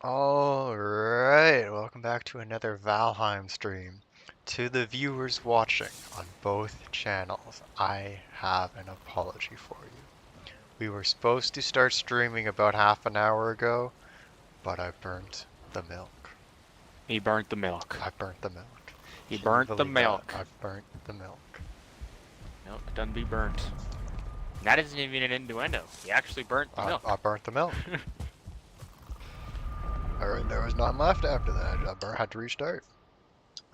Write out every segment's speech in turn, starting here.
Alright, welcome back to another Valheim stream. To the viewers watching on both channels, I have an apology for you. We were supposed to start streaming about half an hour ago, but I burnt the milk. He burnt the milk. I burnt the milk. He Can you burnt the believe that? milk. I've burnt the milk. Milk done be burnt. And that isn't even an innuendo. He actually burnt the milk. I burnt the milk. There was nothing left after that. I had to restart.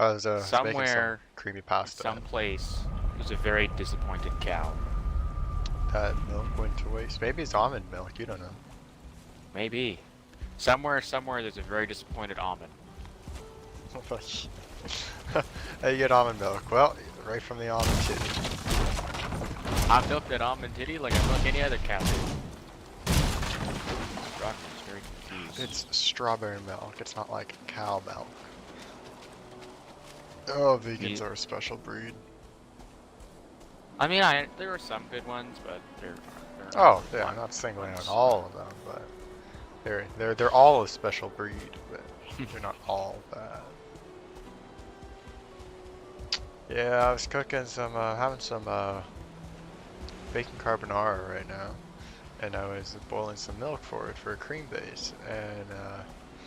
I was making some Somewhere, creamy pasta. someplace, there's a very disappointed cow. That milk went to waste. Maybe it's almond milk, you don't know. Maybe. Somewhere, there's a very disappointed almond. How you get almond milk? Well, right from the almond titty. I milk that almond titty like I milk any other cow titty. Rockman's very confused. It's strawberry milk. It's not like cow milk. Oh, vegans are a special breed. I mean, there are some good ones, but they're Oh, yeah, I'm not singling out all of them, but they're all a special breed, but they're not all bad. Yeah, I was cooking some, having some bacon carbonara right now, and I was boiling some milk for it for a cream base, and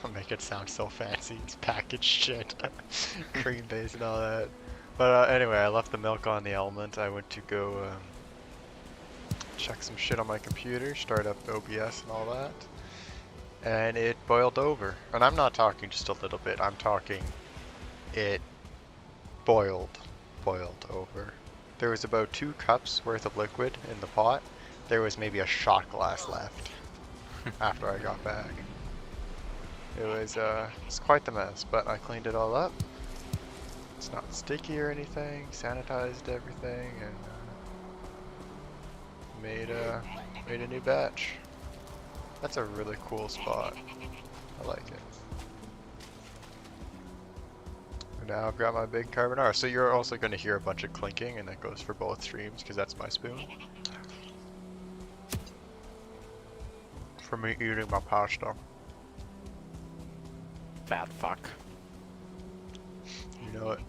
I'll make it sound so fancy. It's packaged shit, cream base and all that. But anyway, I left the milk on the element. I went to go check some shit on my computer, start up OBS and all that, and it boiled over. And I'm not talking just a little bit. I'm talking it boiled over. There was about 2 cups worth of liquid in the pot. There was maybe a shot glass left after I got back. It's quite the mess, but I cleaned it all up. It's not sticky or anything, sanitized everything, and made a new batch. That's a really cool spot. I like it. And now I've got my big carbonara. So you're also going to hear a bunch of clinking, and that goes for both streams because that's my spoon. For me eating my pasta. fat fuck. You know it.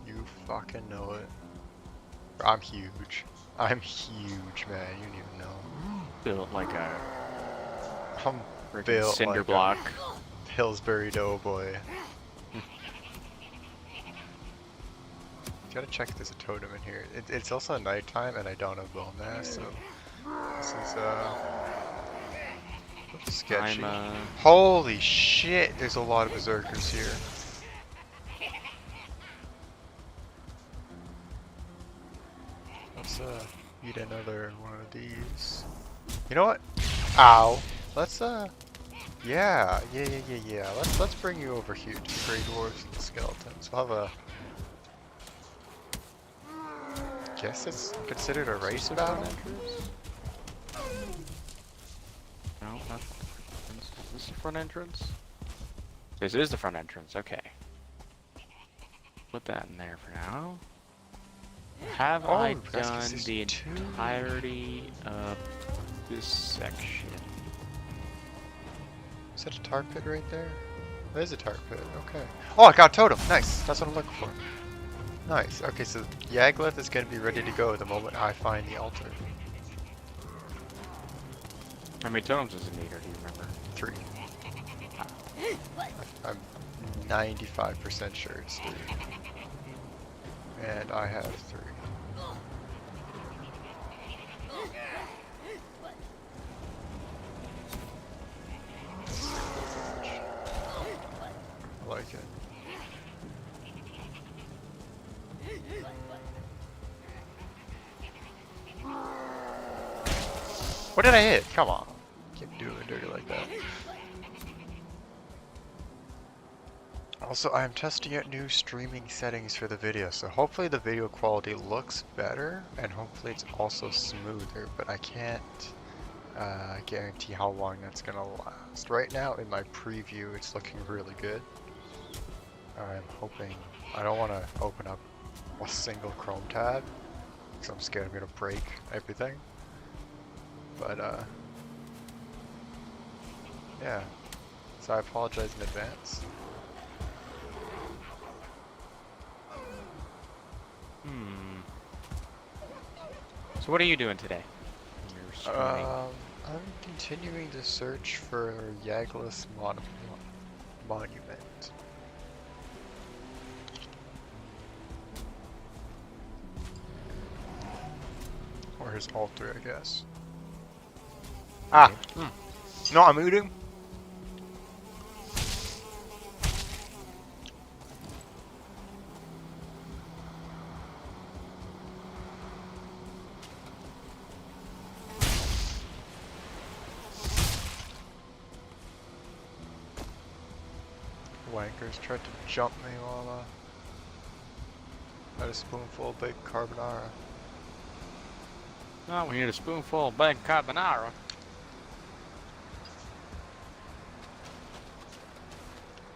You fucking know it. I'm huge. I'm huge, man. You don't even know. Built like a I'm freaking built cinder like block. a Pillsbury Doughboy. Gotta check if there's a totem in here. It's also nighttime and I don't have bone mass, so this is sketchy. Holy shit, there's a lot of berserkers here. Let's eat another one of these. You know what? Ow. Let's yeah. Let's bring you over here to the Grey Dwarves and the Skeletons. We'll have a guess it's considered a race battle. No, not the front entrance. Is this the front entrance? This is the front entrance, okay. Put that in there for now. Have I done the entirety of this section? Is that a tar pit right there? There's a tar pit, okay. Oh, I got a totem! Nice! That's what I'm looking for. Nice. Okay, so Yagluth is going to be ready to go the moment I find the altar. How many totems does it need, or do you remember? 3. I'm 95% sure it's 3. And I have 3. I like it. What did I hit? Come on. Can't do it dirty like that. Also, I am testing out new streaming settings for the video, so hopefully the video quality looks better, and hopefully it's also smoother, but I can't guarantee how long that's gonna last. Right now, in my preview, it's looking really good. I'm hoping... I don't want to open up a single Chrome tab, because I'm scared I'm gonna break everything. But, yeah. So I apologize in advance. Hmm. So what are you doing today? You're streaming. I'm continuing to search for Yagluth monument. Or his altar, I guess. Ah! No, I'm eating! Wankers tried to jump me while I had a spoonful of baked carbonara. Oh, we need a spoonful of baked carbonara.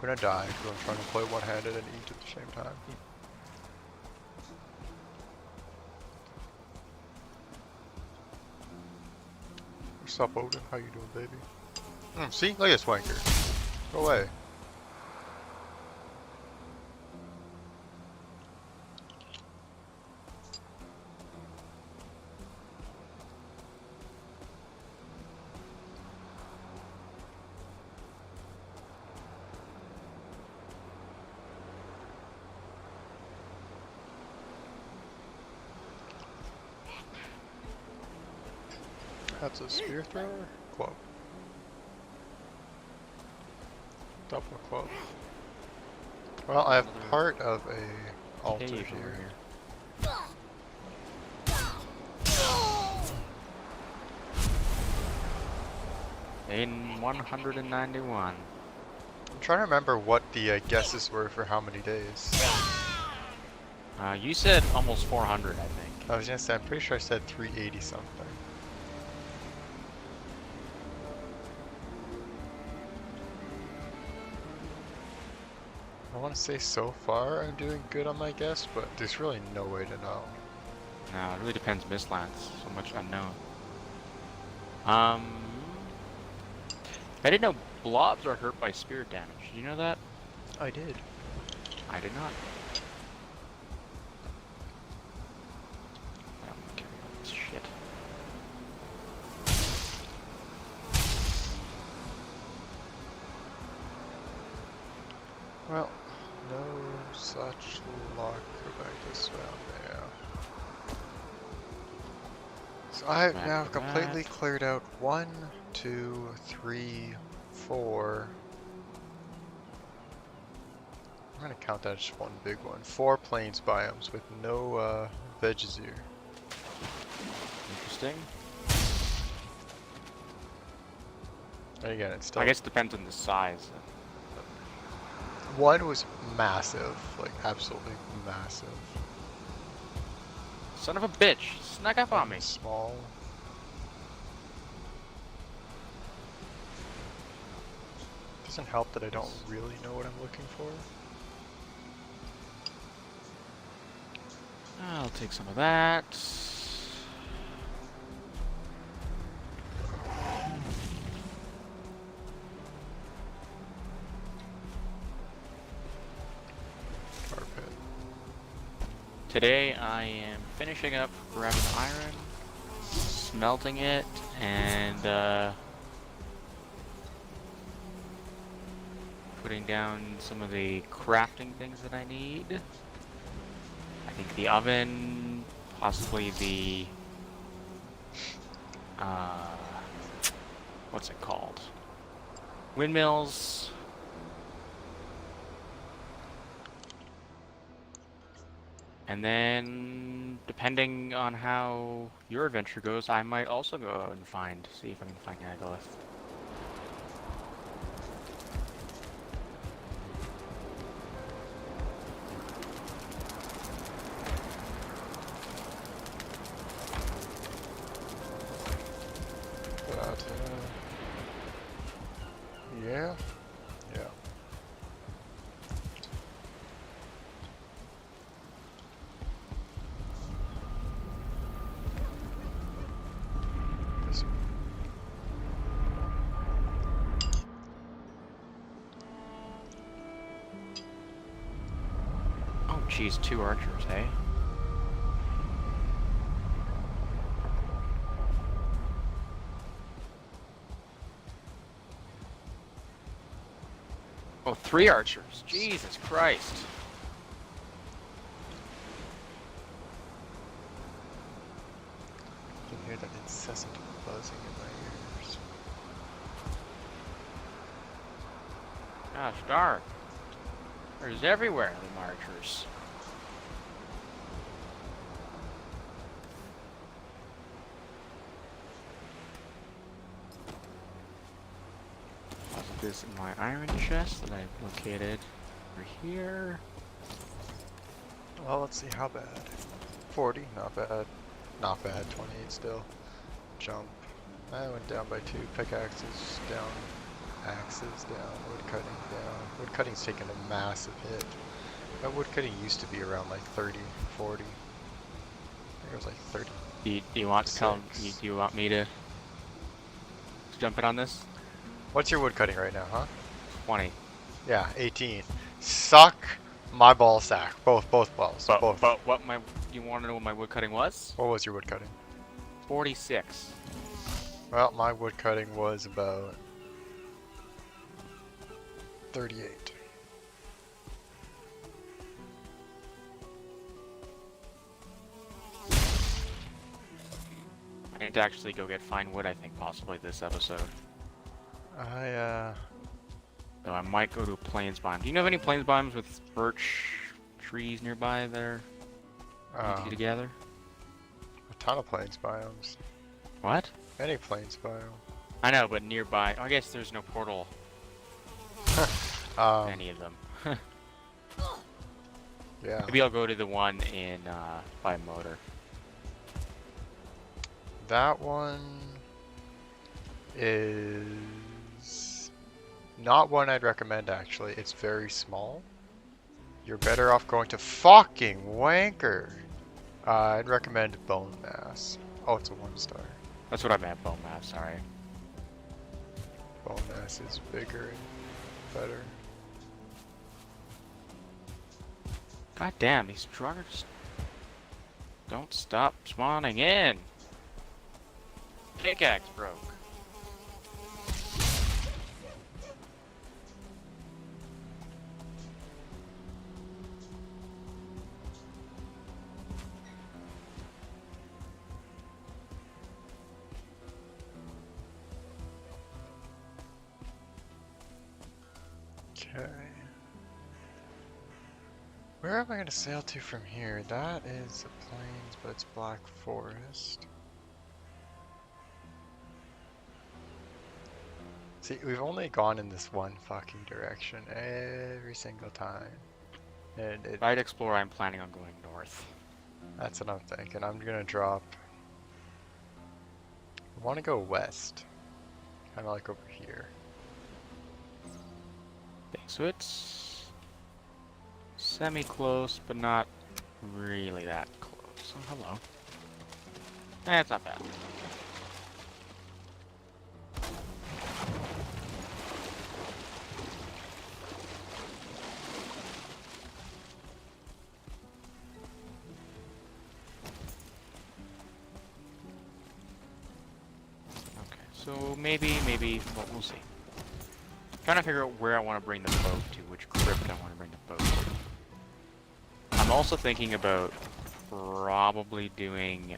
I'm gonna die because I'm trying to play one-handed and eat at the same time. What's up, Odin? How you doing, baby? See? Look at this wanker. Go away. That's a spear thrower? Club. Double club. Well, I have part of a altar Cave here. over here. In 191. I'm trying to remember what the guesses were for how many days. You said almost 400, I think. I was gonna say, I'm pretty sure I said 380 something. I want to say so far I'm doing good on my guess, but there's really no way to know. No, it really depends. Mistlands, so much unknown. I didn't know blobs are hurt by spirit damage. Did you know that? I did. I did not. I don't care about this shit. Well, no such luck. Go back this way. Yeah. So I have now completely cleared out 1, 2, 3, 4. I'm gonna count that as just one big one. 4 plains biomes with no Vegazir. Interesting. And again, it's still. I guess it depends on the size. One was massive, like absolutely massive. Son of a bitch! Snuck up on me. Small. Doesn't help that I don't really know what I'm looking for. I'll take some of that. Carpet. Today I am finishing up grabbing iron, smelting it, and putting down some of the crafting things that I need. I think the oven, possibly the what's it called? Windmills. And then, depending on how your adventure goes, I might also go out and see if I can find Yagluth. But, yeah. Yeah. geez, 2 archers, hey? Oh, 3 archers. Jesus Christ. I can hear that incessant buzzing in my ears. Gosh darn. There's everywhere, the archers. Deposit this in my iron chest that I've located over here. Well, let's see how bad. 40, not bad. Not bad, 28 still. Jump. I went down by 2. Pickaxes down. Axes down. Wood cutting down. Wood cutting's taken a massive hit. That wood cutting used to be around like 30, 40. I think it was like 30. Do you want to tell? Do you want me to jump in on this? What's your wood cutting right now, huh? 20. Yeah, 18. Suck my ball sack. Both balls. Both. But you want to know what my wood cutting was? What was your wood cutting? 46. Well, my wood cutting was about 38. I need to actually go get fine wood, I think, possibly this episode. So I might go to a plains biome. Do you know of any plains biomes with birch trees nearby that are easy to gather? A ton of plains biomes. What? Any plains biome. I know, but nearby. I guess there's no portal. Any of them. Yeah. Maybe I'll go to the one in by motor. That one is not one I'd recommend actually. It's very small. You're better off going to fucking wanker. I'd recommend bone mass. Oh, it's a 1-star. That's what I meant, bone mass, sorry. Bone mass is bigger and better. God damn, these druggers don't stop spawning in. Pickaxe broke. Okay. Where am I going to sail to from here? That is the plains, but it's Black Forest. See, we've only gone in this one fucking direction every single time. And If I'd explore, I'm planning on going north. that's what I'm thinking. I'm going to drop... I want to go west. Kind of like over here. Okay, so it's semi-close, but not really that close. Oh, hello. It's not bad. So maybe, well, we'll see. Trying to figure out where I want to bring the boat to, which crypt I want to bring the boat to. I'm also thinking about probably doing,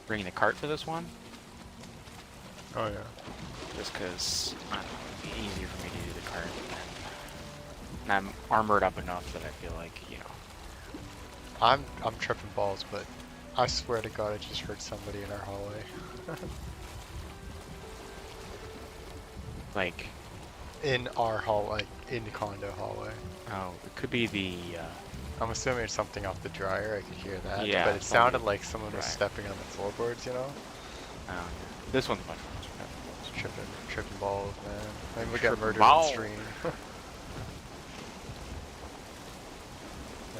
bringing the cart for this one. Oh yeah. Just because, I don't know, it'd be easier for me to do the cart. And I'm armored up enough that I feel like, you know. I'm tripping balls, but I swear to God I just heard somebody in our hallway. Like... In our hall, like, in the condo hallway. Oh, it could be the, I'm assuming it's something off the dryer, I could hear that. Yeah, but it sounded probably like someone was right. stepping on the floorboards, you know? oh, this one's much more. Tripping balls, man. Maybe we got Tripping murdered balls. on stream.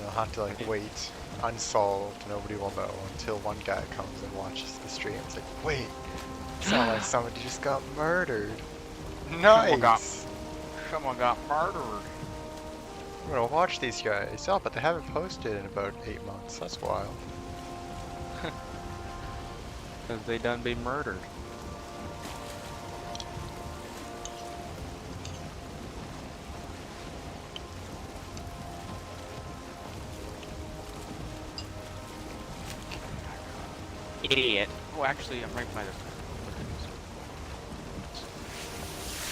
I'll have to like wait, unsolved, nobody will know until one guy comes and watches the stream. It's like, wait, it sounds like somebody just got murdered. Nice! Someone got murdered. I'm gonna watch these guys. Oh, but they haven't posted in about 8 months. That's wild. Because they done been murdered. Idiot. Oh, actually, I'm right by this.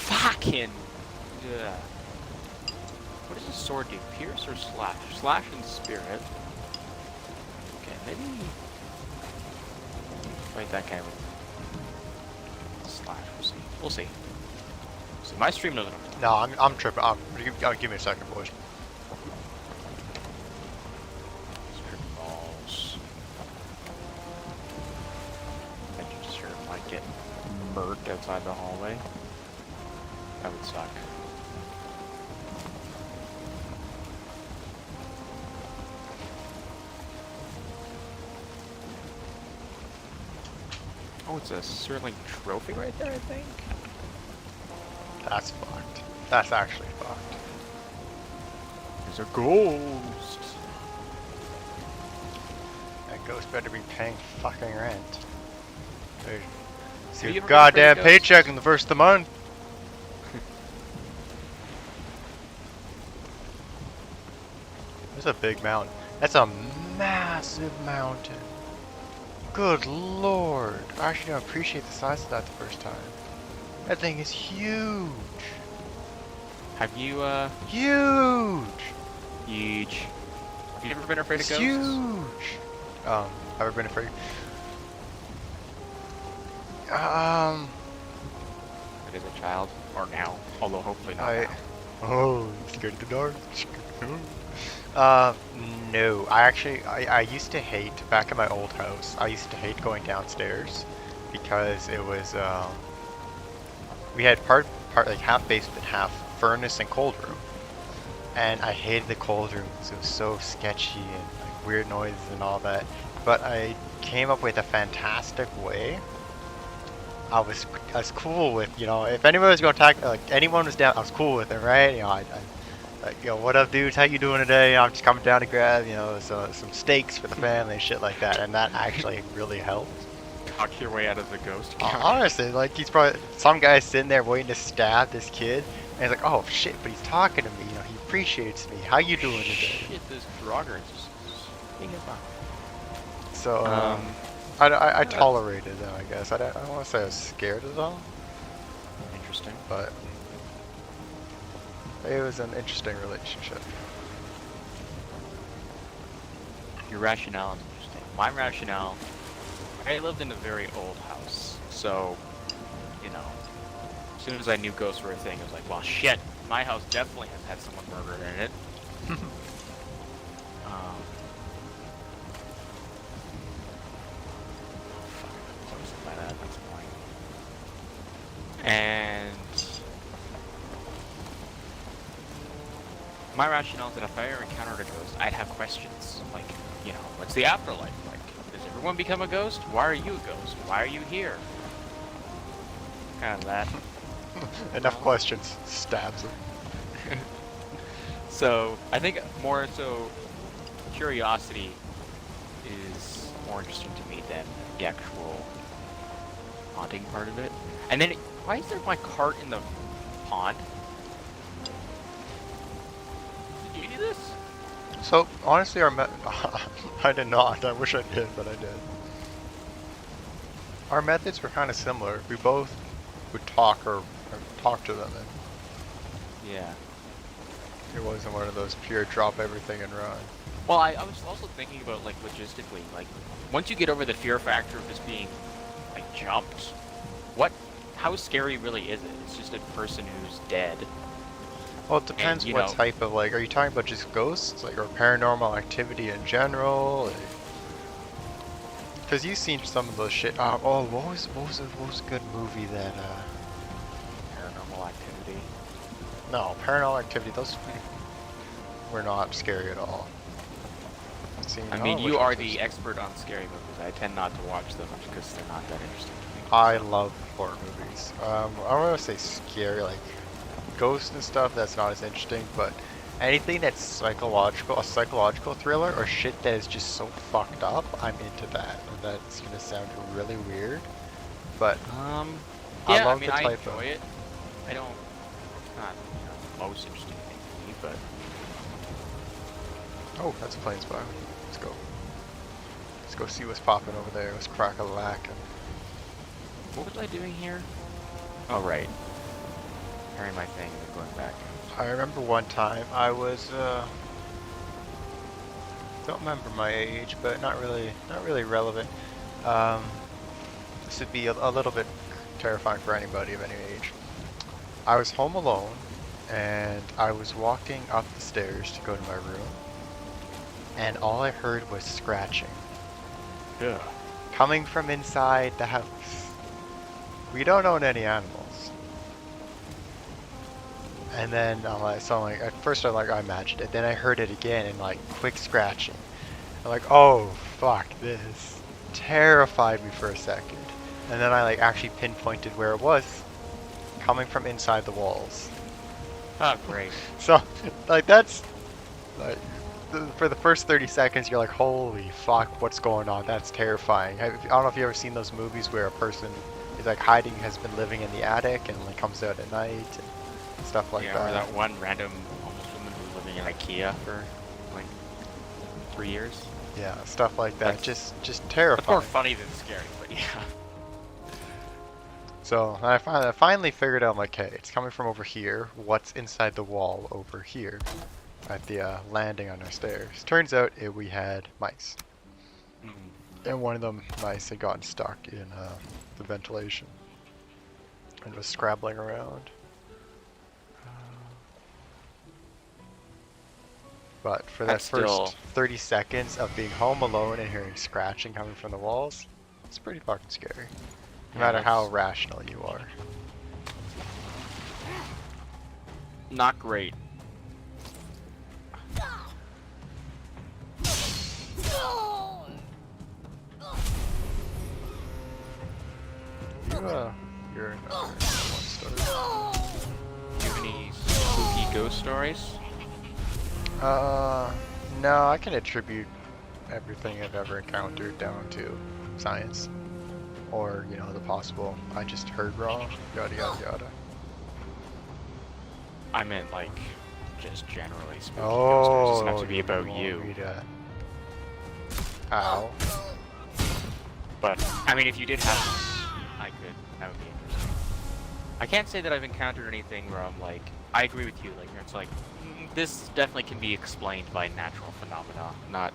Fucking. Yeah. What does this sword do? Pierce or slash? Slash and spirit. Okay, maybe. Fight that guy with slash. We'll see. We'll see. So my stream knows what I'm doing. No, I'm tripping. Give me a second, boys. Strip balls. I just sure might get murked outside the hallway. That would suck. Oh, it's a Sterling trophy right there, I think. That's fucked. That's actually fucked. There's a ghost. That ghost better be paying fucking rent. Dude, see Have you your ever been goddamn afraid of ghosts? paycheck in the first of the month. That's a big mountain. That's a massive mountain. Good lord. I actually don't appreciate the size of that the first time. That thing is huge. Have you, Huge. huge. Have you ever been afraid of It's ghosts? huge. Ever been afraid? It is a child, or now, although hopefully not now. Oh, scared of the dark. No. I used to hate, back in my old house, I used to hate going downstairs because it was, we had part like half basement, half furnace and cold room. And I hated the cold room because it was so sketchy and like weird noises and all that. But I came up with a fantastic way. I was cool with, you know, if anyone was going to attack, like anyone was down, I was cool with it, right? You know, I like, yo, what up, dudes? How you doing today? I'm just coming down to grab, you know, some steaks for the family and shit like that. And that actually really helped. Talk your way out of the ghost. Honestly, like he's probably some guy's sitting there waiting to stab this kid, and he's like, "Oh shit!" But he's talking to me. You know, he appreciates me. How you doing today? Shit, this Draugr is just being a fuck. So, I tolerated them, I guess. I don't want to say I was scared of them, Interesting. but it was an interesting relationship. Your rationale is interesting. My rationale, I lived in a very old house, so, you know, as soon as I knew ghosts were a thing, I was like, well, shit, my house definitely has had someone murdered in it. That's annoying. And my rationale is that if I ever encountered a ghost, I'd have questions. Like, you know, what's the afterlife like? Does everyone become a ghost? Why are you a ghost? Why are you here? Kind of that. Enough questions. Stabs him. So, I think more so, curiosity is more interesting to me than the actual haunting part of it. And then, why is there my cart in the pond? Did you do this? So honestly, I did not. I wish I did, but I did. Our methods were kind of similar. We both would talk or talk to them, and Yeah. it wasn't one of those pure drop everything and run. Well, I was also thinking about, like, logistically, like, once you get over the fear factor of just being, like, jumped, how scary really is it? It's just a person who's dead. Well, it depends And, what know, type of, like, are you talking about just ghosts, like, or paranormal activity in general? Because you've seen some of those shit. Oh, what was a good movie that? Paranormal Activity. No, paranormal activity. Those were not scary at all. I mean, you are the expert on scary movies. I tend not to watch them because they're not that interesting to me. I love horror movies. I don't want to say scary, like ghosts and stuff. That's not as interesting, but anything that's psychological, a psychological thriller or shit that is just so fucked up, I'm into that. And that's gonna sound really weird, but I Yeah, I love mean, the I type enjoy of. it. I don't, it's not, the most interesting thing to me, but Oh, that's a plane spire. Let's go. Let's go see what's popping over there. What's crack-a-lackin'. what was I doing here? Oh, right. Carrying my thing and going back. I remember one time I was don't remember my age, but not really relevant. Um, this would be a little bit terrifying for anybody of any age. I was home alone, and I was walking up the stairs to go to my room, and all I heard was scratching. Yeah. Coming from inside the house. We don't own any animals. And then so I'm like, at first I imagined it, then I heard it again and like quick scratching. I'm like, oh fuck this. Terrified me for a second. And then I like actually pinpointed where it was, coming from inside the walls. Oh, great. So like that's like for the first 30 seconds you're like, holy fuck, what's going on? That's terrifying. I don't know if you've ever seen those movies where a person is like hiding, has been living in the attic and like comes out at night and stuff like Yeah, that. or that one random homeless woman who was living in IKEA for like 3 years. Yeah, stuff like that. Like, just It's terrifying. more funny than scary, but yeah. So I finally figured out, I'm like, hey, it's coming from over here. What's inside the wall over here at the landing on our stairs? Turns out we had mice. And one of them mice had gotten stuck in the ventilation and was scrabbling around. But for that That's still- first 30 seconds of being home alone and hearing scratching coming from the walls, it's pretty fucking scary. No Yeah, matter how that's rational you are. not great. You're another one story. Do you have any spooky ghost stories? No, I can attribute everything I've ever encountered down to science. Or, you know, the possible, I just heard wrong, yada yada yada. I meant like just generally spooky ghost Oh, stories. It doesn't have to be about want you. me to... Ow. But I mean, if you did have, that would be interesting. I can't say that I've encountered anything where I'm like, I agree with you. Like, it's like this definitely can be explained by natural phenomena, not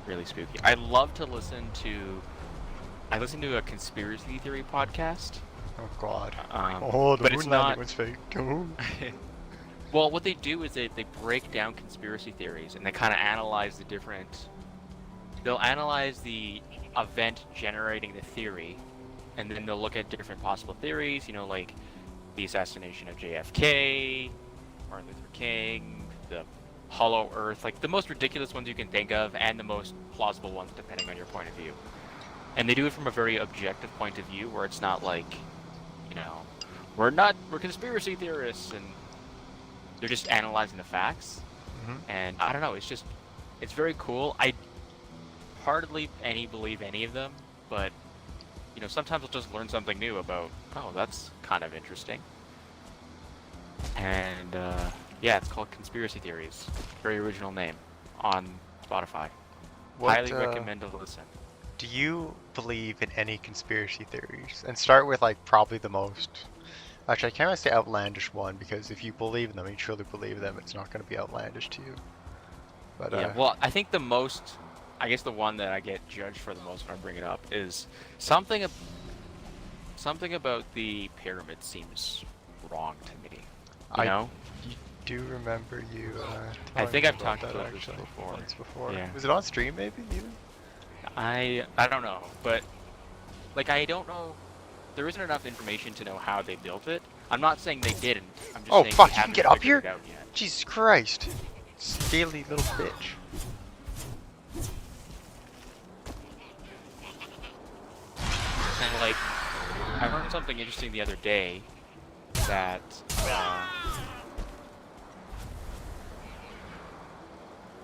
really spooky. I love to listen to. I listen to a conspiracy theory podcast. Oh god. The but moon it's landing not. was fake. Oh. Well, what they do is they break down conspiracy theories and they kind of analyze the different. They'll analyze the event generating the theory, and then they'll look at different possible theories. You know, like the assassination of JFK, Martin Luther King, the Hollow Earth, like the most ridiculous ones you can think of, and the most plausible ones depending on your point of view. And they do it from a very objective point of view, where it's not like, you know, we're conspiracy theorists, and they're just analyzing the facts. And I don't know, it's very cool. I hardly believe any of them, but you know, sometimes I'll just learn something new about, oh, that's kind of interesting. And yeah, it's called Conspiracy Theories. Very original name on Spotify. Highly recommend to listen. Do you believe in any conspiracy theories? And start with like probably the most. Actually, I can't really say outlandish one, because if you believe in them, you truly believe them, it's not going to be outlandish to you. But yeah, well, I think the one that I get judged for the most when I bring it up is something about the pyramid seems wrong to me. You know? You do remember you. I think I've talked talked about this actually before. once before. Yeah. Was it on stream maybe even? I don't know, but like I don't know. There isn't enough information to know how they built it. I'm not saying they didn't. I'm just saying fuck! they You can haven't get up figured here? it out yet. Jesus Christ! Scaly little bitch. And like, I learned something interesting the other day that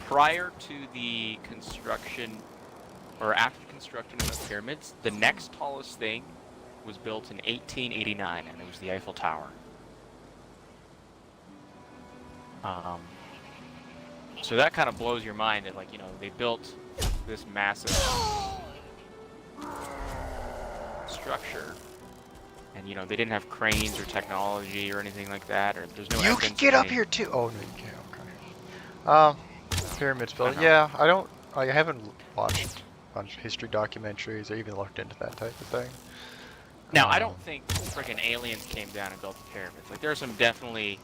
prior to the construction, or after the construction of the pyramids, the next tallest thing was built in 1889, and it was the Eiffel Tower. So that kind of blows your mind that, like, you know, they built this massive structure, and, you know, they didn't have cranes or technology or anything like that, or there's no You evidence can get of up any... here too. Oh no, you can't. Okay. Pyramids built. Yeah, I haven't watched a bunch of history documentaries or even looked into that type of thing. Now, I don't think freaking aliens came down and built the pyramids. Like, there's some definitely...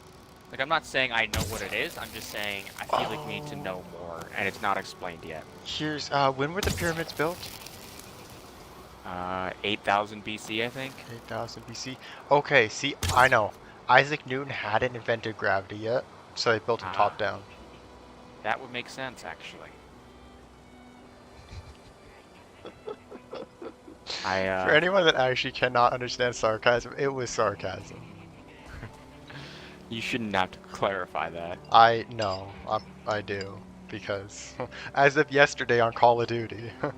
Like, I'm not saying I know what it is. I'm just saying I feel like we need to know more, and it's not explained yet. Here's when were the pyramids built? 8,000 BC, I think. 8,000 BC. Okay, see, I know. Isaac Newton hadn't invented gravity yet, so they built it top down. That would make sense, actually. For anyone that actually cannot understand sarcasm, it was sarcasm. You shouldn't have to clarify that. I do, because as of yesterday on Call of Duty, I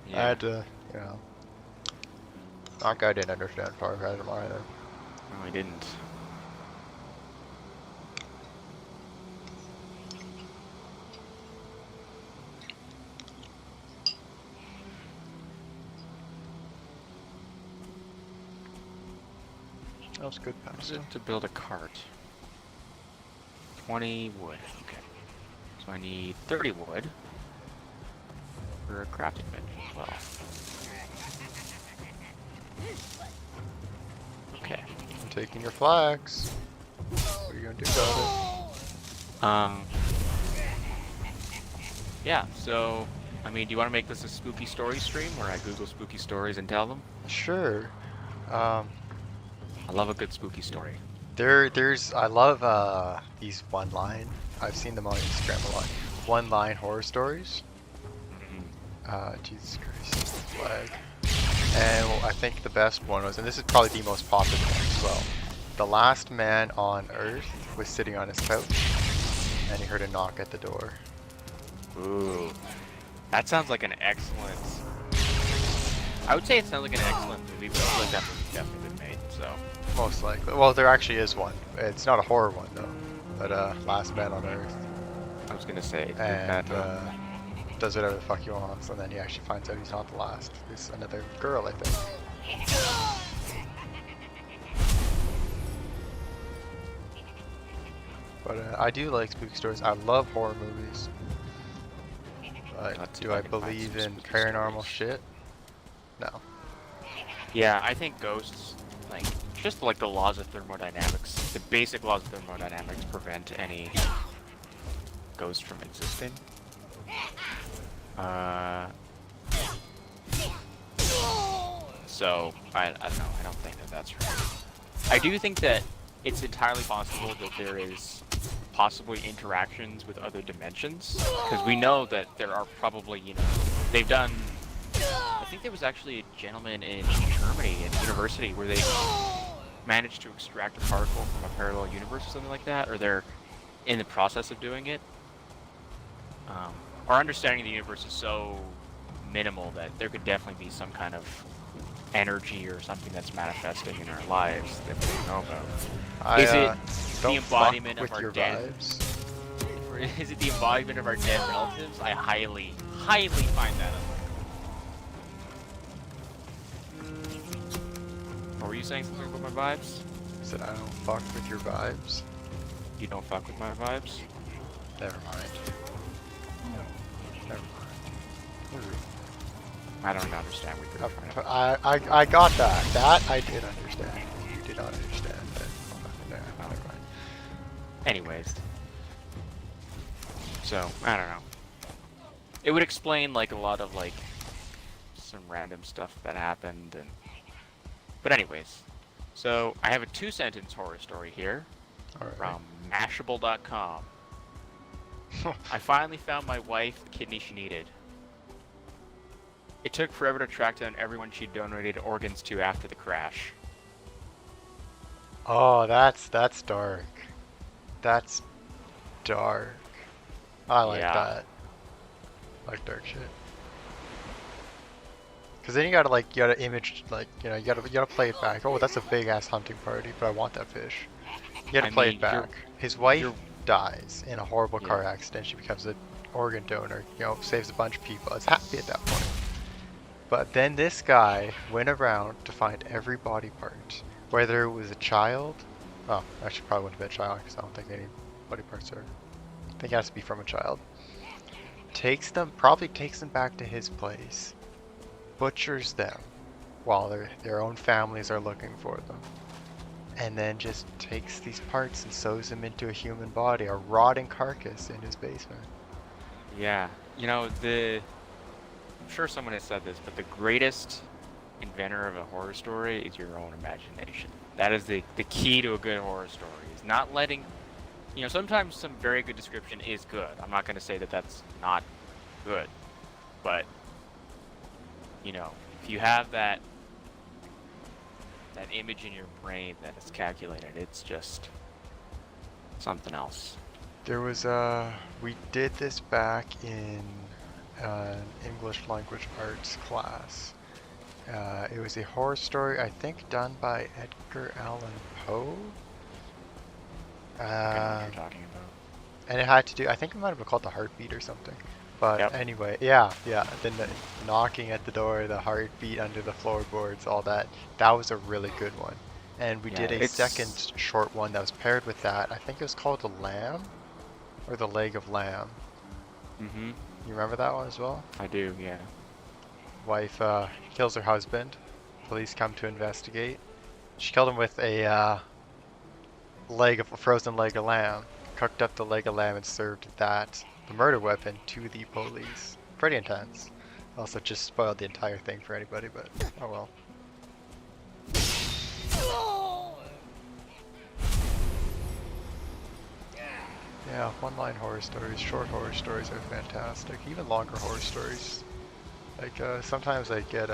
had to, you know. That guy didn't understand sarcasm either. No, he didn't. That was good, Pastor. To build a cart. 20 wood. Okay. So I need 30 wood for a crafting bench as well. Okay. I'm taking your flags. What are you gonna do about it? Yeah, so, I mean, do you want to make this a spooky story stream where I Google spooky stories and tell them? Sure. I love a good spooky story. I love these one-line. I've seen them on Instagram a lot. One-line horror stories. Jesus Christ, flag. And I think the best one was, and this is probably the most popular one as well. The last man on Earth was sitting on his couch, and he heard a knock at the door. Ooh, that sounds like an excellent. I would say it sounds like an excellent movie, but I feel like that movie's definitely been made. So. Most likely. Well, there actually is one. It's not a horror one though, but Last Man on Earth. I was gonna say. And does whatever the fuck he wants, and then he actually finds out he's not the last. It's another girl, I think. But I do like spooky stories. I love horror movies. But do I believe in paranormal shit? No. Yeah, I think ghosts, like, just like the laws of thermodynamics, the basic laws of thermodynamics prevent any ghost from existing. So, I don't know, I don't think that that's right. I do think that it's entirely possible that there is possibly interactions with other dimensions, because we know that there are probably, you know, they've done, I think there was actually a gentleman in Germany at university where they managed to extract a particle from a parallel universe or something like that, or they're in the process of doing it. Our understanding of the universe is so minimal that there could definitely be some kind of energy or something that's manifesting in our lives that we don't know about. Is it the embodiment of our dead? Or is it the embodiment of our dead relatives? I highly, highly find that unlikely. What were you saying something about my vibes? I said I don't fuck with your vibes. You don't fuck with my vibes? Never mind. Never mind. I don't understand what you're trying to... I got that. That I did understand. You did not understand that. No, never mind. Anyways. So, I don't know. It would explain, like, a lot of, like, some random stuff that happened, and... But anyways. So, I have a 2-sentence horror story here. Right. From Mashable.com. I finally found my wife the kidney she needed. It took forever to track down everyone she donated organs to after the crash. Oh, that's dark. That's dark. I like Yeah. that. I like dark shit. Cause then you gotta like, you gotta image, like, you gotta play it back. Oh, that's a big ass hunting party, but I want that fish. You gotta I play it mean, back. His wife you're, dies in a horrible yeah. car accident. She becomes an organ donor, saves a bunch of people. I was happy at that point. But then this guy went around to find every body part, whether it was a child. Oh, actually, probably wouldn't have been a child because I don't think any body parts are. I think it has to be from a child. Probably takes them back to his place, butchers them while their own families are looking for them, and then just takes these parts and sews them into a human body, a rotting carcass in his basement. Yeah. You know, I'm sure someone has said this, but the greatest inventor of a horror story is your own imagination. That is the key to a good horror story, is not letting, sometimes some very good description is good. I'm not going to say that that's not good, but, if you have that image in your brain that is calculated, it's just something else. There was we did this back in an English language arts class. It was a horror story, I think, done by Edgar Allan Poe. I know what you're talking about. And it had to do, I think it might have been called The Heartbeat or something. But Yep. anyway, yeah. Then the knocking at the door, the heartbeat under the floorboards, all that. That was a really good one. And we Yeah, did a second short one that was paired with that. I think it was called The Lamb or The Leg of Lamb. Mm-hmm. You remember that one as well? I do, yeah. Wife kills her husband. Police come to investigate. She killed him with a frozen leg of lamb. Cooked up the leg of lamb and served that, the murder weapon, to the police. Pretty intense. Also just spoiled the entire thing for anybody, but oh well. Yeah, one-line horror stories, short horror stories are fantastic. Even longer horror stories. Like sometimes I get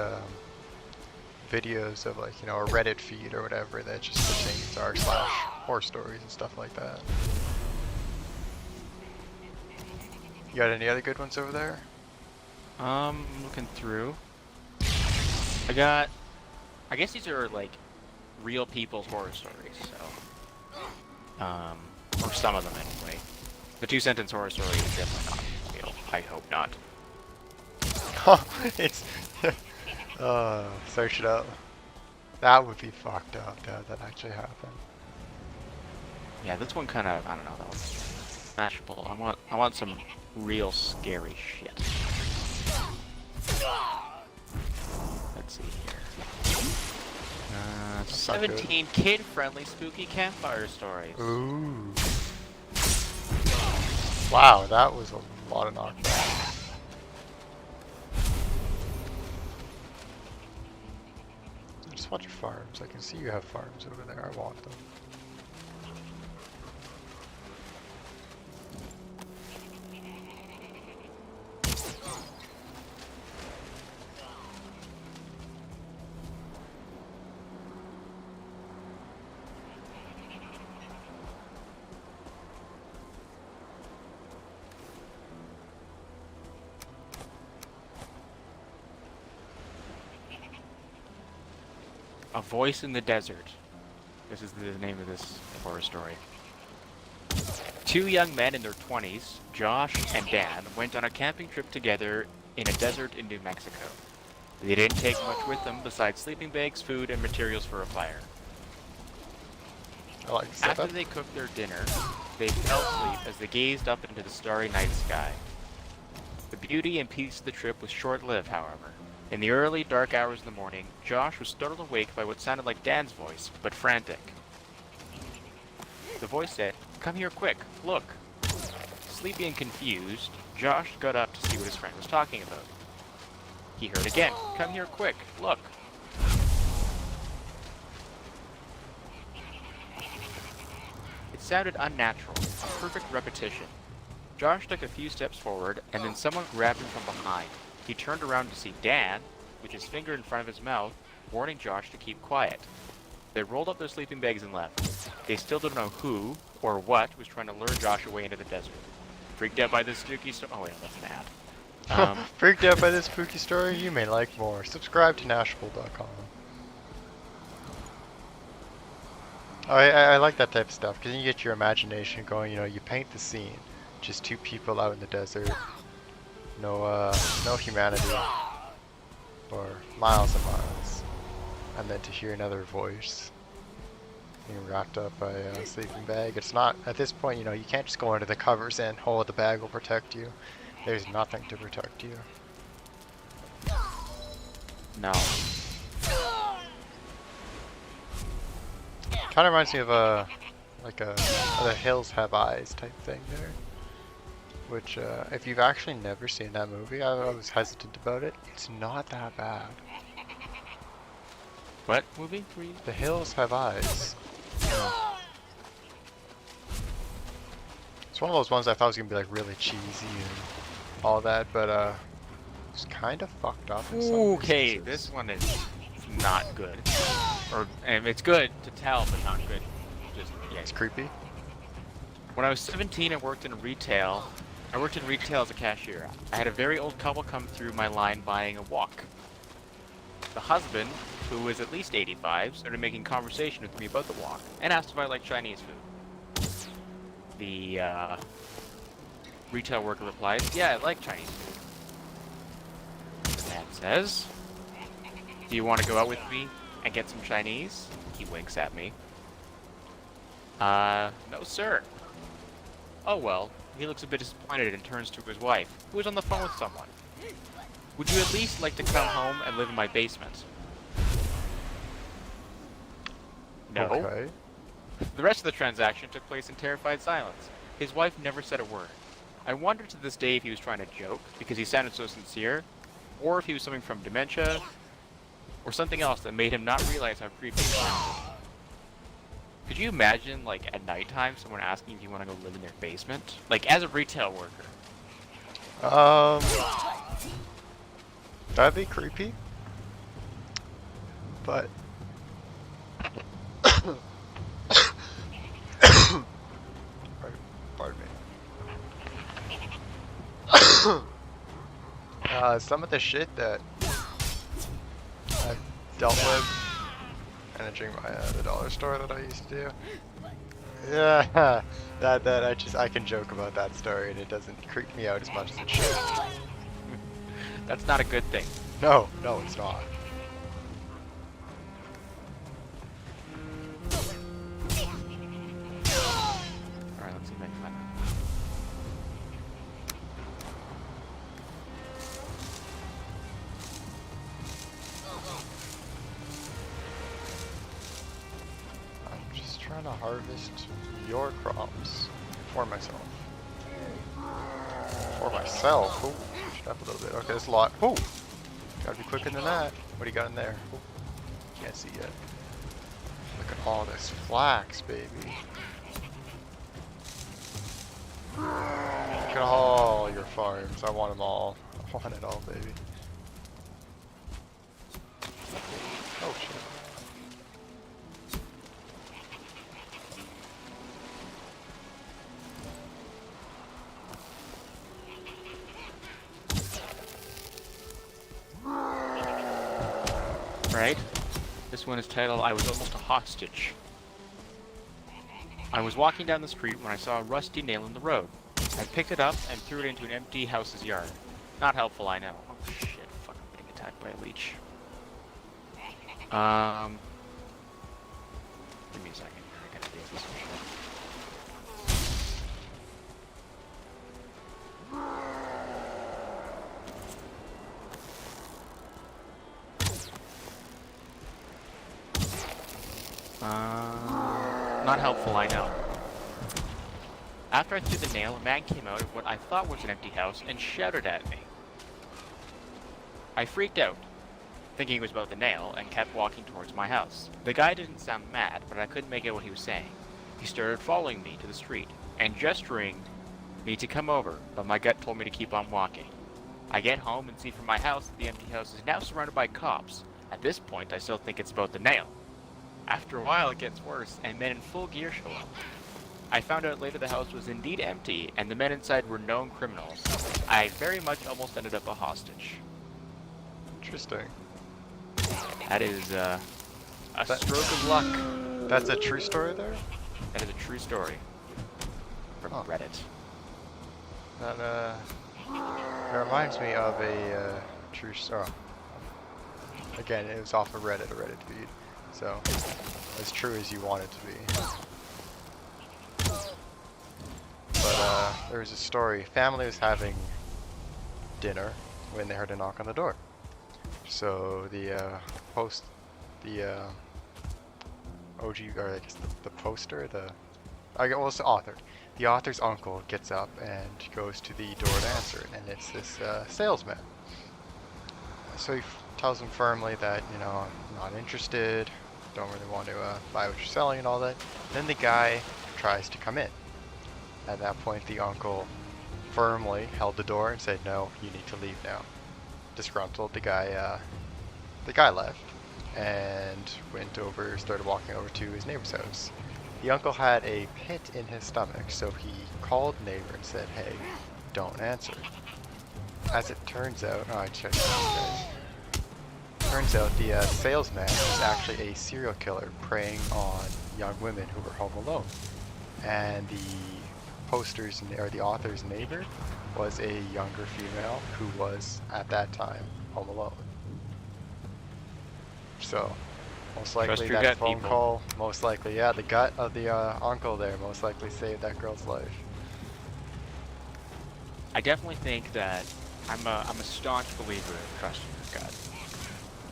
videos of like, a Reddit feed or whatever that just contains r/horror stories and stuff like that. You got any other good ones over there? I'm looking through. I guess these are like real people's horror stories, so. Or some of them anyway. The 2-sentence horror story is definitely not real. I hope not. It's search it up. That would be fucked up to have that actually happen. Yeah, this one kind of, I don't know, that one's mashable. I want some real scary shit. Let's see here. 17 kid-friendly spooky campfire stories. Ooh. Wow, that was a lot of knockback. Just watch your farms. I can see you have farms over there. I want them. A Voice in the Desert. This is the name of this horror story. Two young men in their 20s, Josh and Dan, went on a camping trip together in a desert in New Mexico. They didn't take much with them besides sleeping bags, food, and materials for a fire. I like the After setup. they cooked their dinner, they fell asleep as they gazed up into the starry night sky. The beauty and peace of the trip was short-lived, however. In the early, dark hours of the morning, Josh was startled awake by what sounded like Dan's voice, but frantic. The voice said, "Come here quick, look." Sleepy and confused, Josh got up to see what his friend was talking about. He heard again, "Come here quick, look." It sounded unnatural, a perfect repetition. Josh took a few steps forward, and then someone grabbed him from behind. He turned around to see Dan, with his finger in front of his mouth, warning Josh to keep quiet. They rolled up their sleeping bags and left. They still don't know who or what was trying to lure Josh away into the desert. Freaked out by this spooky story? Oh wait, that's an ad. Freaked out by this spooky story? You may like more. Subscribe to Nashville.com. Oh, I like that type of stuff because you get your imagination going. You know, you paint the scene, just two people out in the desert, no humanity, for miles and miles, and then to hear another voice being wrapped up by a sleeping bag. It's not at this point. You know, you can't just go under the covers and oh, the bag will protect you. There's nothing to protect you. No. Kind of reminds me of a The Hills Have Eyes type thing there. Which, if you've actually never seen that movie, I was hesitant about it. It's not that bad. What movie? The Hills Have Eyes. It's one of those ones I thought was gonna be like really cheesy and all that, but it's kind of fucked up in some Okay, instances. this one is not good. Or it's good to tell, but not good. Just yeah. It's creepy. When I was 17, I worked in retail. I worked in retail as a cashier. I had a very old couple come through my line buying a wok. The husband, who was at least 85, started making conversation with me about the wok and asked if I liked Chinese food. The retail worker replied, "Yeah, I like Chinese food." The man says, "Do you want to go out with me and get some Chinese?" He winks at me. No, sir." Oh well. He looks a bit disappointed and turns to his wife, who is on the phone with someone. "Would you at least like to come home and live in my basement?" No. Okay. The rest of the transaction took place in terrified silence. His wife never said a word. I wonder to this day if he was trying to joke, because he sounded so sincere, or if he was suffering from dementia, or something else that made him not realize how creepy it sounded. Could you imagine, like, at nighttime, someone asking if you want to go live in their basement? Like, as a retail worker. That'd be creepy. But pardon me. Some of the shit that I've dealt with managing my the dollar store that I used to do. Yeah, I can joke about that story and it doesn't creep me out as much as it should. That's not a good thing. No, it's not. Alright, let's see if I can find that. I'm just trying to harvest your crops for myself. For myself? Ooh, switched up a little bit. Okay, there's a lot. Ooh! Gotta be quicker than that. What do you got in there? Ooh, can't see yet. Look at all this flax, baby. Look at all your farms. I want them all. I want it all, baby. Oh, shit. Right? This one is titled, "I Was Almost a Hostage." I was walking down the street when I saw a rusty nail in the road. I picked it up and threw it into an empty house's yard. Not helpful, I know. Oh shit, fuck, I'm getting attacked by a leech. Give me a second. I gotta do this shit. Not helpful, I know. After I threw the nail, a man came out of what I thought was an empty house and shouted at me. I freaked out, thinking it was about the nail, and kept walking towards my house. The guy didn't sound mad, but I couldn't make out what he was saying. He started following me to the street, and gesturing me to come over, but my gut told me to keep on walking. I get home and see from my house that the empty house is now surrounded by cops. At this point, I still think it's about the nail. After a while, it gets worse, and men in full gear show up. I found out later the house was indeed empty, and the men inside were known criminals. I very much almost ended up a hostage. Interesting. That is a That- stroke of luck. That's a true story there? That is a true story from Oh. Reddit. That reminds me of a true story. Again, it was off of Reddit, a Reddit feed. So, as true as you want it to be. But there was a story. Family was having dinner when they heard a knock on the door. So the OG, or I guess the poster, well, it's the author. The author's uncle gets up and goes to the door to answer it, and it's this salesman. So he tells him firmly that, you know, I'm not interested, don't really want to buy what you're selling and all that. Then the guy tries to come in. At that point, the uncle firmly held the door and said, "No, you need to leave now." Disgruntled, the guy left and started walking over to his neighbor's house. The uncle had a pit in his stomach, so he called the neighbor and said, "Hey, don't answer." As it turns out, oh, I checked this, guys. Turns out the salesman was actually a serial killer preying on young women who were home alone, and the author's neighbor was a younger female who was at that time home alone. So, most likely your that gut, phone people. call, most likely, yeah, the gut of the uncle there most likely saved that girl's life. I definitely think that I'm a staunch believer in trusting your gut.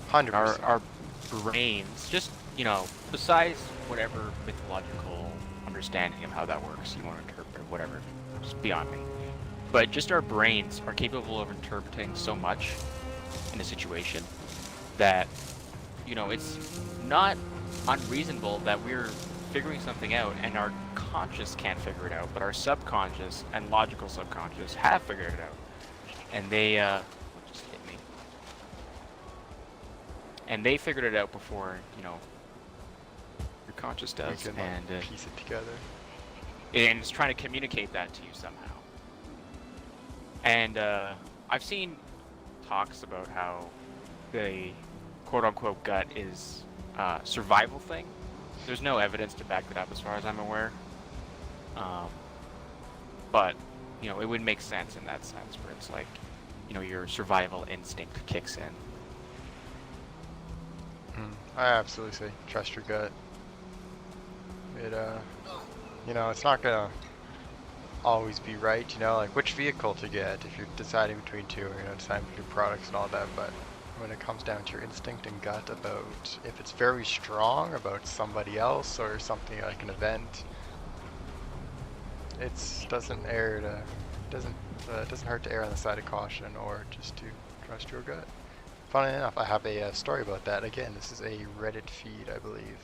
100%. Our brains, just, you know, besides whatever mythological understanding of how that works you want to interpret, whatever, just beyond me. But just our brains are capable of interpreting so much in a situation that, you know, it's not unreasonable that we're figuring something out and our conscious can't figure it out, but our subconscious and logical subconscious have figured it out. And they, just hit me. And they figured it out before, you know, your conscious We does. can And piece it together. and it's trying to communicate that to you somehow. And I've seen talks about how the quote-unquote gut is a survival thing. There's no evidence to back that up as far as I'm aware. But, you know, it would make sense in that sense where it's like, you know, your survival instinct kicks in. I absolutely say trust your gut. It, you know, it's not gonna always be right, you know, like which vehicle to get if you're deciding between two, or, you know, deciding between products and all that, but when it comes down to your instinct and gut about if it's very strong about somebody else or something like an event, it doesn't hurt to err on the side of caution or just to trust your gut. Funny enough, I have a story about that. Again, this is a Reddit feed, I believe.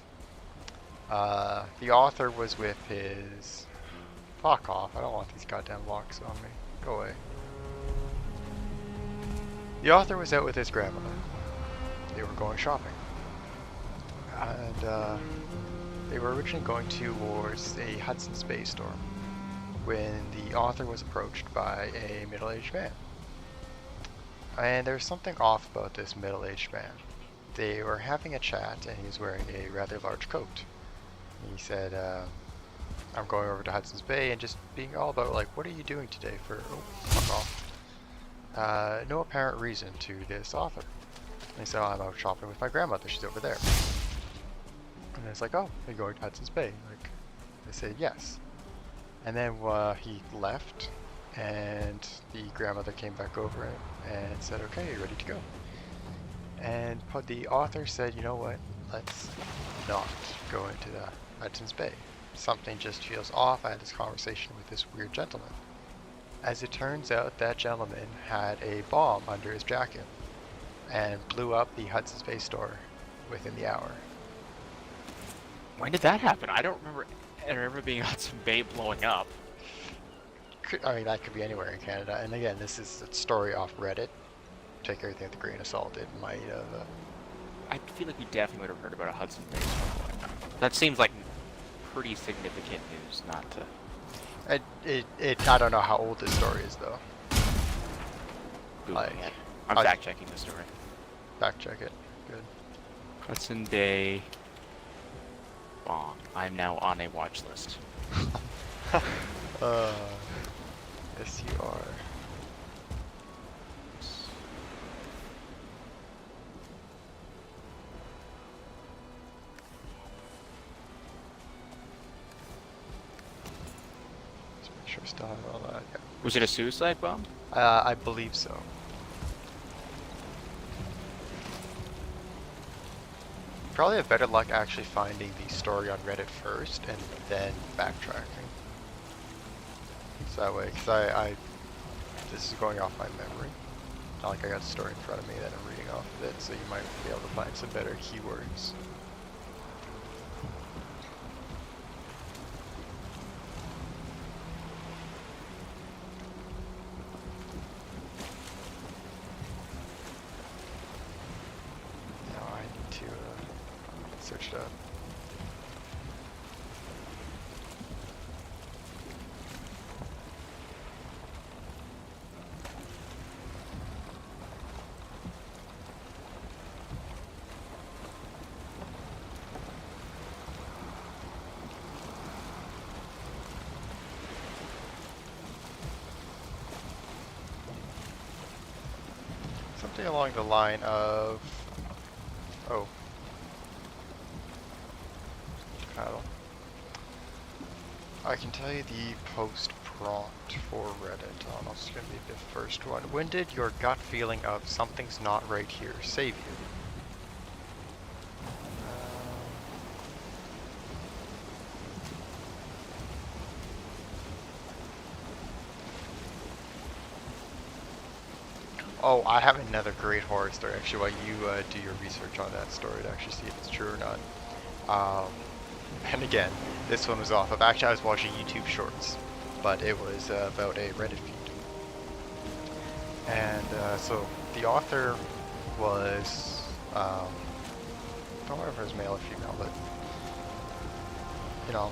The author was with his... Fuck off, I don't want these goddamn locks on me. Go away. The author was out with his grandmother. They were going shopping. And they were originally going towards a Hudson's Bay store when the author was approached by a middle-aged man. And there was something off about this middle-aged man. They were having a chat and he was wearing a rather large coat. He said, I'm going over to Hudson's Bay, and just being all about like, what are you doing today for, oh, fuck off. No apparent reason to this author. And he said, oh, I'm out shopping with my grandmother, she's over there. And it's like, oh, you're going to Hudson's Bay? Like, I said, yes. And then he left, and the grandmother came back over and said, okay, you're ready to go. And the author said, you know what, let's not go into the Hudson's Bay. Something just feels off. I had this conversation with this weird gentleman. As it turns out, that gentleman had a bomb under his jacket and blew up the Hudson's Bay store within the hour. When did that happen? I don't remember ever being Hudson Bay blowing up. I mean, that could be anywhere in Canada. And again, this is a story off Reddit. Take everything with a grain of salt. It might have... I feel like we definitely would have heard about a Hudson Bay store blowing up. That seems like pretty significant news not to. I don't know how old this story is though. Googling Like, it. I'm fact checking the story. Fact check it. Good. Hudson Bay bomb. I'm now on a watch list. Yes, you are. Just make sure I still have all that. Yeah. Was it a suicide bomb? I believe so. Probably have better luck actually finding the story on Reddit first and then backtracking. So that way, because this is going off my memory. Not like I got the story in front of me that I'm reading off of it, so you might be able to find some better keywords. Now I need to search it up. Something along the line of, oh, paddle. I can tell you the post prompt for Reddit. Oh, that's going to be the first one. When did your gut feeling of something's not right here save you? Oh, I have another great horror story actually while you do your research on that story to actually see if it's true or not. And again, this one was off of, actually I was watching YouTube shorts, but it was about a Reddit feed. And so the author was, I don't remember if it was male or female, but, you know,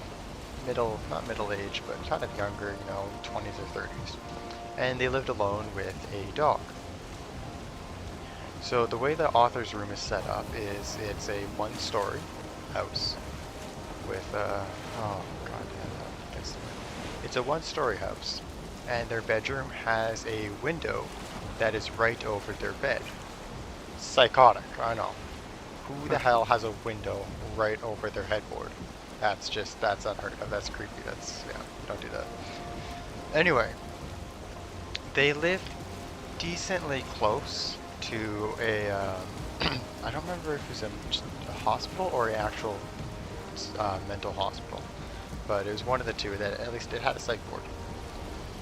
not middle age, but kind of younger, you know, 20s or 30s. And they lived alone with a dog. So the way the author's room is set up is it's a one-story house with oh god damn, against the window. It's a one-story house, and their bedroom has a window that is right over their bed. Psychotic, I know. Who the hell has a window right over their headboard? That's unheard of. That's creepy. Yeah, don't do that. Anyway, they live decently close to a, I don't remember if it was a hospital or an actual mental hospital, but it was one of the two. That at least it had a psych ward.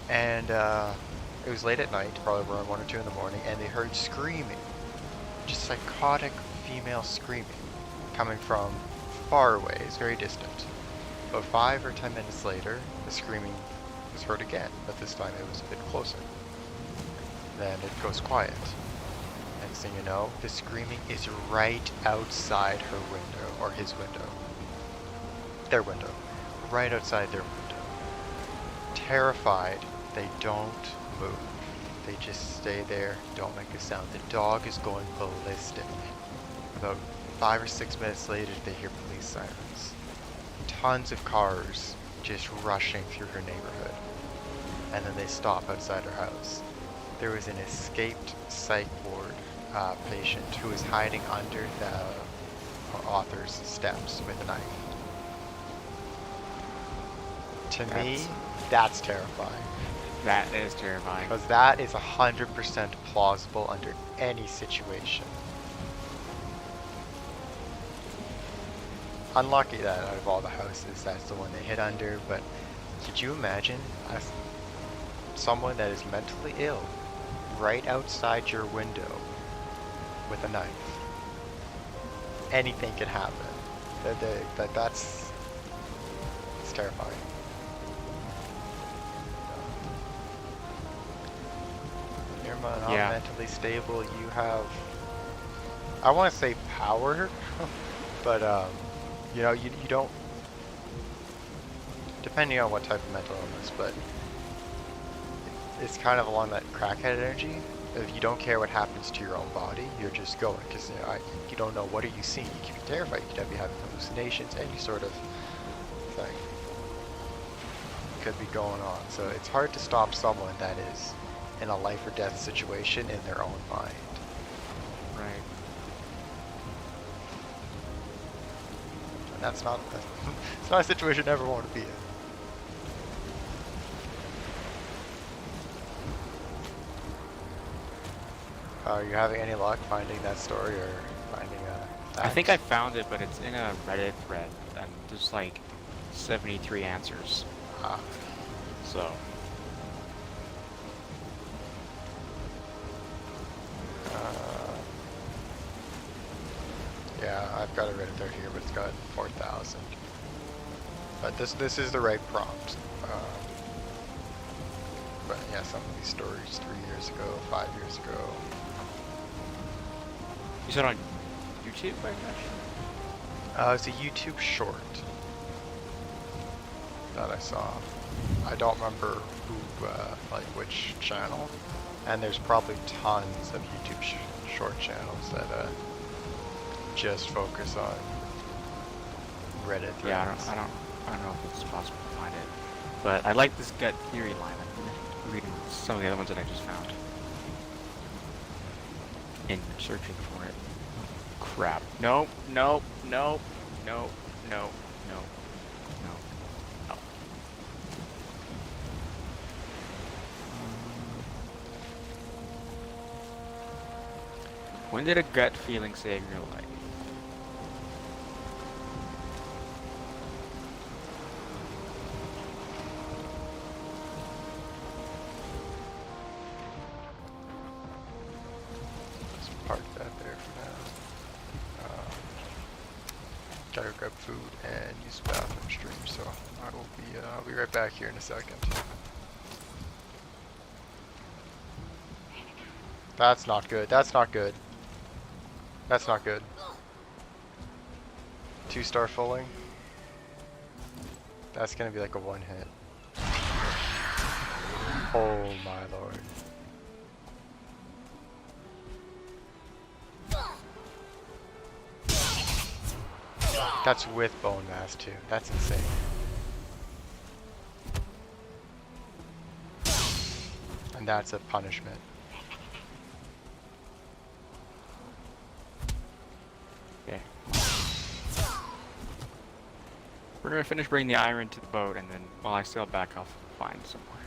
And it was late at night, probably around 1 or 2 in the morning, and they heard screaming, just psychotic female screaming, coming from far away. It's very distant. About 5 or 10 minutes later, the screaming was heard again, but this time it was a bit closer. Then it goes quiet. Next thing you know, the screaming is right outside her window, or his window. Their window. Right outside their window. Terrified, they don't move. They just stay there, don't make a sound. The dog is going ballistic. About 5 or 6 minutes later, they hear police sirens. Tons of cars just rushing through her neighborhood. And then they stop outside her house. There was an escaped psych ward patient who was hiding under the author's steps with a knife. To me, that's terrifying. That is terrifying. Because that is 100% plausible under any situation. Unlucky that out of all the houses, that's the one they hit under, but could you imagine someone that is mentally ill right outside your window with a knife? Anything can happen. That's terrifying. You're not mentally stable. You have, I want to say power, but you know, you don't. depending on what type of mental illness, but it's kind of along that crackhead energy. If you don't care what happens to your own body, you're just going, because you don't know what are you seeing. You could be terrified, you could be having hallucinations, any sort of thing could be going on. So it's hard to stop someone that is in a life or death situation in their own mind. Right. And that's not it's not a situation I ever want to be in. Are you having any luck finding that story or finding I think I found it, but it's in a Reddit thread, and there's like 73 answers. Ah. So. Yeah, I've got a Reddit thread here, but it's got 4,000. But this is the right prompt. But yeah, some of these stories 3 years ago, 5 years ago. You said on YouTube, by gosh? It's a YouTube short that I saw. I don't remember who, like which channel, and there's probably tons of YouTube short channels that just focus on Reddit threads. Yeah, I don't know if it's possible to find it, but I like this gut theory line. I'm reading some of the other ones that I just found in searching for it. Crap. Nope, nope, nope, nope, nope, nope, nope, nope. When did a gut feeling save your life? Let's park that there for now. Gotta grab food and use the bathroom stream, so I'll be right back here in a second. That's not good. That's not good. That's not good. 2-star fulling. That's gonna be like a 1 hit. Oh my lord. That's with bone mass too. That's insane. And that's a punishment. Okay. We're gonna finish bringing the iron to the boat, and then while I sail back, I'll find somewhere.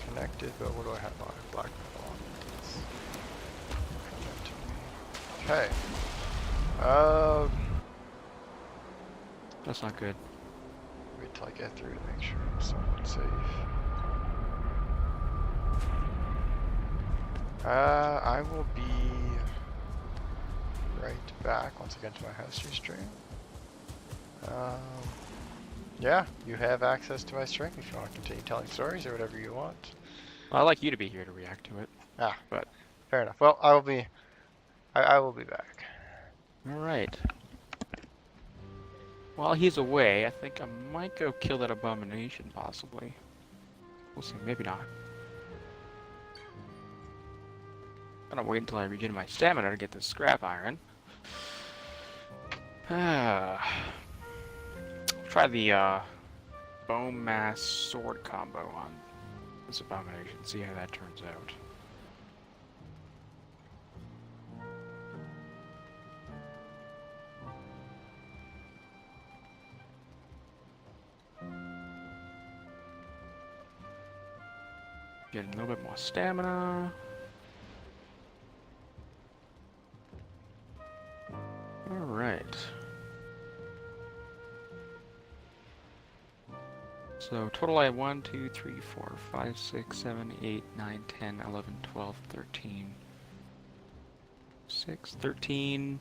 Connected, but what do I have on it? Black metal on it. Okay. That's not good. Wait till I get through to make sure I'm somewhat safe. I will be right back once I get to my house stream. Yeah, you have access to my stream if you want to continue telling stories or whatever you want. Well, I'd like you to be here to react to it. Ah, But fair enough. Well, I will be back. all right. While he's away, I think I might go kill that abomination, possibly. We'll see. Maybe not. I'm gonna wait until I regen my stamina to get this scrap iron. Try the bone mass sword combo on this abomination. See how that turns out. Get a little bit more stamina. Alright. So total I have 1, 2, 3, 4, 5, 6, 7, 8, 9, 10, 11, 12, 13. 6, 13.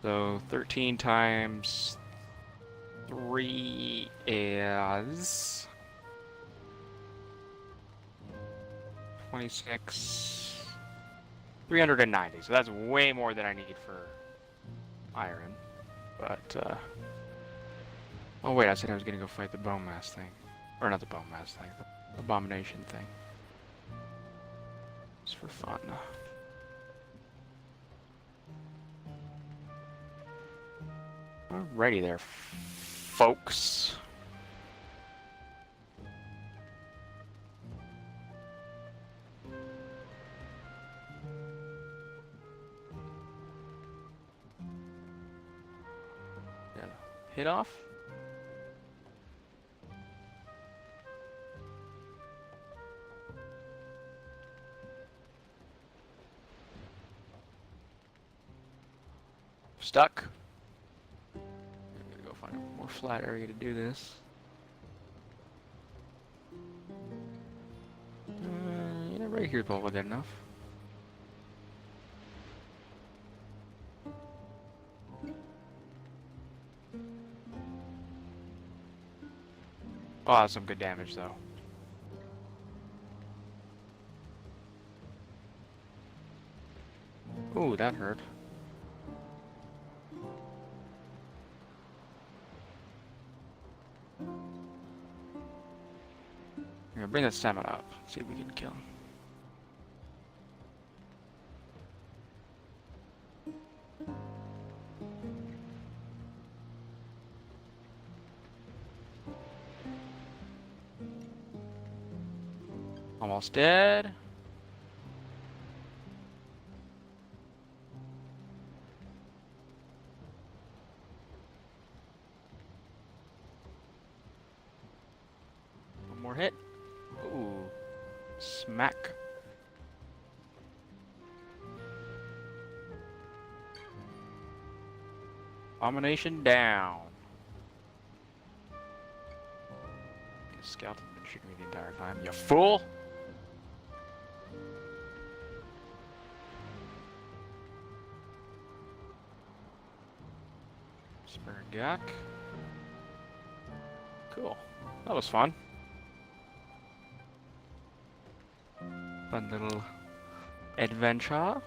So 13 times 3 is 26, 390. So that's way more than I need for iron. But, oh wait, I said I was gonna go fight the bone mass thing. Or not the bone mass thing, the abomination thing. Just for fun. Alrighty there, folks. Yeah. Hit off. Stuck. Go find a more flat area to do this. Yeah, right here is probably good enough. Oh, that's some good damage though. Ooh, that hurt. Here, bring that stamina up. See if we can kill him. Almost dead. One more hit. Ooh. Smack. Abomination down. The skeleton's been shooting me the entire time. You fool! Spare Gak. Cool. That was fun. Fun little adventure.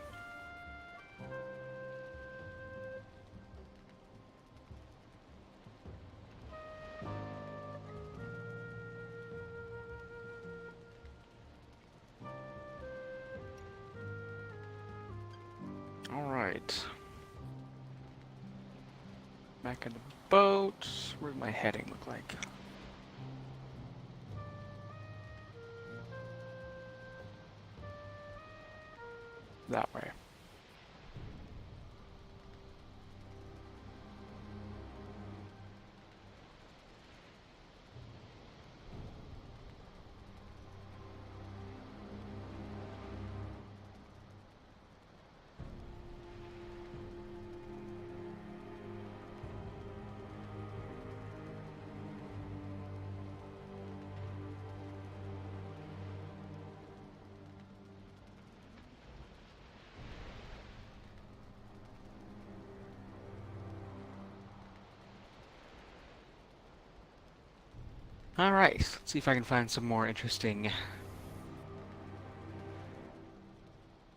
Alright. Back in the boat. Where's my heading look like? That way. Alright, let's see if I can find some more interesting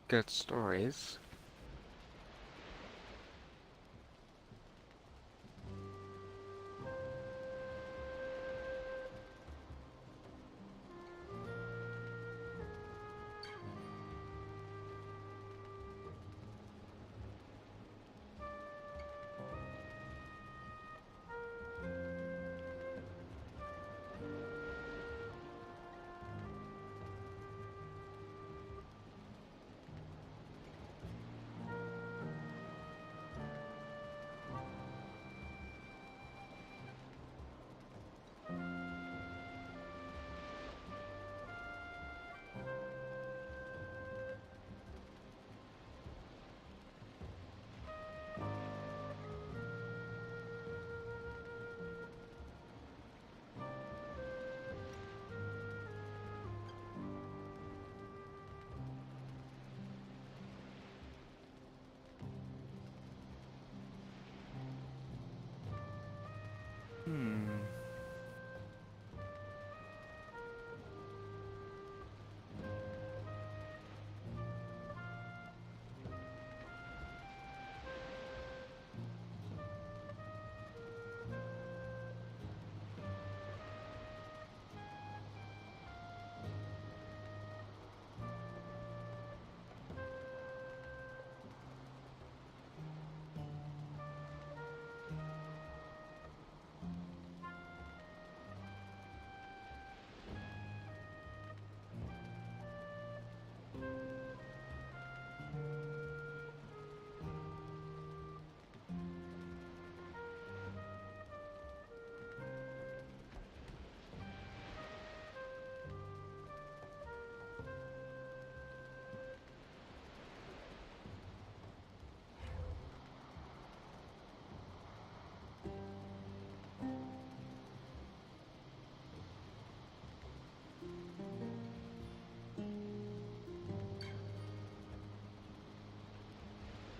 good stories.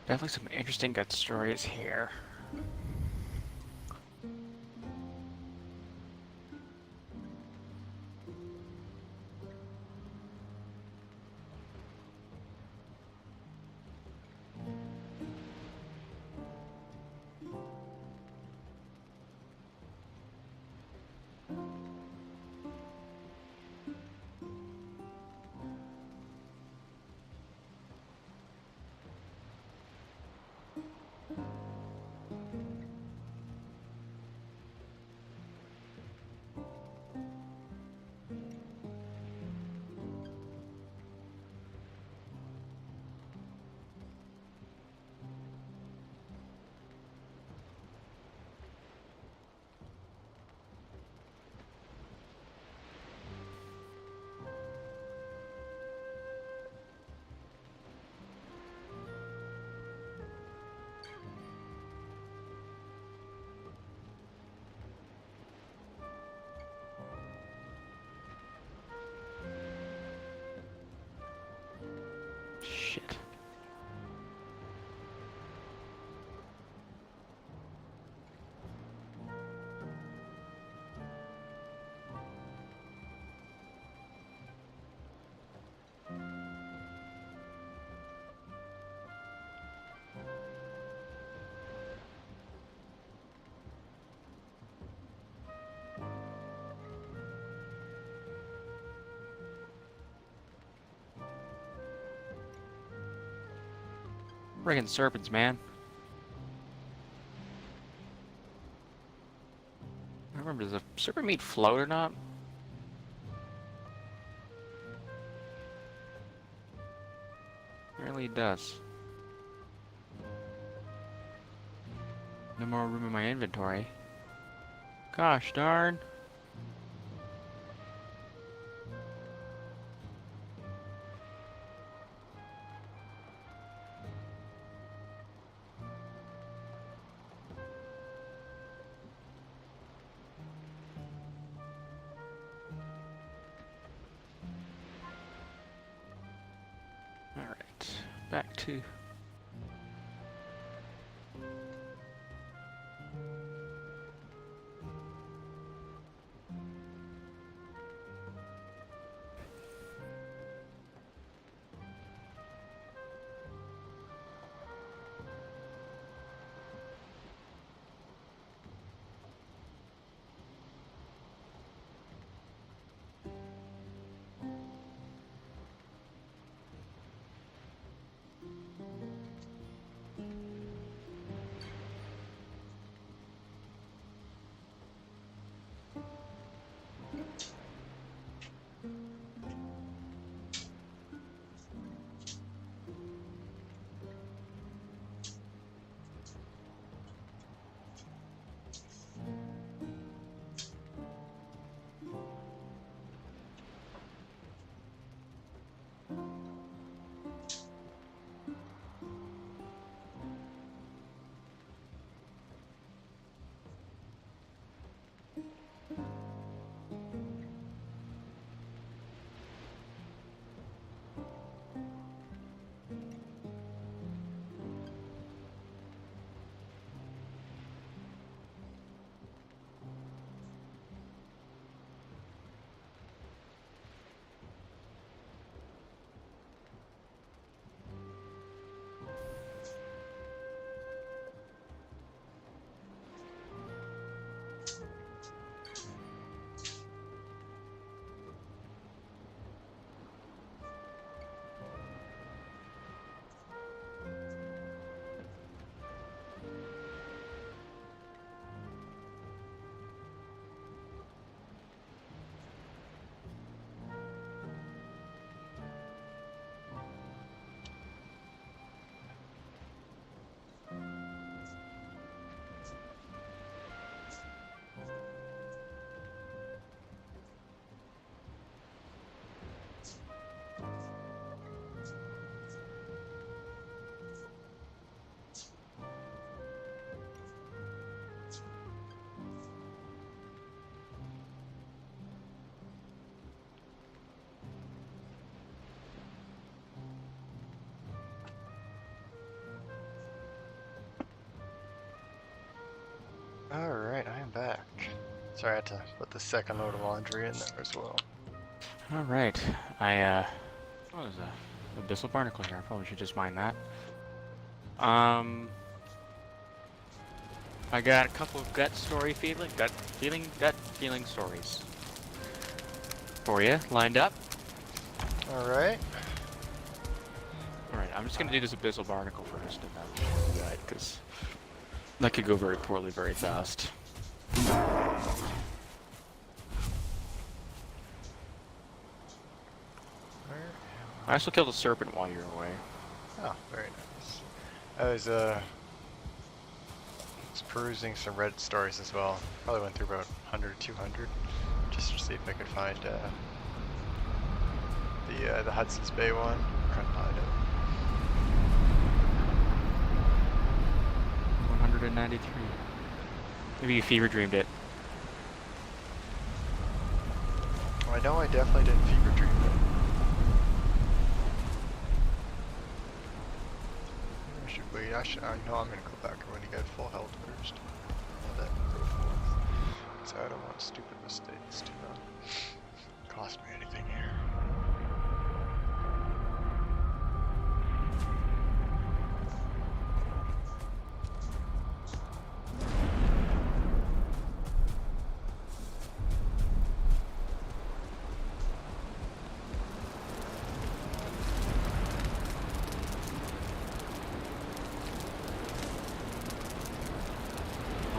Definitely some interesting good stories here. Shit. Friggin' serpents, man. I remember, does the serpent meat float or not? Apparently it does. No more room in my inventory. Gosh darn. Alright, back to... Sorry, I had to put the second load of laundry in there as well. All right. What was that? Abyssal barnacle here. I probably should just mine that. I got a couple of gut feeling stories for you lined up. Alright. Alright, I'm just gonna do this abyssal barnacle first and then do that, because that could go very poorly very fast. I also killed a serpent while you're away. Oh, very nice. I was perusing some Reddit stories as well. Probably went through about 100, 200, just to see if I could find the Hudson's Bay one. Couldn't find it. 193. Maybe you fever dreamed it. Well, I know I definitely didn't fever dream it. I should wait. I know I'm gonna go back when you get full health first. And then go forth. So I don't want stupid mistakes to cost me anything here.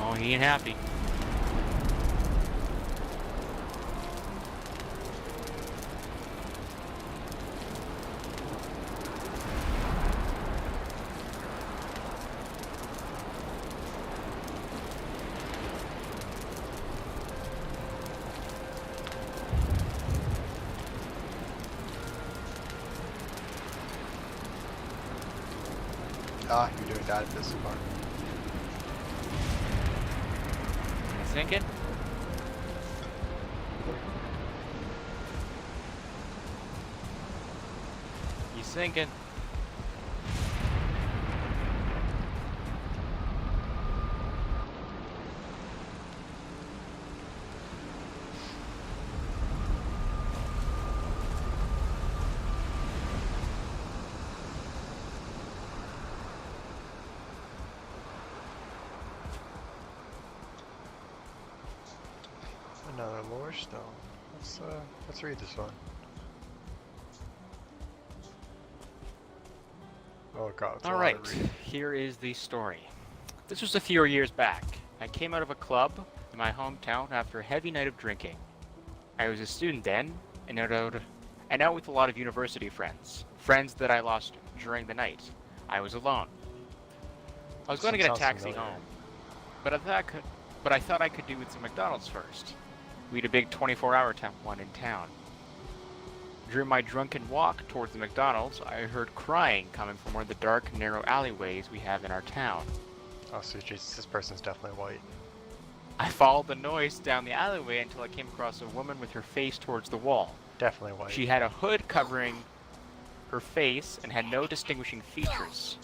Oh, he ain't happy. Ah, you're doing that at this part. Sinking? You sinking? Another lore stone. Let's read this one. Oh god, it's a lot Alright, to read. here is the story. This was a few years back. I came out of a club in my hometown after a heavy night of drinking. I was a student then, and out with a lot of university friends. Friends that I lost during the night. I was alone. I was going to get a taxi home, but I thought I could do with some McDonald's first. We had a big 24-hour one in town. During my drunken walk towards the McDonald's, I heard crying coming from one of the dark, narrow alleyways we have in our town. Oh, so Jesus, this person's definitely white. I followed the noise down the alleyway until I came across a woman with her face towards the wall. Definitely white. She had a hood covering her face and had no distinguishing features.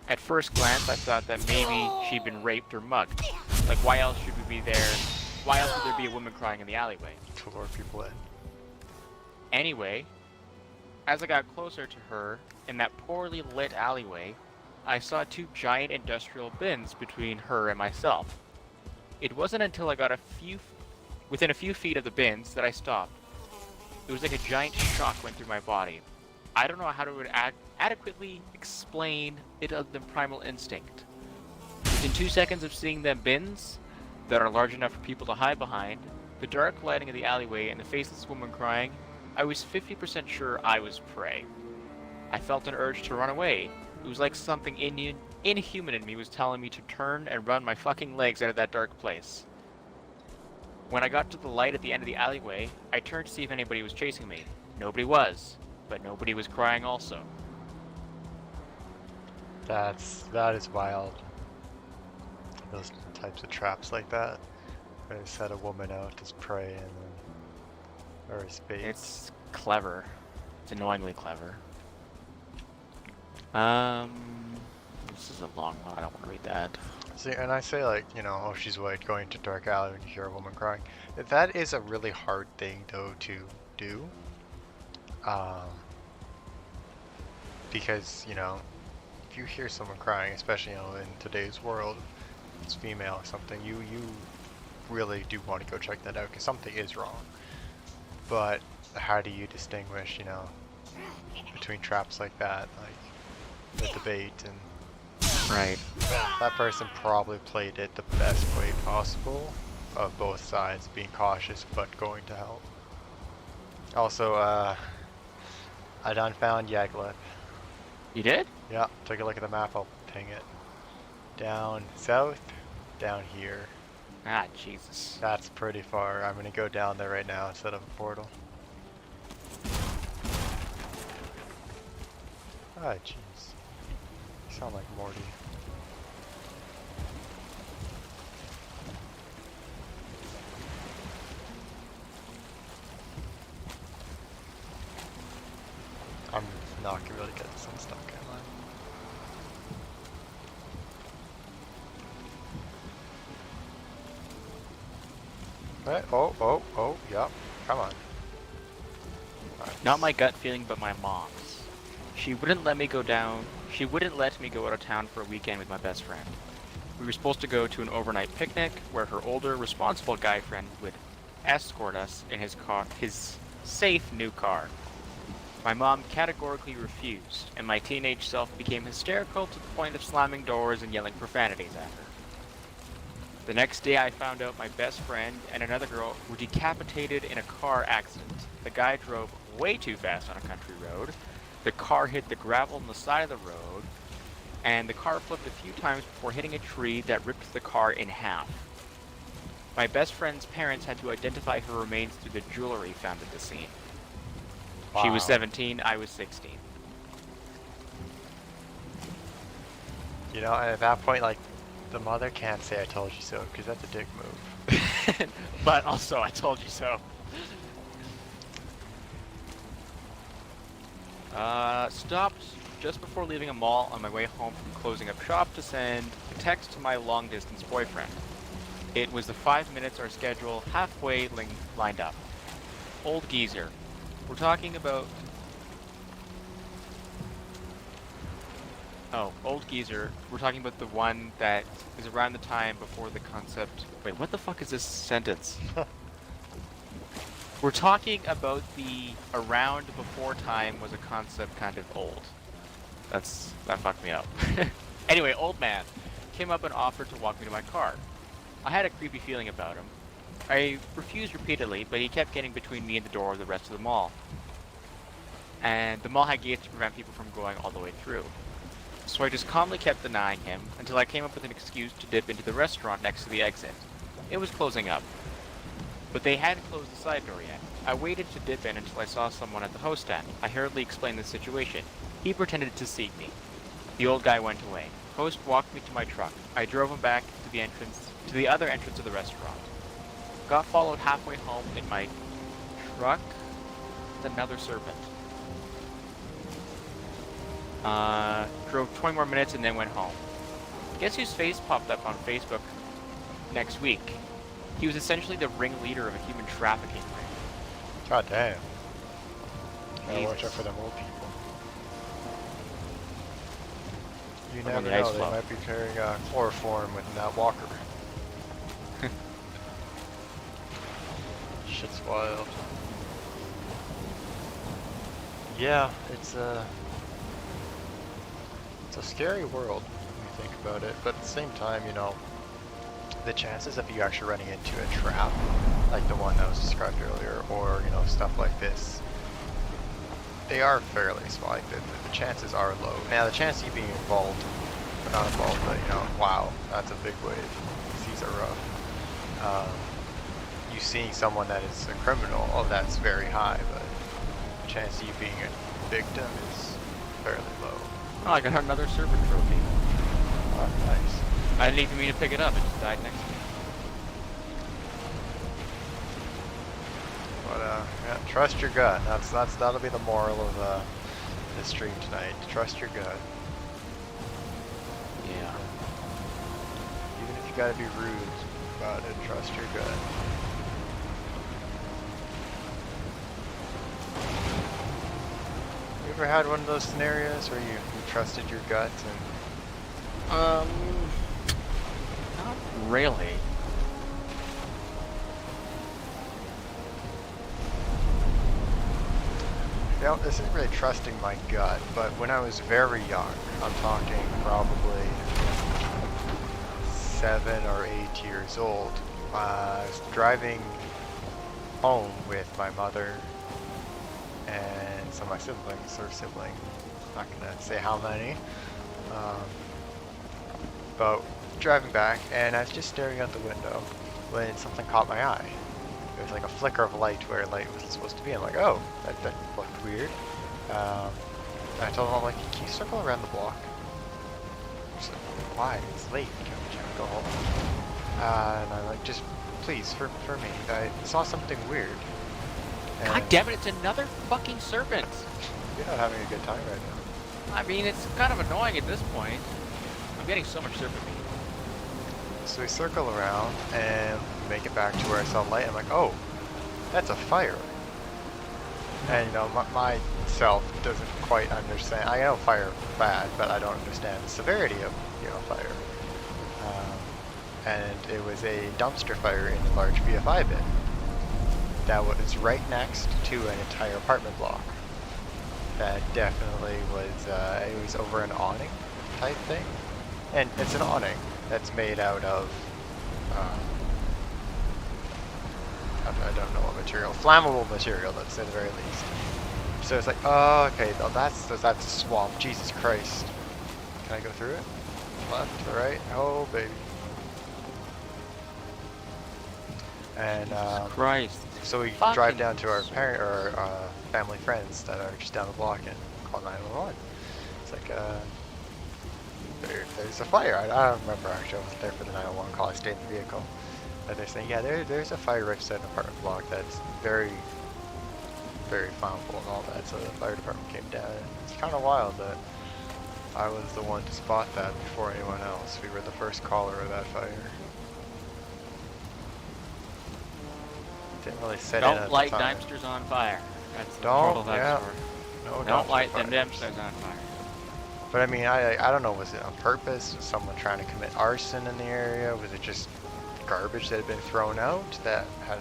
At first glance, I thought that maybe she'd been raped or mugged. Like, why else should we be there? Why else would there be a woman crying in the alleyway? To lure people in. Anyway, as I got closer to her, in that poorly lit alleyway, I saw two giant industrial bins between her and myself. It wasn't until I got within a few feet of the bins that I stopped. It was like a giant shock went through my body. I don't know how to adequately explain it other than primal instinct. Within 2 seconds of seeing them bins that are large enough for people to hide behind, the dark lighting of the alleyway and the faceless woman crying, I was 50% sure I was prey. I felt an urge to run away. It was like something inhuman in me was telling me to turn and run my fucking legs out of that dark place. When I got to the light at the end of the alleyway, I turned to see if anybody was chasing me. Nobody was, but nobody was crying also. That is wild. Those types of traps like that, where they set a woman out as prey and then, or as bait. It's clever. It's annoyingly clever. This is a long one. I don't want to read that. See, and I say like, you know, oh, she's white, going into dark alley when you hear a woman crying. That is a really hard thing, though, to do. Um, because, you know, if you hear someone crying, especially, you know, in today's world, it's female or something, you really do want to go check that out, because something is wrong. But how do you distinguish, you know, between traps like that, like with the bait and... Right. That person probably played it the best way possible of both sides, being cautious but going to help. Also, I done found Yagluth. You did? Yeah, took a look at the map, I'll ping it. Down south, down here. Ah, Jesus. That's pretty far. I'm gonna go down there right now instead of a portal. Ah, jeez. You sound like Morty. I'm not gonna be able to get this unstuck, am I? Right, oh, yep, come on. Nice. Not my gut feeling, but my mom's. She wouldn't let me go out of town for a weekend with my best friend. We were supposed to go to an overnight picnic where her older, responsible guy friend would escort us in his safe new car. My mom categorically refused, and my teenage self became hysterical to the point of slamming doors and yelling profanities at her. The next day I found out my best friend and another girl were decapitated in a car accident. The guy drove way too fast on a country road. The car hit the gravel on the side of the road, and the car flipped a few times before hitting a tree that ripped the car in half. My best friend's parents had to identify her remains through the jewelry found at the scene. Wow. She was 17, I was 16. You know, and at that point, like, the mother can't say I told you so, because that's a dick move. But also, I told you so. Stopped just before leaving a mall on my way home from closing up shop to send a text to my long-distance boyfriend. It was the 5 minutes our schedule halfway lined up. Old geezer. We're talking about... Oh, old geezer. We're talking about the one that is around the time before the concept... Wait, what the fuck is this sentence? We're talking about the around before time was a concept kind of old. That fucked me up. Anyway, old man came up and offered to walk me to my car. I had a creepy feeling about him. I refused repeatedly, but he kept getting between me and the door of the rest of the mall. And the mall had gates to prevent people from going all the way through. So I just calmly kept denying him until I came up with an excuse to dip into the restaurant next to the exit. It was closing up. But they hadn't closed the side door yet. I waited to dip in until I saw someone at the host stand. I hurriedly explained the situation. He pretended to seek me. The old guy went away. Host walked me to my truck. I drove him back to the other entrance of the restaurant. Got followed halfway home in my truck with another serpent. Drove 20 more minutes and then went home. Guess whose face popped up on Facebook next week? He was essentially the ringleader of a human trafficking ring. God damn. Gotta Jesus. watch out for them old people. You I'm on never the ice know, they floe. might be carrying chloroform within that walker. Shit's wild. Yeah, it's a scary world when you think about it, but at the same time, you know, the chances of you actually running into a trap, like the one that was described earlier, or, you know, stuff like this, they are fairly small. Like, the chances are low. Now, the chance of you being involved, or not involved, but, you know, wow, that's a big wave. These are rough. You seeing someone that is a criminal, oh, that's very high, but the chance of you being a victim is fairly low. Oh, I got another serpent trophy. Oh, nice. I didn't even mean to pick it up, it just died next to me. But yeah, trust your gut. That'll be the moral of this stream tonight. Trust your gut. Yeah. gotta be rude about it. Trust your gut. You ever had one of those scenarios where you trusted your gut and Not really. you know, this isn't really trusting my gut, but when I was very young, I'm talking probably 7 or 8 years old, I was driving home with my mother and some of my siblings, not gonna say how many, um, but driving back, and I was just staring out the window when something caught my eye. It was like a flicker of light where light wasn't supposed to be. I'm like, oh, that looked weird. And I told him, I'm like, can you circle around the block? She's like, why? It's late. Can we go home? And I'm like, just please, for me. I saw something weird. And God damn it, it's another fucking serpent! you're not having a good time right now. I mean, it's kind of annoying at this point. I'm getting so much serpent meat. So we circle around and make it back to where I saw light. I'm like, oh, that's a fire. And you know, myself doesn't quite understand. I know fire bad, but I don't understand the severity of fire. And it was a dumpster fire in a large BFI bin that was right next to an entire apartment block. That definitely was. It was over an awning type thing, and it's an awning that's made out of, I don't know what material, flammable material, let's say at the very least. So it's like, oh, okay, that's a swamp, Jesus Christ. Can I go through it? Left or right? Oh, baby. And, Christ. so we drive down to our family friends that are just down the block and call 911. It's like, there's a fire. I don't remember actually. I wasn't there for the 911 call. I stayed in the vehicle. But they're saying, yeah, there's a fire right beside an apartment block that's very, very flammable and all that. So the fire department came down. It's kind of wild that I was the one to spot that before anyone else. We were the first caller of that fire. Didn't really set in at Don't light the time. dumpsters on fire. That's the Don't, moral of that yeah. story. No Don't light fires. them dumpsters on fire. But I mean, I don't know, was it on purpose? Was someone trying to commit arson in the area? Was it just garbage that had been thrown out that had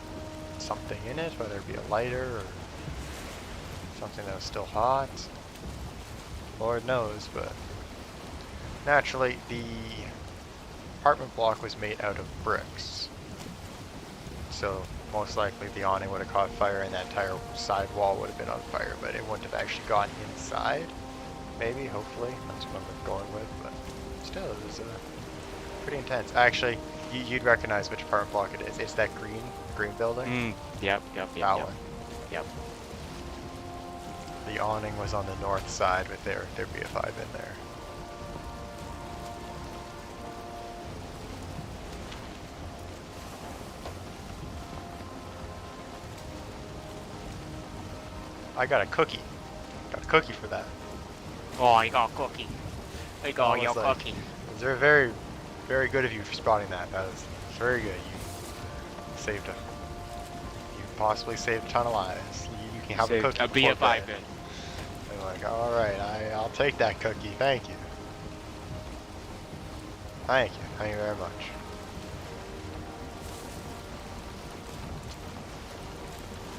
something in it, whether it be a lighter or something that was still hot? Lord knows, but naturally the apartment block was made out of bricks. So most likely the awning would have caught fire and that entire side wall would have been on fire, but it wouldn't have actually gotten inside. Maybe, hopefully, that's what I'm going with, but still, it was pretty intense. Actually, you'd recognize which apartment block it is. It's that green building. Yep. That one. Yep. The awning was on the north side with their BF5 in there. I got a cookie. Got a cookie for that. Oh, you got a cookie. You got your cookie. It was very, very good of you for spotting that. That was very good. You possibly saved a ton of lives. You can have a cookie. A BFI bit. I'm like, all right, I'll take that cookie. Thank you. Thank you very much.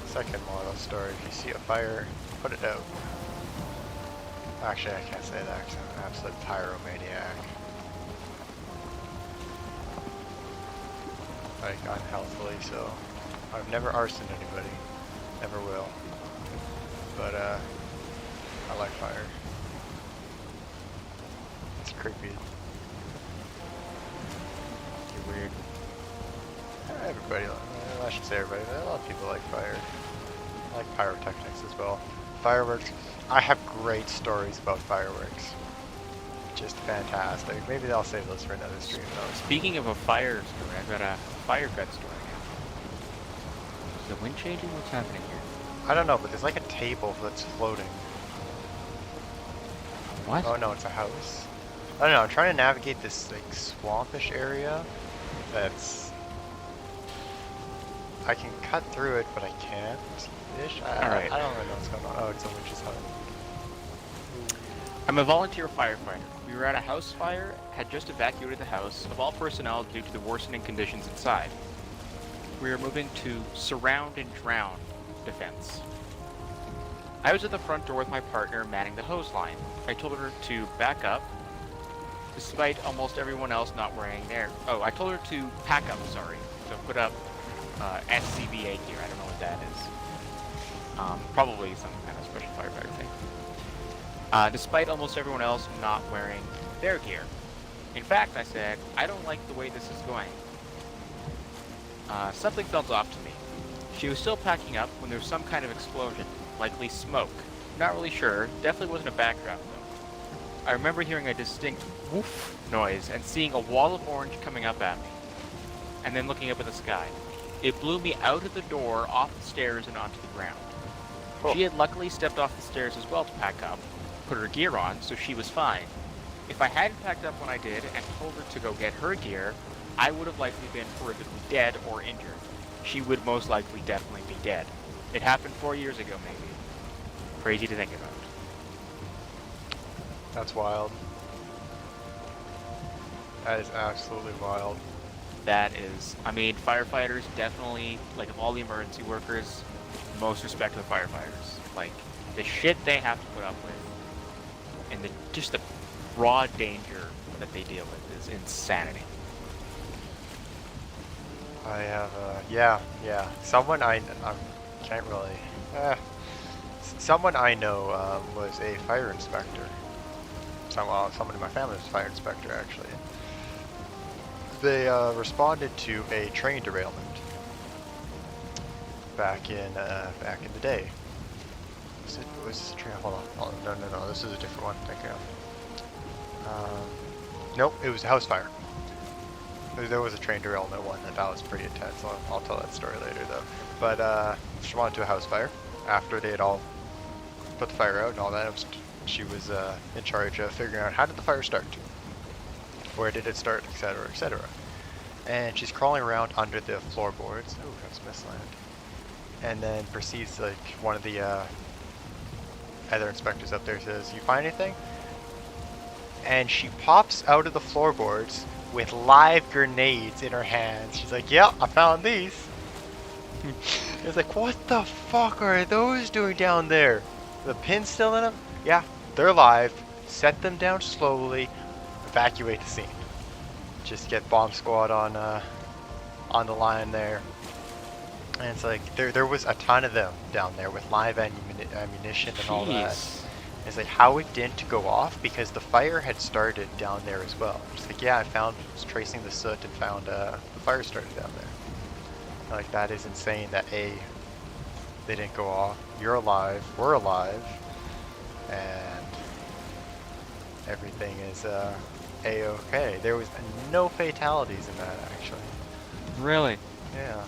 Second moral story: if you see a fire, put it out. Actually, I can't say that because I'm an absolute pyromaniac. Like, unhealthily, so I've never arsoned anybody. Never will. But, I like fire. It's creepy. You're weird. Everybody, I should say everybody, but a lot of people like fire. I like pyrotechnics as well. Fireworks. I have great stories about fireworks. Just fantastic. Maybe I'll save those for another stream though. Speaking of a fire story, I've got a fire gut story now. Is the wind changing? What's happening here? I don't know, but there's like a table that's floating. What? Oh no, it's a house. I don't know, I'm trying to navigate this like swampish area that's... I can cut through it, but I can't. Ish. Alright. I don't really know what's going on. Oh, it's a witch's hut. I'm a volunteer firefighter. We were at a house fire, had just evacuated the house of all personnel due to the worsening conditions inside. We were moving to surround and drown defense. I was at the front door with my partner manning the hose line. I told her to back up, despite almost everyone else not wearing their... Oh, I told her to pack up, sorry. So put up SCBA gear. I don't know what that is. Probably some kind of special firefighter thing. Despite almost everyone else not wearing their gear. In fact, I said, I don't like the way this is going. Something felt off to me. She was still packing up when there was some kind of explosion, likely smoke. Not really sure, definitely wasn't a backdraft though. I remember hearing a distinct woof noise and seeing a wall of orange coming up at me, and then looking up at the sky. It blew me out of the door, off the stairs, and onto the ground. Cool. She had luckily stepped off the stairs as well to pack up, put her gear on, so she was fine. If I hadn't packed up when I did and told her to go get her gear, I would have likely been horrifically dead or injured. She would most likely definitely be dead. It happened 4 years ago, maybe. Crazy to think about. That's wild. That is absolutely wild. That is, I mean, firefighters definitely, like of all the emergency workers, most respect to the firefighters. Like, the shit they have to put up with, and just the raw danger that they deal with is insanity. I have, yeah. Someone I can't really, someone I know was a fire inspector. Someone in my family was a fire inspector, actually. They responded to a train derailment back in the day. Was this a train? Hold on. No. This is a different one. Thank you. Nope, it was a house fire. There was a train derailment one, and that was pretty intense. I'll tell that story later, though. But responded to a house fire after they had all put the fire out and all that. She was in charge of figuring out how did the fire start, where did it start, etc., etc. And she's crawling around under the floorboards. Ooh, that's missland. And then perceives, like, one of the other inspectors up there says, "You find anything?" And she pops out of the floorboards with live grenades in her hands. She's like, "Yep, I found these." It's like, what the fuck are those doing down there? The pins still in them? Yeah, they're live. Set them down slowly. Evacuate the scene. Just get bomb squad on the line there. And it's like there was a ton of them down there with live ammunition and all that. It's like how it didn't go off because the fire had started down there as well. It's like, yeah, I was tracing the soot and found the fire started down there. Like, that is insane that A, they didn't go off. You're alive, we're alive, and everything is A-okay. There was no fatalities in that, actually. Really? Yeah.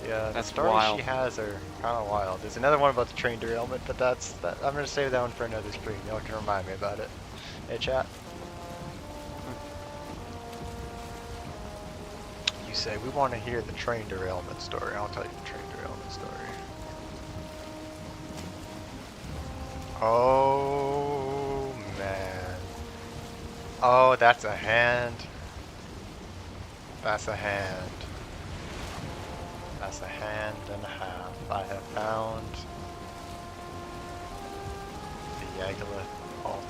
Yeah, the That's stories wild. she has are kind of wild. There's another one about the train derailment, but I'm gonna save that one for another stream. Y'all can remind me about it. Hey, chat. You say we want to hear the train derailment story. I'll tell you the train derailment story. Oh man. Oh, that's a hand. That's a hand. That's a hand and a half. I have found the Yagluth altar.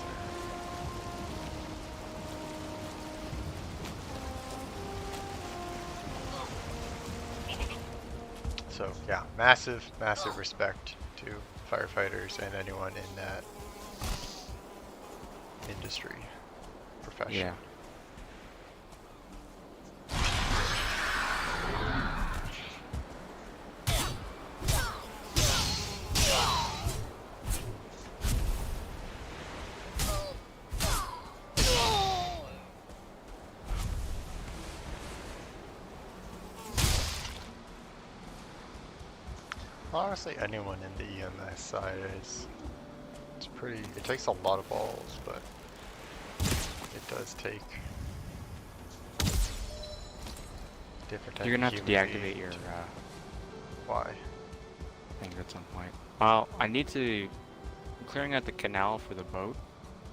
So yeah, massive respect to firefighters and anyone in that industry, profession. Yeah. Honestly, anyone in the EMS side it's pretty. It takes a lot of balls, but it does take different type You're gonna of have to human deactivate being. your Why? things at some point. Well, I need to. I'm clearing out the canal for the boat.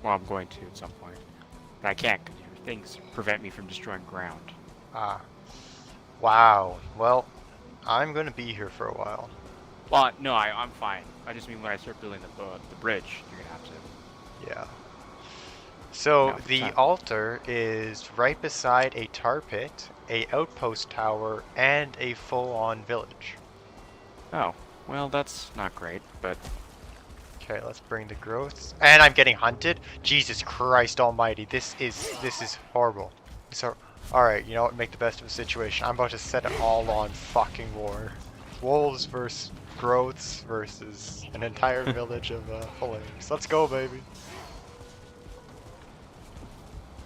Well, I'm going to at some point, but I can't because your things prevent me from destroying ground. Ah. Wow. Well, I'm gonna be here for a while. Well, no, I'm fine. I just mean when I start building the bridge, you're gonna have to. Yeah. So For the time. altar is right beside a tar pit, a outpost tower, and a full-on village. Oh, well, that's not great, but Okay, let's bring the growths. And I'm getting hunted? Jesus Christ almighty, this is horrible. So, alright, you know what, make the best of the situation. I'm about to set it all on fucking war. Wolves versus growths versus an entire village of flames. Let's go, baby.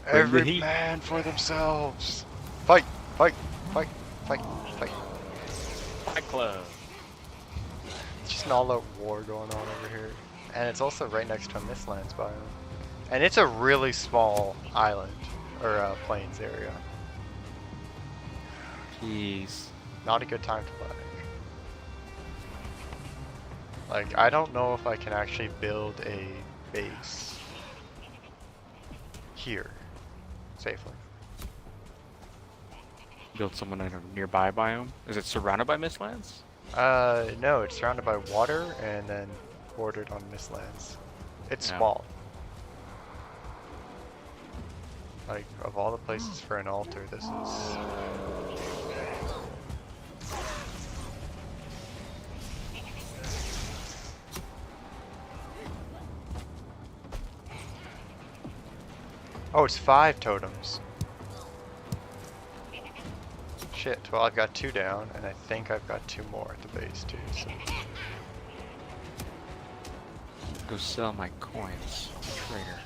bring the Every heat. man for themselves. Fight, fight, fight, fight, fight. Fight Club. It's just an all-out war going on over here. And it's also right next to a Mistlands biome. And it's a really small island, or plains area. Jeez. Not a good time to lag. Like, I don't know if I can actually build a base here safely. Build someone in a nearby biome. Is it surrounded by Mistlands? No, it's surrounded by water and then bordered on Mistlands. It's Yeah. small. Like, of all the places for an altar, this is... Oh, it's 5 totems. Shit, well I've got 2 down, and I think I've got 2 more at the base too, so... Go sell my coins. Trader.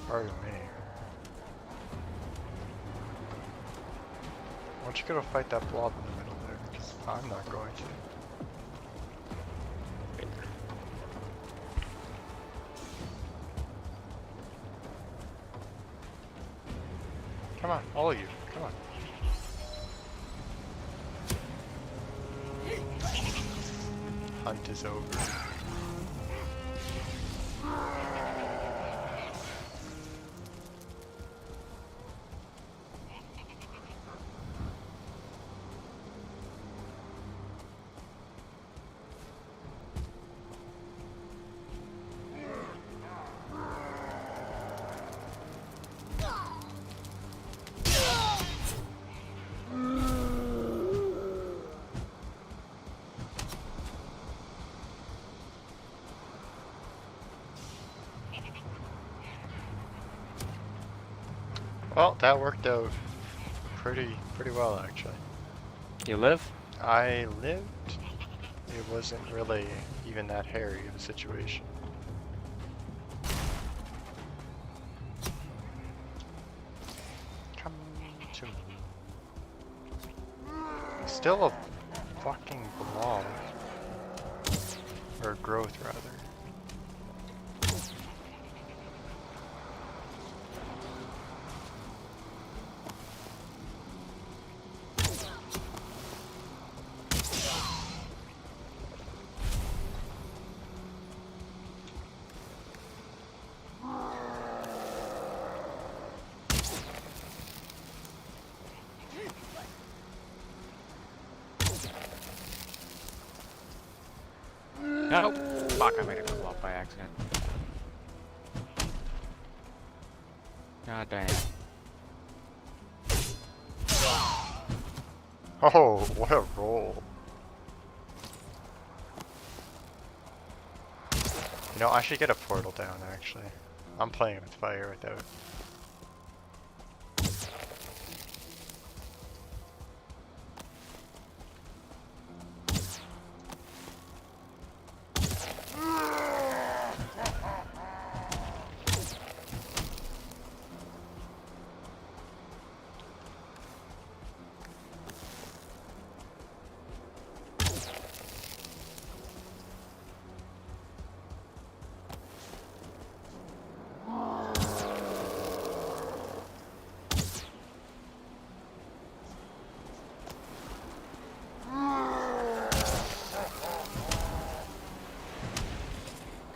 Pardon me. Why don't you go fight that blob in the middle there? Because I'm not going to. Come on, all of you, come on. Hunt is over. Well, that worked out pretty well actually. You live? I lived. It wasn't really even that hairy of a situation. Come to me. Still a fucking blob. Or growth rather. No. Fuck, I made a club by accident. God damn. Oh, what a roll. You know, I should get a portal down actually. I'm playing with fire without.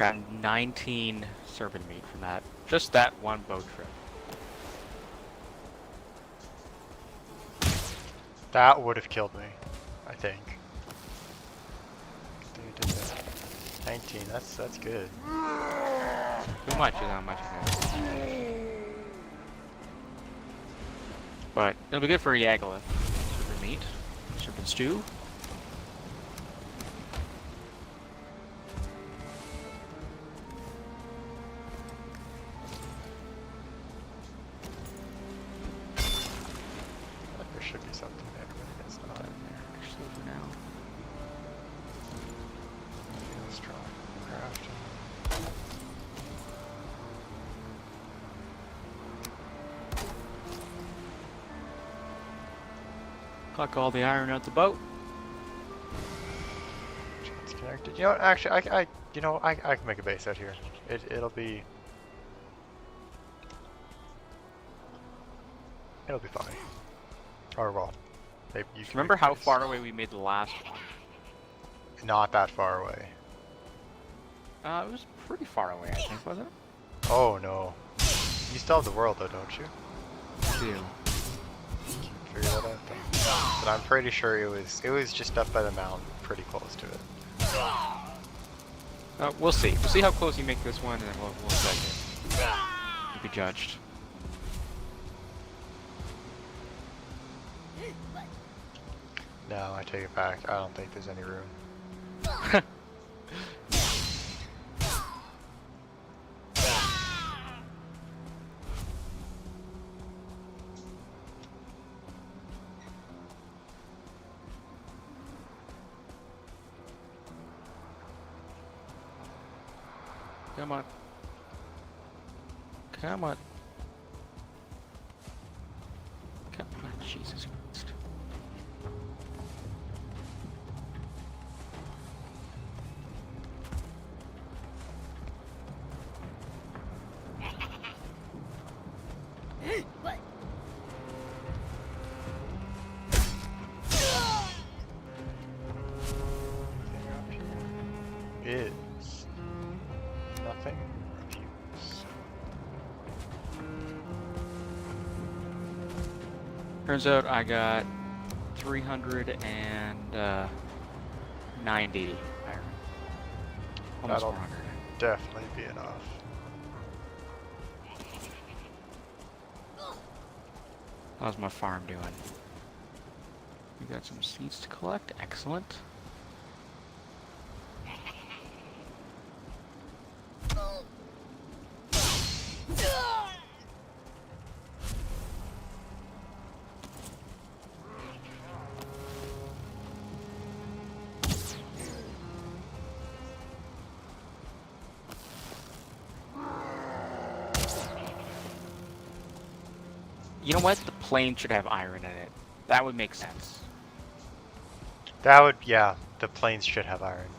Got 19 serpent meat from that. Just that one boat trip. That would have killed me, I think. They did that. 19, that's good. Too much is how much it is. But it'll be good for Yagluth. Serpent meat. Serpent stew. There should be something there, but it's not. Actually, for now. Strong crafting. Pluck all the iron out the boat. It's connected. You know what? Actually, I can make a base out here. It'll be fine. Or well, maybe you can. Remember make a how base. far away we made the last one? Not that far away. It was pretty far away, I think, wasn't it? Oh no. You still have the world though, don't you? Two. Figure that out though. But I'm pretty sure it was just up by the mountain, pretty close to it. We'll see. We'll see how close you make this one, and then we'll check it. You'll be judged. No, I take it back. I don't think there's any room. Come on. Come on. Come on, Jesus Christ. Is nothing of use. Turns out I got 390 iron. Almost That'll 400. definitely be enough. How's my farm doing? We got some seeds to collect. Excellent. You know what? The plane should have iron in it. That would make sense. That would, yeah, the planes should have iron.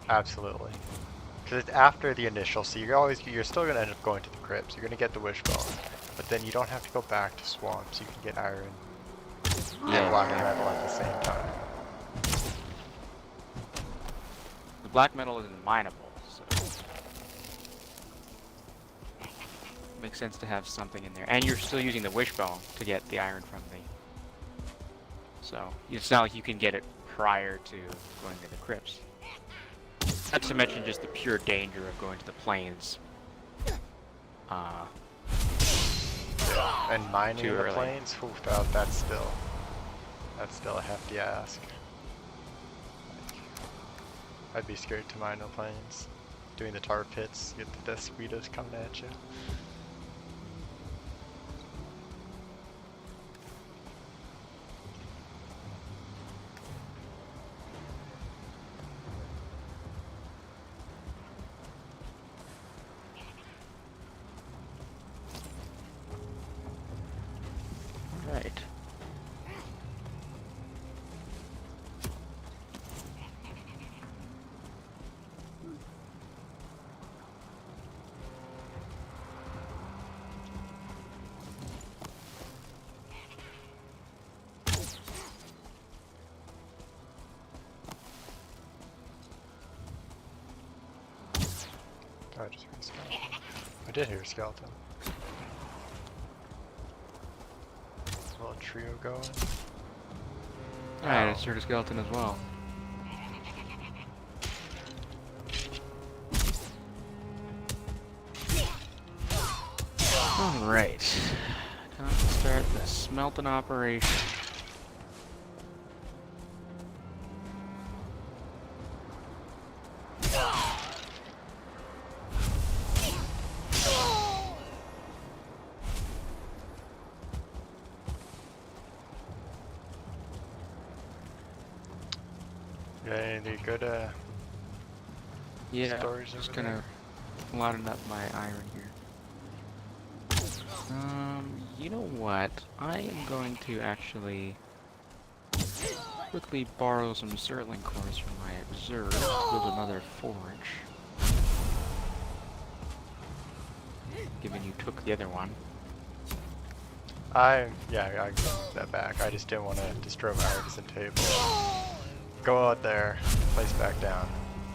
Absolutely. Because it's after the initial, so you're still going to end up going to the crypts. You're going to get the wishbone. But then you don't have to go back to swamps. You can get iron and black metal at the same time. The black metal isn't mineable, so makes sense to have something in there. And you're still using the wishbone to get the iron from the. So it's not like you can get it prior to going to the crypts. Not to mention just the pure danger of going to the plains. And mining Too in the early. plains, oof, that's still a hefty ask. I'd be scared to mine the plains. Doing the tar pits, get the death speedos coming at you. Right. I just heard a skeleton? I did hear a skeleton. A little trio going. Alright, I just heard a skeleton as well. Alright. Time to start the smelting operation. Yeah, any good Yeah, stories just over gonna line up my iron here. You know what? I am going to actually quickly borrow some Surtling cores from my reserve to build another forge. Given you took the other one. Yeah, I took that back. I just didn't want to destroy my artisan table. Go out there, place back down,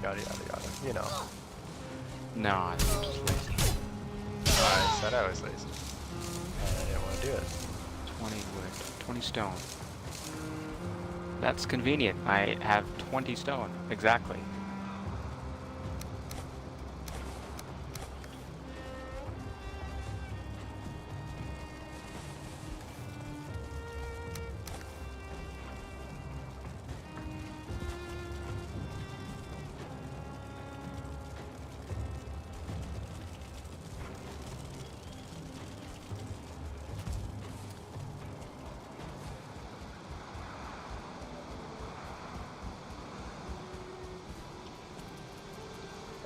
yada yada yada. You know. No, I'm just lazy. I said I was lazy. And I didn't want to do it. 20 wood, 20 stone. That's convenient. I have 20 stone. Exactly.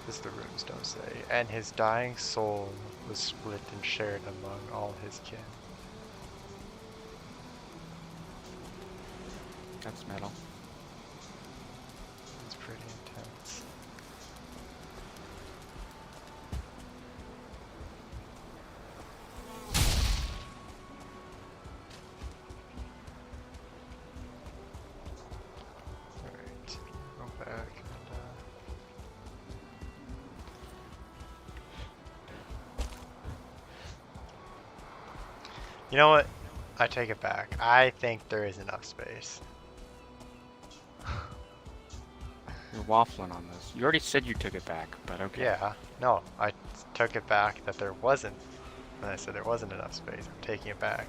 As the runes don't say. And his dying soul was split and shared among all his kin. That's metal. It's pretty intense. Alright, go back and you know what? I take it back. I think there is enough space. You're waffling on this. You already said you took it back, but okay. Yeah, no, I took it back that there wasn't. And I said there wasn't enough space. I'm taking it back.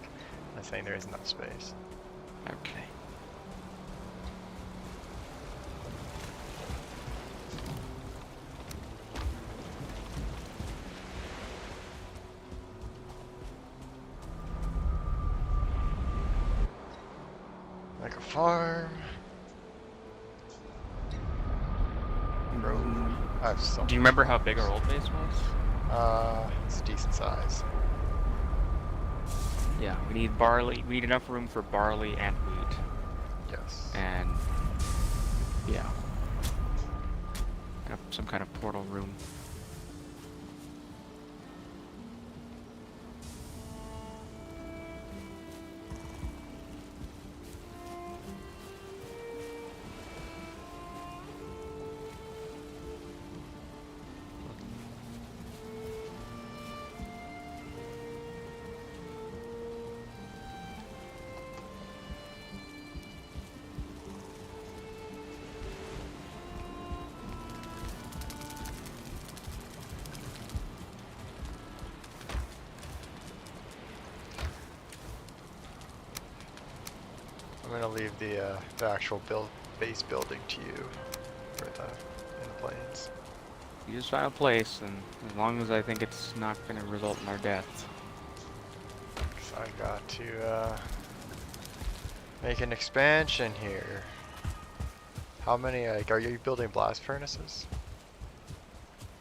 I'm saying there is enough space. Okay. Like a farm. Road. I have so Do you remember how big our old base was? it's a decent size. Yeah, we need barley. We need enough room for barley and wheat. Yes. And yeah, some kind of portal room. I'm gonna leave the actual base building to you for the in the plains. You just find a place, and as long as I think it's not going to result in our death. So I got to make an expansion here. How many? Are you building blast furnaces?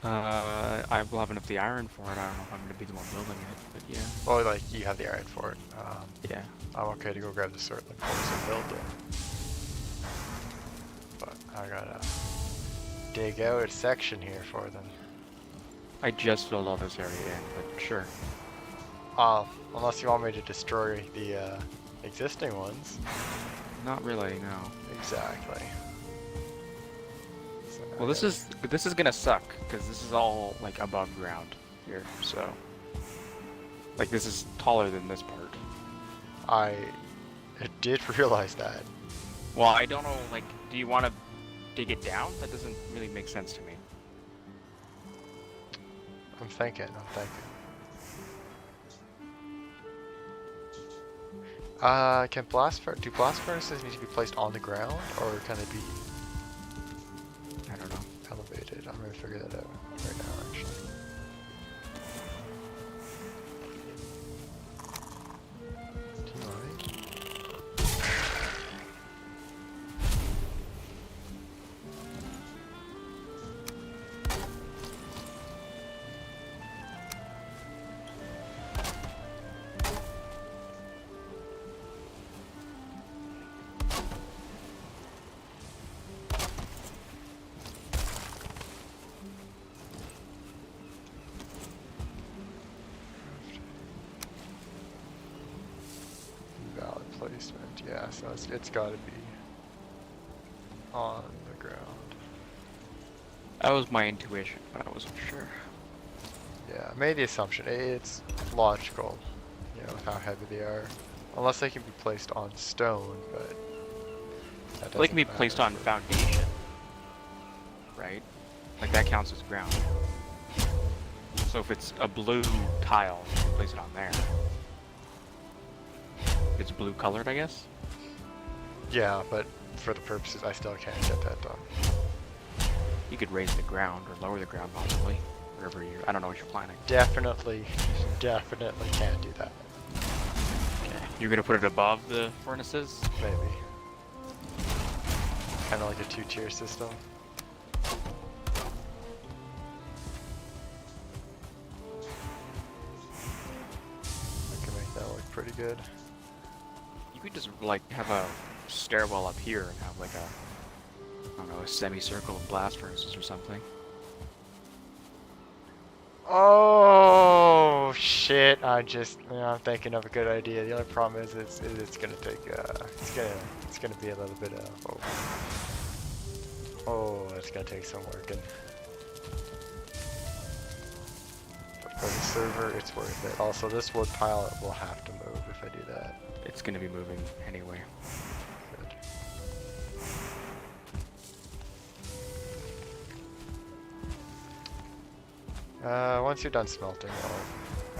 I will have enough the iron for it. I don't know if I'm going to be the one building it, but yeah. Well, like you have the iron for it. Yeah. I'm okay to go grab the Surtling cores and build them. But I gotta dig out a section here for them. I just filled all this area in, but sure. Unless you want me to destroy the existing ones. Not really, no. Exactly. Well, this is gonna suck because this is all like above ground here, so like this is taller than this part. I did realize that. Well, I don't know. Like, do you want to dig it down? That doesn't really make sense to me. I'm thinking. Can do blast furnaces need to be placed on the ground, or can they be I don't know. elevated? I'm gonna figure that out right now, actually. Do you mind? Valid placement, yeah, so it's gotta be on the ground. That was my intuition, but I wasn't sure. Yeah, I made the assumption. It's logical, you know, with how heavy they are. Unless they can be placed on stone, but that They can be doesn't placed matter on for- foundation, right? Like that counts as ground. So if it's a blue tile, you can place it on there. It's blue colored, I guess. Yeah, but for the purposes, I still can't get that done. You could raise the ground or lower the ground possibly, wherever you. I don't know what you're planning. Definitely can't do that. Okay. You're gonna put it above the furnaces. Maybe. Kind of like a two-tier system. I can make that look pretty good. You could just like have a stairwell up here and have like a, I don't know, a semicircle of blast furnaces or something. Oh shit! I'm thinking of a good idea. The only problem is it's gonna take it's gonna be a little bit of it's gonna take some working. But for the server, it's worth it. Also, this wood pile will have to move if I do that. It's gonna be moving anyway. Good. Once you're done smelting, I'll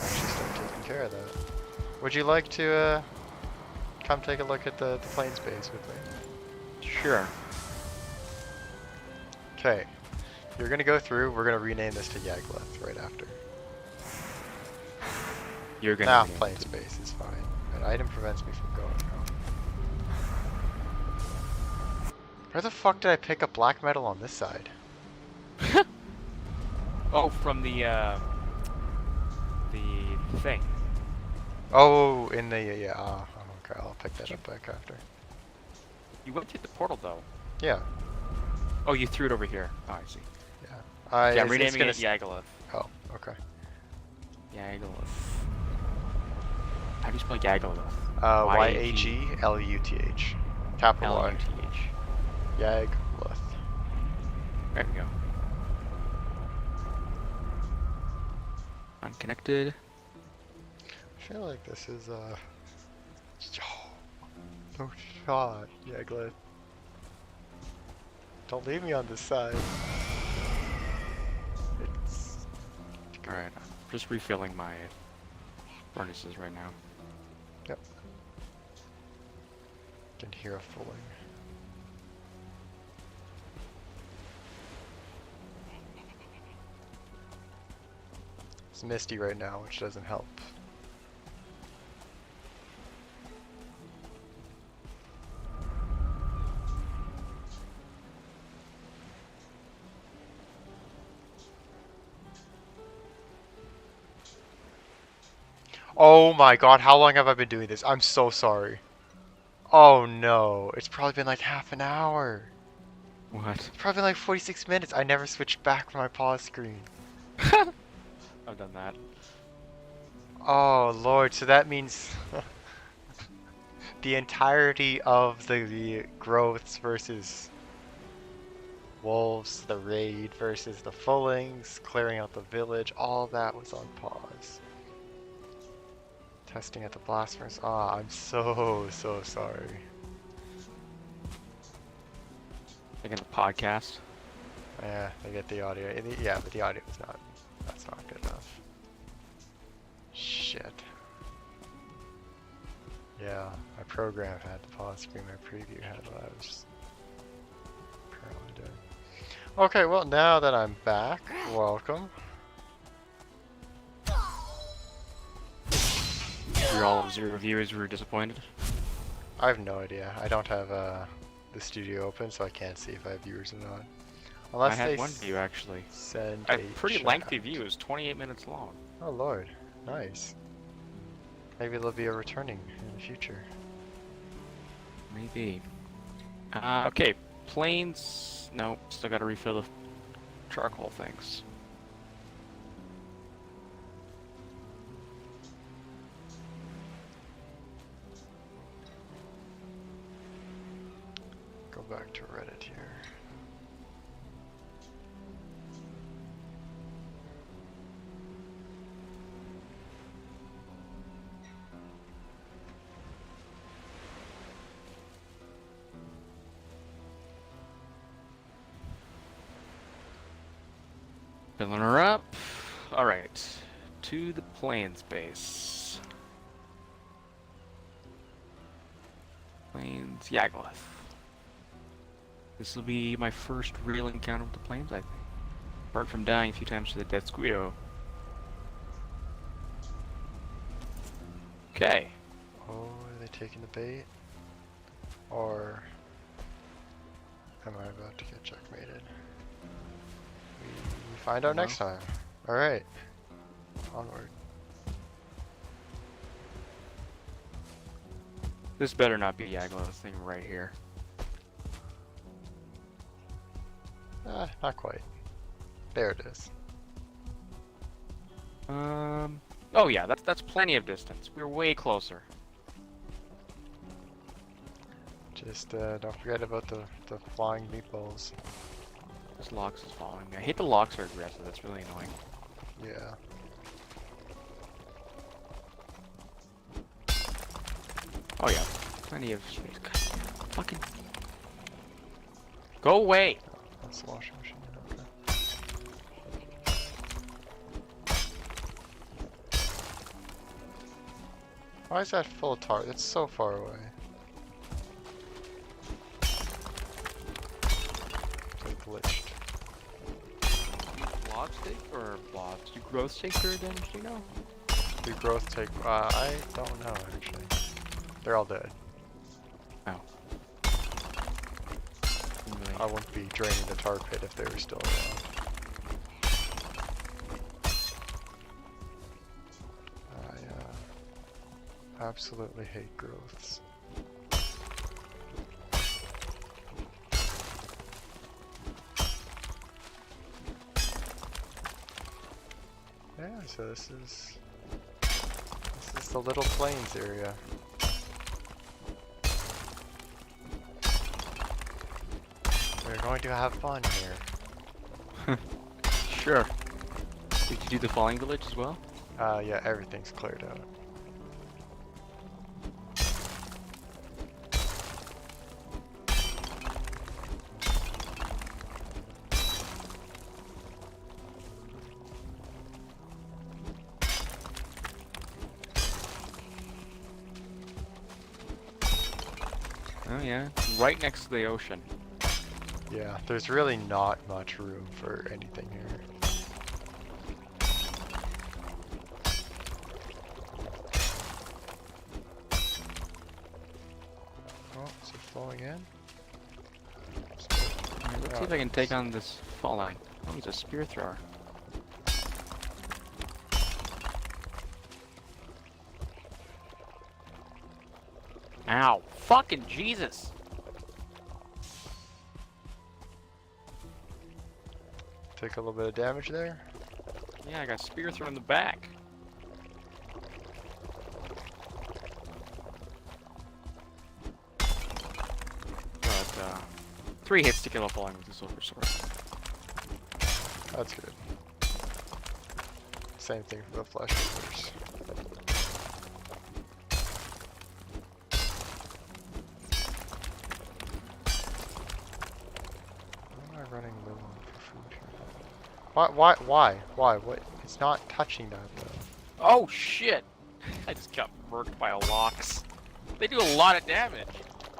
actually start taking care of that. Would you like to come take a look at the plains base with me? Sure. Okay, you're gonna go through. We're gonna rename this to Yagluth right after. You're gonna. Now, rename it. plains base is fine. An item prevents me from going home. Where the fuck did I pick up black metal on this side? Oh, from the thing. Oh, in the yeah. Okay, I'll pick that up back after. You went through the portal though. Yeah. Oh, you threw it over here. Oh, I see. Yeah. Yeah, I'm it's renaming gonna it Yagluth. Oh, okay. Yagluth. How do you spell Yagluth? Yagluth. Capital Y. L-U-T-H. Yagluth. There we go. Unconnected. I feel like this is no shot, Yagluth. Don't leave me on this side. It's Alright, I'm just refilling my furnaces right now. Yep. Can hear a fulling. It's misty right now, which doesn't help. Oh my god, how long have I been doing this? I'm so sorry. Oh no, it's probably been like half an hour. What? It's probably been like 46 minutes. I never switched back from my pause screen. I've done that. Oh lord, so that means the entirety of the growths versus wolves, the raid versus the Fullings, clearing out the village, all that was on pause. Testing at the blast furnace. Ah, I'm so sorry. Making a podcast. Yeah, I get the audio. Yeah, but the audio is not. That's not good enough. Shit. Yeah, my program had the pause screen. My preview had what I was currently doing. Okay, well now that I'm back, welcome. You're all of 0 viewers were disappointed. I have no idea. I don't have the studio open, so I can't see if I have viewers or not. Unless I had they one view actually. send I a have pretty chat. lengthy views, 28 minutes long. Oh lord, nice. Maybe there'll be a returning in the future. Maybe. Okay, planes. No, still gotta refill the charcoal things. Go back to Reddit here. Filling her up. Alright. To the plains base. Plains Yagluth. This will be my first real encounter with the plains, I think. Apart from dying a few times to the Death Squeedo. Okay. Oh, are they taking the bait? Or am I about to get checkmated? We find out next time. Alright. Onward. This better not be Yagluth thing right here. Not quite. There it is. Oh yeah, that's plenty of distance. We're way closer. Just don't forget about the flying meatballs. This Lox is following me. I hate the Lox are aggressive. That's really annoying. Yeah. Oh yeah, plenty of space. God, fucking go away. That's the washing machine. Okay. Why is that full of tar? It's so far away. It's like glitched. Blob stake or blobs? Do growth stakes do damage? Do you know? The growth take. I don't know actually. They're all dead. Oh. I wouldn't be draining the tar pit if they were still around. I absolutely hate growths. Yeah, so this is the Little Plains area. We're going to have fun here. Sure. Did you do the falling village as well? Yeah, everything's cleared out. Oh yeah, right next to the ocean. Yeah, there's really not much room for anything here. Oh, is it flowing in? Alright, let's see if I can take on this falling. Oh, he's a spear thrower. Ow! Fucking Jesus! Take a little bit of damage there. Yeah, I got spear thrown in the back. But, 3 hits to kill a falling with the silver sword. That's good. Same thing for the flesh eaters. Why am I running low on for food here? Why? What? It's not touching that though. Oh shit! I just got murked by a lox. They do a lot of damage.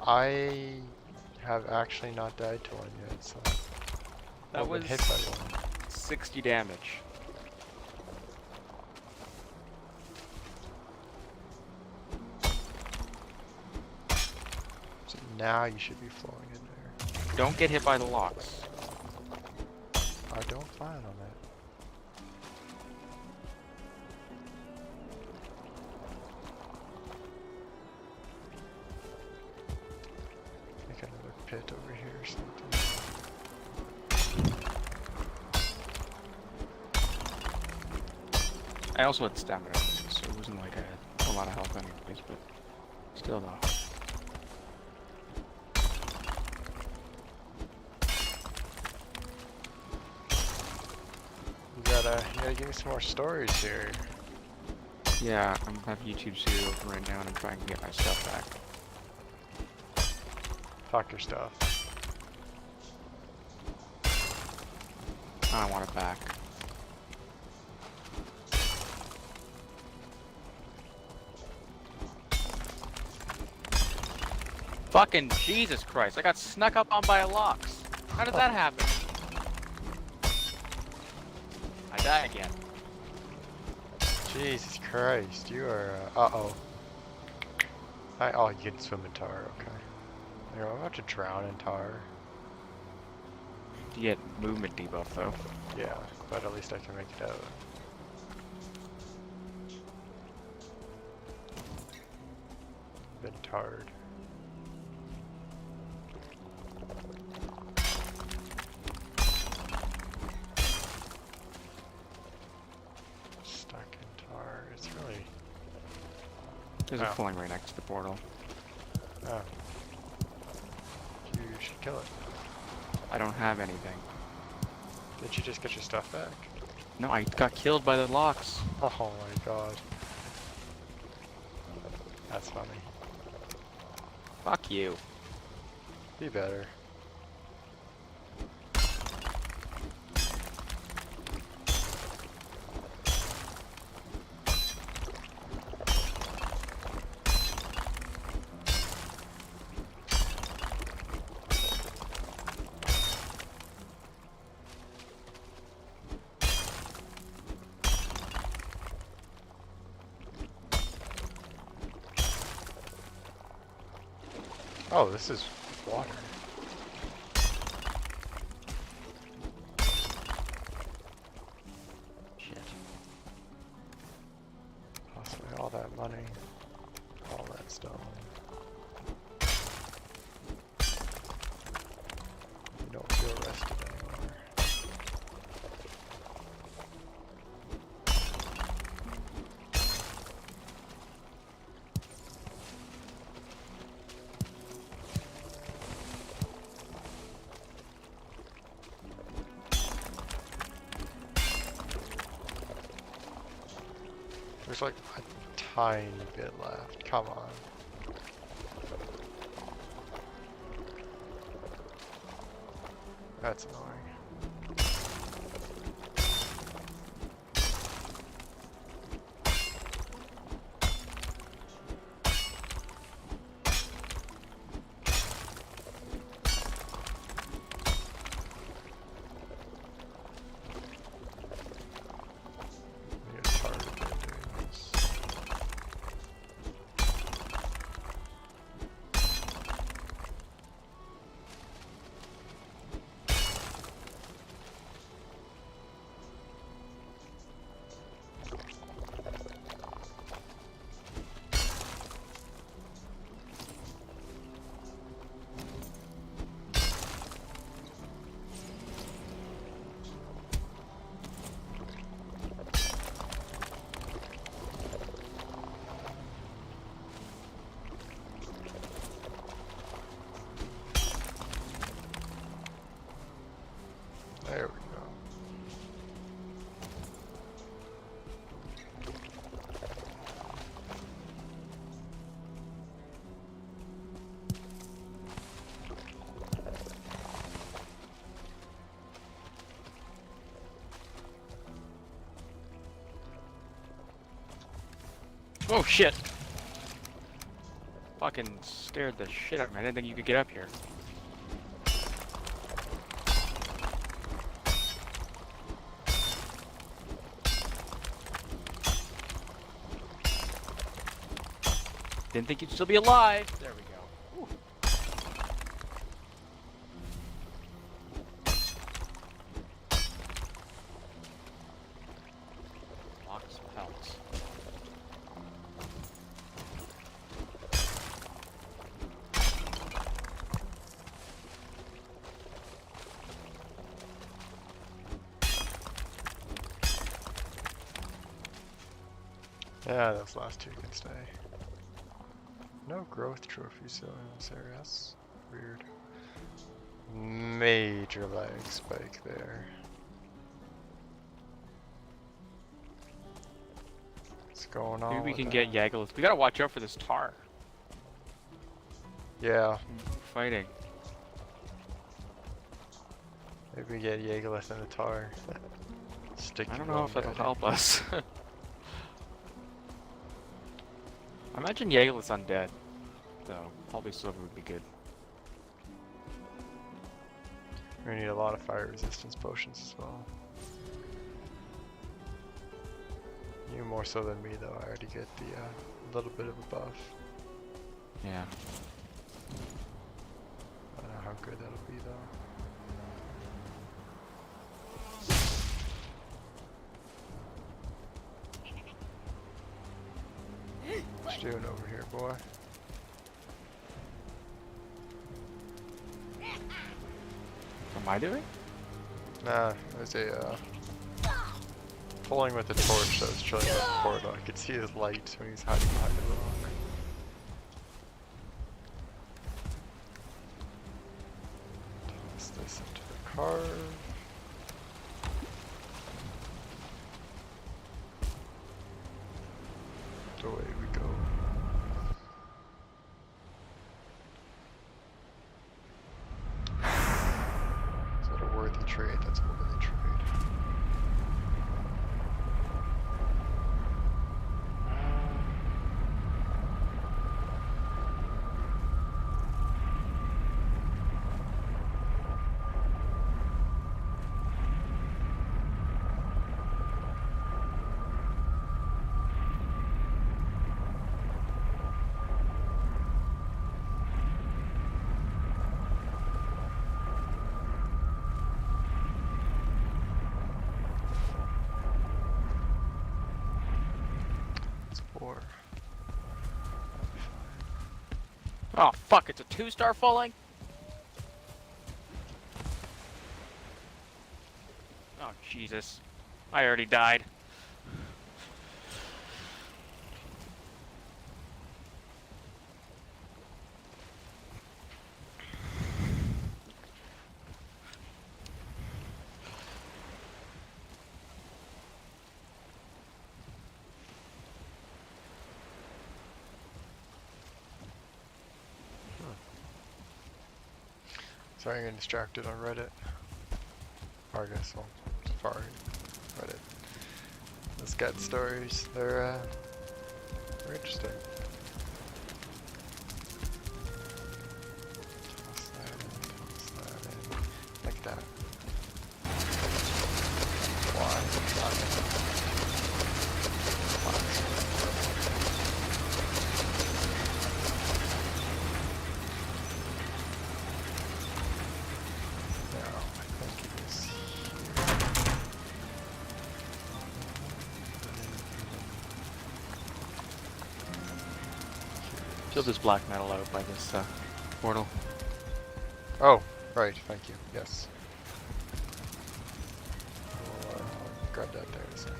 I have actually not died to one yet, so That I've been was hit by one. 60 damage. So now you should be flowing in there. Don't get hit by the lox. I don't plan on that. Make another pit over here or something. I also had stamina, so it wasn't like I had a lot of health anyways, but still though. You gotta give me some more stories here. Yeah, I'm gonna have YouTube studio open right now and I'm trying to get my stuff back. Fuck your stuff. I want it back. Fucking Jesus Christ, I got snuck up on by a lox. How did that happen? I die again. Jesus Christ, you are, uh-oh. Oh, you can swim in tar, okay. You're about to drown in tar. You get movement debuff though. Yeah, but at least I can make it out. Been tarred. Stuck in tar. It's really... There's a falling right next to the portal. Oh. You should kill it. I don't have anything. Did you just get your stuff back? No, I got killed by the lox. Oh my god. That's funny. Fuck you. Be better. Oh, this is water. Shit. Possibly all that money, all that stone. You don't feel rested anymore. There's like a tiny bit left. Come on. That's annoying. Need a target doing this. Oh shit! Fucking scared the shit out of me. I didn't think you could get up here. Didn't think you'd still be alive. There we go. Whew. Lots of pelts. Yeah, those last two can stay. No growth trophies still in this area. That's weird. Major lag spike there. What's going on? Maybe we with can that? get Yagluth. We gotta watch out for this tar. Yeah, Fighting. maybe we get Yagluth in the tar. Stick. I don't know if that'll help us. I imagine Yagluth's undead, though. Probably silver would be good. We need a lot of fire resistance potions as well. You more so than me though, I already get the little bit of a buff. Yeah. I don't know how good that'll be though. What you doing over here, boy? What am I doing? Nah, there's a pulling with the torch that was chilling with the portal. I could see his light when he's hiding behind the rock. Toss this into the car. Away we go. Is that a worthy trade? That's a worthy trade. Oh fuck, it's a 2-star falling? Oh Jesus. I already died. Sorry, I'm getting distracted on Reddit. Or I guess on Safari. Reddit. Those cat stories, they're interesting. Toss that in, like that. Why? Kill this black metal out by this portal. Oh, right, thank you, yes. I'll grab that there in a second.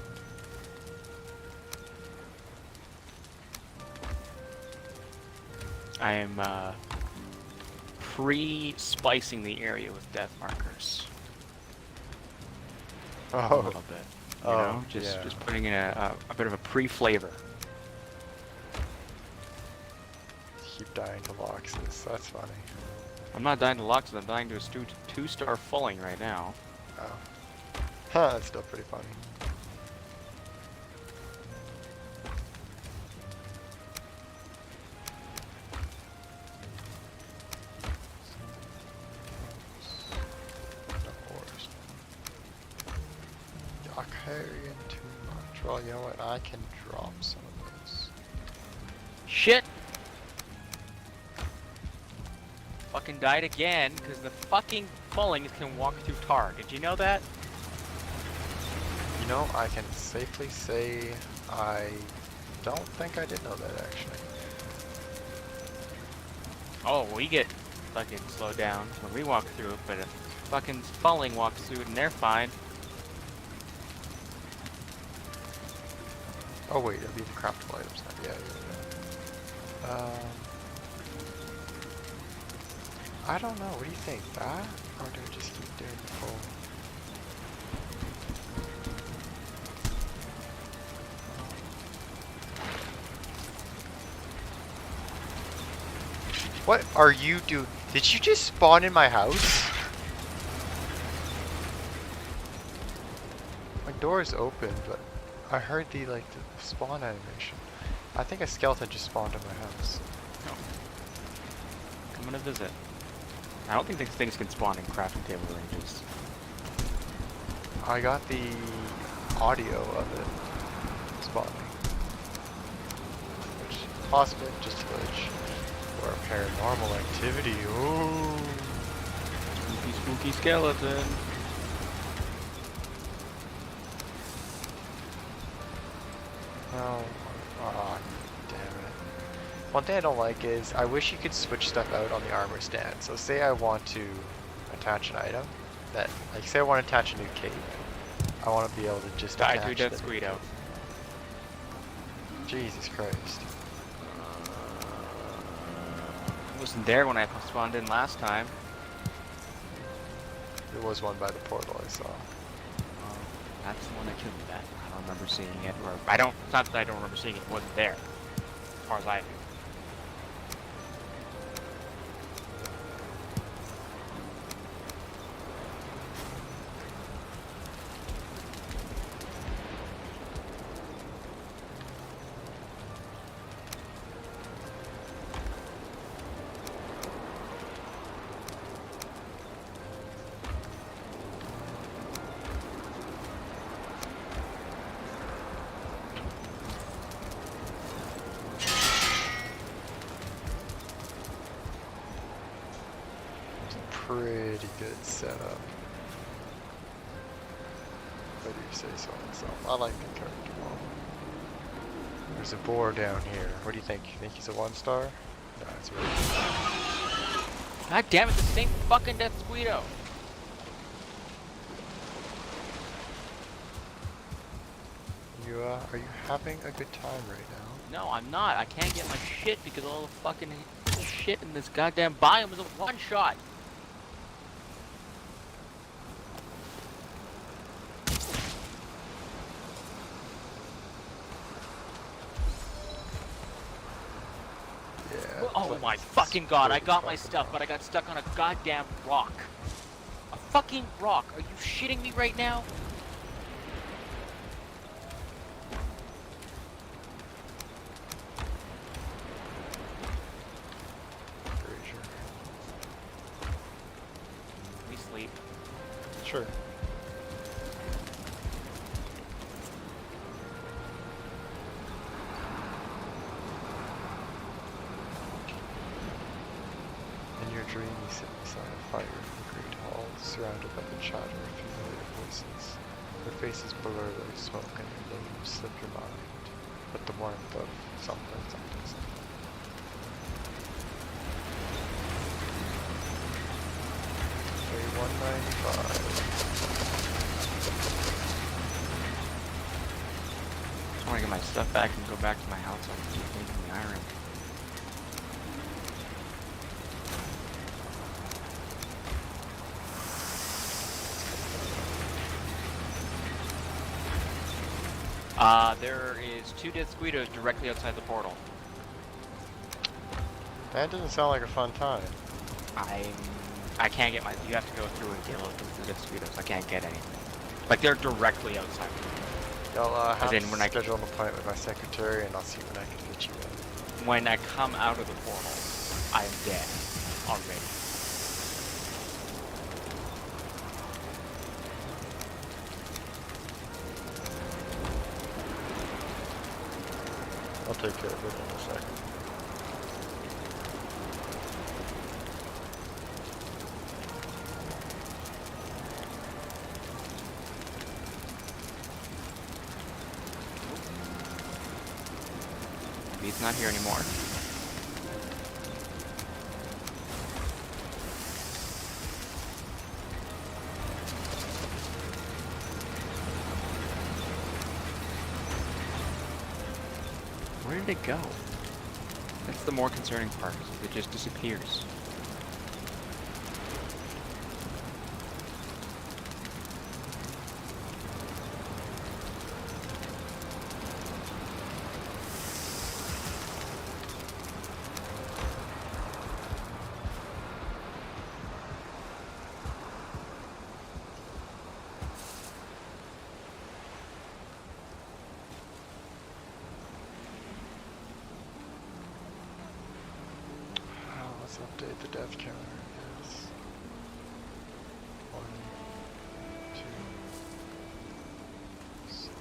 I am pre-spicing the area with death markers. A Oh, little bit. You know? Just putting in a bit of a pre-flavor. Keep dying to Loxus, that's funny. I'm not dying to Loxus, I'm dying to a 2-star falling right now. Oh. Huh, that's still pretty funny. carrying too much. Well, you know what? I can drop some of those. Shit! Fucking died again, because the fucking Mullings can walk through tar. Did you know that? You know, I can safely say I don't think I did know that, actually. Oh, we get fucking slowed down when we walk through it, but if fucking Mulling walks through it and they're fine. Oh wait, it'll be the craftable items now. Yeah. I don't know. What do you think? That, or do I just keep doing the full? What are you doing? Did you just spawn in my house? My door is open, but I heard the spawn animation. I think a skeleton just spawned in my house. No. Coming to visit. I don't think these things can spawn in crafting table ranges. I got the audio of it spawning. Which is possibly just a glitch. Or a paranormal activity. Ooh. Spooky, spooky skeleton. Oh, damn it. One thing I don't like is, I wish you could switch stuff out on the armor stand. So say I want to attach an item, that, like say I want to attach a new cape, I want to be able to just Die attach to death the squeed out. Jesus Christ. Wasn't there when I spawned in last time. There was one by the portal I saw. That's the one that killed me that. I don't remember seeing it, or I don't, it's not that I don't remember seeing it, it wasn't there. As far as I knew. Pretty good setup. If I do say so myself. I like the character model. There's a boar down here. What do you think? You think he's a 1-star? No, it's really God damn it, the same fucking death squeedo. You are you having a good time right now? No, I'm not. I can't get my shit because all the fucking shit in this goddamn biome is a one-shot. Yeah. Oh my fucking god, I got my stuff, but I got stuck on a goddamn rock. A fucking rock. Are you shitting me right now? Pretty sure. We sleep. Sure. In your dream, you sit beside a fire in the great hall, surrounded by the chatter of familiar voices. Their faces blur like smoke and their names slip your mind, but the warmth of something, something, something. Okay, 195. I want to get my stuff back and go back to my house so I can keep making the iron. There is 2 dead squeedos directly outside the portal. That doesn't sound like a fun time. I can't get my, you have to go through and deal with the dead squeedos. I can't get anything. Like, they're directly outside. I'll have in to when I schedule an appointment with my secretary and I'll see when I can get you in. When I come out of the portal, I am dead already. take care of it in a second. Maybe he's not here anymore. Where did it go? That's the more concerning part. It just disappears. Let's update the death counter, I guess. 1, 2, 6.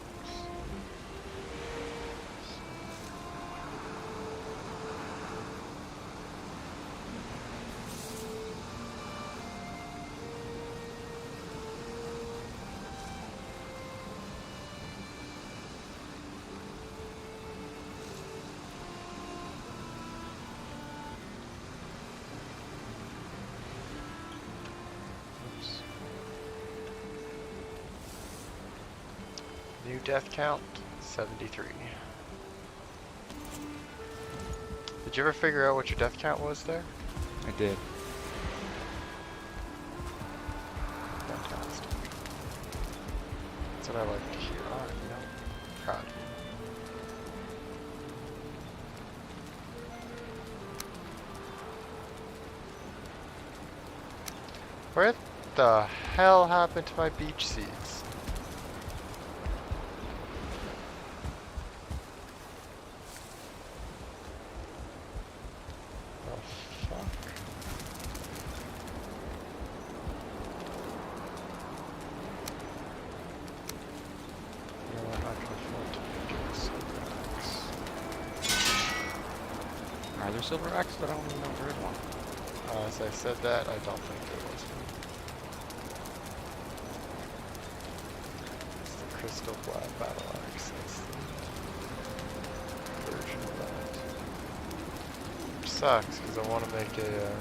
New death count, 73. Did you ever figure out what your death count was there? I did. Fantastic. That's what I like to hear. Alright, you know. Proud of you. Where the hell happened to my beach seeds? Are there silver axes? I don't even know if there is one. As I said that, I don't think there was one. It's the crystal black battle axe. That's the version of that. Which sucks, because I want to make a...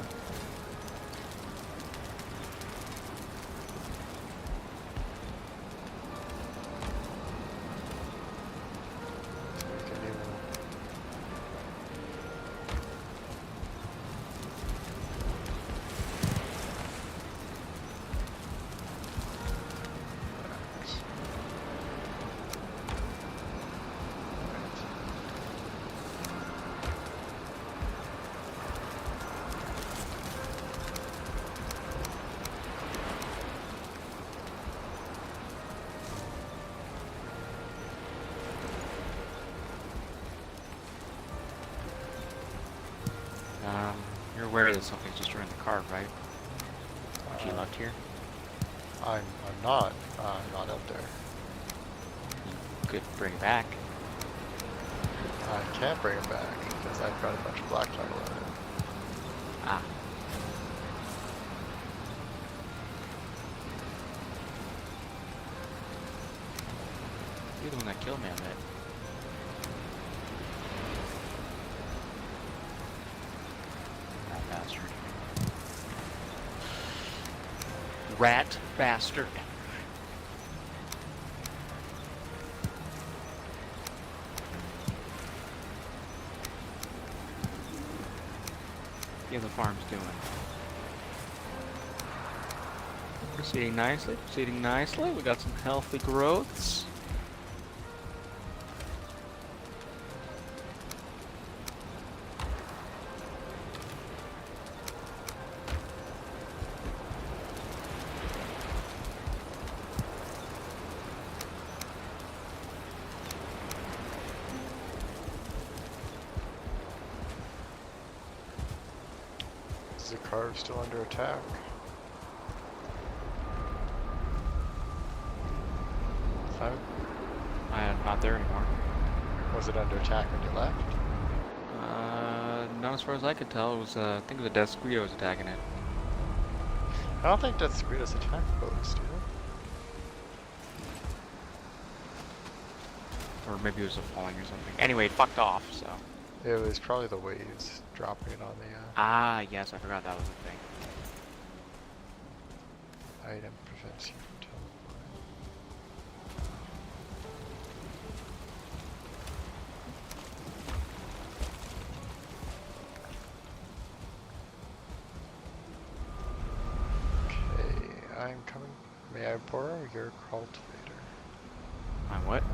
You're aware that something's destroying the car, right? Aren't you left here? I'm not. I'm not up there. You could bring it back. I can't bring it back because I've got a bunch of black metal in it. Ah. You're the one that killed me on that. Rat bastard. Rat bastard. Yeah, the farm's doing. Proceeding nicely, proceeding nicely. We got some healthy growths. Is the car still under attack? I'm not there anymore. Was it under attack when you left? Not as far as I could tell. It was, I think it was a Death Squeal was attacking it. I don't think Death Squeals attack boats, do they? Or maybe it was a falling or something. Anyway, it fucked off, so. It was probably the waves dropping it on the Ah, yes, I forgot that was a thing. item prevents you from teleporting. Okay, I'm coming. May I borrow your cultivator? My what?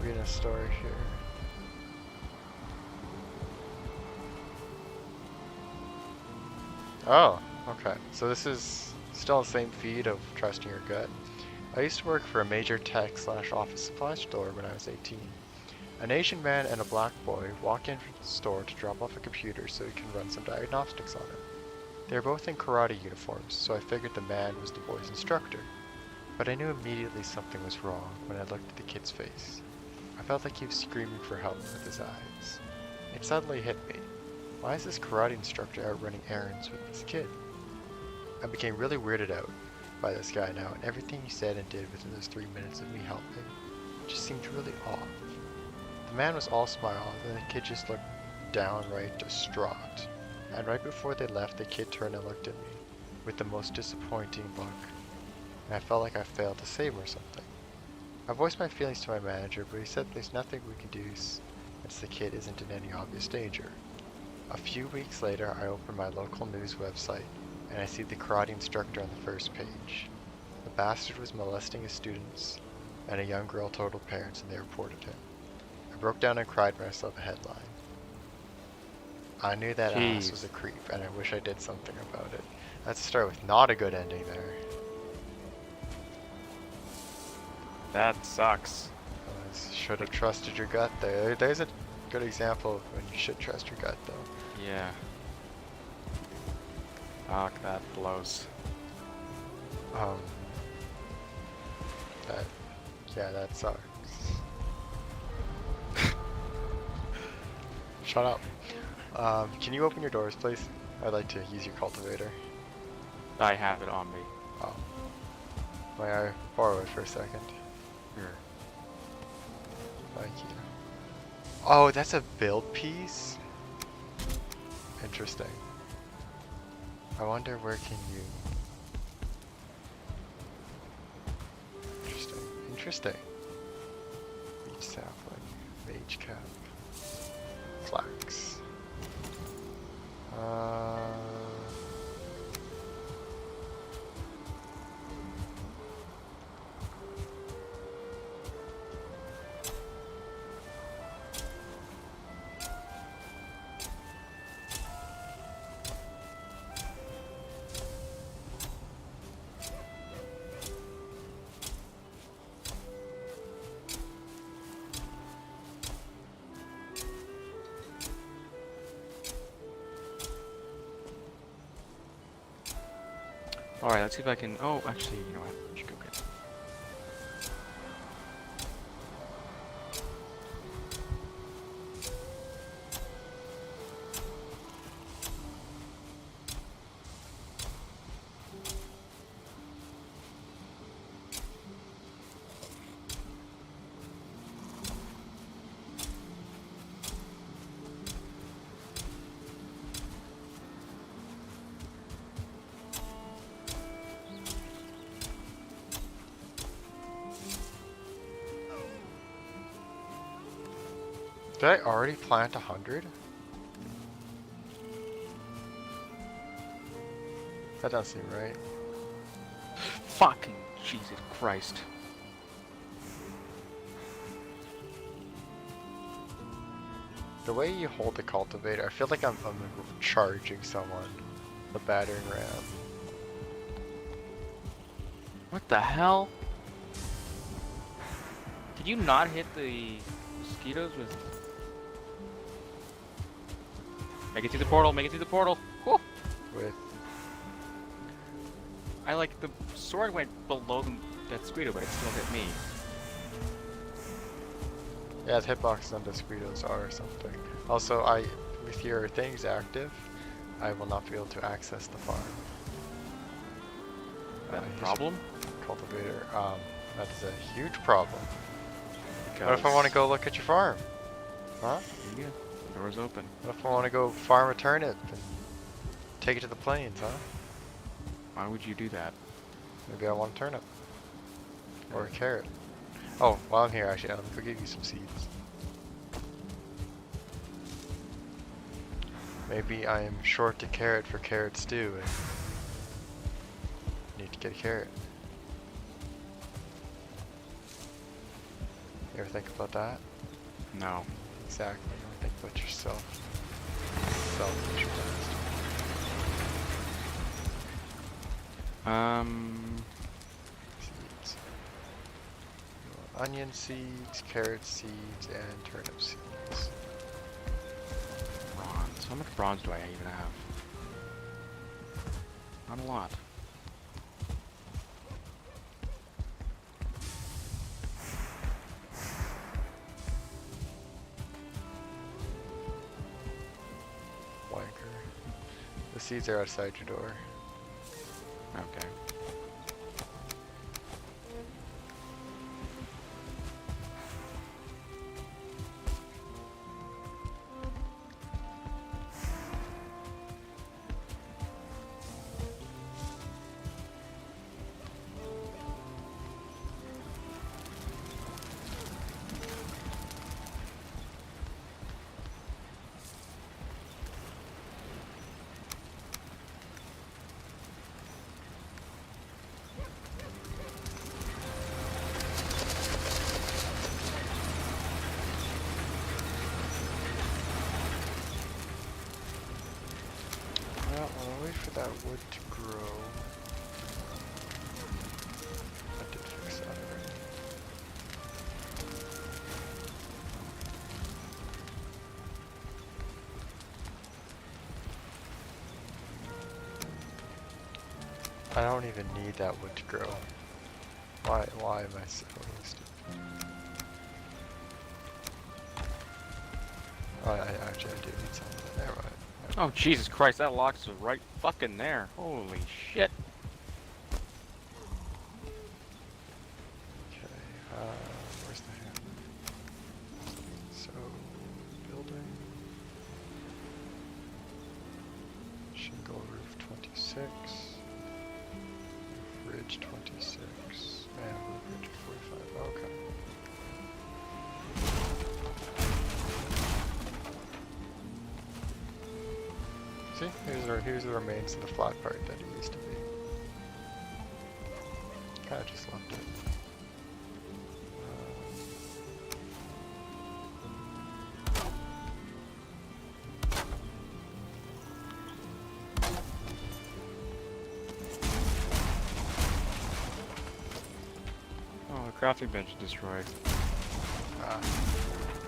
Read a story here. Oh, okay. So this is still the same feed of trusting your gut. I used to work for a major tech/office supply store when I was 18. An Asian man and a black boy walk in from the store to drop off a computer so he can run some diagnostics on it. They were both in karate uniforms, so I figured the man was the boy's instructor. But I knew immediately something was wrong when I looked at the kid's face. I felt like he was screaming for help with his eyes. It suddenly hit me. Why is this karate instructor out running errands with this kid? I became really weirded out by this guy now, and everything he said and did within those 3 minutes of me helping just seemed really off. The man was all smiles, and the kid just looked downright distraught. And right before they left, the kid turned and looked at me with the most disappointing look, and I felt like I failed to save him or something. I voiced my feelings to my manager, but he said there's nothing we can do since the kid isn't in any obvious danger. A few weeks later, I opened my local news website, and I see the karate instructor on the first page. The bastard was molesting his students, and a young girl told her parents, and they reported him. I broke down and cried when I saw the headline. I knew that ass was a creep, and I wish I did something about it. Let's start with not a good ending there. That sucks. Should have trusted your gut there. There's a good example of when you should trust your gut, though. Yeah. Fuck, that blows. That sucks. Shut up. Can you open your doors, please? I'd like to use your cultivator. I have it on me. Oh. May I borrow it for a second? Here. Thank you. Oh, that's a build piece? Interesting. I wonder where can you... Interesting. Beach sapling, mage cap, flax. Alright, let's see if I can... Oh, actually, you know what? I should go get it. Did I already plant 100? That doesn't seem right. Fucking Jesus Christ. The way you hold the cultivator, I feel like I'm charging someone. The battering ram. What the hell? Did you not hit the mosquitoes with... Make it through the portal, make it through the portal! Whew. With I like, the sword went below that mosquito, but it still hit me. yeah, the hitbox on the squedos are or something. Also, with your things active, I will not be able to access the farm. That a problem? Cultivator. That is a huge problem. Because... What if I want to go look at your farm? Huh? Yeah, the door's open. What if I want to go farm a turnip and take it to the plains, huh? Why would you do that? Maybe I want a turnip. Or a carrot. Oh, while I'm here, actually, I'll give you some seeds. Maybe I am short a carrot for carrot stew and need to get a carrot. You ever think about that? No. Exactly. Don't think about yourself. Selfish bastard. Seeds. Onion seeds, carrot seeds, and turnip seeds. Bronze. How much bronze do I even have? Not a lot. Wanker. The seeds are outside your door. Okay. Well, I'll wait for that wood to grow. I did fix that already. I don't even need that wood to grow. Why am I so stupid? Oh, actually I do need some of that. Never mind. Oh, Jesus Christ, that lock's right fucking there. Holy shit. Okay, where's the hand? So, building. Shingle roof 26. Roof ridge 26. And roof ridge 45. Okay. See, here's the remains of the flat part that it used to be. Kinda just left it. Oh, the crafting bench is destroyed.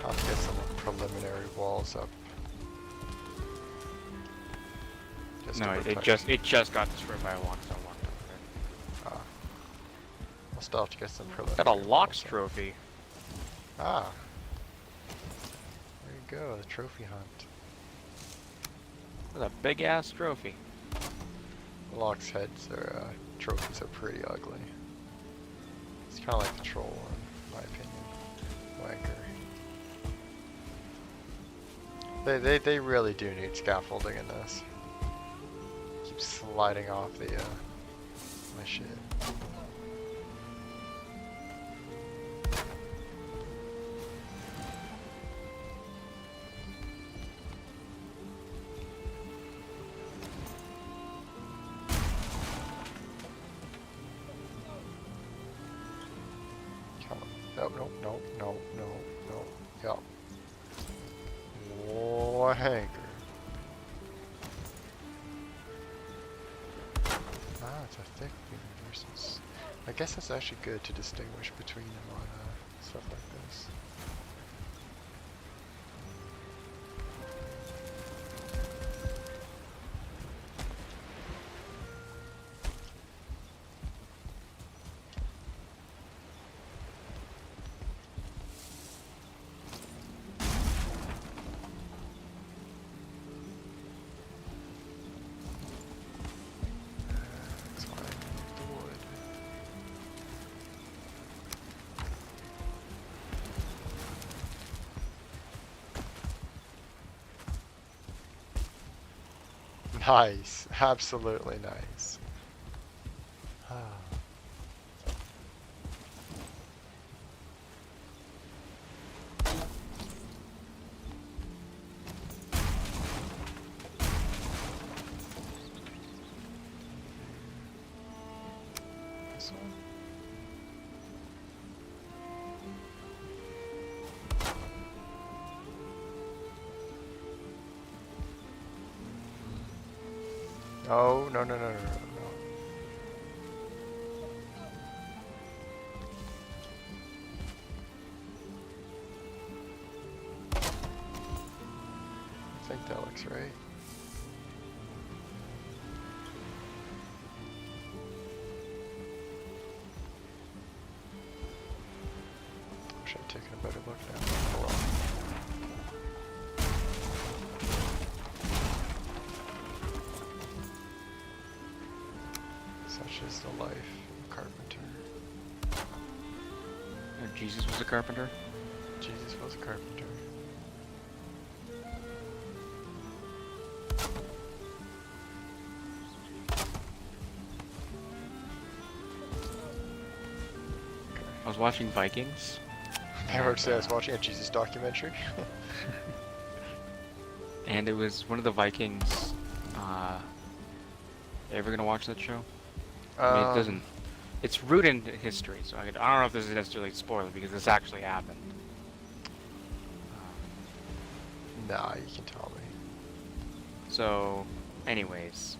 I'll get some preliminary walls up. No, it just got destroyed by a lockstone walk. I'll still have to get some preliminary Got a locks walls up. trophy. Ah. There you go, the trophy hunt. That's a big ass trophy. Locks heads are, trophies are pretty ugly. It's kinda like the troll one, in my opinion. Wanker. They really do need scaffolding in this. Keep sliding off the, my shit. no, no, no, no. Yep. What hanger? Ah, it's a thick beam versus... I guess that's actually good to distinguish between them on stuff like this. That's why I need the wood. Nice, absolutely nice. Ah. This one? Oh, no, no, no, no, no, no. I think that looks right. Wish I'd taken a better look now. Oh well. Such is the life of a carpenter. And Jesus was a carpenter? Jesus was a carpenter. I was watching Vikings. I would say I was watching a Jesus documentary. And it was one of the Vikings. Ever gonna watch that show? I mean, it doesn't. It's rooted in history, so I don't know if this is necessarily a spoiler because this actually happened. Nah, you can tell me. So, anyways,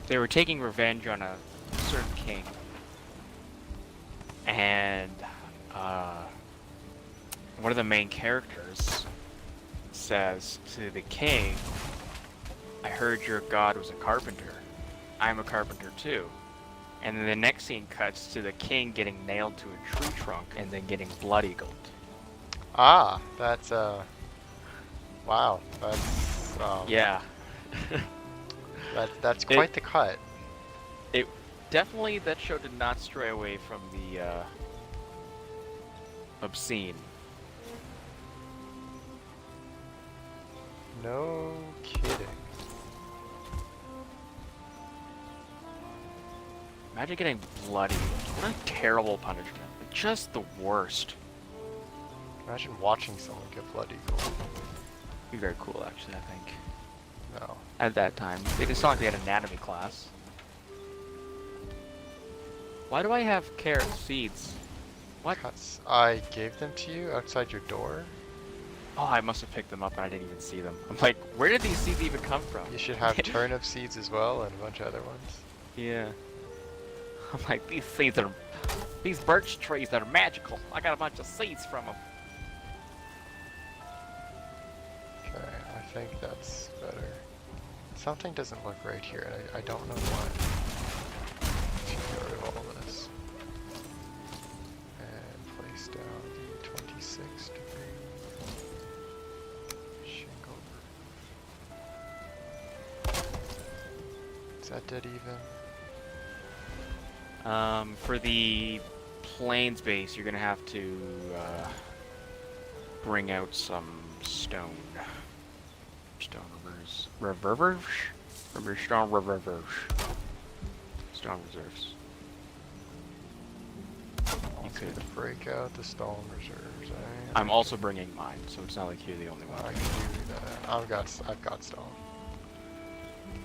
they were taking revenge on a certain king, and one of the main characters says to the king, "I heard your god was a carpenter. I'm a carpenter too." And then the next scene cuts to the king getting nailed to a tree trunk and then getting blood eagled. Ah, that's wow, that's Yeah. that's quite the cut. It definitely, that show did not stray away from the obscene. No kidding. Imagine getting blood eagled. What a terrible punishment. Just the worst. Imagine watching someone get blood eagle. Be very cool, actually, I think. No. At that time, they just saw like they had anatomy class. Why do I have carrot seeds? What? Cuts. I gave them to you outside your door. Oh, I must have picked them up and I didn't even see them. I'm like, where did these seeds even come from? You should have turnip seeds as well and a bunch of other ones. Yeah. I'm like, these seeds are, these birch trees that are magical. I got a bunch of seeds from them. Okay, I think that's better. Something doesn't look right here, and I don't know why. Let's get rid of all this. And place down the 26 degree shingle roof. Is that dead even? For the plains base, you're gonna have to bring out some stone. Stone reserves? Stone reserves. Stone reserves. You could break out the stone reserves, eh? I'm also bringing mine, so it's not like you're the only one. I can do that. I've got stone.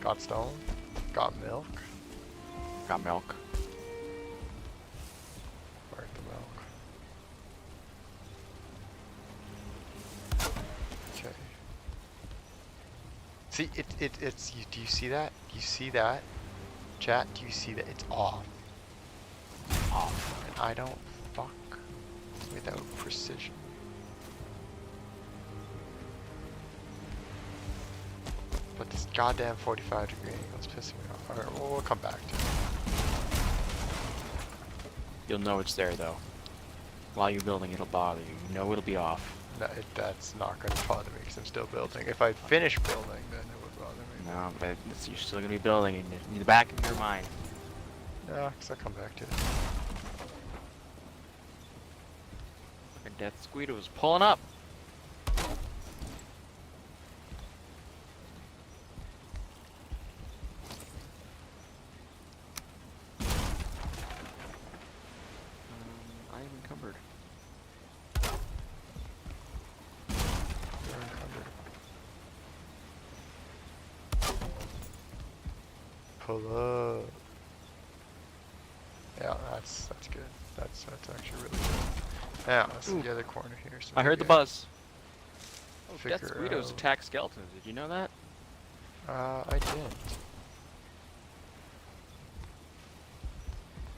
Got stone. Got milk. Got milk. Where's the milk? See, it's you. Do you see that? Do you see that? Chat, do you see that? It's off. Off. And I don't fuck without precision. But this goddamn 45-degree angle is pissing me off. Alright, well, we'll come back to it. You'll know it's there though. While you're building, it'll bother you. You know it'll be off. No, that's not going to bother me because I'm still building. If I finish building, then it would bother me. No, but you're still gonna be building in the back of your mind. Yeah, because I'll come back to it. Fucking Death Squeedo's pulling up. I am encumbered. You're encumbered. Pull up. Yeah, that's good. That's actually really good. Now, that's the other corner here. So I heard the maybe buzz. Oh, Death figure Squeedo's out- attack skeletons. Did you know that? I didn't.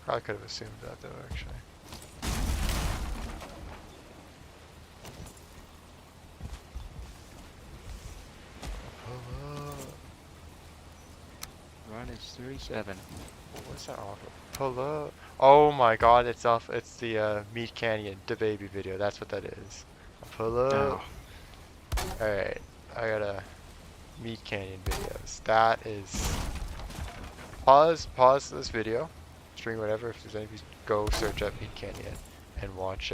Probably could have assumed that though, actually. Pull up. Run is 37. What's that off of? Pull up. Oh my god, it's off. It's the Meat Canyon, the baby video. That's what that is. Pull up. Oh. Alright, I got a Meat Canyon videos. That is. Pause this video. Stream whatever. If there's any, go search up Meat Canyon and watch.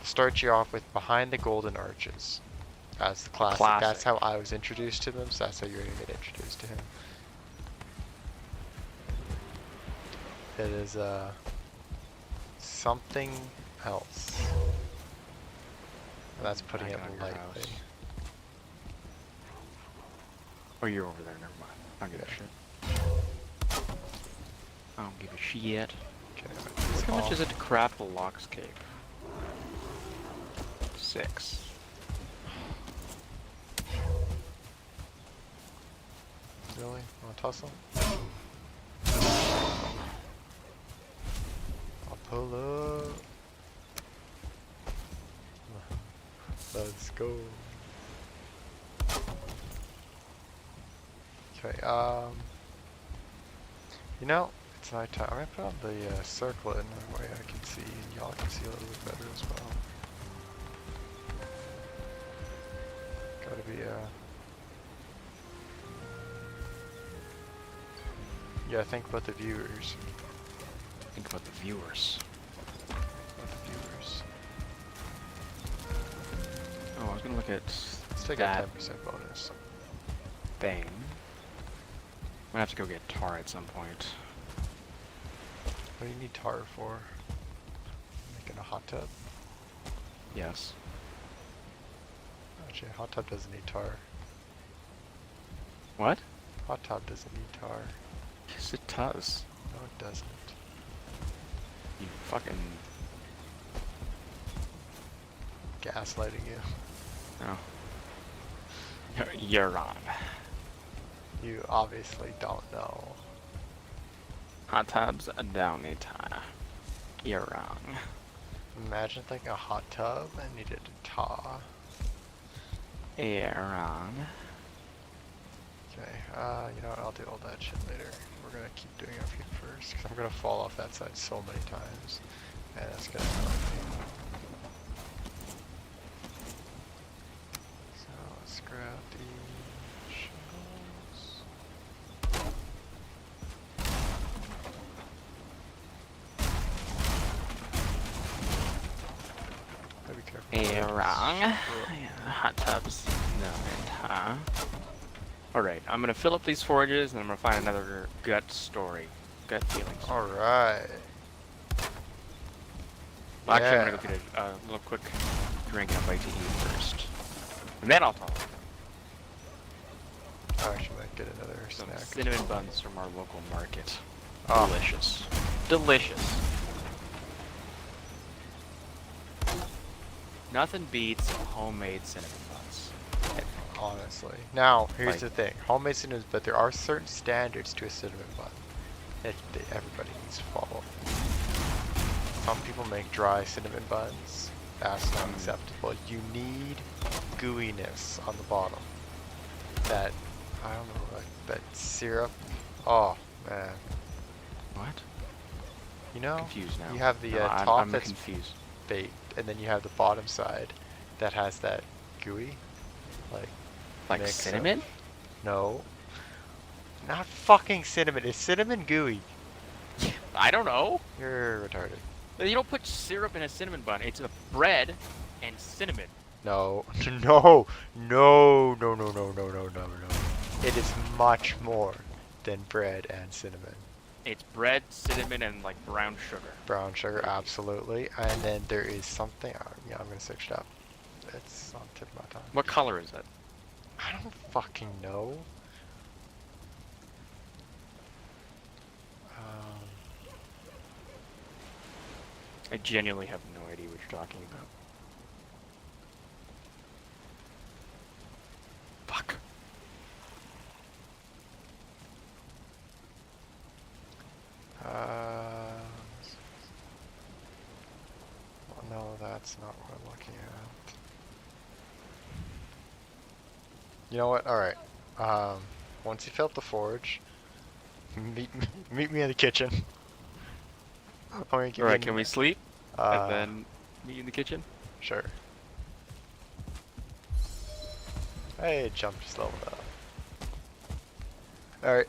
Start you off with Behind the Golden Arches. That's the classic. That's how I was introduced to them, so that's how you're gonna get introduced to him. It is something else. And that's putting it Back on your lightly. house. Oh, you're over there. Never mind. I don't give a shit. I don't give a shit. Okay, How much is it to craft a lock's cape? 6. Really? Wanna tussle? I'll pull up. Let's go. Okay, you know, it's nighttime. I'm gonna put on the circle in a way I can see, and y'all can see a little bit better as well. Gotta be, yeah, think about the viewers. Think about the viewers. About the viewers. Oh, I was gonna look at Let's take that a 10% bonus. thing. I'm gonna have to go get tar at some point. What do you need tar for? Making a hot tub? Yes. Actually, a hot tub doesn't need tar. What? Hot tub doesn't need tar. Yes, it does. No, it doesn't. You fucking. Gaslighting you. No. You're wrong. You obviously don't know. Hot tubs don't need tar. You're wrong. Imagine thinking a hot tub and needed tar. You're wrong. Okay, you know what, I'll do all that shit later. We're gonna keep doing our feet first, because I'm gonna fall off that side so many times. And it's gonna annoy me. So, let's grab the shingles. Gotta be careful. You're wrong. Yeah, hot tubs. No, and tar. Alright, I'm gonna fill up these forages and I'm gonna find another gut story. Gut feelings. Alright. Well, actually, I'm gonna go get a little quick drink and a bite to eat first. And then I'll talk. I actually might get another Some snack. cinnamon buns from our local market. Oh. Delicious. Delicious. Nothing beats homemade cinnamon buns. honestly. Now, here's Like, the thing. Homemade cinnamon, but there are certain standards to a cinnamon bun that everybody needs to follow. Some people make dry cinnamon buns. That's not acceptable. You need gooiness on the bottom. That, I don't know, like that syrup. Oh, man. what? You know, Confused now. you have the No, top I'm that's confused. baked, and then you have the bottom side that has that gooey, like, Like mix of, cinnamon? no, not fucking cinnamon, it's cinnamon gooey. I don't know. You're retarded. You don't put syrup in a cinnamon bun. It's a bread and cinnamon. No, no, no, no, no, no, no, no, no, no. It is much more than bread and cinnamon. It's bread, cinnamon, and like brown sugar. Brown sugar, absolutely. And then there is something, yeah, I'm gonna search it up. It's on the tip of my tongue. What color is it? I don't fucking know. I genuinely have no idea what you're talking about. Fuck. Well, no, that's not what I'm looking at. You know what? Alright. Once you fill up the forge, meet me in the kitchen. I'm gonna give Alright, you can we sleep? And uh, then meet in the kitchen? sure. Hey, jump just leveled up. Alright.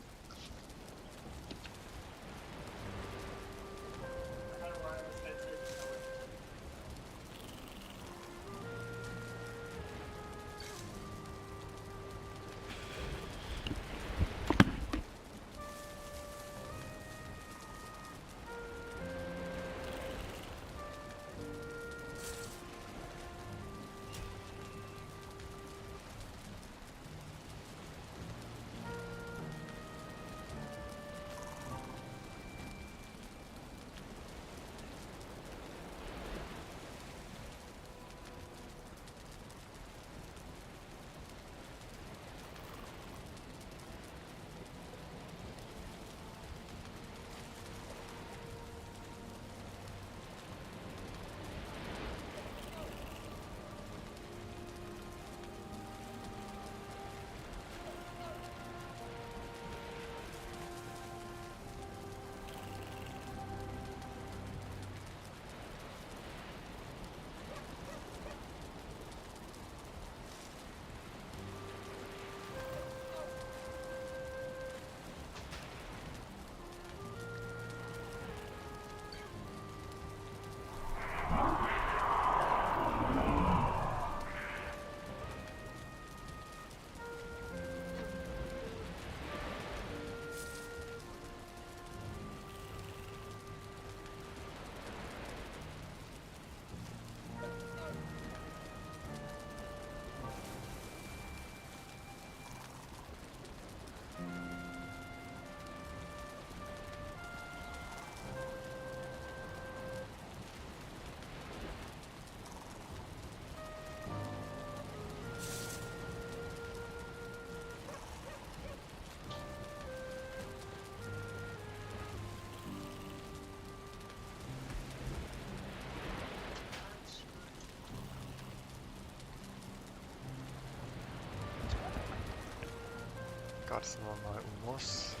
Got some of my hummus.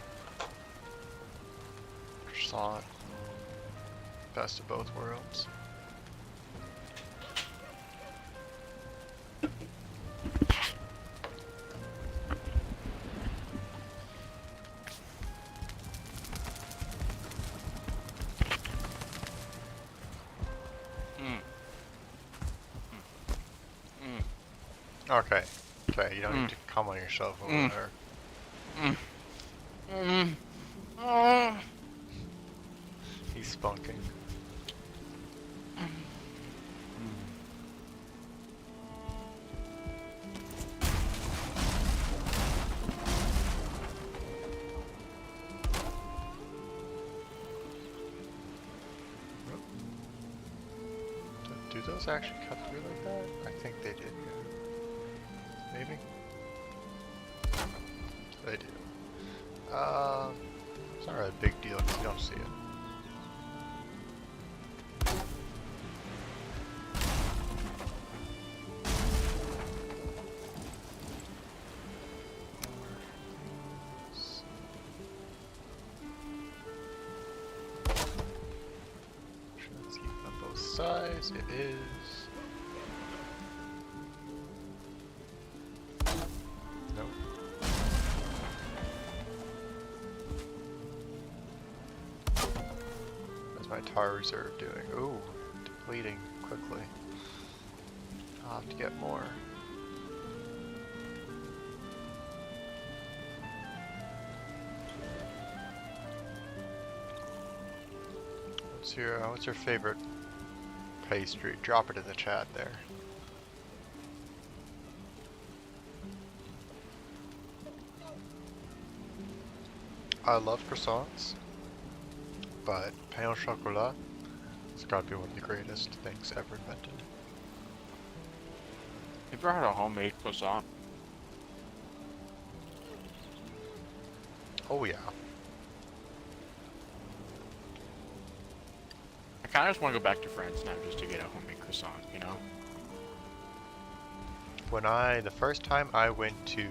Croissant. Best of both worlds. Okay. Okay, you don't need to come on yourself over there. He's spunking. Do those actually cut through like that? I think they did, yeah. Maybe? They do. It's not really a big deal because you don't see it. Let's keep on both sides. It is. Nope. What's my tar reserve doing? Ooh, depleting quickly. I'll have to get more. What's your favorite pastry? Drop it in the chat there. I love croissants, but pain au chocolat has got to be one of the greatest things ever invented. You ever had a homemade croissant? Oh yeah. I kind of just want to go back to France now just to get a homemade croissant, you know? The first time I went to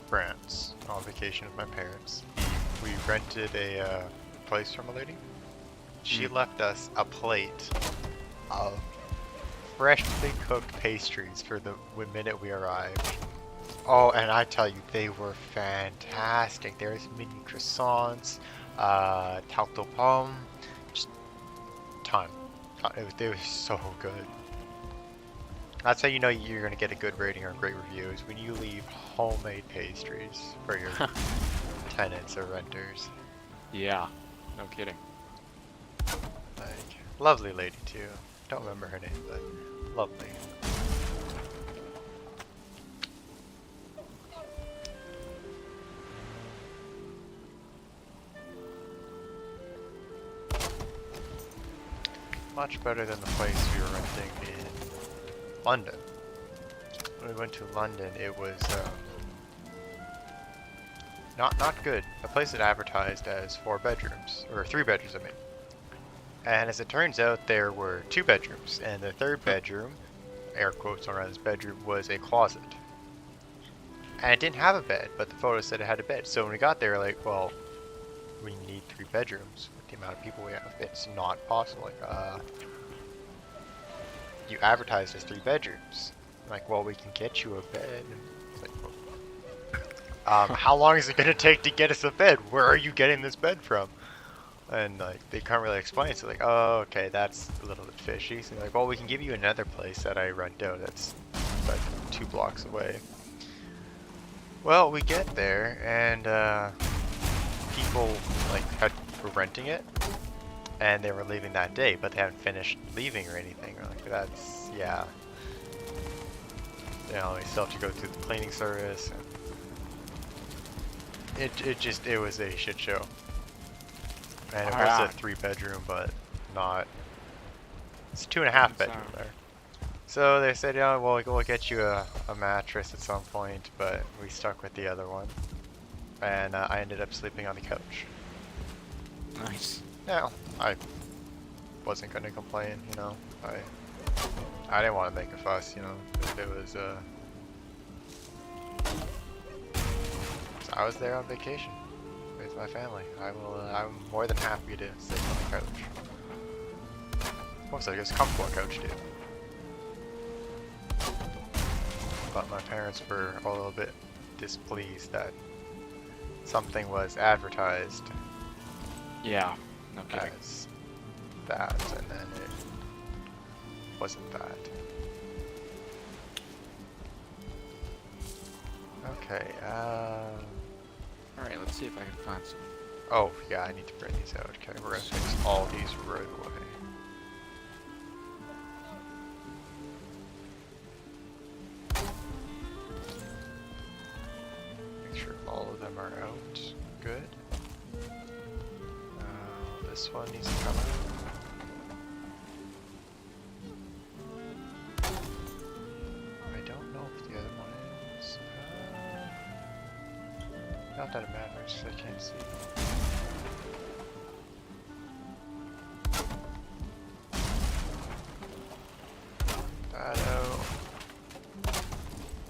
France on vacation with my parents, we rented a place from a lady. She left us a plate of freshly cooked pastries for the minute we arrived. Oh, and I tell you, they were fantastic. There's mini croissants, tarte aux pommes, just ton. They were so good. That's how you know you're gonna get a good rating or a great review, is when you leave homemade pastries for your tenants or renters. Yeah, no kidding. Like, lovely lady too. Don't remember her name, but lovely. Much better than the place we were renting in London. When we went to London, it was not good. The place had advertised as 4 bedrooms, or 3 bedrooms, I mean. And as it turns out, there were 2 bedrooms, and the 3rd bedroom, air quotes around this bedroom, was a closet. And it didn't have a bed, but the photo said it had a bed. So when we got there, like, well, we need 3 bedrooms with the amount of people we have. It's not possible. Like, you advertised as 3 bedrooms. Like, well, we can get you a bed. It's like, well, how long is it gonna take to get us a bed? Where are you getting this bed from? And like, they can't really explain. So like, oh, okay, that's a little bit fishy. So they're like, well, we can give you another place that I rent out. That's like 2 blocks away. Well, we get there, and people like were renting it, and they were leaving that day, but they haven't finished leaving or anything. We're like, that's, yeah. You know, we still have to go through the cleaning service, and it was a shit show. And it was a 3 bedroom, but not. It's 2.5 bedroom there. So they said, yeah, well, we'll get you a mattress at some point, but we stuck with the other one. And I ended up sleeping on the couch. Nice. Now, I wasn't going to complain, you know. I didn't want to make a fuss, you know. If it was, so I was there on vacation with my family. I'm more than happy to sleep on the couch. Also, it's a comfortable couch, dude. But my parents were a little bit displeased that something was advertised Yeah, no kidding. as that, and then it wasn't that. Okay, Alright, let's see if I can find some. oh, yeah, I need to bring these out. Okay, we're gonna fix all these right away. Make sure all of them are out. Good. This one needs to come out. I don't know if the other one is. Not that it matters, I can't see.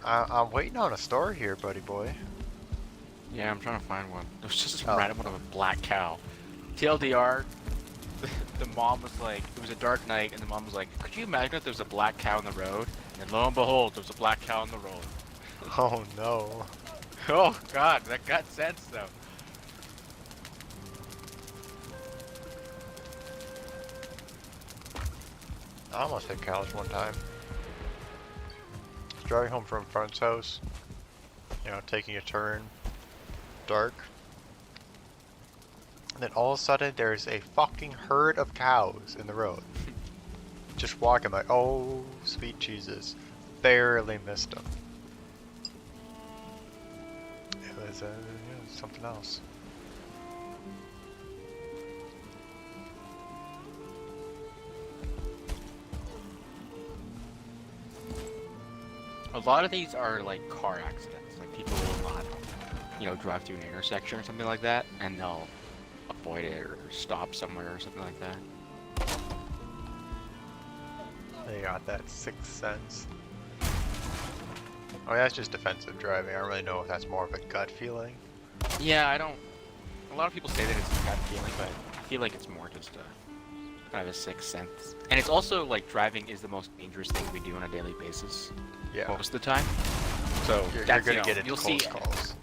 I'm waiting on a story here, buddy boy. Yeah, I'm trying to find one. There's just a Oh. random one of a black cow. TLDR, the mom was like, it was a dark night, and the mom was like, could you imagine if there was a black cow on the road? And lo and behold, there was a black cow on the road. Oh no. Oh god, that got sense though. I almost hit cows one time. Driving home from a friend's house, you know, taking a turn, dark. And then all of a sudden there's a fucking herd of cows in the road. Just walking like, oh, sweet Jesus. Barely missed them. It was something else. A lot of these are like car accidents. Like people will not, you know, drive through an intersection or something like that, and they'll avoid it or stop somewhere or something like that. They got that sixth sense. Oh, yeah, that's just defensive driving. I don't really know if that's more of a gut feeling. Yeah, I don't. A lot of people say that it's a gut feeling, but I feel like it's more just a kind of a sixth sense. And it's also like driving is the most dangerous thing we do on a daily basis. Yeah. Most of the time. So You're that's, gonna you know, get into you'll close see. calls.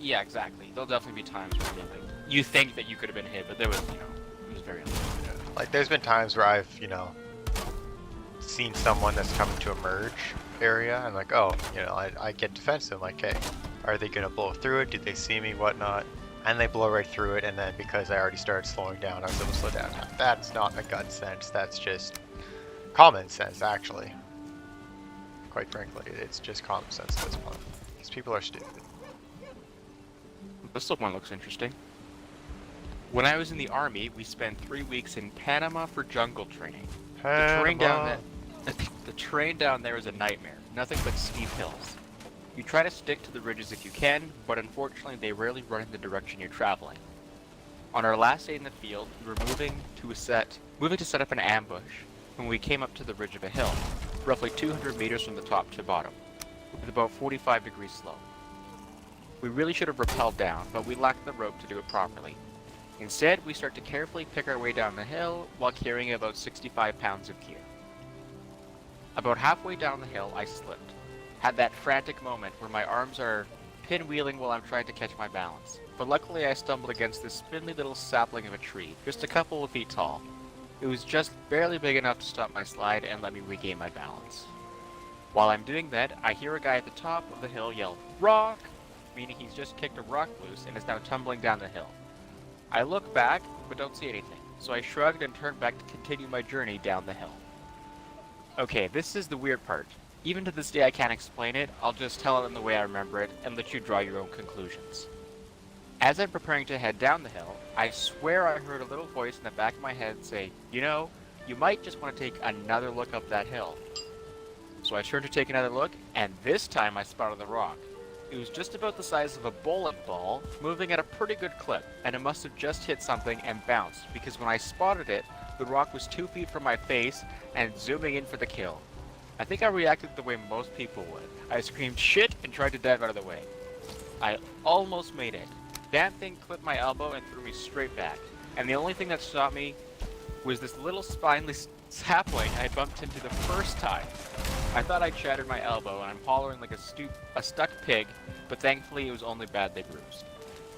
Yeah, exactly. There'll definitely be times where you think that you could have been hit, but there was, you know, it was very unlikely. Yeah. Like, there's been times where I've, you know, seen someone that's coming to a merge area, and like, oh, you know, I get defensive. Like, hey, are they gonna blow through it? Do they see me? Whatnot? And they blow right through it, and then because I already started slowing down, I was able to slow down. Now, that's not a gut sense. That's just common sense, actually. Quite frankly, it's just common sense at this point. These people are stupid. This one looks interesting. When I was in the army, we spent 3 weeks in Panama for jungle training. The terrain down there is a nightmare. Nothing but steep hills. You try to stick to the ridges if you can, but unfortunately they rarely run in the direction you're traveling. On our last day in the field, we were moving to set up an ambush when we came up to the ridge of a hill, roughly 200 meters from the top to bottom, with about 45 degrees slope. We really should have rappelled down, but we lacked the rope to do it properly. Instead, we start to carefully pick our way down the hill while carrying about 65 pounds of gear. About halfway down the hill, I slipped. Had that frantic moment where my arms are pinwheeling while I'm trying to catch my balance. But luckily I stumbled against this spindly little sapling of a tree, just a couple of feet tall. It was just barely big enough to stop my slide and let me regain my balance. While I'm doing that, I hear a guy at the top of the hill yell, "Rock!" meaning he's just kicked a rock loose and is now tumbling down the hill. I look back, but don't see anything, so I shrugged and turned back to continue my journey down the hill. Okay, this is the weird part. Even to this day I can't explain it, I'll just tell it in the way I remember it and let you draw your own conclusions. As I'm preparing to head down the hill, I swear I heard a little voice in the back of my head say, "You know, you might just want to take another look up that hill." So I turned to take another look, and this time I spotted the rock. It was just about the size of a bowling ball, moving at a pretty good clip, and it must have just hit something and bounced, because when I spotted it, the rock was 2 feet from my face and zooming in for the kill. I think I reacted the way most people would. I screamed shit and tried to dive out of the way. I almost made it. Damn thing clipped my elbow and threw me straight back, and the only thing that stopped me was this little spineless sapling I bumped into the first time. I thought I'd shattered my elbow, and I'm hollering like a stuck pig, but thankfully it was only badly bruised.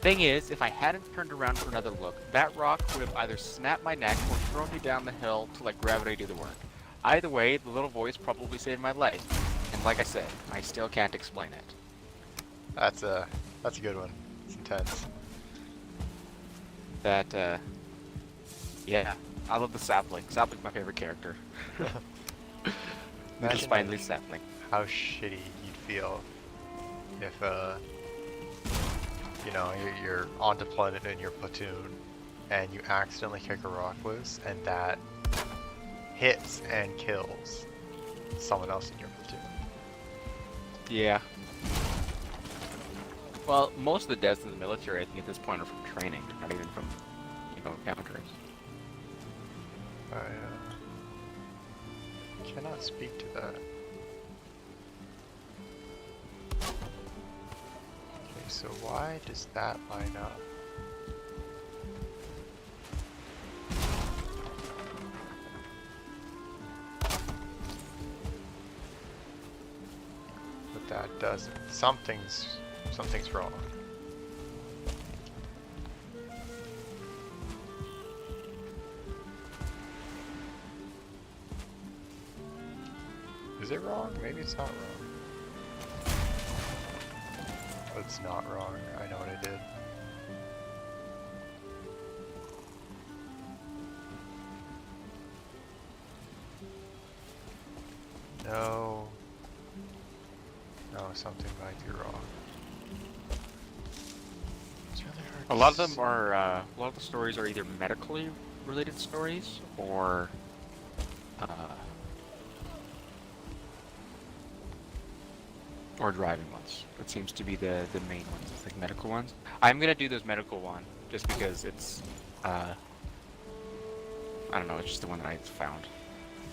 Thing is, if I hadn't turned around for another look, that rock would have either snapped my neck or thrown me down the hill to let gravity do the work. Either way, the little voice probably saved my life, and like I said, I still can't explain it. That's a good one. It's intense. Yeah, I love the sapling. Sapling's my favorite character. Little spineless sapling. How shitty you'd feel if, you know, you're on deployment in your platoon and you accidentally kick a rock loose and that hits and kills someone else in your platoon. Yeah. Well, most of the deaths in the military, I think, at this point are from training, not even from, encounters. I cannot speak to that. Okay, so why does that line up? But that doesn't. Something's wrong. Is it wrong? Maybe it's not wrong. But it's not wrong. I know what I did. No. No, something might be wrong. It's really hard A lot of them are, a lot of the stories are either medically related stories or, or driving ones. That seems to be the main ones, like medical ones. I'm gonna do those medical one just because it's, I don't know, it's just the one that I found.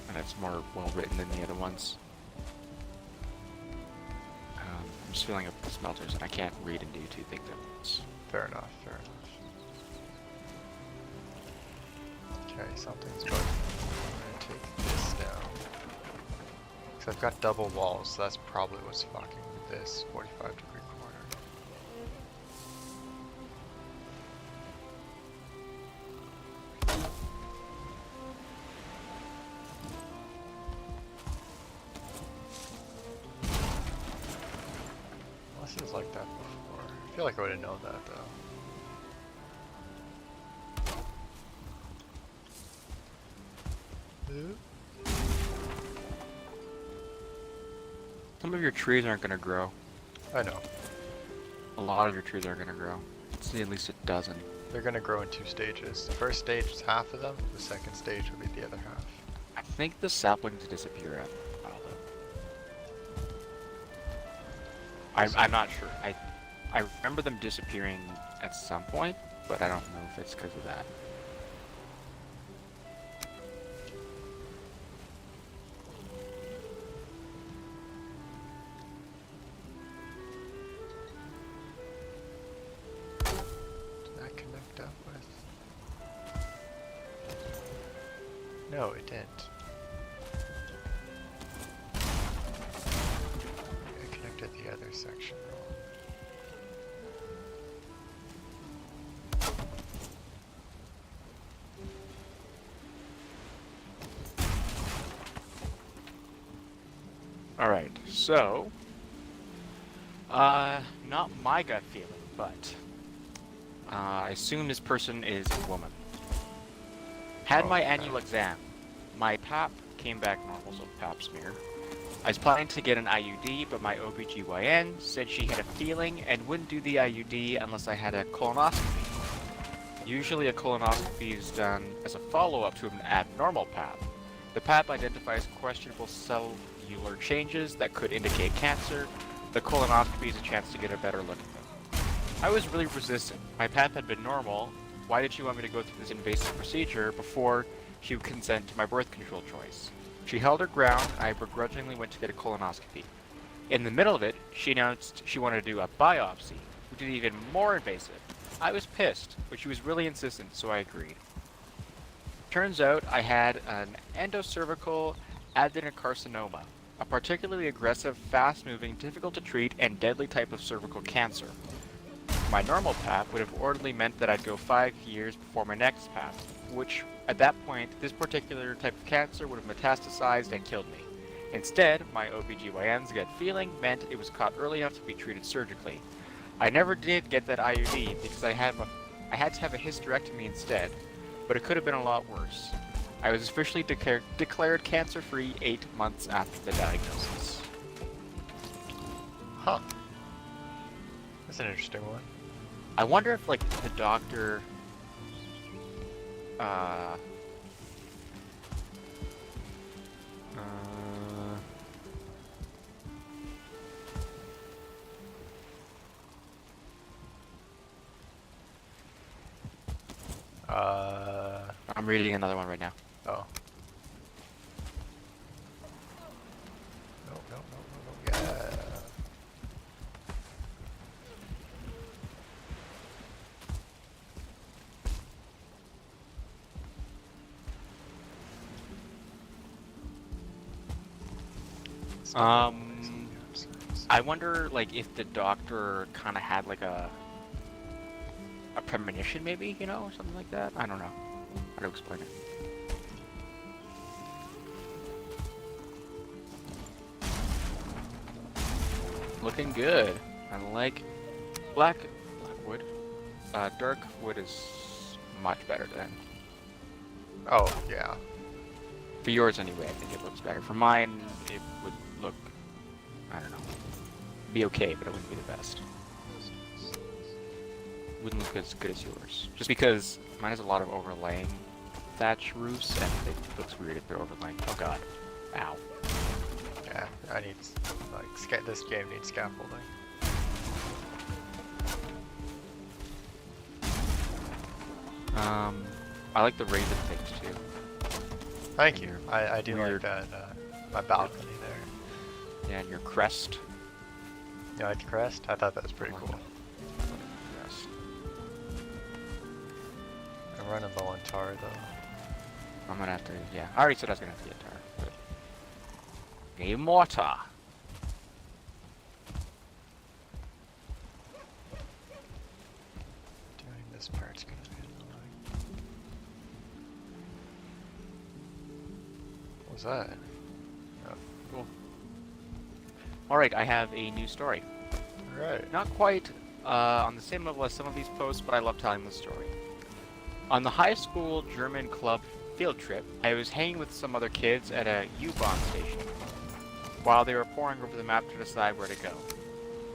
And it's more well written than the other ones. I'm just filling up the smelters and I can't read and do two things at once. Fair enough, fair enough. Okay, something's bugging. I'm gonna take this down. Because I've got double walls, so that's probably what's fucking with this 45-degree corner. Unless it was like that before. I feel like I would have known that though. Some of your trees aren't gonna grow. I know. A lot of your trees aren't gonna grow. I'd say at least a dozen. They're gonna grow in 2 stages. The first stage is half of them, the second stage will be the other half. I think the saplings disappear after a while, though. I'm not sure. I remember them disappearing at some point, but I don't know if it's because of that. Did that connect up with? No, it didn't. I connected the other section wrong. Alright, so... not my gut feeling, but... I assume this person is a woman. Had my annual exam. My PAP came back normal, so PAP smear. I was planning to get an IUD, but my OBGYN said she had a feeling and wouldn't do the IUD unless I had a colonoscopy. Usually a colonoscopy is done as a follow-up to an abnormal PAP. The PAP identifies questionable cellular changes that could indicate cancer. The colonoscopy is a chance to get a better look at them. I was really resistant. My PAP had been normal. Why did she want me to go through this invasive procedure before she would consent to my birth control choice? She held her ground, and I begrudgingly went to get a colonoscopy. In the middle of it, she announced she wanted to do a biopsy, which is even more invasive. I was pissed, but she was really insistent, so I agreed. Turns out I had an endocervical adenocarcinoma, a particularly aggressive, fast-moving, difficult to treat, and deadly type of cervical cancer. My normal PAP would have ordinarily meant that I'd go 5 years before my next PAP, which, at that point, this particular type of cancer would have metastasized and killed me. Instead, my OBGYN's gut feeling meant it was caught early enough to be treated surgically. I never did get that IUD because I had to have a hysterectomy instead, but it could have been a lot worse. I was officially declared cancer-free 8 months after the diagnosis. Huh. That's an interesting one. I wonder if, like, the doctor... I'm reading another one right now. Oh. No, no, no, no, no. Yeah. I wonder, like, if the doctor kind of had like a premonition, maybe, you know, or something like that. I don't know how to explain it. Looking good. I like black wood. Dark wood is much better than. Oh, yeah. For yours anyway, I think it looks better. For mine, it would look, I don't know, be okay, but it wouldn't be the best. Wouldn't look as good as yours. Just because mine has a lot of overlaying thatch roofs, and it looks weird if they're overlaying. Oh god. Ow. Yeah, I need, like, this game needs scaffolding. I like the raven things too. Thank you. I do Weird. like that, my balcony there. Yeah, and your crest. You like the crest? I thought that was pretty cool. Yes. I'm running low on tar though. I'm gonna have to, yeah. I already said I was gonna have to get tar. But... Game mortar. Doing this part's gonna be annoying. What was that? Oh, Cool. Alright, I have a new story. alright. Not quite on the same level as some of these posts, but I love telling the story. On the high school German club field trip, I was hanging with some other kids at a U-Bahn station while they were poring over the map to decide where to go.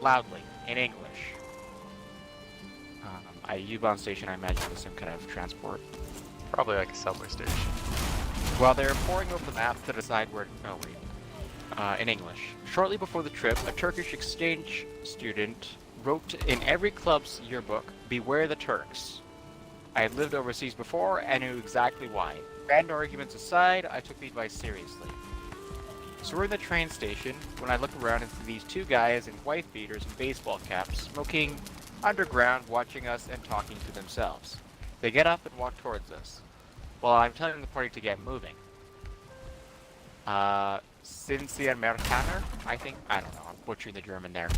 Loudly, in English. A U-Bahn station, I imagine, is some kind of transport. Probably like a subway station. While they were poring over the map to decide where to go, in English. Shortly before the trip, a Turkish exchange student wrote in every club's yearbook, "Beware the Turks." I had lived overseas before and knew exactly why. Grand arguments aside, I took the advice seriously. So we're in the train station when I look around and see these two guys in wife beaters and baseball caps smoking underground, watching us and talking to themselves. They get up and walk towards us, while I'm telling the party to get moving. Sind Sie Amerikaner? I don't know, I'm butchering the German there.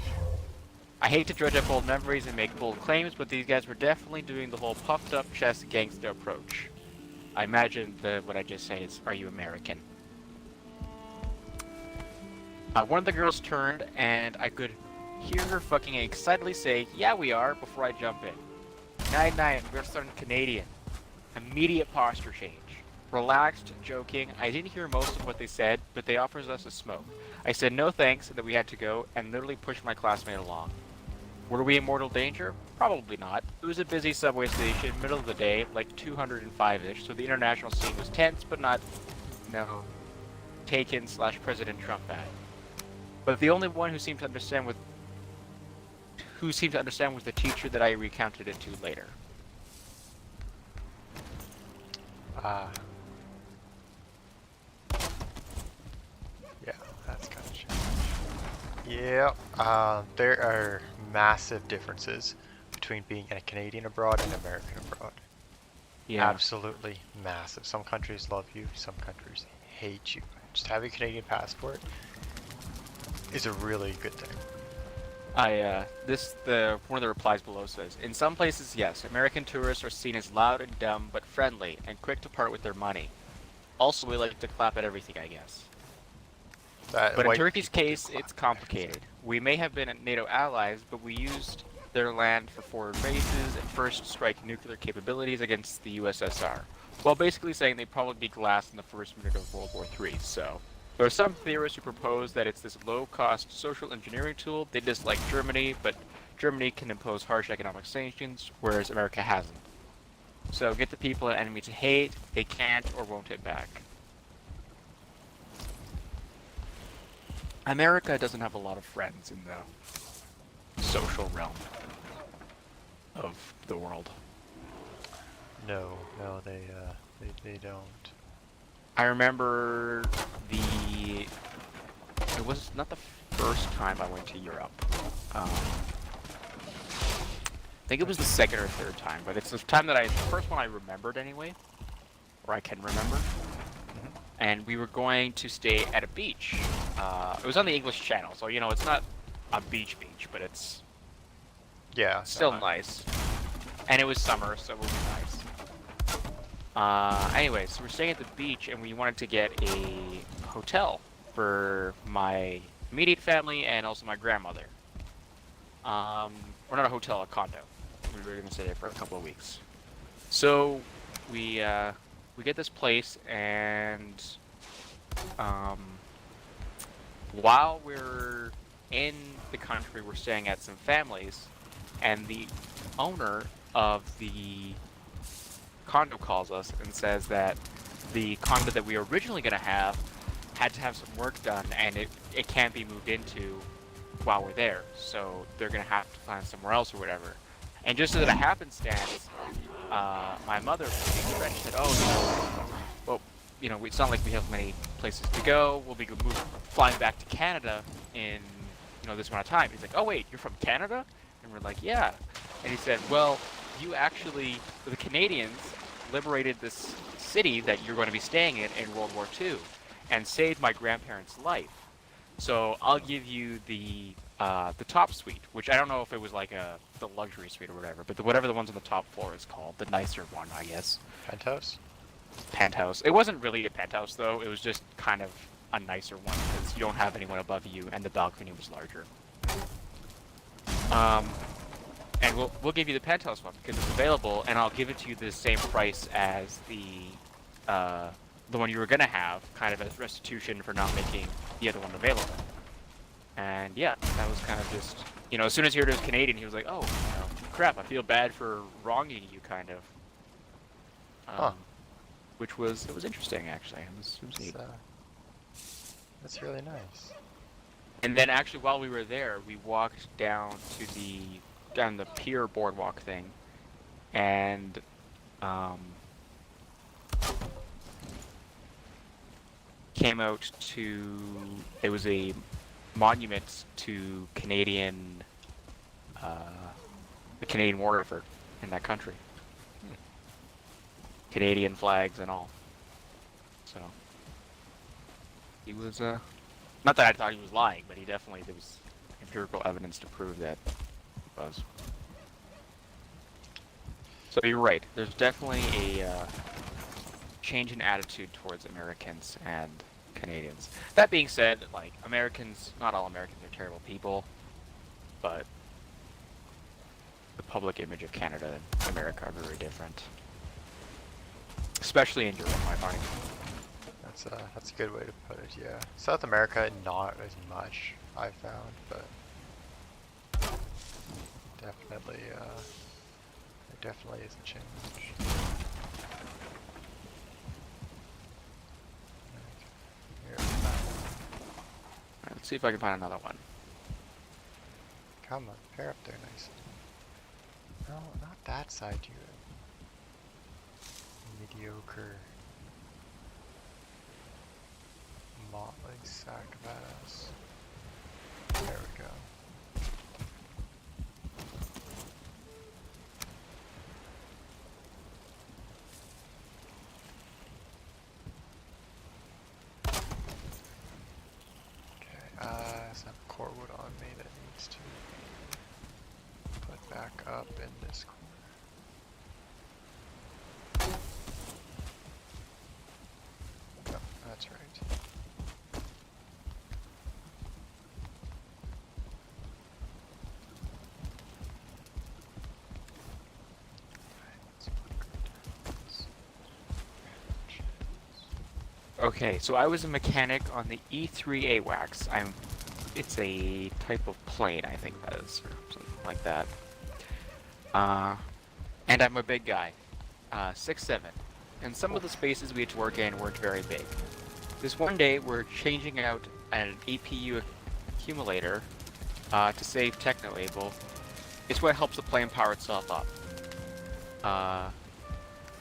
I hate to dredge up old memories and make bold claims, but these guys were definitely doing the whole puffed up chest gangsta approach. I imagine what I just say is, are you American? One of the girls turned and I could hear her fucking excitedly say, "Yeah, we are," before I jump in. "Nine, we're starting Canadian." Immediate posture change. Relaxed, joking. I didn't hear most of what they said, but they offered us a smoke. I said no thanks, that we had to go, and literally pushed my classmate along. Were we in mortal danger? Probably not. It was a busy subway station, middle of the day, like 205-ish, so the international scene was tense, but not, taken/President Trump bad. But the only one who seemed to understand was the teacher that I recounted it to later. Yeah, that's kind of strange. Yeah, there are massive differences between being a Canadian abroad and American abroad. Yeah. Absolutely massive. Some countries love you, some countries hate you. Just having a Canadian passport is a really good thing. One of the replies below says, in some places, yes, American tourists are seen as loud and dumb, but friendly, and quick to part with their money. Also, we like to clap at everything, I guess. But in Turkey's case, it's complicated. We may have been NATO allies, but we used their land for foreign bases and first strike nuclear capabilities against the USSR, while basically saying they'd probably be glass in the first minute of World War III, so... There are some theorists who propose that it's this low-cost social engineering tool. They dislike Germany, but Germany can impose harsh economic sanctions, whereas America hasn't. So get the people an enemy to hate, they can't or won't hit back. America doesn't have a lot of friends in the social realm of the world. No, They don't. I remember it was not the first time I went to Europe. I think it was the second or third time, but it's the time that the first one I remembered anyway, or I can remember. Mhm. And we were going to stay at a beach. It was on the English Channel, so you know it's not a beach, but it's Yeah. still nice. And it was summer, so it was nice. Anyway, so we're staying at the beach, and we wanted to get a hotel for my immediate family and also my grandmother. Or not a hotel, a condo. We were gonna stay there for a couple of weeks. So we get this place, and while we're in the country, we're staying at some families, and the owner of the condo calls us and says that the condo that we were originally going to have had to have some work done, and it can't be moved into while we're there, so they're going to have to find somewhere else or whatever. And just as a happenstance, my mother being French said, oh, well, it's not like we have many places to go. We'll be flying back to Canada in, this amount of time. He's like, oh, wait, you're from Canada? And we're like, yeah. And he said, well, the Canadians liberated this city that you're going to be staying in World War II and saved my grandparents' life. So I'll give you the top suite, which I don't know if it was like the luxury suite or whatever, but whatever the ones on the top floor is called, the nicer one, I guess. Penthouse? Penthouse. It wasn't really a penthouse, though. It was just kind of a nicer one, because you don't have anyone above you, and the balcony was larger. And we'll give you the penthouse one, because it's available, and I'll give it to you the same price as the one you were going to have, kind of as restitution for not making the other one available. And yeah, that was kind of just, as soon as he heard it was Canadian, he was like, oh, crap, I feel bad for wronging you, kind of. Which it was interesting, actually. It was neat. That's really nice. And then actually, while we were there, we walked down the pier boardwalk thing, and came out to, it was a monument to the Canadian warrior effort in that country. Canadian flags and all. So he was not that I thought he was lying, but there was empirical evidence to prove that he was. So you're right. There's definitely a change in attitude towards Americans and Canadians. That being said, like, Americans, not all Americans are terrible people, but the public image of Canada and America are very different. Especially in Europe, I find. That's a good way to put it, yeah. South America, not as much, I've found, but definitely, there definitely is a change. Alright, let's see if I can find another one. Come on, pair up there nice. No, not that side, you mediocre motley sack of ass. There we go. Okay, some core wood on me that needs to be put back up in this corner. Yep, that's right. Okay, so I was a mechanic on the E3 AWACS. It's a type of plane, I think that is, or something like that. And I'm a big guy, 6'7", and some of the spaces we had to work in weren't very big. This one day, we're changing out an APU accumulator to save techno-able. It's what helps the plane power itself up.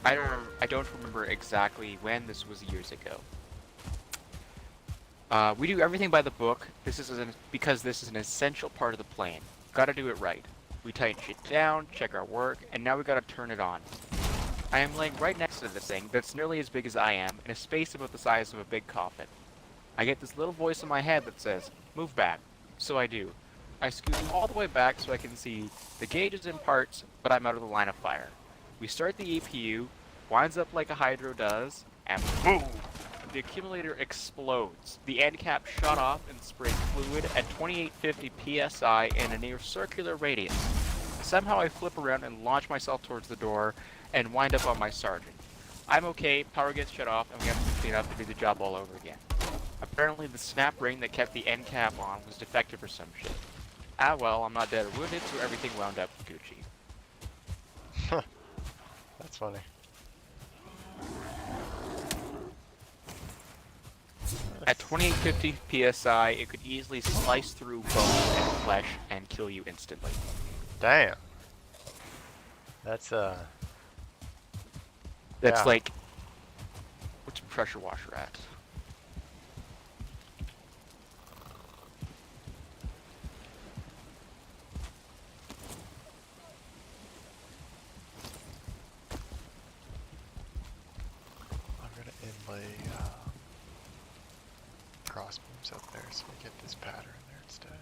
I don't remember exactly when. This was years ago. We do everything by the book. Because this is an essential part of the plan. Gotta do it right. We tighten shit down, check our work, and now we gotta turn it on. I am laying right next to this thing that's nearly as big as I am, in a space about the size of a big coffin. I get this little voice in my head that says, move back. So I do. I scoot all the way back so I can see the gauge is in parts, but I'm out of the line of fire. We start the EPU, winds up like a hydro does, and boom! The accumulator explodes. The end cap shut off and sprayed fluid at 2850 psi in a near circular radius. Somehow I flip around and launch myself towards the door and wind up on my sergeant. I'm okay, power gets shut off, and we have to clean up and do the job all over again. Apparently the snap ring that kept the end cap on was defective or some shit. Ah well, I'm not dead or wounded, so everything wound up Gucci. That's funny. At 2850 psi, it could easily slice through bone and flesh and kill you instantly. Damn. That's yeah. Like, what's a pressure washer at? I'm gonna inlay crossbeams up there so we get this pattern there instead.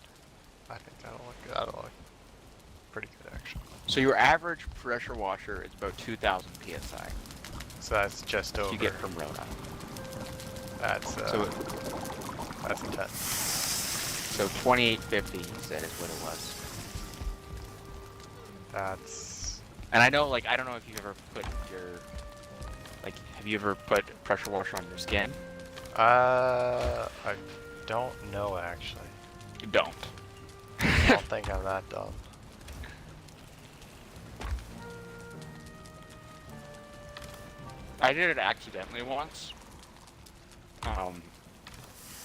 I think that'll look good. That'll look pretty good actually. So your average pressure washer is about 2000 psi. So that's just over. You get from Rona. That's that's intense. So 2850 you said is what it was. That's. And I know, like, I don't know if you've ever put your, like, have you ever put pressure washer on your skin? I don't know actually. You don't. I don't think I'm that dumb. I did it accidentally once.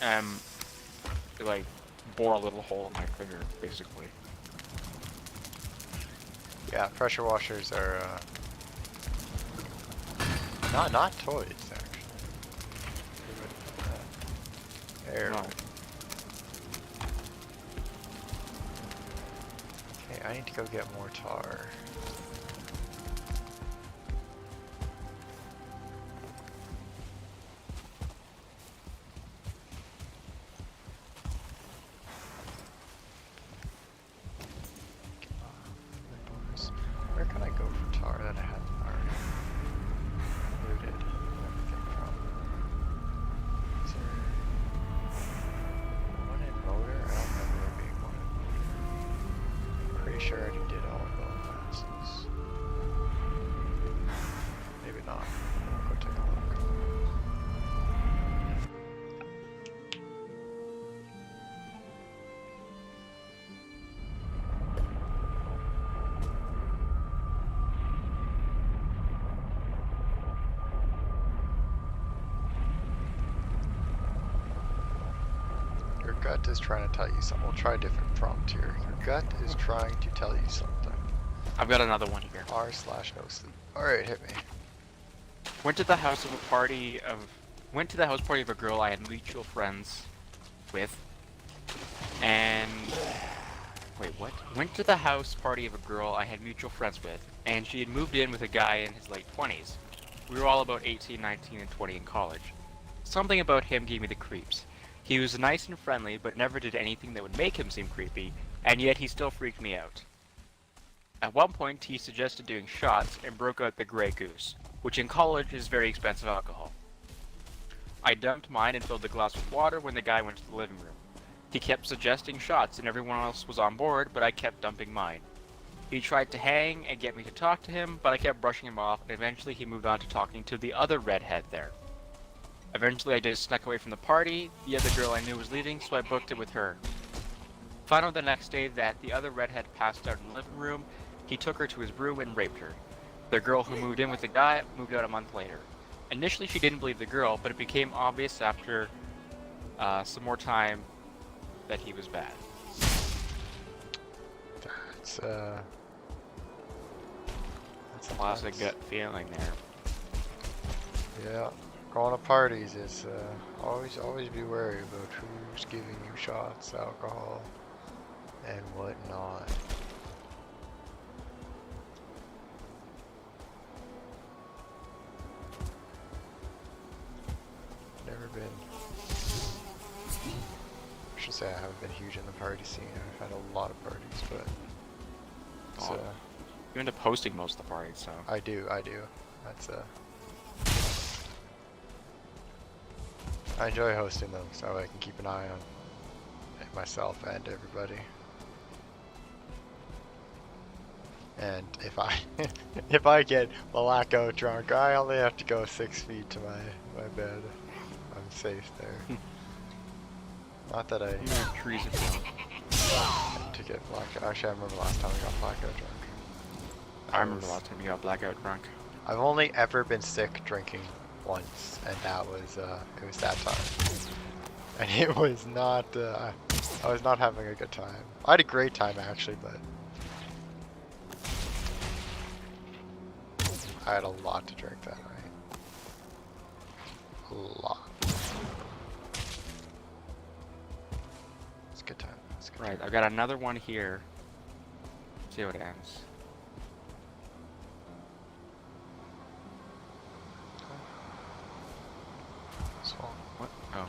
And it, like, bore a little hole in my finger, basically. Yeah, pressure washers are not toys actually. There. No. Okay, I need to go get more tar. Where can I go for tar that I haven't already looted everything from? Is there one in motor? I don't remember there being one in motor. Pretty sure I already did all of those classes. Maybe not. I'll go take a look. Your gut is trying to tell you something. We'll try a different prompt here. Your gut is trying to tell you something. I've got another one here. R/no sleep. Alright, hit me. Went to the house party of a girl I had mutual friends with. And wait, what? Went to the house party of a girl I had mutual friends with, and she had moved in with a guy in his late 20s. We were all about 18, 19, and 20 in college. Something about him gave me the creeps. He was nice and friendly, but never did anything that would make him seem creepy, and yet he still freaked me out. At one point, he suggested doing shots and broke out the Grey Goose, which in college is very expensive alcohol. I dumped mine and filled the glass with water when the guy went to the living room. He kept suggesting shots and everyone else was on board, but I kept dumping mine. He tried to hang and get me to talk to him, but I kept brushing him off, and eventually he moved on to talking to the other redhead there. Eventually I just snuck away from the party. The other girl I knew was leaving, so I booked it with her. Found out the next day that the other redhead passed out in the living room. He took her to his room and raped her. The girl who moved in with the guy moved out a month later. Initially she didn't believe the girl, but it became obvious after some more time that he was bad. That's Lots of gut feeling there. Yeah, going to parties is always be wary about who's giving you shots, alcohol, and whatnot. Never been. I should say I haven't been huge in the party scene. I've had a lot of parties, but it's, you end up hosting most of the parties, so. I do. That's I enjoy hosting them, so I can keep an eye on myself and everybody. And if I if I get blackout drunk, I only have to go 6 feet to my bed. I'm safe there. Not that I trees to get blackout. Actually, I remember last time I got blackout drunk. I remember the last time you got blackout drunk. I've only ever been sick drinking once, and that was it was that time. And it was not I was not having a good time. I had a great time actually, but I had a lot to drink that night. A lot. It's a good time. It's a good Right, time. I've got another one here. See how it ends. It's fun. What? Oh.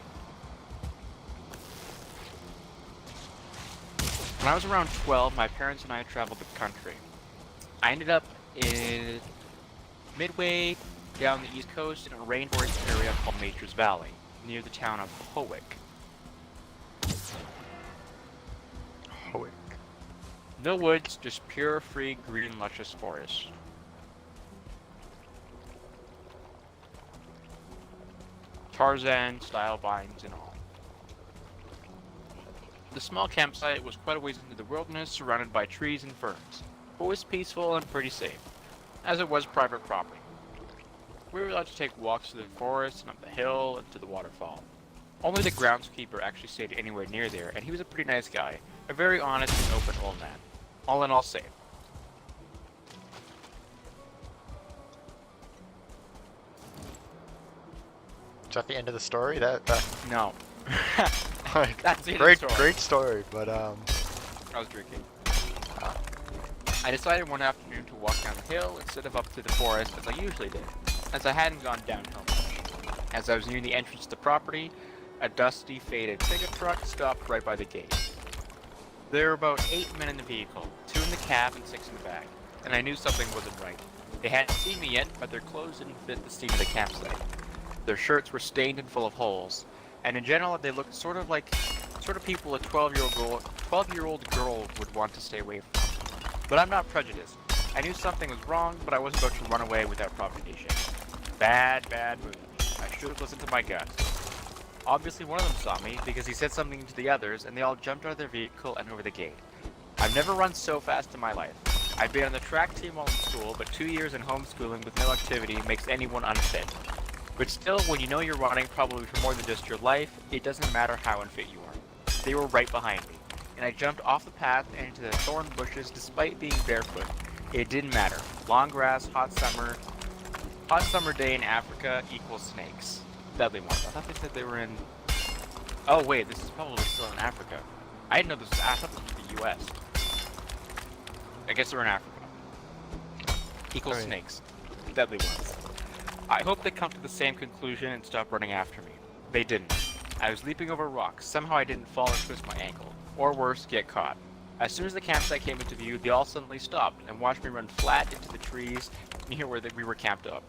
When I was around 12, my parents and I traveled the country. I ended up in midway down the east coast in a rainforest area called Nature's Valley, near the town of Howick. Howick. No woods, just pure, free, green, luscious forest. Tarzan-style vines and all. The small campsite was quite a ways into the wilderness, surrounded by trees and ferns, but was peaceful and pretty safe, as it was private property. We were allowed to take walks through the forest and up the hill and to the waterfall. Only the groundskeeper actually stayed anywhere near there, and he was a pretty nice guy, a very honest and open old man. All in all, safe. Is that the end of the story? That No. like, That's the end of the story. great story, but I was drinking. I decided one afternoon to walk down the hill instead of up through the forest as I usually did, as I hadn't gone downhill much. As I was near the entrance to the property, a dusty, faded pickup truck stopped right by the gate. There were about 8 men in the vehicle, 2 in the cab and 6 in the back, and I knew something wasn't right. They hadn't seen me yet, but their clothes didn't fit the scene of the campsite. Their shirts were stained and full of holes, and in general they looked sort of people a 12-year-old girl would want to stay away from. But I'm not prejudiced. I knew something was wrong, but I wasn't about to run away without provocation. Bad move. I should have listened to my gut. Obviously one of them saw me, because he said something to the others, and they all jumped out of their vehicle and over the gate. I've never run so fast in my life. I've been on the track team while in school, but 2 years in homeschooling with no activity makes anyone unfit. But still, when you know you're running probably for more than just your life, it doesn't matter how unfit you are. They were right behind me, and I jumped off the path and into the thorn bushes despite being barefoot. It didn't matter. Long grass, hot summer day in Africa equals snakes. Deadly ones. I thought they said they were in... Oh wait, this is probably still in Africa. I didn't know this was... I thought this was the US. I guess they're in Africa. Equals snakes. Deadly ones. I hope they come to the same conclusion and stop running after me. They didn't. I was leaping over rocks. Somehow I didn't fall or twist my ankle. Or worse, get caught. As soon as the campsite came into view, they all suddenly stopped and watched me run flat into the trees near where we were camped up.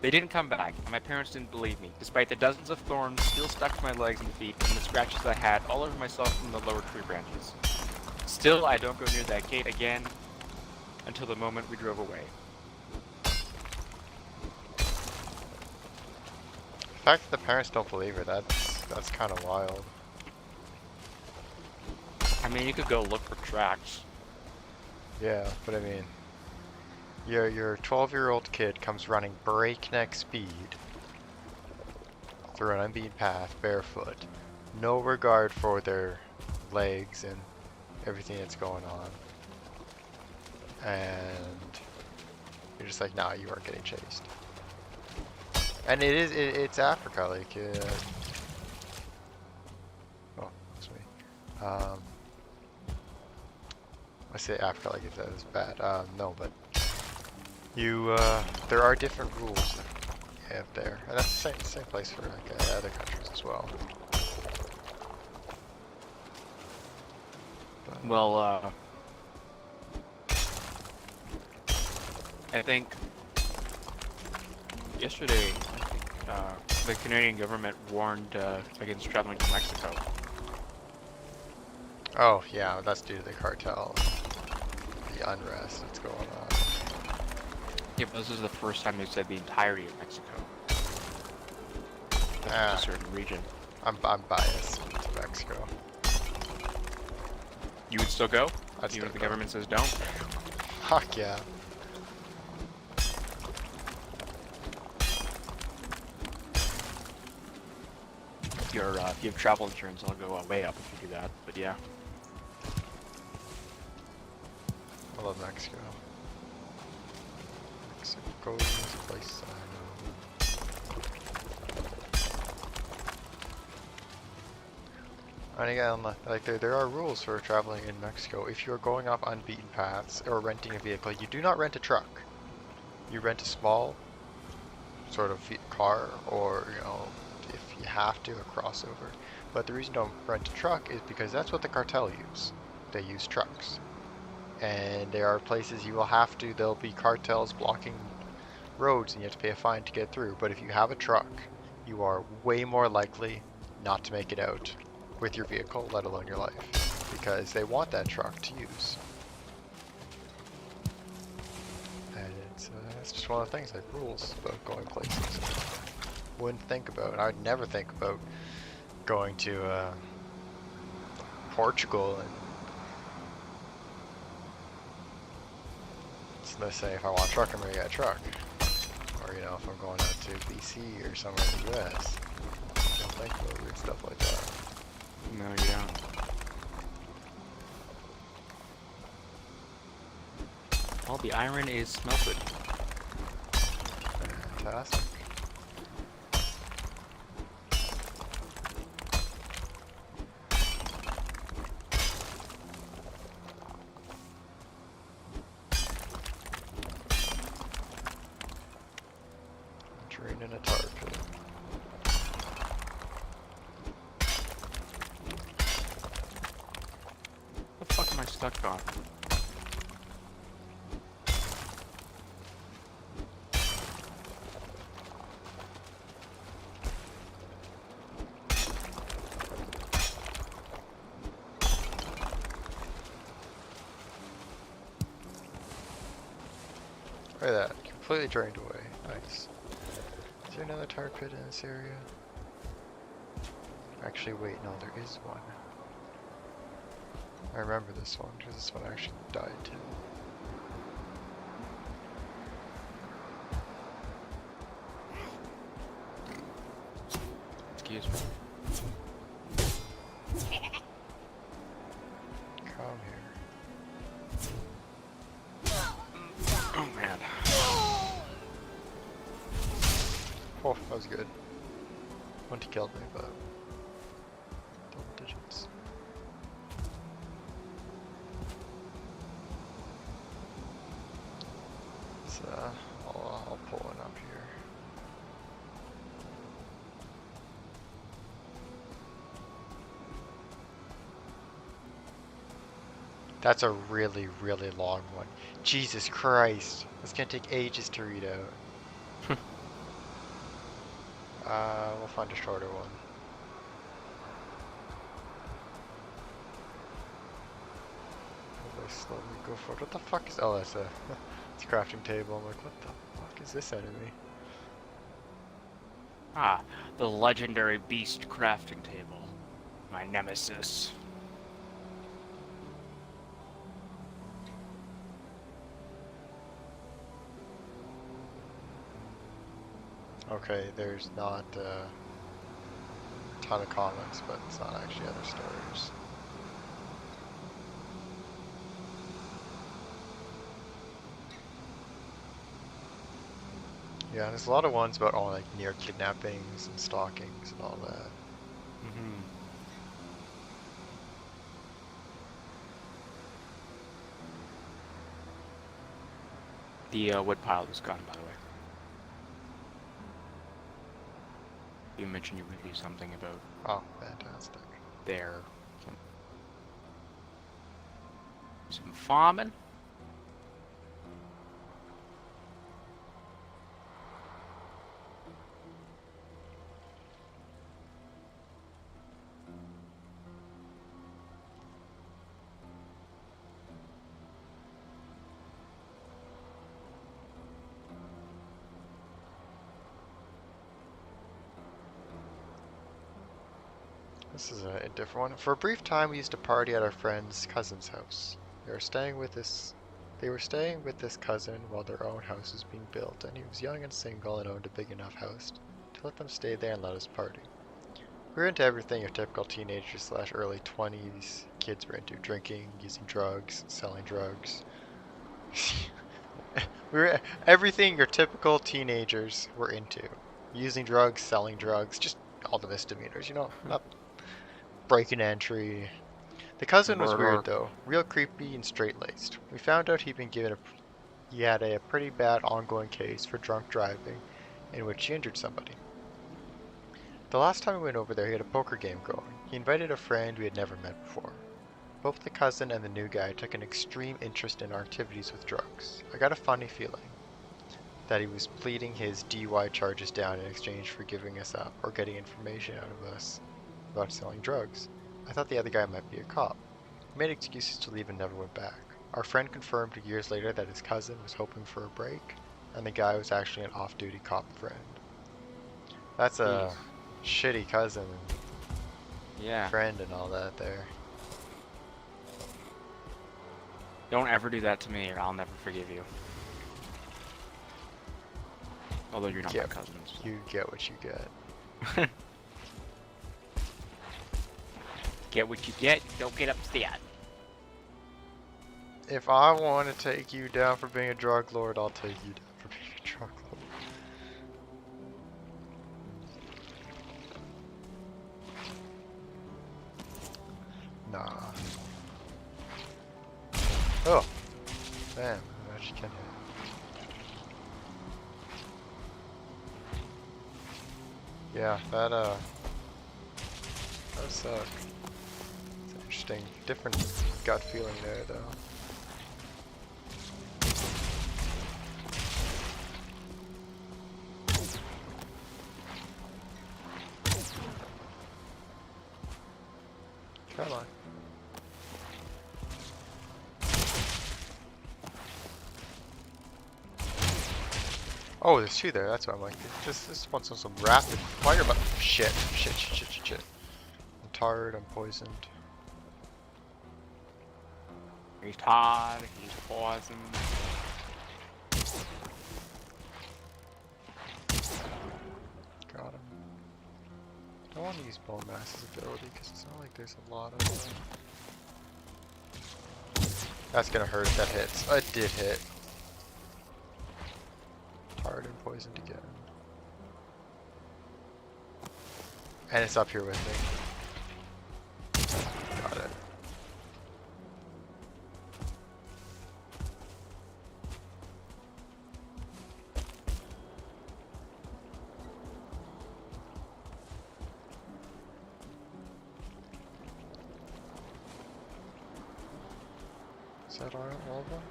They didn't come back, and my parents didn't believe me, despite the dozens of thorns still stuck to my legs and feet and the scratches I had all over myself from the lower tree branches. Still, I don't go near that gate again until the moment we drove away. the fact that the parents don't believe her, that's kind of wild. I mean, you could go look for tracks. Yeah, but I mean, your 12-year-old kid comes running breakneck speed through an unbeaten path, barefoot, no regard for their legs and everything that's going on, and you're just like, nah, you aren't getting chased. And it's Africa, like, oh, that's me. I say Africa like if that is bad. No, but there are different rules that you have there. And that's the same place for like other countries as well. But, Well, I think yesterday, the Canadian government warned against traveling to Mexico. oh, yeah, that's due to the cartel, the unrest that's going on. Yeah, but this is the first time they said the entirety of Mexico. Ah, A certain region. I'm biased to Mexico. You would still go? I'd Even still if the go. government says don't? Fuck yeah. If you have travel insurance, I'll go way up if you do that. But yeah. I love Mexico. Mexico is a place I know. And again, like there are rules for traveling in Mexico. If you're going off unbeaten paths or renting a vehicle, you do not rent a truck. You rent a small sort of car, or if you have to, a crossover. But the reason you don't rent a truck is because that's what the cartel use. They use trucks. And there are places you will have to, there'll be cartels blocking roads and you have to pay a fine to get through. But if you have a truck, you are way more likely not to make it out with your vehicle, let alone your life, because they want that truck to use. And it's just one of the things, like rules about going places. Wouldn't think about, I would never think about going to Portugal and let's say if I want a truck, I'm gonna get a truck. Or if I'm going out to BC or somewhere in the US. Don't think about weird stuff like that. No, you don't. Well, the iron is smelted. Fantastic. In a tar pit. What the fuck am I stuck on? Look at that, completely drained away. Nice. Is there another tar pit in this area? Actually, wait, no, there is one. I remember this one, because this one actually died too. Excuse me. Come here. Oh man. Oh, that was good. 20 killed me, but double digits. So I'll pull one up here. That's a really, really long one. Jesus Christ, it's gonna take ages to read out. We'll find a shorter one. As I slowly go forward. What the fuck is? Oh, that's a it's a crafting table. I'm like, what the fuck is this enemy? Ah, the legendary beast crafting table. My nemesis. Okay, there's not a ton of comics, but it's not actually other stories. Yeah, there's a lot of ones about all like near kidnappings and stalkings and all that. Mm-hmm. The wood pile is gone, by the way. You mentioned you would do something about Oh, fantastic. there. Some farming. This is a different one. For a brief time, we used to party at our friend's cousin's house. They were staying with this. They were staying with this cousin while their own house was being built, and he was young and single and owned a big enough house to let them stay there and let us party. We were into everything your typical teenager slash early 20s kids were into: drinking, using drugs, selling drugs. We were everything your typical teenagers were into: using drugs, selling drugs, just all the misdemeanors, not break and entry. The cousin was weird Murder. though, real creepy and straight-laced. We found out he had a pretty bad ongoing case for drunk driving in which he injured somebody. The last time we went over there, he had a poker game going. He invited a friend we had never met before. Both the cousin and the new guy took an extreme interest in our activities with drugs. I got a funny feeling that he was pleading his DUI charges down in exchange for giving us up or getting information out of us about selling drugs. I thought the other guy might be a cop. He made excuses to leave and never went back. Our friend confirmed years later that his cousin was hoping for a break, and the guy was actually an off-duty cop friend. That's a shitty cousin and Yeah. friend and all that there. Don't ever do that to me, or I'll never forgive you. Although you're not my cousin. So. You get what you get. Get what you get. Don't get upset. If I want to take you down for being a drug lord, I'll take you down for being a drug lord. Nah. Oh. Damn, I actually can't hit. Yeah, that suck. It's interesting. Different gut feeling there though. Come on. Oh, there's two there. That's why I'm like, this wants some rapid fire, but shit. I'm tired. I'm poisoned. He's tired. He's poisoned. Got him. Don't want to use Bone Mass's ability because it's not like there's a lot of them. That's gonna hurt if that hits. It did hit. Tired and poisoned again. And it's up here with me. Got it. Is that all of them?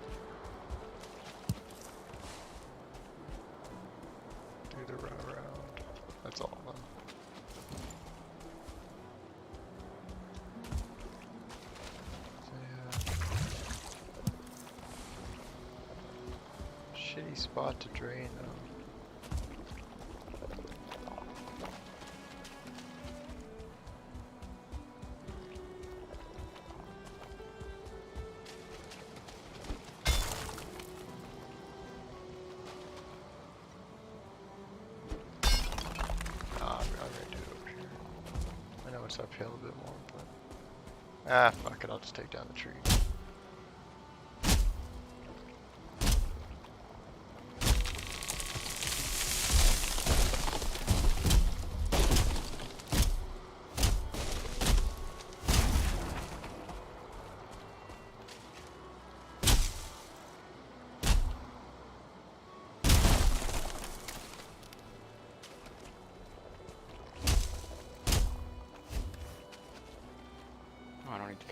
Do the run around. That's all of them. So yeah. Shitty spot to drain though. Uphill a bit more, but fuck it, I'll just take down the tree.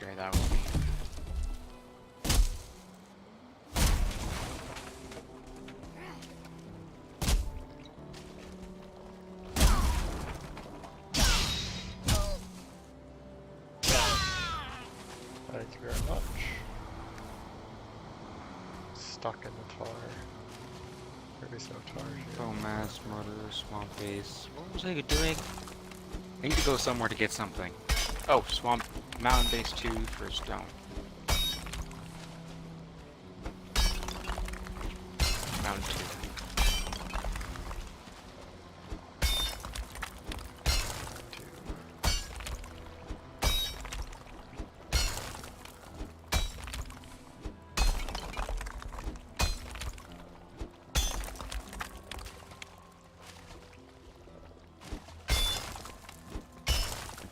carry that with me. Thank you very much. Stuck in the tar. There is no tar here. Oh, mass murder, swamp base. What was I doing? I need to go somewhere to get something. Oh, swamp mountain base 2 for stone. Mountain 2.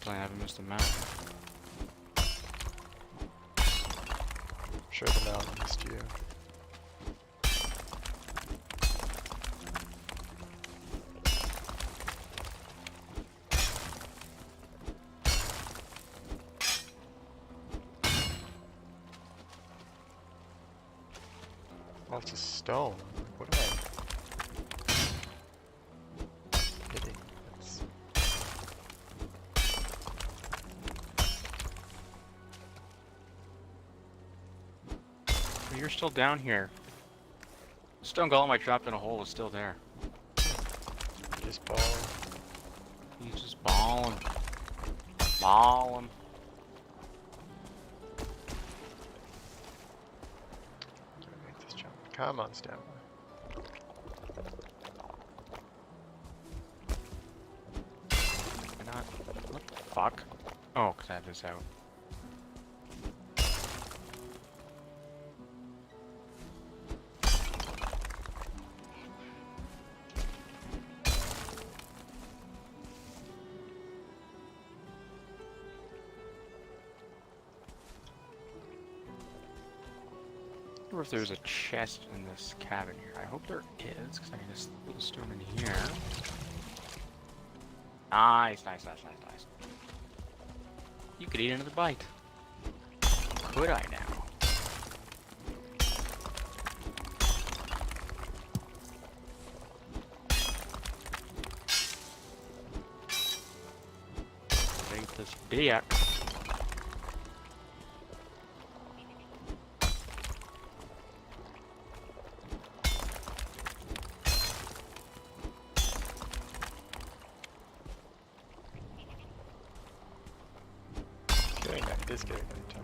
I haven't missed a mountain. I'm sure the mountain missed you. Lots of stone. What am I hitting? That's... You're still down here. Stone golem I dropped in a hole is still there. Just ball. He's just balling. Balling. Make this jump. Come on, Stamina. Why not? What the fuck? Oh, because I have this out. I wonder if there's a chest in this cabin here. I hope there is, because I can just put the stone in here. Nice, nice, nice, nice, nice. You could eat another bite. Could I now? Take this dick. It is getting nighttime.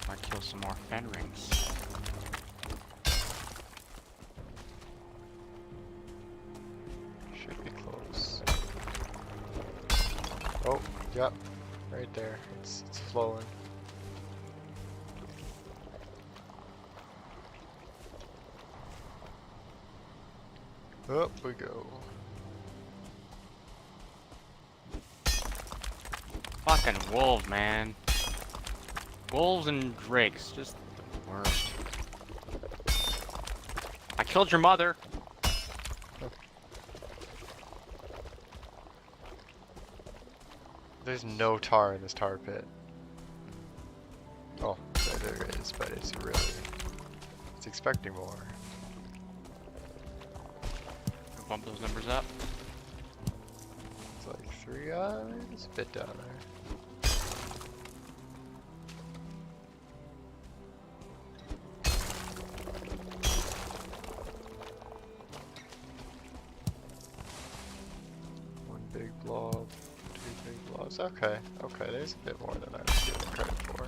Might kill some more fen rings. Should be close. Oh, yep. Right there. It's flowing. Up we go. Fucking wolves, man. Wolves and drakes, just the worst. I killed your mother. There's no tar in this tar pit. Oh, there is, but it's really... It's expecting more. Bump those numbers up. It's like 3 eyes? A bit down there. Big blob, 2 big blobs. Okay, okay, there's a bit more than I was giving credit for.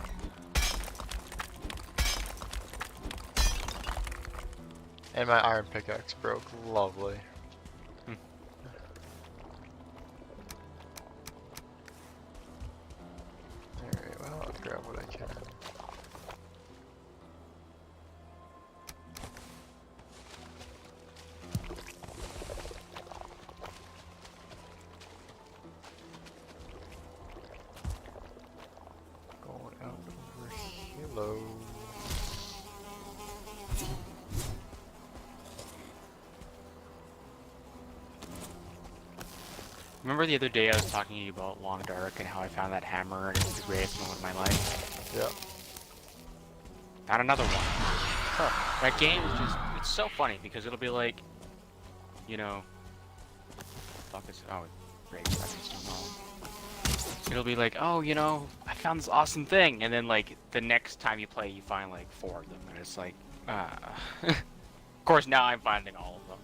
And my iron pickaxe broke. Lovely. Alright, well, I'll grab what I can. Hello. Remember the other day I was talking to you about Long Dark and how I found that hammer and it was the greatest moment of my life? Yep. Found another one. Huh. That game is just, it's so funny because it'll be like, you know, fuck is, oh, great, that's too long. It'll be like, oh, you know, I found this awesome thing, and then like the next time you play, you find like 4 of them, and it's like, of course now I'm finding all of them.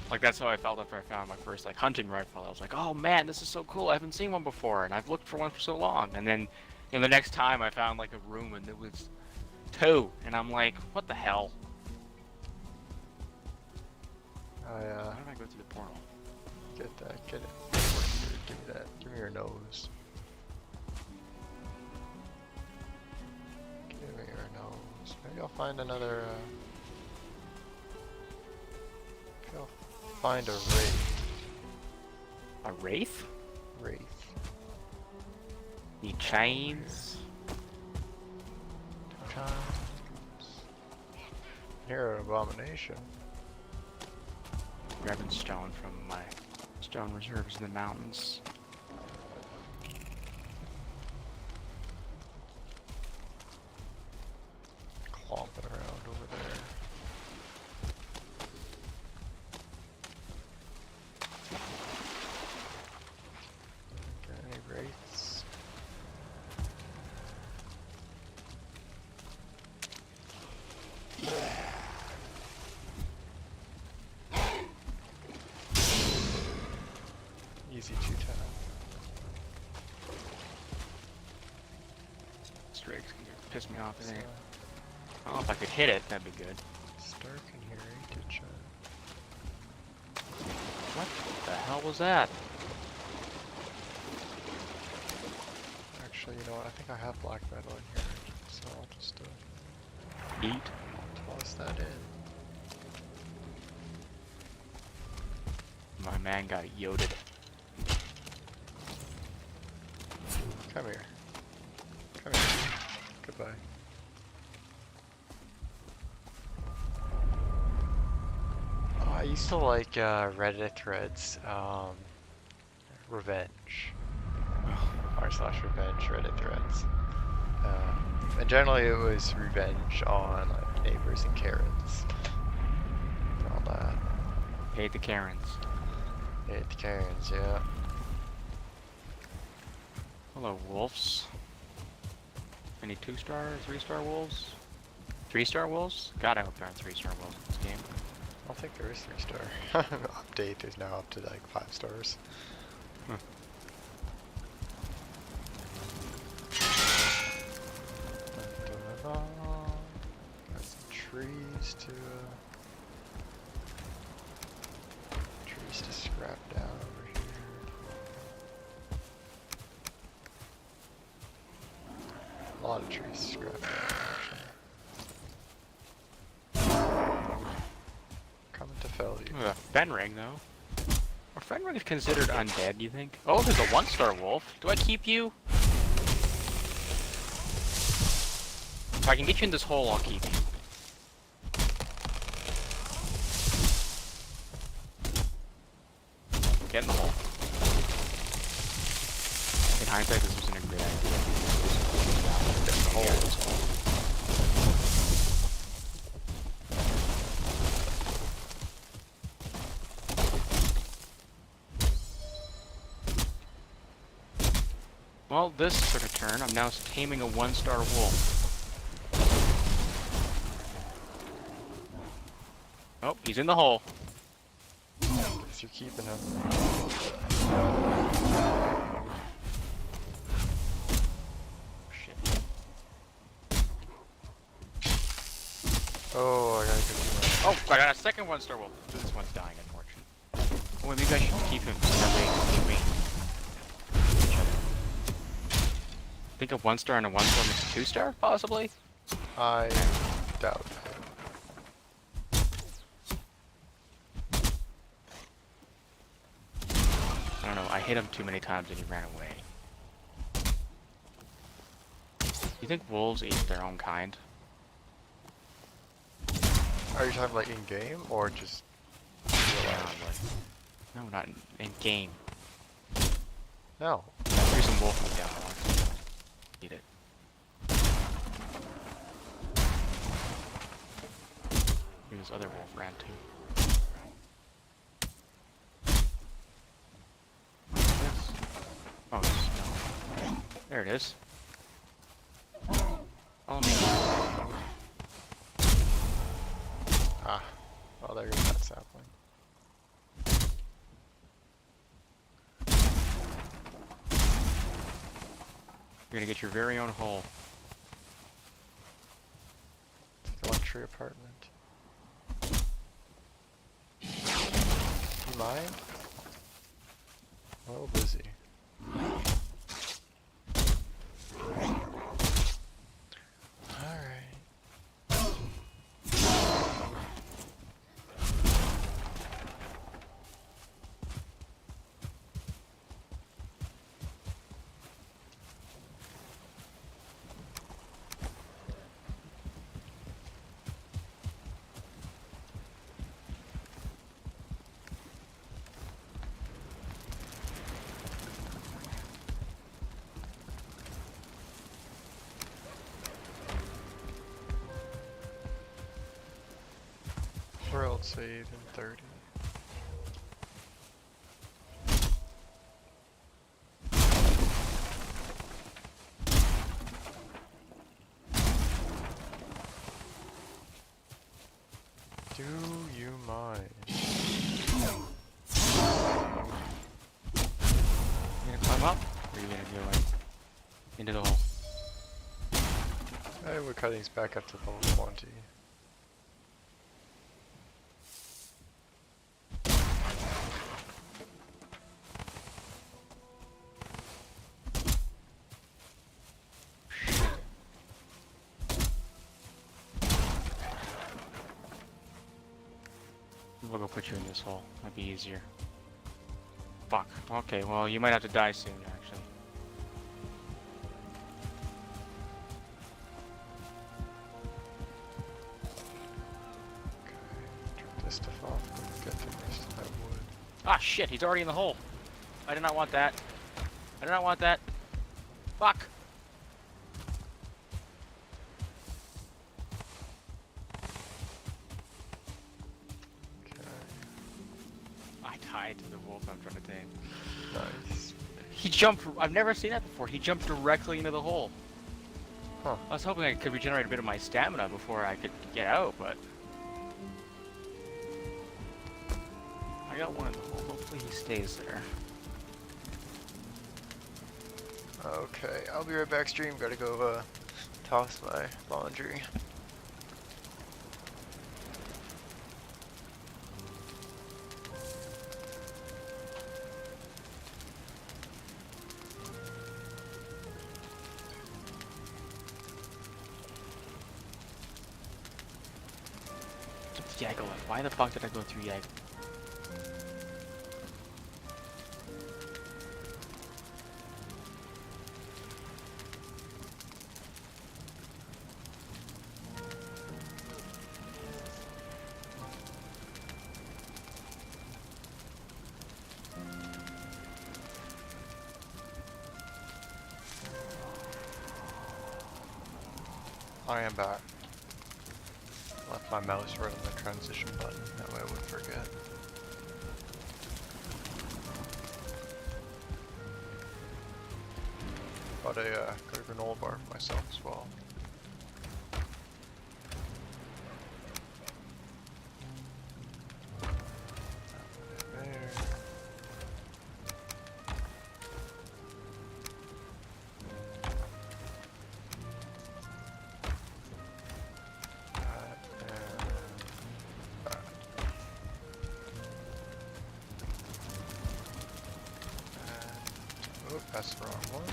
Like that's how I felt after I found my first like hunting rifle. I was like, oh man, this is so cool. I haven't seen one before, and I've looked for one for so long. And then, you know, the next time I found like a room and it was 2, and I'm like, what the hell? How do I go through the portal? Get that, get it. Give me that. Give me your nose. Give me your nose. Maybe I'll find another. Maybe I'll find a wraith. A wraith? Wraith. Need chains. Chimes. Here, an abomination. Grabbing stone from my stone reserves in the mountains. Clomping around over there. Got any wraiths? Easy 2 tap. Strix can piss me off today. Oh, if I could hit it, that'd be good. It's dark in here, ain't it, John? What the hell was that? Actually, you know what? I think I have black metal in here, so I'll just Eat? toss that in. My man got yoded. Come here. Come here. Goodbye. Oh, I used to like Reddit threads, revenge. r/revenge Reddit threads. And generally it was revenge on like neighbors and Karens. And all that. Hate the Karens. Hate the Karens, yeah. Hello, wolves. Any 2-star, 3-star wolves? 3-star wolves? God, I hope there aren't 3-star wolves in this game. I don't think there is 3-star. Update is now up to like 5 stars. Got some trees to scrap down over here. A lot of trees to scrap down actually. Coming to fell you. Fenring, though. Are Fenring considered undead, you think? Oh, there's a 1-star wolf. Do I keep you? If I can get you in this hole, I'll keep you. Get in the hole. In hindsight, this wasn't a great idea. Get in the hole. Well, this took a turn. I'm now taming a 1-star wolf. Oh, he's in the hole. Guess you're keeping him. Shit. Oh, I gotta get you. Oh, I got a second 1-star wolf. This one's dying, unfortunately. Oh, maybe I should keep him. That way he can wait. Think a 1-star and a 1-star makes a 2-star, possibly? I doubt it. I don't know, I hit him too many times and he ran away. You think wolves eat their own kind? Are you talking like in game or just real life? No, not in game. No. There's some wolf meat down there. Eat it. Maybe this other wolf ran too. Yes. Oh, it's no. There it is. Follow me. Ah. Well, there goes that sapling. You're gonna get your very own hole. The luxury apartment. You mind? A little busy. Alright. World save in 30. Do you mind? You gonna climb up? Or are you gonna go like into the hole? Hey, we're cutting these back up to level 20. We'll go put you in this hole. That'd be easier. Fuck. Okay, well, you might have to die soon, actually. Okay, turn this stuff off and get the rest of that wood. Ah, shit, he's already in the hole. I did not want that. I did not want that. Fuck. Okay, I died to the wolf I'm trying to tame. nice. He jumped. I've never seen that before. He jumped directly into the hole. Huh. I was hoping I could regenerate a bit of my stamina before I could get out, but I got one in the hole. Hopefully he stays there. Okay, I'll be right back stream. Gotta go toss my laundry. Yagluth. Why the fuck did I go through Yagluth? I am back. Left my mouse right on the transition button, that way I wouldn't forget. Bought a granola bar for myself as well. There. Oh, that's the wrong one.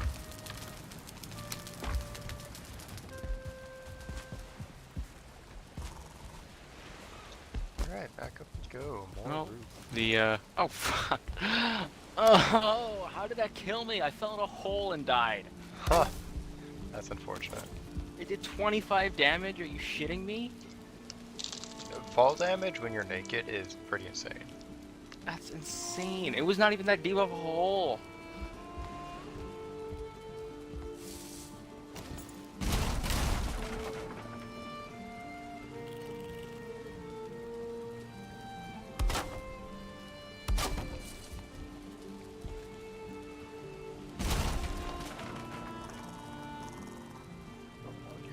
Alright, back up we go. More Well, roof. the oh fuck. Oh, how did that kill me? I fell in a hole and died. Huh. That's unfortunate. It did 25 damage. Are you shitting me? Fall damage when you're naked is pretty insane. That's insane. It was not even that deep of a hole.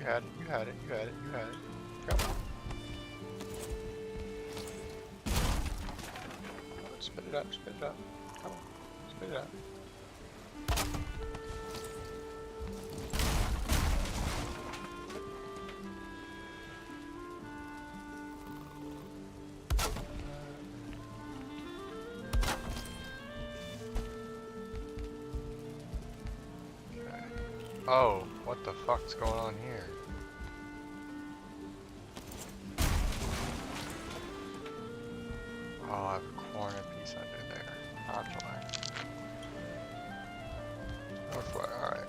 had it, you had it, you had it, you had it. Come on. Spit it up, spit it up. Come on, spit it up. Oh, what the fuck's going on here? Oh, I have a corner piece under there. Not fly. No fly, alright.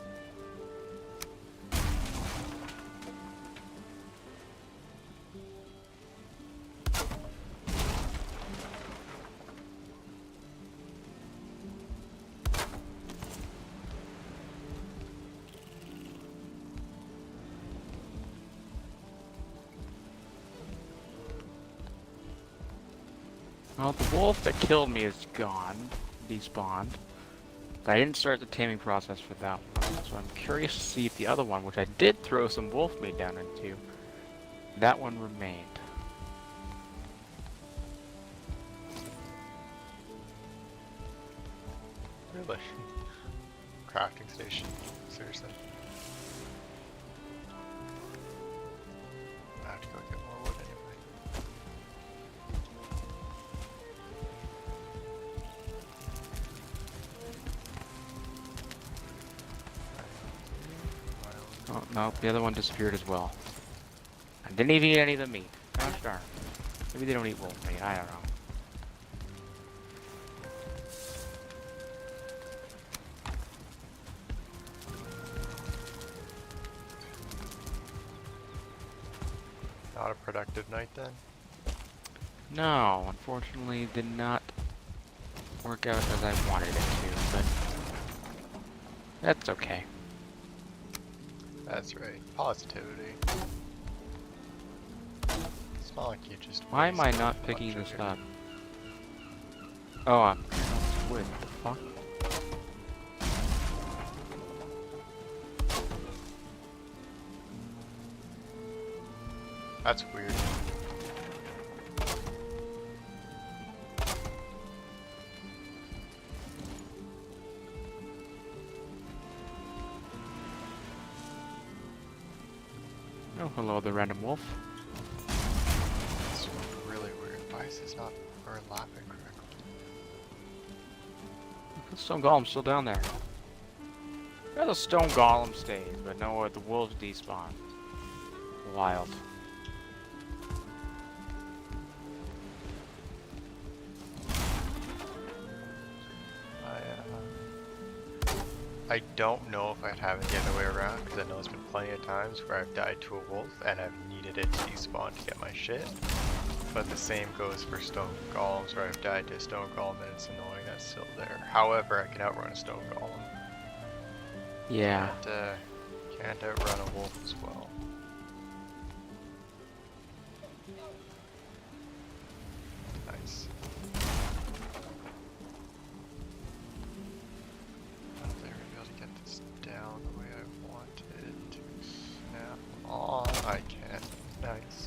Well, the wolf that killed me is gone, despawned. But I didn't start the taming process for that one, so I'm curious to see if the other one, which I did throw some wolf meat down into, that one remained. Really? Crafting station? Seriously? I have to go get more wood anyway. Oh, no, the other one disappeared as well. I didn't even eat any of the meat. Gosh darn. Maybe they don't eat wolf meat, I don't know. Not a productive night then? No, unfortunately did not work out as I wanted it to, but that's okay. That's right. Positivity. It's not like you just... Why am I wasted not a picking bunch of this your- up? Oh, I'm wood. What the fuck? That's weird. Oh, hello, the random wolf. It's really weird. Why is this not overlapping correctly? The stone golem's still down there. Yeah, the stone golem stays, but no, the wolves despawn. Wild. I don't know if I'd have it the other way around, because I know there's been plenty of times where I've died to a wolf and I've needed it to despawn to get my shit. But the same goes for stone golems, where I've died to a stone golem and it's annoying that's still there. However, I can outrun a stone golem. Yeah. Can't outrun a wolf as well. Nice. I don't think we're gonna be able to get this down the way I wanted to snap on. I can. Nice.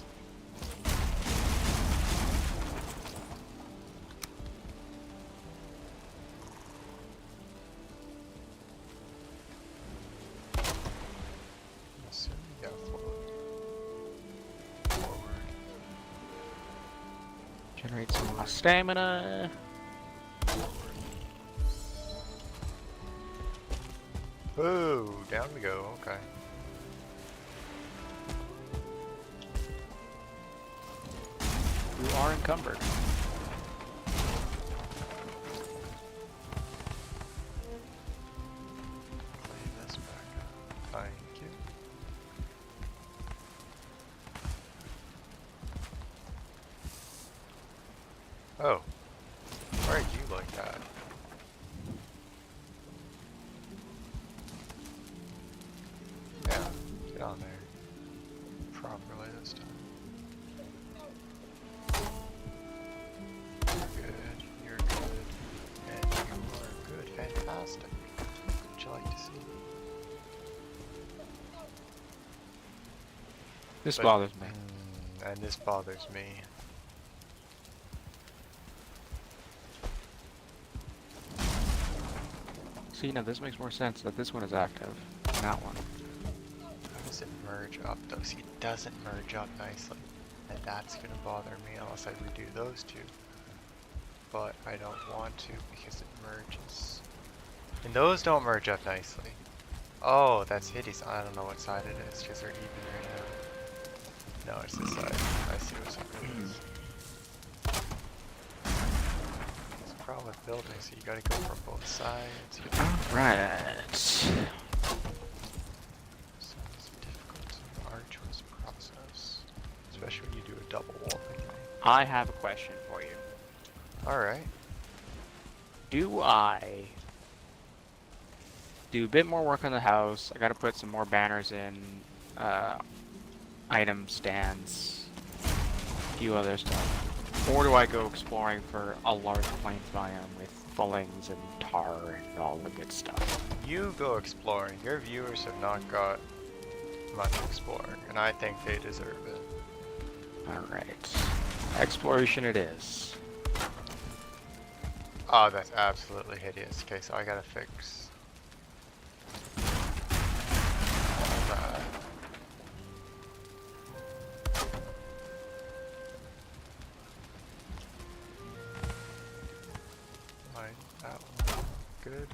Assuming you gotta float forward. Generate some more stamina. Oh, down we go. Okay. You are encumbered. Clean this back up. Thank you. Oh. Why are you like that? Yeah, get on there. Properly this time. You're good, you're good, and you are good. Fantastic. What'd you like to see? This But, bothers me. and this bothers me. See, now this makes more sense that this one is active than that one. How does it merge up though? See, it doesn't merge up nicely. And that's gonna bother me unless I redo those two. But I don't want to because it merges. And those don't merge up nicely. Oh, that's hideous. I don't know what side it is because they're even right now. No, it's this side. I see what side it is. It's a problem with building, so you gotta go from both sides. Alright. So it's a difficult and arduous process. Especially when you do a double wall thing. I have a question for you. Alright. Do I do a bit more work on the house? I gotta put some more banners in, item stands, a few other stuff. Or do I go exploring for a large plains biome with fullings and tar and all the good stuff? You go exploring. Your viewers have not got much exploring, and I think they deserve it. Alright. Exploration it is. Oh, that's absolutely hideous. Okay, so I gotta fix all that. Line that one. Good.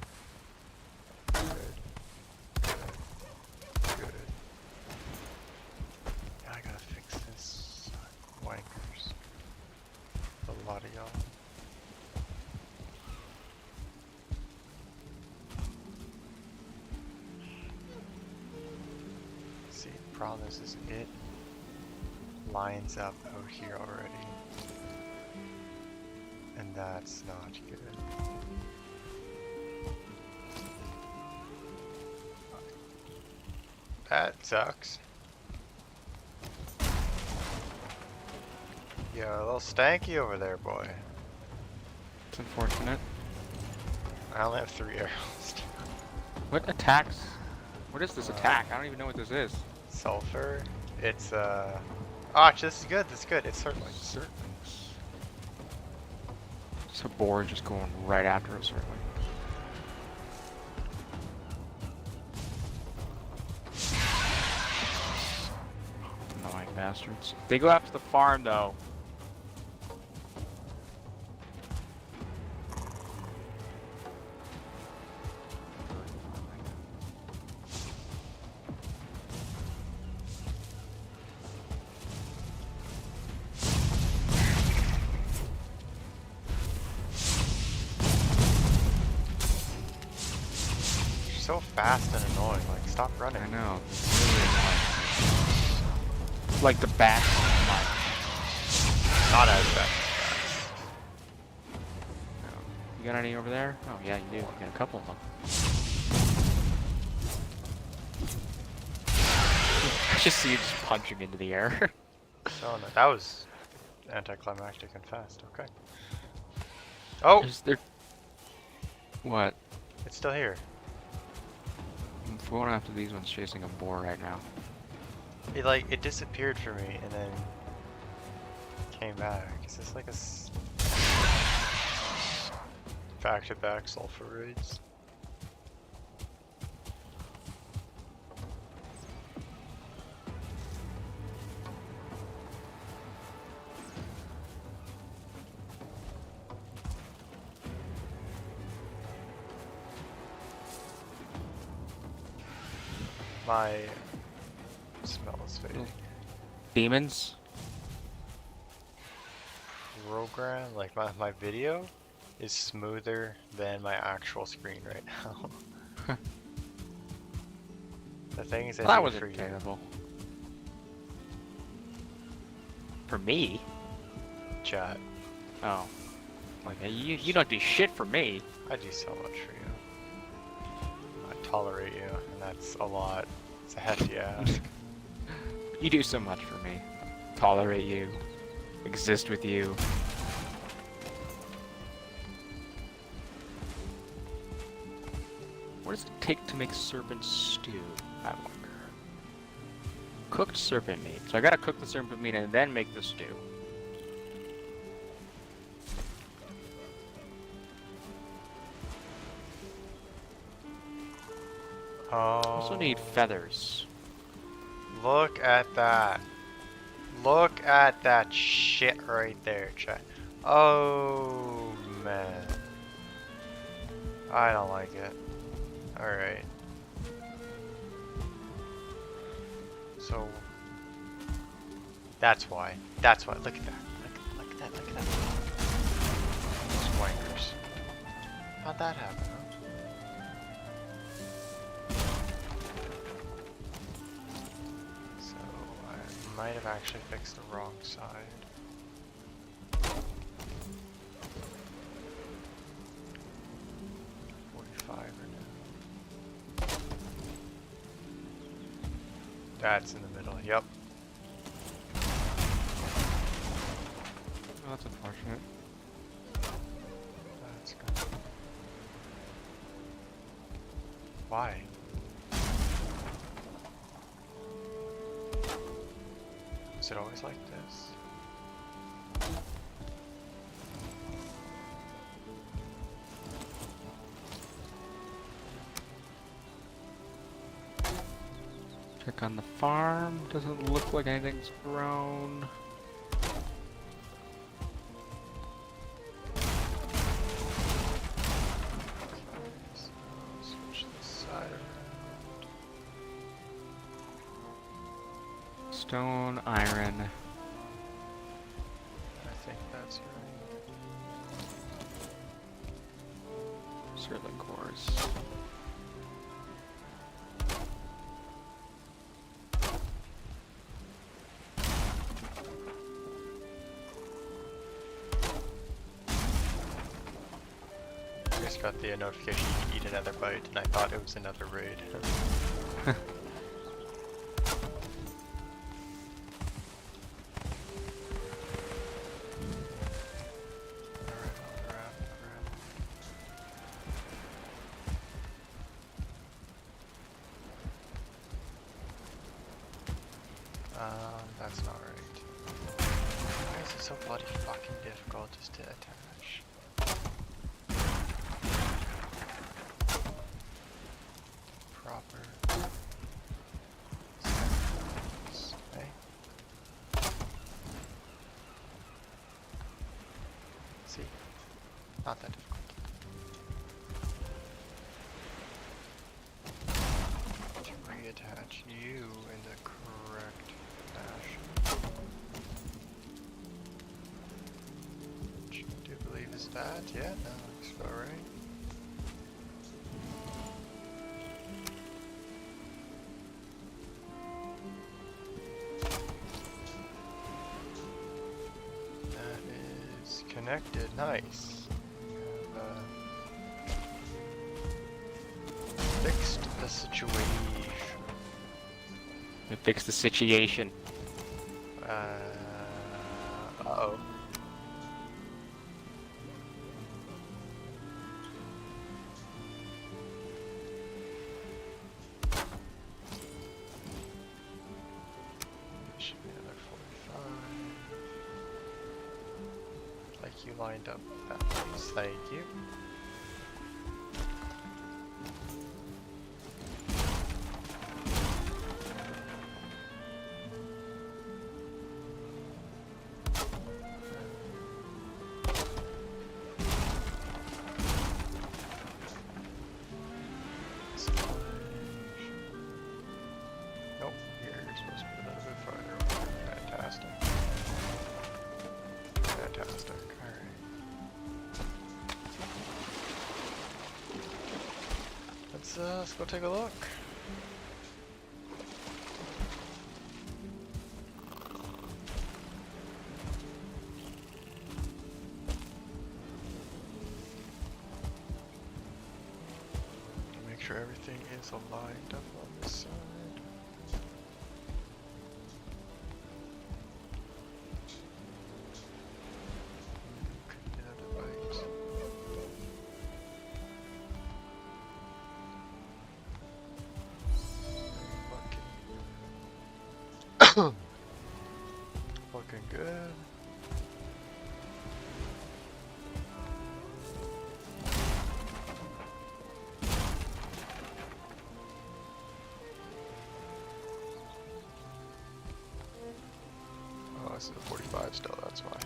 Good. Good. Good. Now I gotta fix this. Wankers. A lot of y'all. See, the problem is it lines up out here already. And that's not good. That sucks. You're a little stanky over there, boy. It's unfortunate. I only have 3 arrows. What attacks? What is this attack? I don't even know what this is. Sulfur. It's oh, this is good. This is good. It's certainly. Certlings. Just a boar just going right after a certling. Annoying bastards. They go after the farm though. So fast and annoying. Like, stop running. I know. It's really annoying. Like the back. Not as fast. You got any over there? Oh yeah, you do. You got a couple of them. I just see you just punching into the air. Oh no, that was anticlimactic and fast. Okay. Oh, Is there? What? it's still here. I'm going after these ones chasing a boar right now. It disappeared for me and then came back. Is this like a back-to-back sulfur raids? My smell is fading. Demons? Program, like my video is smoother than my actual screen right now. The thing is, Well, that do wasn't for you. terrible. For me? Chat. Oh. Like, you don't do shit for me. I do so much for you. I tolerate you, and that's a lot. It's a hefty ask. You do so much for me. Tolerate you. Exist with you. What does it take to make serpent stew? I wonder. cooked serpent meat. So I gotta cook the serpent meat and then make the stew. Also need Oh, feathers. look at that. Look at that shit right there, chat. Oh, man. I don't like it. Alright. So, that's why. That's why. Look at that. Look at that. Look at that. Those wankers. How'd that happen, huh? So, I might have actually fixed the wrong side. That's in the middle, yep. Oh, that's unfortunate. That's good. Why? Is it always like this? Check on the farm. Doesn't look like anything's grown. Switch this side around. Stone, iron. I think that's right. Sterling cores. I just got the notification you can eat another bite, and I thought it was another raid. That's not right. Why is it so bloody fucking difficult just to attach? Proper. Settings, okay. See? Not that difficult. To reattach you in the correct fashion. Which I do believe is that. Yeah, that looks about right. That is connected. Nice. Fixed the situation. We fix the situation. Uh-oh. Should be another 45. Like you lined up that place. Thank you. Nope, you're supposed to be a little bit farther over. Fantastic. Fantastic, alright. Let's go take a look. Make sure everything is aligned up on this side. Could be another bite. Lucky. Looking good. Oh, this is a 45 still, that's why.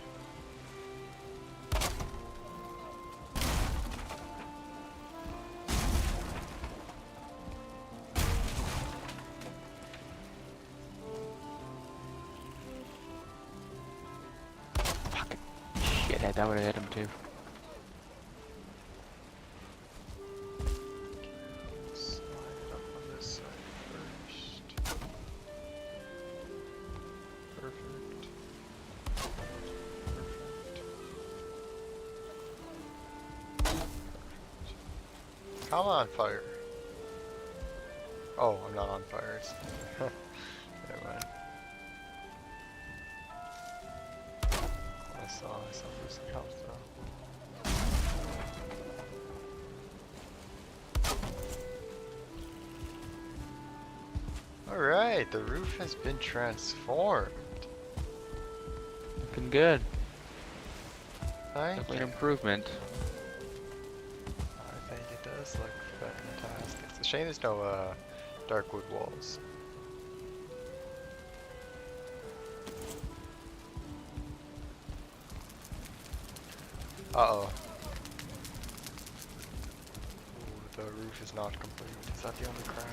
Fucking shithead, that would have hit him too. Slide it up on this side first. Perfect. Come on, fire. Oh, I'm not on fire. Never mind. I saw myself losing health though. Alright, the roof has been transformed. Looking good. Thank Definitely you. an improvement. I think it does look fantastic. It's a shame there's no dark wood walls. Uh-oh. Ooh, the roof is not complete. Is that the only crack?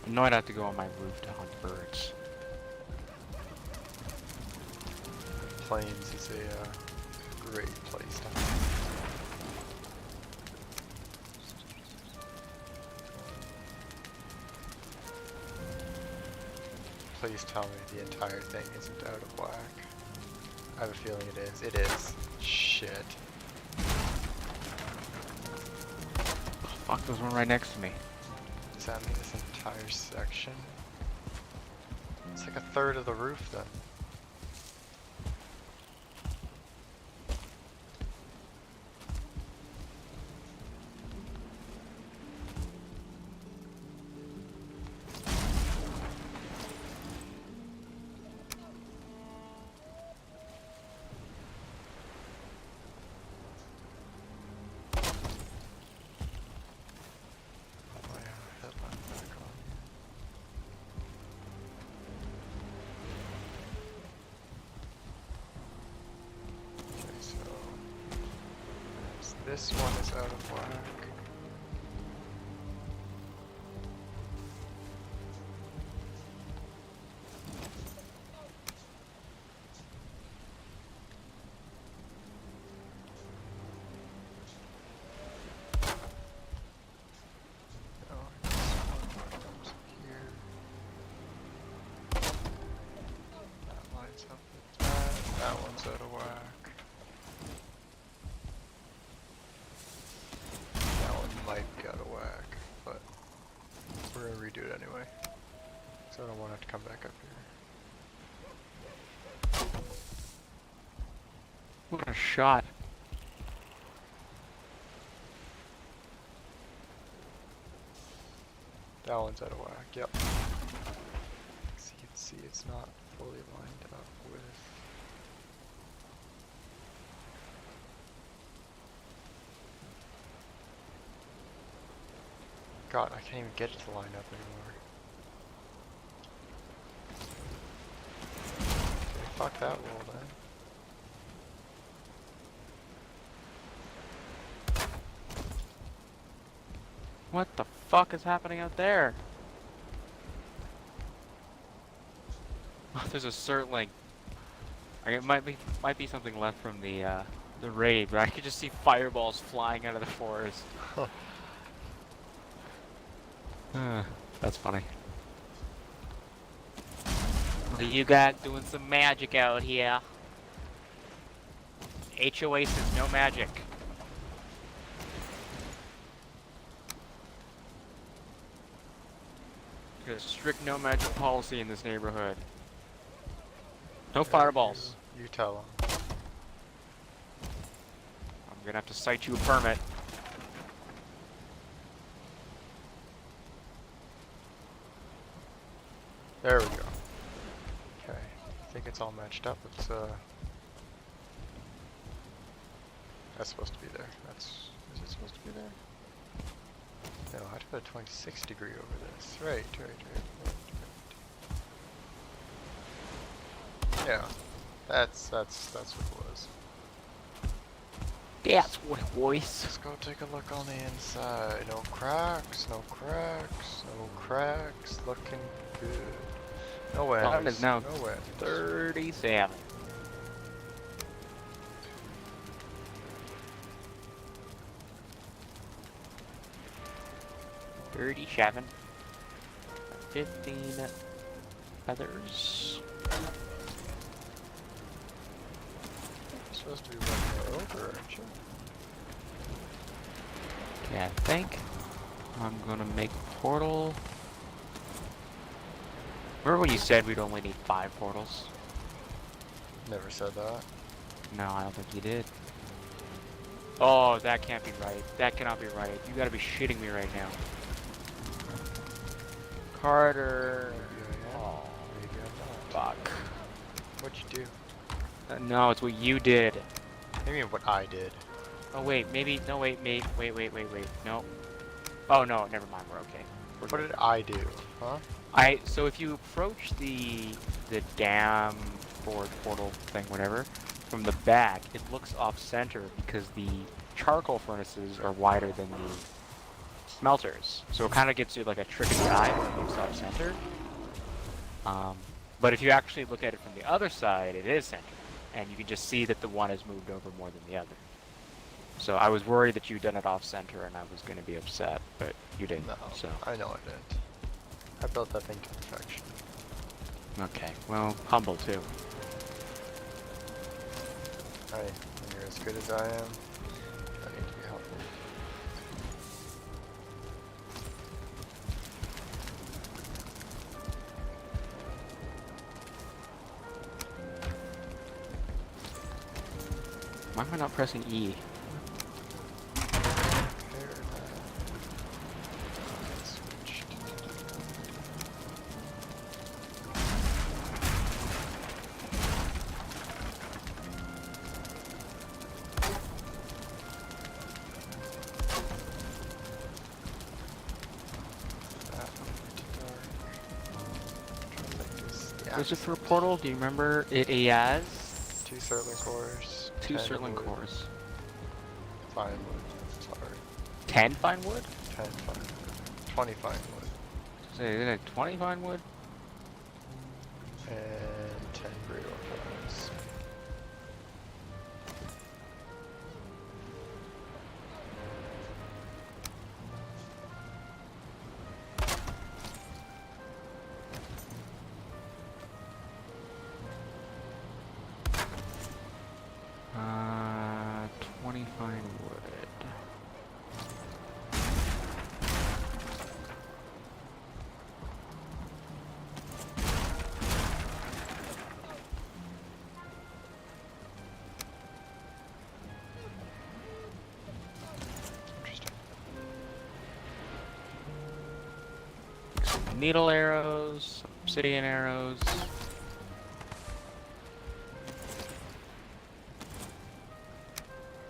I know I'd have to go on my roof to hunt birds. Plains is a great place to hunt. Please tell me the entire thing isn't out of whack. I have a feeling it is. It is. Shit. Oh, fuck, there's one right next to me. Does that mean this entire section? It's like a third of the roof then. This one is out of whack. Oh, this one comes here. That lines up with that. That one's out of whack. Might be out of whack, but we're gonna redo it anyway. So I don't want to have to come back up here. What a shot. That one's out of whack, yep. So you can see it's not fully lined up with... God, I can't even get it to line up anymore. Okay, fuck that roll then. What the fuck is happening out there? Oh, there's a cert link. It might be something left from the raid, but I could just see fireballs flying out of the forest. That's funny. You guys doing some magic out here. HOA says no magic. There's a strict no magic policy in this neighborhood. No fireballs. You tell them. I'm gonna have to cite you a permit. There we go. Okay. I think it's all matched up. It's that's supposed to be there. Is it supposed to be there? No, I have to put a 26 degree over this. Right. Yeah. That's what it was. That's what it was. Let's go take a look on the inside. No cracks, no cracks, no cracks. Looking good. No ends. Time is now no ends. 37. $37. 15 feathers. You're supposed to be one more over, aren't you? Okay, I think I'm gonna make a portal. Remember when you said we'd only need 5 portals? Never said that. No, I don't think you did. Oh, that can't be right. That cannot be right. You gotta be shitting me right now. Carter. Maybe I am. Oh, Maybe I'm not. fuck. What'd you do? No, it's what you did. What do you mean what I did? Oh wait, maybe. No, wait. No. Oh no, never mind. We're okay. What did I do? Huh? So if you approach the dam forward portal thing, whatever, from the back, it looks off center because the charcoal furnaces are wider than the smelters. So it kind of gives you like a trick of the eye when it looks off center. But if you actually look at it from the other side, it is center, and you can just see that the one has moved over more than the other. So I was worried that you'd done it off center, and I was going to be upset, but you didn't. No, So I know I didn't. I built that thing to perfection. okay, well, humble too. Hey, when you're as good as I am, I need to be helpful. Why am I not pressing E? Repair that. Switched. That too dark. Trying to make this the Was it for a accent. portal? Do you remember? It has 2 Surtling cores. 2 10 Surtling wood, cores. 5 wood. Sorry. 10 fine wood? 10 fine wood. 20 fine wood. So is it 20 fine wood? And 10 burrito fries. Uh, 20 fine wood. Interesting. Some needle arrows, some obsidian arrows.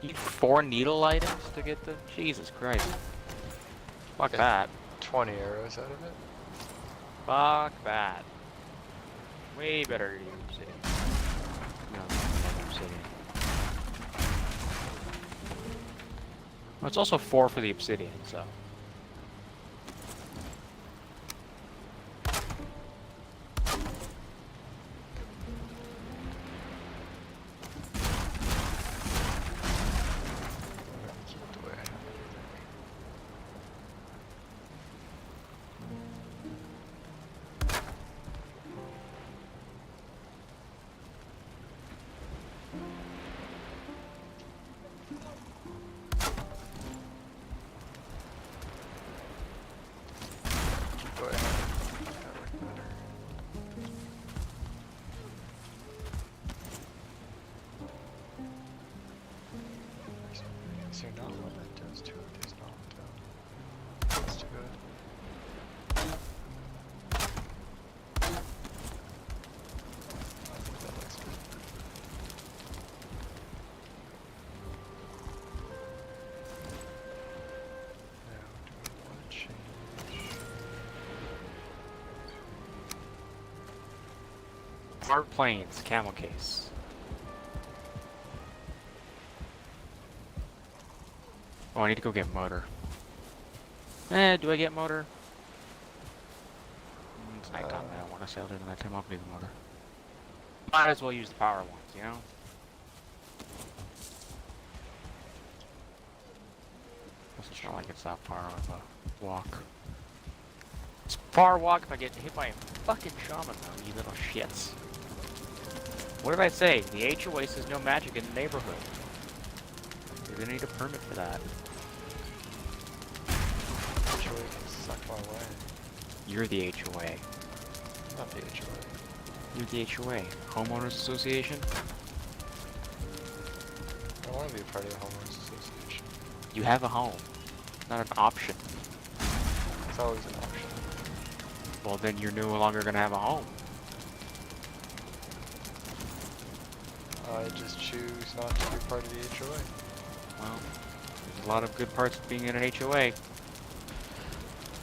You need 4 needle items to get the. Jesus Christ. Fuck Yeah. that. 20 arrows out of it. Fuck that. Way better to use obsidian. No, not obsidian. Well, it's also 4 for the obsidian, so. Keep it the way I have everything. Hard planes, camel case. Oh, I need to go get motor. Do I get motor? It's nighttime. I don't want to sail during the nighttime. I'll need the motor. Might as well use the power ones, you know? It's not like it's that far of a walk. It's a far walk if I get hit by a fucking shaman, though, you little shits. What did I say? The HOA says no magic in the neighborhood. You're gonna need a permit for that. HOA can suck my way. You're the HOA. I'm not the HOA. You're the HOA. Homeowners Association? I want to be a part of the homeowners association. You have a home. Not an option. It's always an option. Well, then you're no longer gonna have a home. I just choose not to be part of the HOA. Well, there's a lot of good parts of being in an HOA.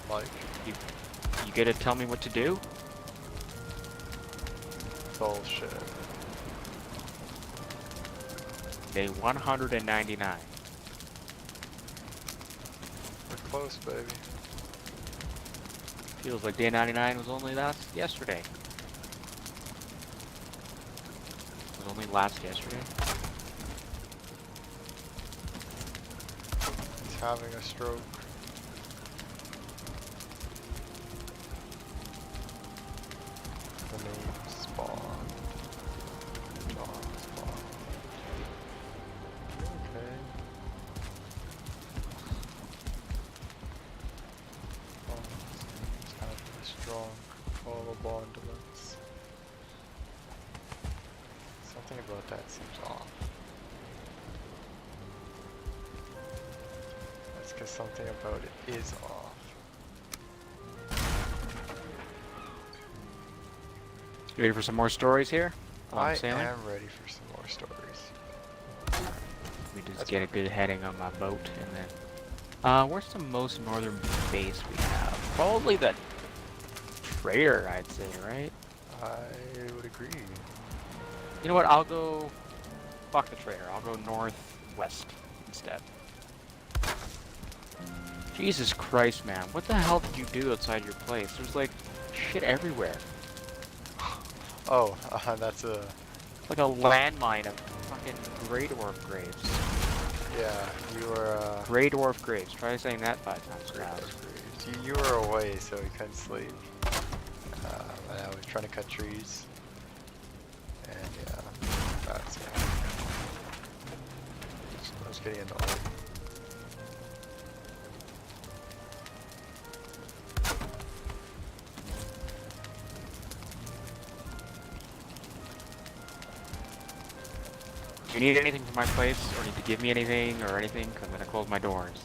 Like, You get to tell me what to do? bullshit. Day 199. We're close, baby. Feels like day 99 was only yesterday. It was only last yesterday. He's having a stroke. The name spawn. John spawn. Okay. Oh, he's having a strong follow bondaments. Something about that seems off. That's because something about it is off. You ready for some more stories here? I am ready for some more stories. We just get a good heading on my boat, and then... where's the most northern base we have? Probably the trader, I'd say, right? I would agree. You know what, I'll go... Fuck the trader, I'll go northwest instead. Jesus Christ, man, what the hell did you do outside your place? There's like shit everywhere. Oh, that's a... Like a landmine of fucking Grey Dwarf graves. Yeah, you were, Grey Dwarf graves. Try saying that 5 times fast. You were away, so we couldn't sleep. And I was trying to cut trees. And yeah, that's it. I was getting annoyed. Do you need anything from my place, or need to give me anything, or anything? Because I'm gonna close my doors.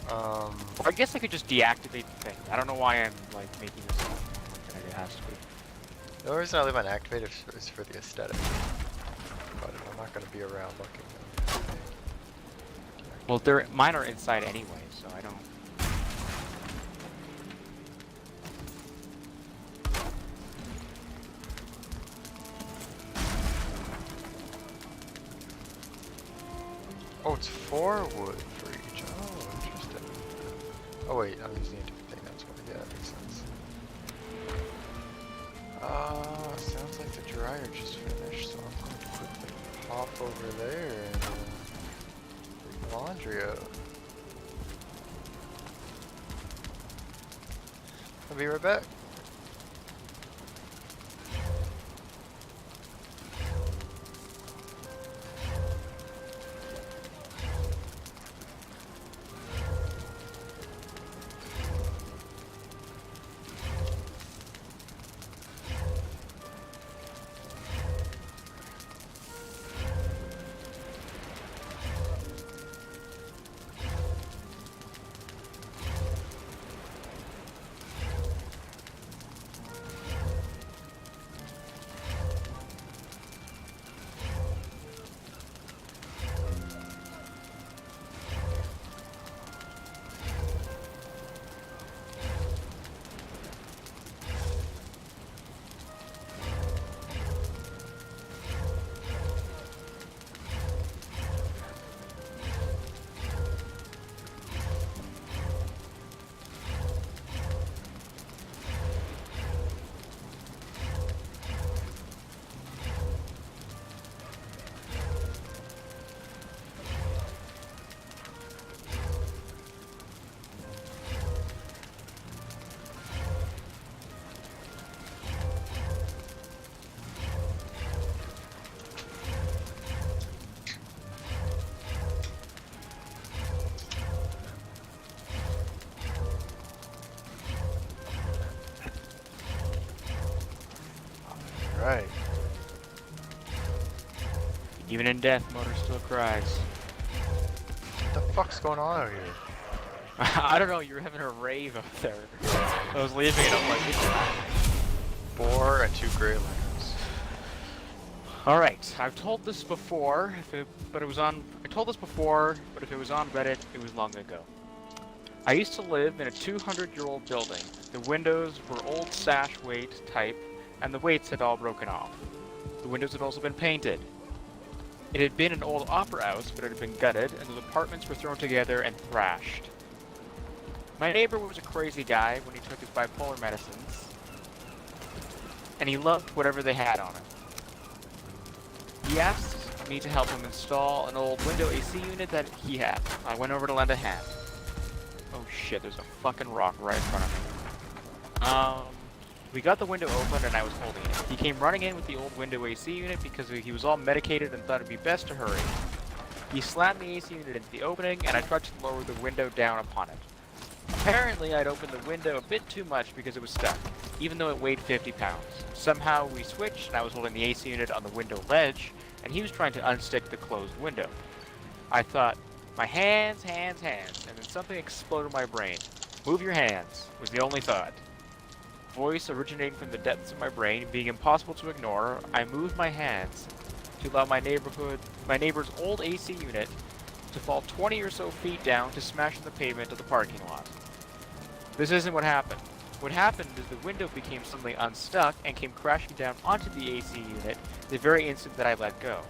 Or I guess I could just deactivate the thing. I don't know why I'm like making this up. It has to be. The only reason I leave mine activated is for the aesthetic. But I'm not gonna be around looking. Well, mine are inside anyway, so I don't. Oh, it's 4 wood for each. Oh, interesting. Oh wait, I'm using a different thing. That's why. Yeah, that makes sense. Sounds like the dryer just finished, so I'm going to quickly hop over there and bring the laundry out. I'll be right back. Even in death, motor still cries. What the fuck's going on over here? I don't know, you were having a rave up there. I was leaving it up like this. 4 and 2 gray layers. Alright, I've told this before, I told this before, but if it was on Reddit, it was long ago. I used to live in a 200-year-old building. The windows were old sash weight type, and the weights had all broken off. The windows had also been painted. It had been an old opera house, but it had been gutted, and the apartments were thrown together and thrashed. My neighbor was a crazy guy when he took his bipolar medicines, and he loved whatever they had on him. He asked me to help him install an old window AC unit that he had. I went over to lend a hand. Oh shit, there's a fucking rock right in front of me. We got the window open and I was holding it. He came running in with the old window AC unit because he was all medicated and thought it'd be best to hurry. He slammed the AC unit into the opening and I tried to lower the window down upon it. Apparently I'd opened the window a bit too much because it was stuck, even though it weighed 50 pounds. Somehow we switched and I was holding the AC unit on the window ledge and he was trying to unstick the closed window. I thought, my hands, and then something exploded in my brain. Move your hands, was the only thought. Voice originating from the depths of my brain, being impossible to ignore, I moved my hands to allow my neighbor's old AC unit to fall 20 or so feet down to smash in the pavement of the parking lot. This isn't what happened. What happened is the window became suddenly unstuck and came crashing down onto the AC unit the very instant that I let go.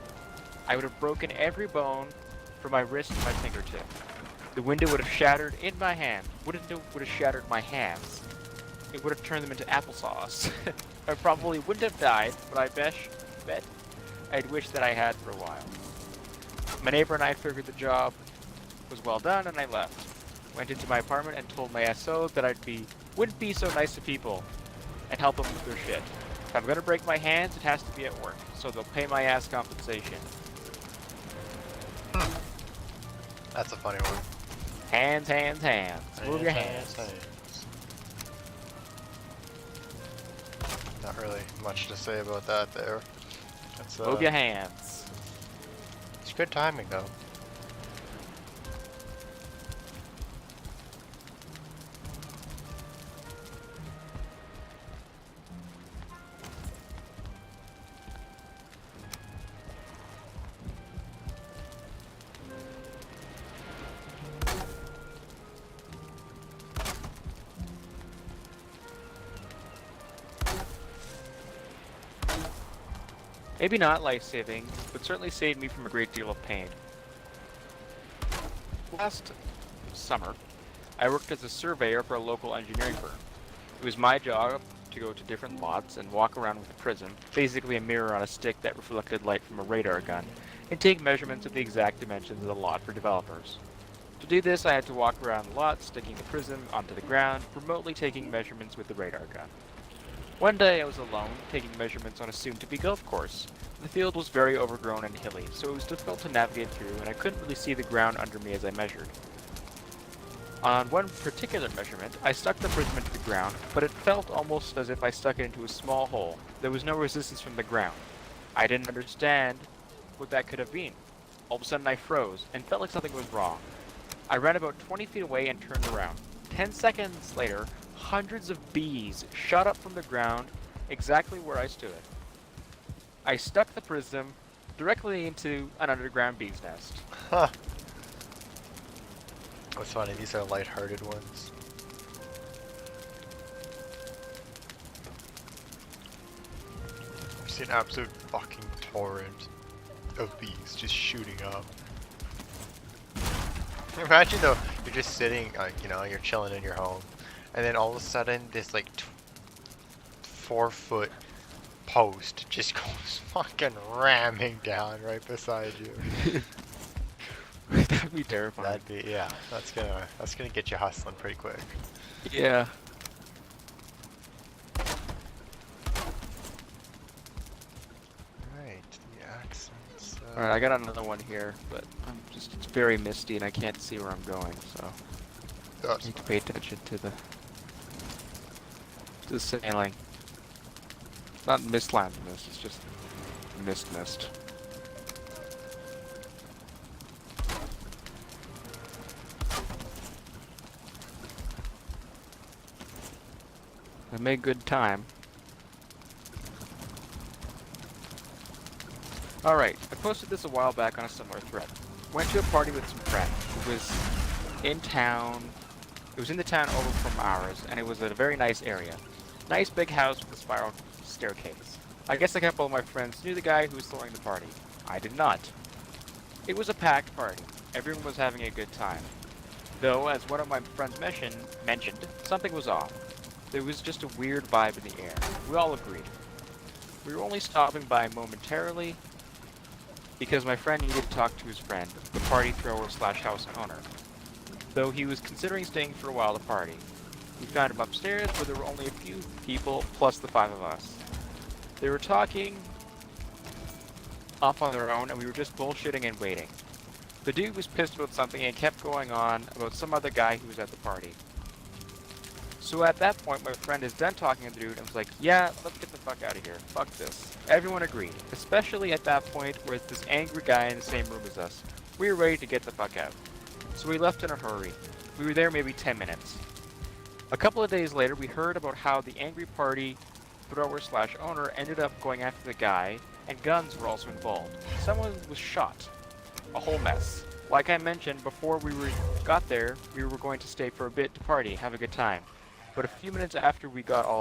I would have broken every bone from my wrist to my fingertip. The window would have shattered in my hand. Would have shattered my hands. It would have turned them into applesauce. I probably wouldn't have died, but I bet I'd wish that I had for a while. My neighbor and I figured the job was well done and I left. Went into my apartment and told my SO that wouldn't be so nice to people and help them with their shit. If I'm gonna break my hands, it has to be at work, so they'll pay my ass compensation. That's a funny one. Hands. Move your hands. Not really much to say about that there. That's, Move your hands. It's good timing though. Maybe not life-saving, but certainly saved me from a great deal of pain. Last summer, I worked as a surveyor for a local engineering firm. It was my job to go to different lots and walk around with a prism, basically a mirror on a stick that reflected light from a radar gun, and take measurements of the exact dimensions of the lot for developers. To do this, I had to walk around the lot, sticking the prism onto the ground, remotely taking measurements with the radar gun. One day I was alone, taking measurements on a soon-to-be golf course. The field was very overgrown and hilly, so it was difficult to navigate through, and I couldn't really see the ground under me as I measured. On one particular measurement, I stuck the prism into the ground, but it felt almost as if I stuck it into a small hole. There was no resistance from the ground. I didn't understand what that could have been. All of a sudden I froze, and felt like something was wrong. I ran about 20 feet away and turned around. 10 seconds later, hundreds of bees shot up from the ground exactly where I stood. I stuck the prism directly into an underground bee's nest. Huh. What's funny, these are light-hearted ones. I've seen an absolute fucking torrent of bees just shooting up. Imagine though, you're just sitting, you know, you're chilling in your home, and then all of a sudden this like 4-foot post just goes fucking ramming down right beside you. That'd be terrifying. That'd be, yeah, that's gonna get you hustling pretty quick. Yeah. Right, the accents. Alright, I got another one here, but it's very misty and I can't see where I'm going, so I need to pay attention to the sailing. Not mist land mist, it's just mist. I made good time. Alright, I posted this a while back on a similar thread. Went to a party with some friends. It was in town. It was in the town over from ours, and it was at a very nice area. Nice big house with a spiral staircase. I guess a couple of my friends knew the guy who was throwing the party. I did not. It was a packed party. Everyone was having a good time. Though, as one of my friends mentioned, something was off. There was just a weird vibe in the air. We all agreed. We were only stopping by momentarily because my friend needed to talk to his friend, the party thrower slash house owner. Though he was considering staying for a while to party. We found him upstairs where there were only a few people plus the 5 of us. They were talking off on their own and we were just bullshitting and waiting. The dude was pissed about something and kept going on about some other guy who was at the party. So at that point, my friend is done talking to the dude and was like, yeah, let's get the fuck out of here. Fuck this. Everyone agreed, especially at that point where this angry guy in the same room as us. We were ready to get the fuck out. So we left in a hurry. We were there maybe 10 minutes. A couple of days later, we heard about how the angry party thrower slash owner ended up going after the guy, and guns were also involved. Someone was shot. A whole mess. Like I mentioned, before we got there, we were going to stay for a bit to party, have a good time. But a few minutes after we got there,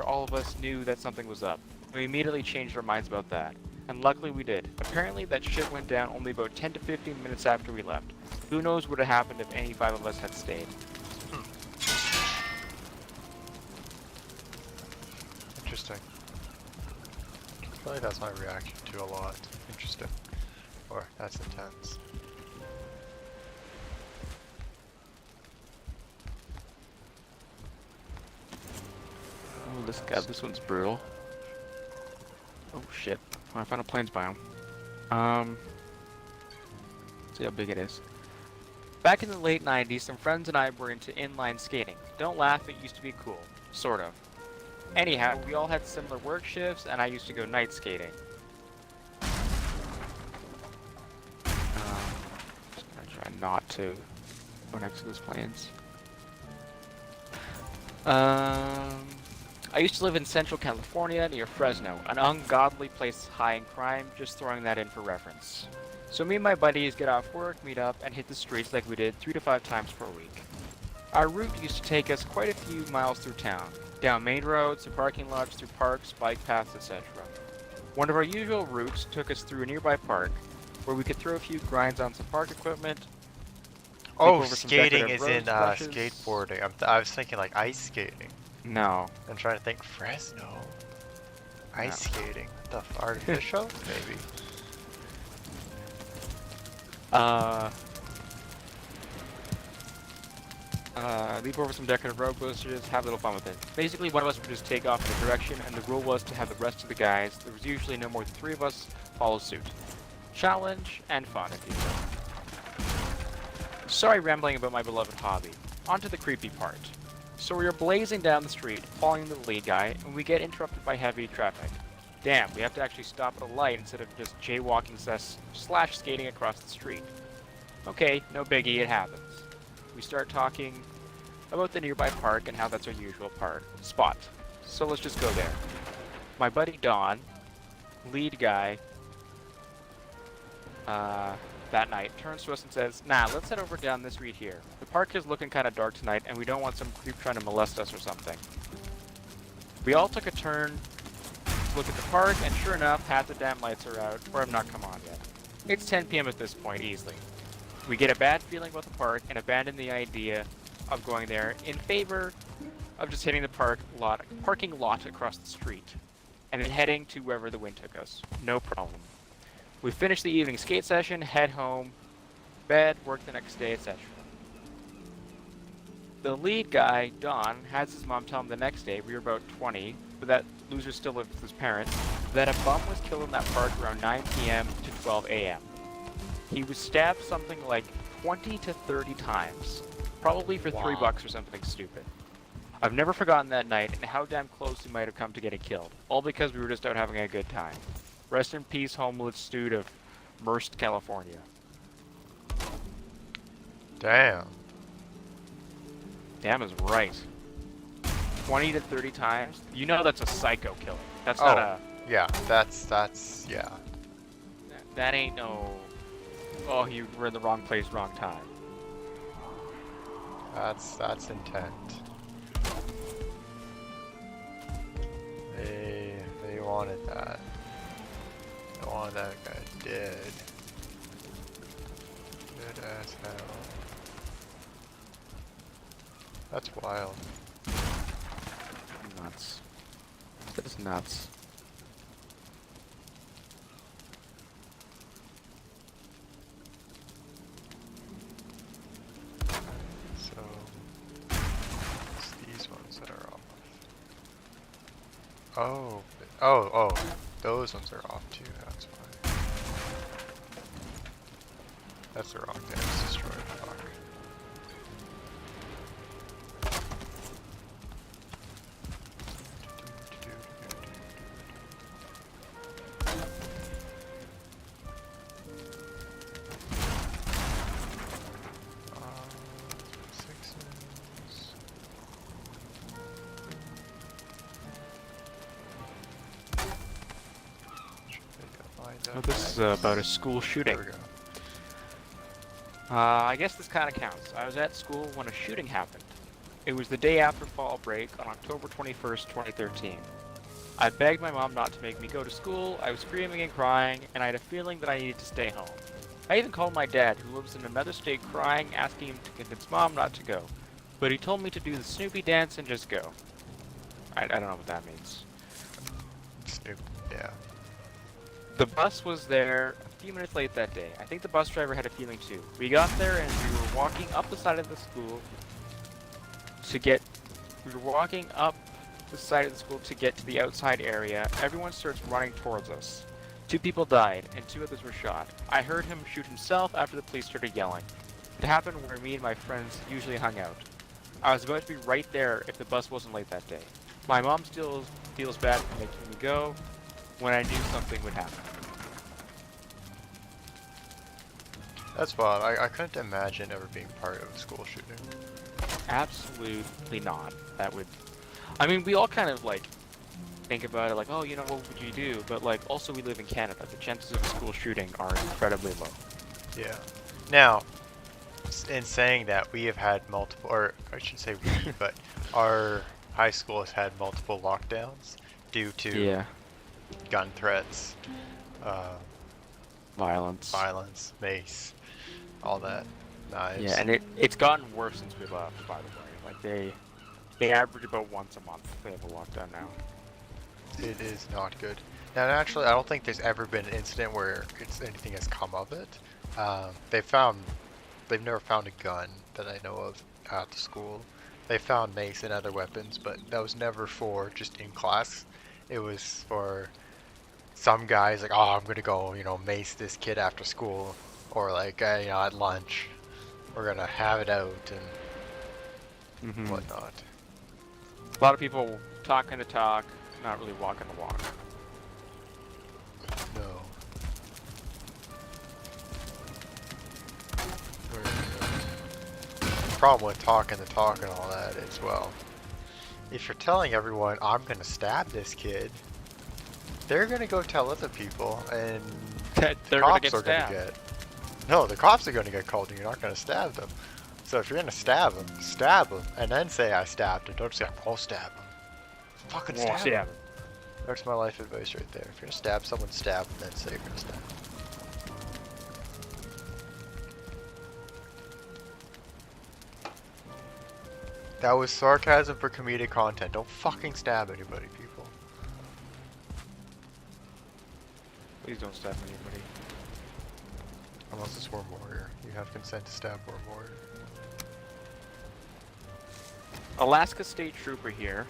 all of us knew that something was up. We immediately changed our minds about that. And luckily we did. Apparently that shit went down only about 10 to 15 minutes after we left. Who knows what would have happened if any 5 of us had stayed. Interesting. I feel like that's my reaction to a lot. Interesting. Or, that's intense. Oh, this one's brutal. Oh shit. I found a plains biome. See how big it is. Back in the late 90s, some friends and I were into inline skating. Don't laugh, it used to be cool. Sort of. Anyhow, we all had similar work shifts, and I used to go night skating. Just gonna try not to go next to those plains. I used to live in Central California near Fresno, an ungodly place high in crime, just throwing that in for reference. So me and my buddies get off work, meet up, and hit the streets like we did 3 to 5 times per week. Our route used to take us quite a few miles through town, down main roads, to parking lots, through parks, bike paths, etc. One of our usual routes took us through a nearby park, where we could throw a few grinds on some park equipment. Oh, skating is in skateboarding. I was thinking like ice skating. No. I'm trying to think Fresno. Ice skating. The artificial? Maybe. Leap over some decorative road boosters, have a little fun with it. Basically, one of us would just take off in a direction, and the rule was to have the rest of the guys, there was usually no more than 3 of us, follow suit. Challenge and fun, if you will. Sorry rambling about my beloved hobby. On to the creepy part. So we are blazing down the street, following the lead guy, and we get interrupted by heavy traffic. Damn, we have to actually stop at a light instead of just jaywalking slash skating across the street. Okay, no biggie, it happens. We start talking about the nearby park and how that's our usual spot. So let's just go there. My buddy Don, lead guy, that night, turns to us and says, nah, let's head over down this street here. The park is looking kind of dark tonight, and we don't want some creep trying to molest us or something. We all took a turn to look at the park, and sure enough, half the damn lights are out, or have not come on yet. It's 10 PM at this point, easily. We get a bad feeling about the park, and abandon the idea of going there in favor of just hitting the parking lot across the street, and then heading to wherever the wind took us. No problem. We finish the evening skate session, head home, bed, work the next day, etc. The lead guy, Don, has his mom tell him the next day, we were about 20, but that loser still lived with his parents, that a bum was killed in that park around 9 PM to 12 AM. He was stabbed something like 20 to 30 times, probably for $3 or something stupid. I've never forgotten that night and how damn close we might have come to getting killed, all because we were just out having a good time. Rest in peace, homeless dude of Merced, California. Damn. damn is right. 20 to 30 times. You know that's a psycho killing. That's not a. Yeah, that's yeah. That ain't no. Oh, you were in the wrong place, wrong time. That's intent. They wanted that. They wanted that guy dead. Good as hell. That's wild. Nuts. That is nuts. So it's these ones that are off. Oh, those ones are off too. That's why. That's the wrong thing. It's destroyed. Fuck. Oh, this is about a school shooting. There we go. I guess this kind of counts. I was at school when a shooting happened. It was the day after fall break on October 21st, 2013. I begged my mom not to make me go to school, I was screaming and crying, and I had a feeling that I needed to stay home. I even called my dad, who lives in another state, crying, asking him to convince mom not to go. But he told me to do the Snoopy dance and just go. I don't know what that means. Snoop, yeah. The bus was there a few minutes late that day. I think the bus driver had a feeling too. We got there and we were walking up the side of the school to get to the outside area. Everyone starts running towards us. 2 people died and 2 others were shot. I heard him shoot himself after the police started yelling. It happened where me and my friends usually hung out. I was about to be right there if the bus wasn't late that day. My mom still feels bad for making me go when I knew something would happen. That's wild. I couldn't imagine ever being part of a school shooting. Absolutely not. That would... I mean, we all kind of, like, think about it like, oh, you know, what would you do? But, like, also we live in Canada. The chances of a school shooting are incredibly low. Yeah. Now, in saying that, we have had multiple, or I shouldn't say we, but our high school has had multiple lockdowns due to gun threats, violence, mace, all that, knives. Yeah, and it's gotten worse since we left, by the way. Like, they average about once a month. They have a lockdown now. It is not good. Now, naturally, I don't think there's ever been an incident where anything has come of it. They've never found a gun that I know of at the school. They found mace and other weapons, but that was never for just in class. It was for some guys like, oh, I'm gonna go, mace this kid after school, or like, at lunch, we're gonna have it out and whatnot. A lot of people talking the talk, not really walking the walk. No. The problem with talking the talk and all that is, well, if you're telling everyone, I'm gonna stab this kid, they're gonna go tell other people, and they're gonna get stabbed. No, the cops are gonna get called, and you're not gonna stab them. So if you're gonna stab them, and then say I stabbed him. Don't say I'll stab him. Fucking stab him. That's my life advice right there. If you're gonna stab someone, stab them, then say you're gonna stab them. That was sarcasm for comedic content. Don't fucking stab anybody, people. Please don't stab anybody. Unless it's WyrmWarrior. You have consent to stab WyrmWarrior. Alaska State Trooper here.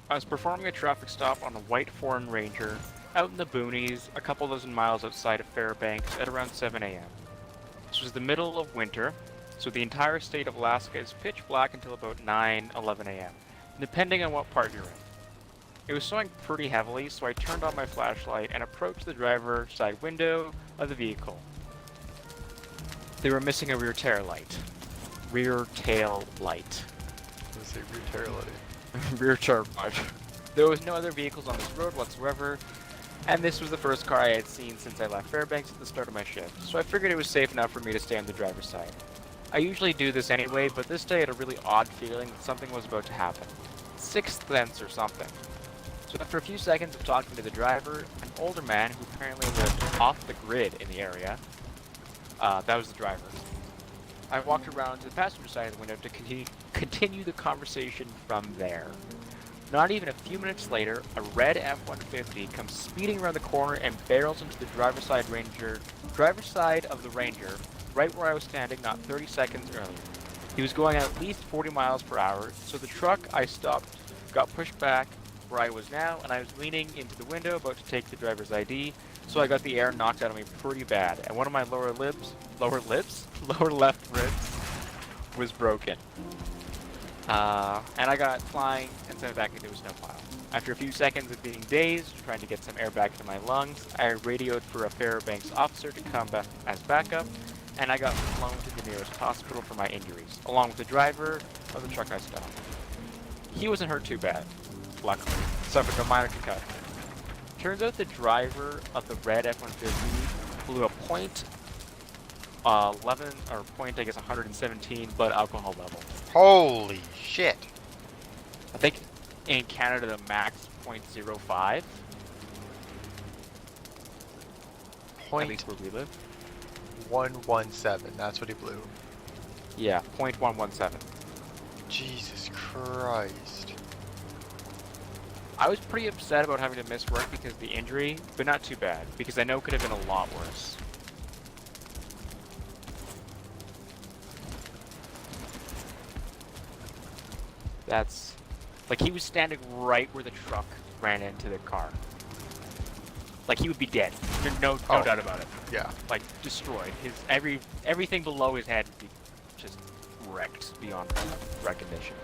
I was performing a traffic stop on a white foreign ranger out in the boonies a couple dozen miles outside of Fairbanks at around 7 a.m. This was the middle of winter, so the entire state of Alaska is pitch black until about 9-11 a.m., depending on what part you're in. It was snowing pretty heavily, so I turned on my flashlight and approached the driver's side window of the vehicle. They were missing a rear tail light. say brutality. Rear charge. There was no other vehicles on this road whatsoever, and this was the first car I had seen since I left Fairbanks at the start of my shift, so I figured it was safe enough for me to stay on the driver's side. I usually do this anyway, but this day I had a really odd feeling that something was about to happen. Sixth sense or something. So after a few seconds of talking to the driver, an older man who apparently lived off the grid in the area, that was the driver, I walked around to the passenger side of the window to continue the conversation from there. Not even a few minutes later, a red F-150 comes speeding around the corner and barrels into the driver's side of the Ranger, right where I was standing not 30 seconds earlier. He was going at least 40 miles per hour, so the truck I stopped got pushed back where I was now, and I was leaning into the window about to take the driver's ID, so I got the air knocked out of me pretty bad, and one of my lower left ribs was broken. And I got flying and sent back into a snow pile. After a few seconds of being dazed, trying to get some air back into my lungs, I radioed for a Fairbanks officer to come back as backup, and I got flown to the nearest hospital for my injuries, along with the driver of the truck I stopped. He wasn't hurt too bad, luckily, suffered a minor concussion. Turns out the driver of the red F-150 blew a .11 or point, I guess 117 blood alcohol level. Holy shit! I think in Canada the max .05. At least where we live. 117. That's what he blew. Yeah, .117. Jesus Christ. I was pretty upset about having to miss work because of the injury, but not too bad, because I know it could have been a lot worse. That's... like, he was standing right where the truck ran into the car. Like, he would be dead. There's no doubt about it. Yeah. Like, destroyed. Everything below his head would be just wrecked beyond recognition.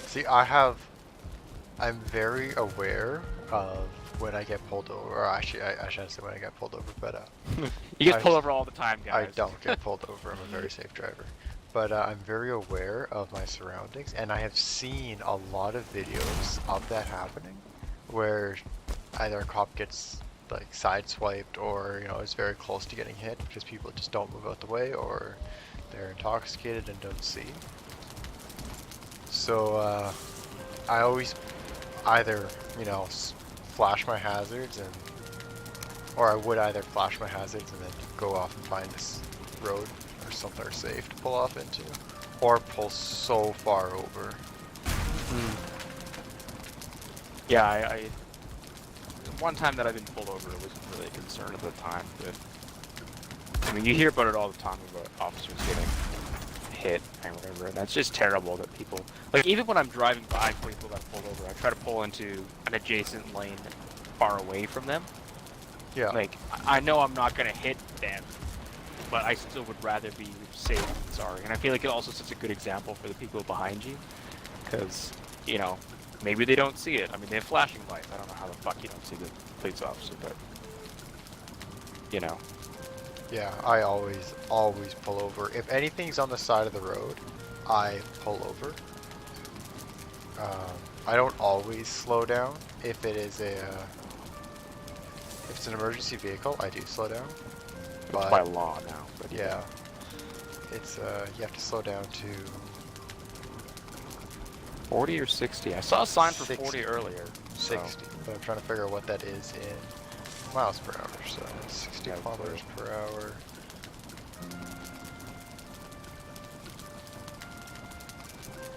See, I'm very aware of when I get pulled over, or actually, I shouldn't say when I get pulled over, but You get pulled over all the time, guys. I don't get pulled over. I'm a very safe driver. But I'm very aware of my surroundings, and I have seen a lot of videos of that happening, where either a cop gets like sideswiped, or is very close to getting hit because people just don't move out the way, or they're intoxicated and don't see. So I always either flash my hazards, or I would either flash my hazards and then go off and find this road or somewhere safe to pull off into, or pull so far over. Yeah, I one time that I've been pulled over, I wasn't really a concern at the time, but I mean, you hear about it all the time about officers getting hit and whatever, and that's just terrible that people, like, even when I'm driving by people that pull over, I try to pull into an adjacent lane far away from them. Yeah. Like, I know I'm not gonna hit them, but I still would rather be safe than sorry. And I feel like it also sets a good example for the people behind you, because, maybe they don't see it. I mean, they have flashing lights. I don't know how the fuck you don't see the police officer, but, Yeah, I always pull over. If anything's on the side of the road, I pull over. I don't always slow down. If it's an emergency vehicle, I do slow down. It's by law now. But yeah, it's you have to slow down to 40 or 60. I saw a sign for 60. 40 earlier. 60, but I'm trying to figure out what that is in miles per hour. So 60 kilometers per hour.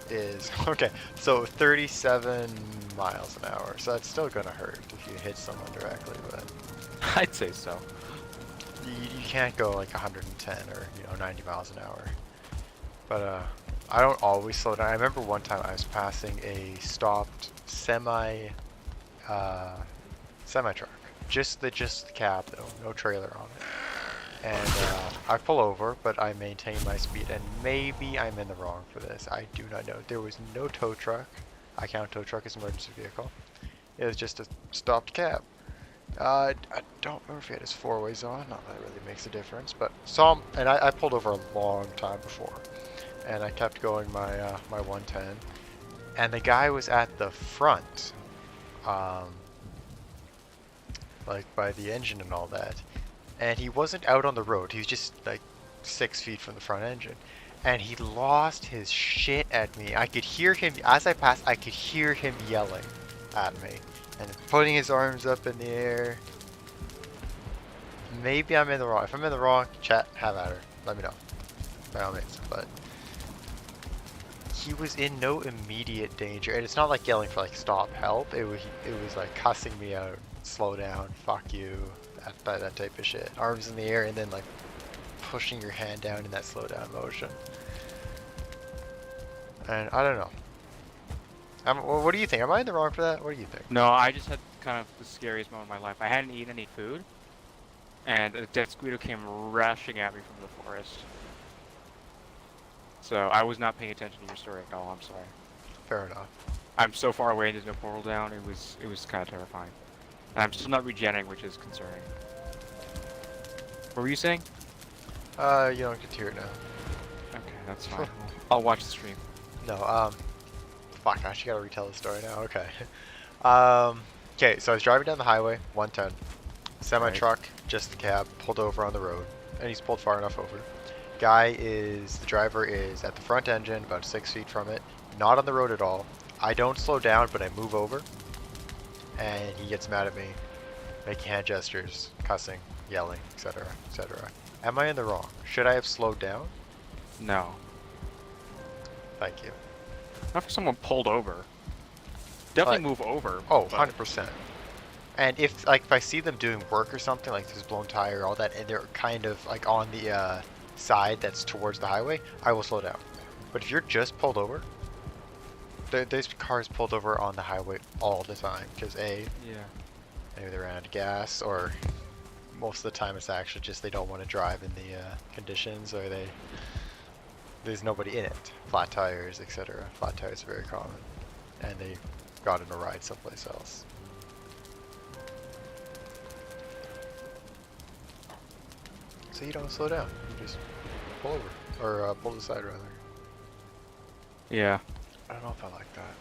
Is okay. So 37 miles an hour. So that's still gonna hurt if you hit someone directly, but I'd say so. you can't go like 110 or 90 miles an hour. But I don't always slow down. I remember one time I was passing a stopped semi truck, just the cab though, no trailer on it. And I pull over, but I maintain my speed, and maybe I'm in the wrong for this. I do not know. There was no tow truck. I count tow truck as an emergency vehicle. It was just a stopped cab. I don't remember if he had his four-ways on. Not that it really makes a difference, but and I pulled over a long time before, and I kept going my 110, and the guy was at the front, um, like by the engine and all that, and he wasn't out on the road. He was just like 6 feet from the front engine, and he lost his shit at me. I could hear him as I passed. I could hear him yelling at me and putting his arms up in the air. Maybe I'm in the wrong. If I'm in the wrong, chat, have at her. Let me know. By all means. But he was in no immediate danger, and it's not like yelling for like stop, help. It was like cussing me out, slow down, fuck you, that type of shit. Arms in the air, and then like pushing your hand down in that slow down motion. And I don't know. Well, what do you think? Am I in the wrong for that? What do you think? No, I just had kind of the scariest moment of my life. I hadn't eaten any food, and a dead squirrel came rushing at me from the forest. So I was not paying attention to your story at all. I'm sorry. Fair enough. I'm so far away and there's no portal down. It was kind of terrifying. And I'm still not regenerating, which is concerning. What were you saying? You don't get to hear it now. Okay, that's fine. I'll watch the stream. No, fuck, I actually gotta retell the story now. Okay. Okay, so I was driving down the highway, 110. Semi-truck, just the cab, pulled over on the road. And he's pulled far enough over. The driver is at the front engine, about 6 feet from it. Not on the road at all. I don't slow down, but I move over. And he gets mad at me, making hand gestures, cussing, yelling, etc., etc. Am I in the wrong? Should I have slowed down? No. Thank you. Not for someone pulled over. Definitely But- move over. Oh, but- 100%. And if I see them doing work or something, like this blown tire, all that, and they're kind of like on the side that's towards the highway, I will slow down. But if you're just pulled over, there's cars pulled over on the highway all the time, because Yeah. maybe they're out of gas, or most of the time it's actually just they don't want to drive in the conditions, or there's nobody in it. Flat tires, etc. Flat tires are very common, and they got in a ride someplace else. So you don't slow down, you just pull over, or pull to the side rather. Yeah. I don't know if I like that.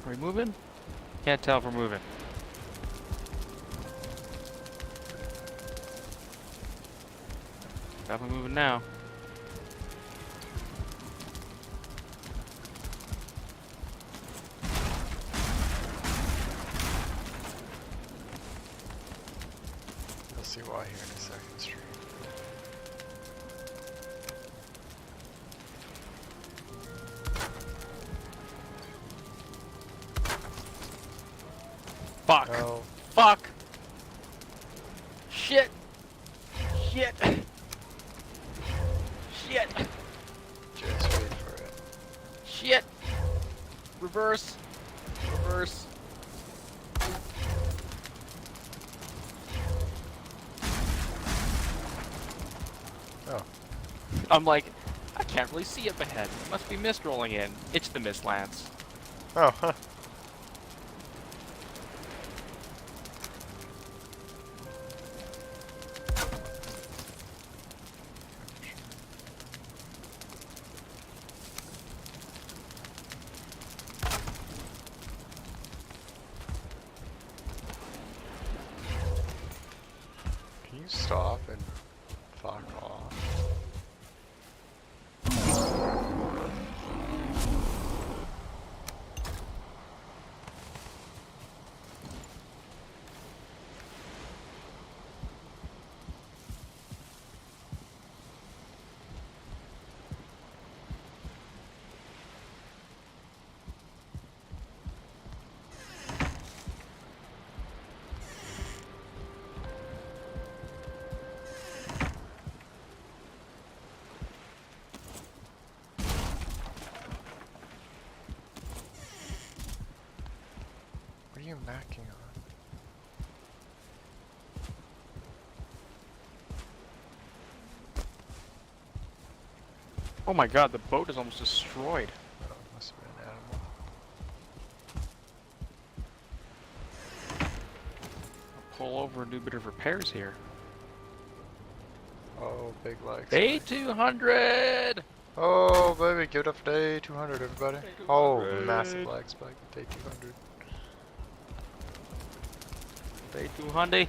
Are we moving? Can't tell if we're moving. Definitely moving now. You'll see why here in a second stream. Fuck. No. Fuck. Shit. Shit. Shit. Just wait for it. Shit. Reverse. Reverse. Oh. I'm like, I can't really see up ahead. It must be mist rolling in. It's the mist, Lance. Oh, huh. Can you stop and fuck off? Oh my god, the boat is almost destroyed. Oh, must have been an animal. I'll pull over and do a bit of repairs here. Oh, big legs. Day 200! Oh, baby, give it up for day 200, everybody. Day Oh, 200. massive lag spike. Day 200. Day 200.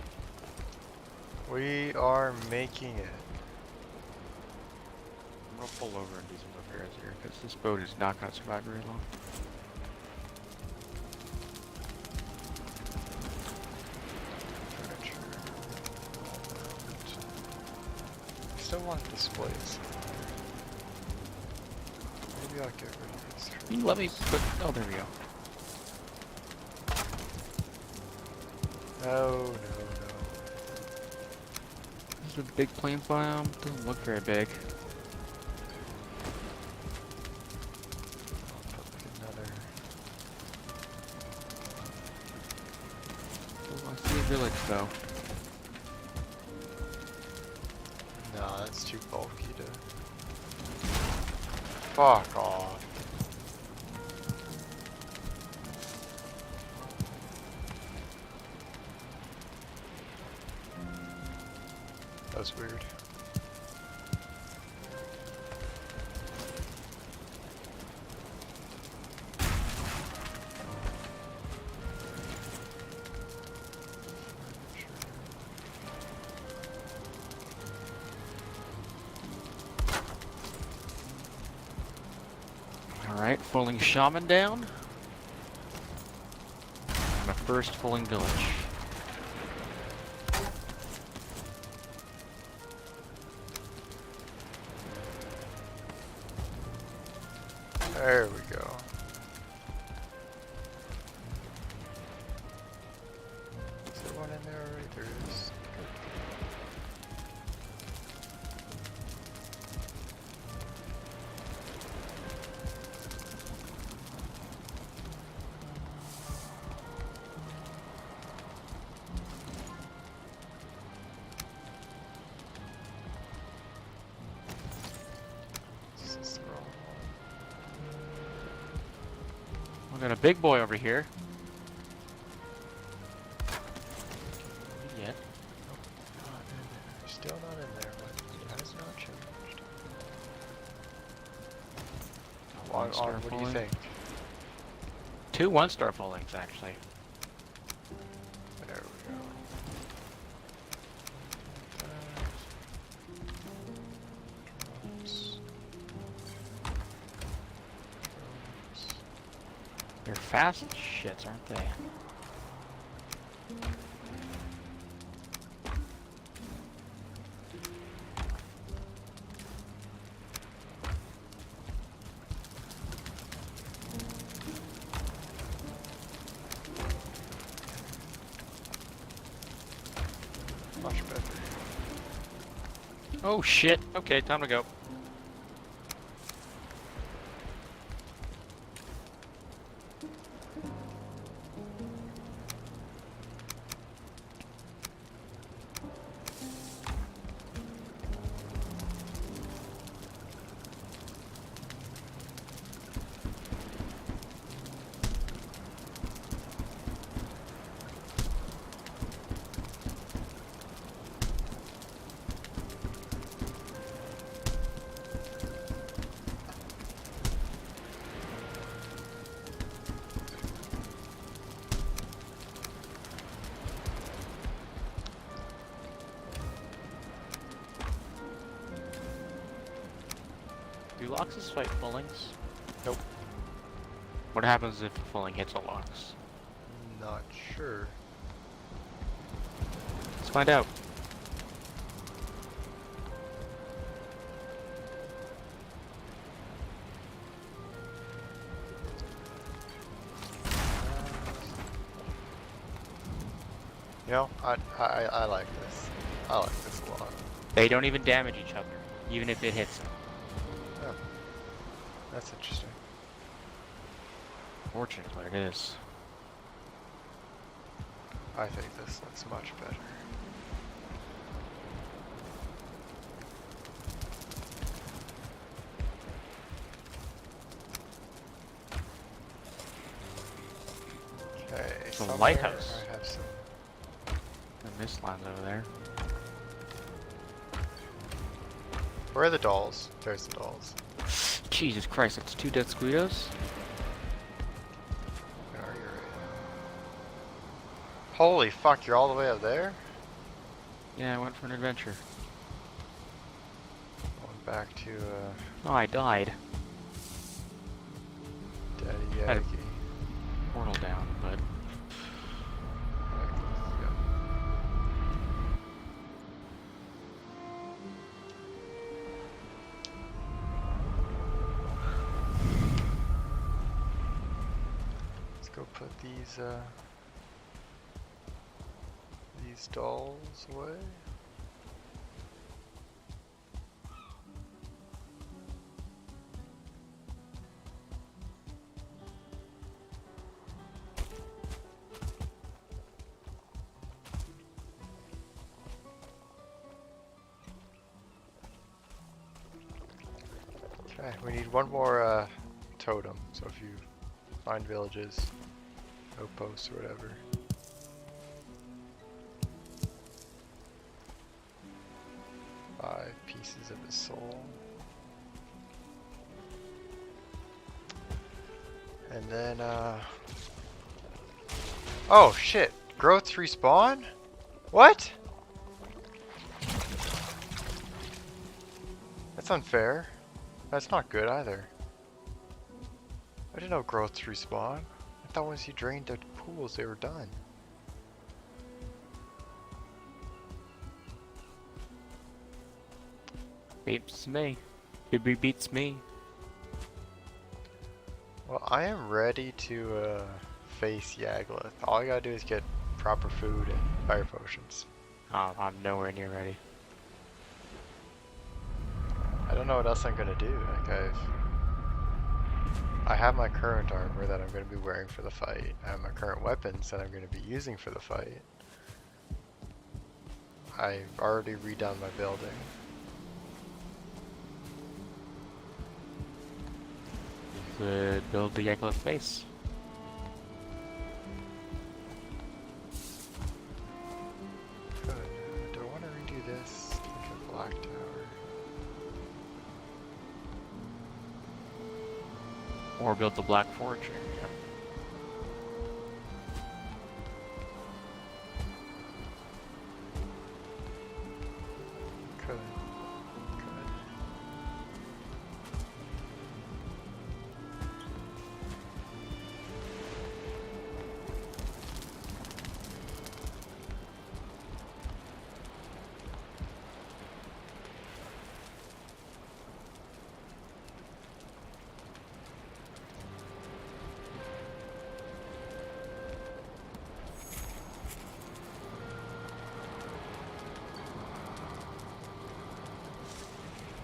We are making it. I'm gonna pull over and do some repairs here, because this boat is not gonna survive very long. Furniture. Still want displays. Maybe I'll get rid of these trees. Can you let me put... Oh, there we go. No, no, no. This is a big plains biome. Doesn't look very big. I'll put like another. Oh, I see a village, though. No, that's too bulky to. Fuck off. That was weird. Alright, fulling shaman down. My first fulling village. There we go. Is there one in there already? There is. This is the wrong one. We got a big boy over here. Yet. Not in there. Still not in there, but it has not changed. What do you think? 2 1-star fullings, actually. There we go. Drones. They're fast as shits, aren't they? Much better. Oh shit. Okay, time to go. Do Loxes fight fullings? Nope. What happens if a fulling hits a Lox? Not sure. Let's find out. You know, I like this. I like this a lot. They don't even damage each other, even if it hits them. Oh, that's interesting. Fortunate, but it is. I think this looks much better. It's a somewhere? lighthouse. I have some. The mist lines over there. Where are the dolls? There's the dolls. Jesus Christ, that's 2 dead squidos? Where are you right now? Holy fuck, you're all the way up there? Yeah, I went for an adventure. Going back to, Oh, I died. Daddy Had a- Yagi. Portal down, but... Yep. Let's go put these dolls away. Okay, we need one more totem. So if you find villages, outposts, or whatever. Five pieces of his soul. And then, oh shit! Growths respawn? What? That's unfair. That's not good either. I didn't know growths respawn. I thought once you drained the pools, they were done. Beats me. Beats me. Well, I am ready to face Yagluth. All I gotta do is get proper food and fire potions. Oh, I'm nowhere near ready. I don't know what else I'm gonna do. Like I have my current armor that I'm gonna be wearing for the fight. I have my current weapons that I'm gonna be using for the fight. I've already redone my building. You could build the Yagluth base. Good. Do I want to redo this? Look at Black Tower. Or build the Black Forge. Yeah. Could. Could.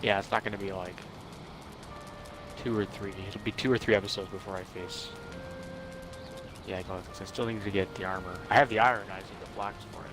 Yeah, it's not gonna be like 2 or 3. It'll be 2 or 3 episodes before I face Yagluth, because I still need to get the armor. I have the iron, I just need the flax for it.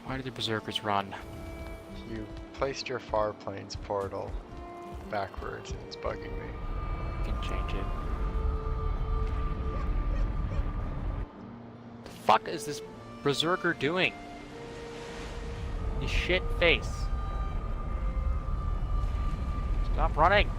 Why did the berserkers run? You placed your Far Plains portal backwards and it's bugging me. I can change it. The fuck is this berserker doing? You shit face. Stop running.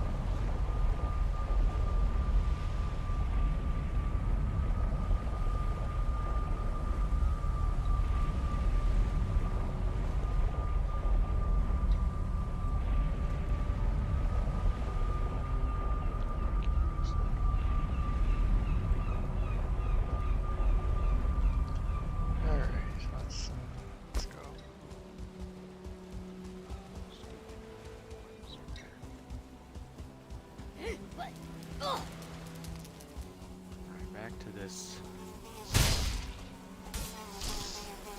Alright, let's go. Alright, back to this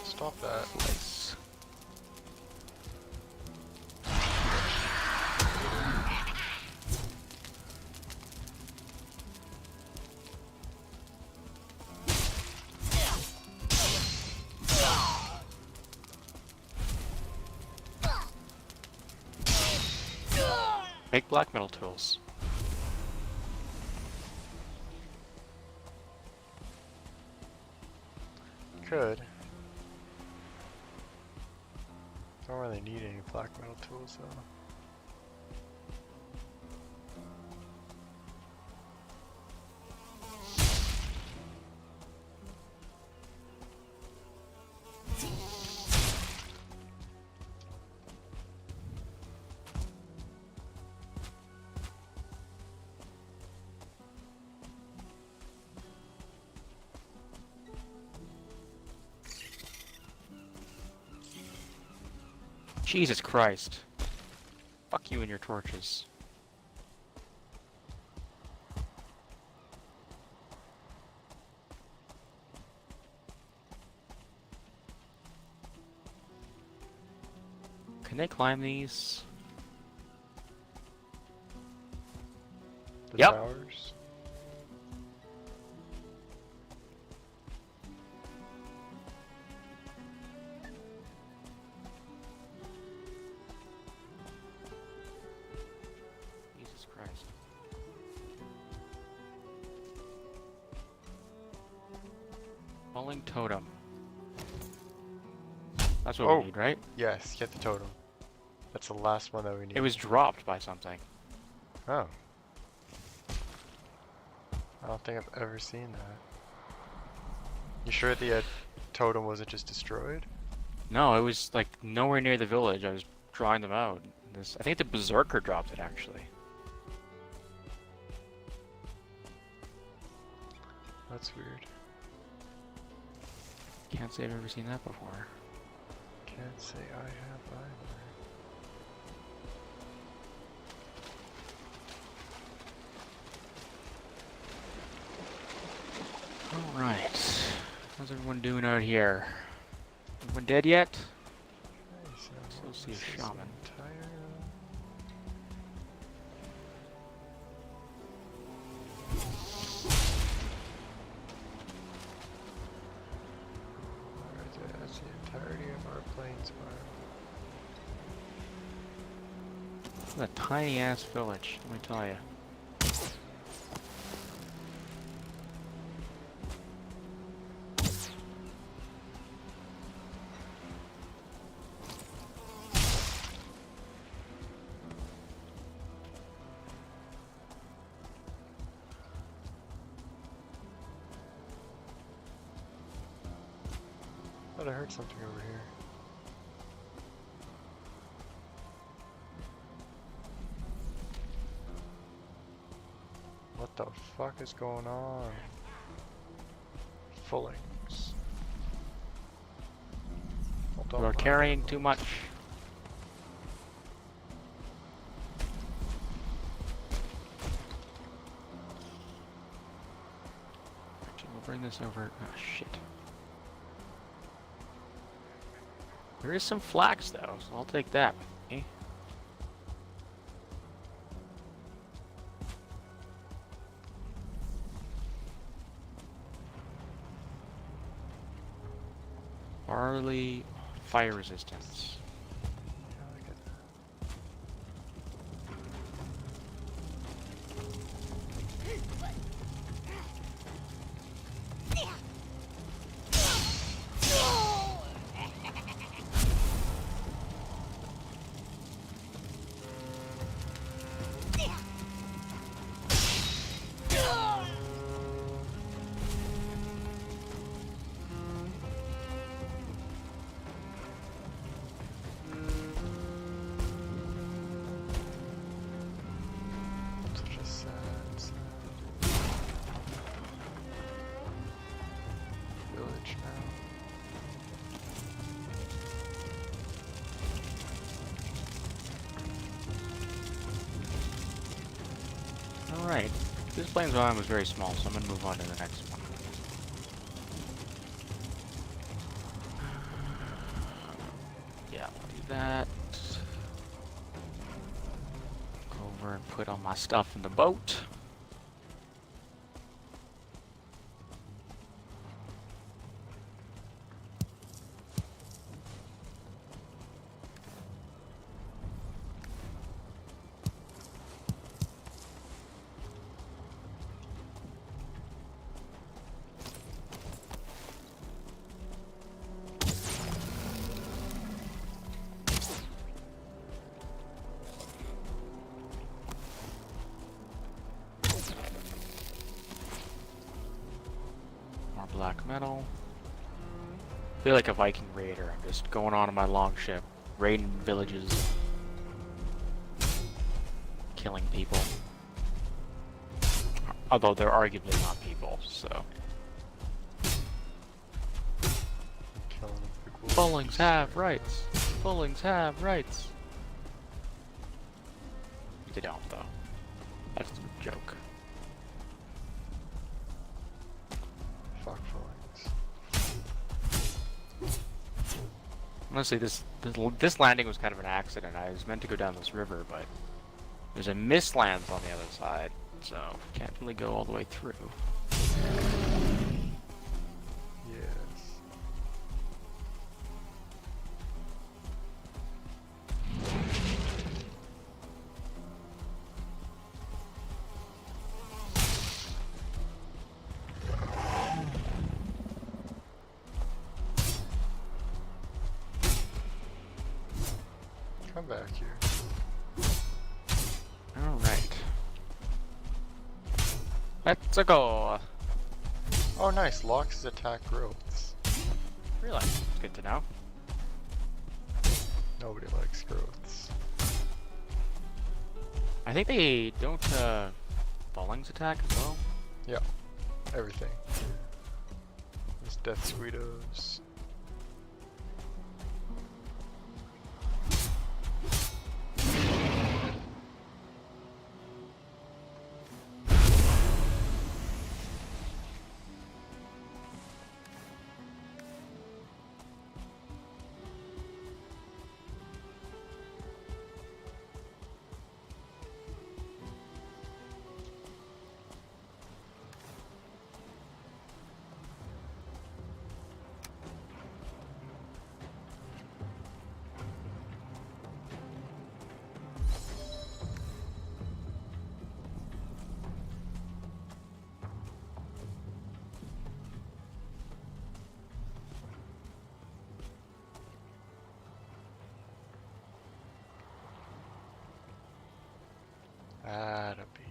Stop that. place. Make black metal tools. Could. Don't really need any black metal tools though. Jesus Christ. Fuck you and your torches. Can they climb these? The Yep. towers. Jesus Christ. Falling totem. That's what Oh. we need, right? Yes, get the totem. That's the last one that we need. It was dropped by something. Oh. I don't think I've ever seen that. You sure the totem wasn't just destroyed? No, it was like nowhere near the village. I was drawing them out. I think the berserker dropped it actually. That's weird. Can't say I've ever seen that before. Can't say I have either. Alright. How's everyone doing out here? Everyone dead yet? Okay, so Let's see a this is shaman. entire- Alright, so that's the entirety of our plains farm. This is a tiny ass village, let me tell you. Thought I heard something over here. What the fuck is going on? Fullings. Hold on, We're carrying too much. Actually, we'll bring this over. Oh shit. There is some flax though, so I'll take that with me. Barley, fire resistance. Yeah, I get that. Alright. This plains biome was very small, so I'm gonna move on to the next one. Yeah, I'll do that. Go over and put all my stuff in the boat. More black metal. I feel like a Viking raider. I'm just going on my longship, raiding villages, killing people. Although they're arguably not people, so. Bullings have rights. Bullings have rights. They don't, though. That's a joke. Fuck Fullings. Honestly, this landing was kind of an accident. I was meant to go down this river, but there's a mistlands on the other side, so can't really go all the way through. Yes. Come back here. Alright. Let's go. Oh, nice. Locks attack growths. Really? It's good to know. Nobody likes growths. I think they don't, Bullings attack as well? Yeah. Everything. There's Death Squeedos. That'll be.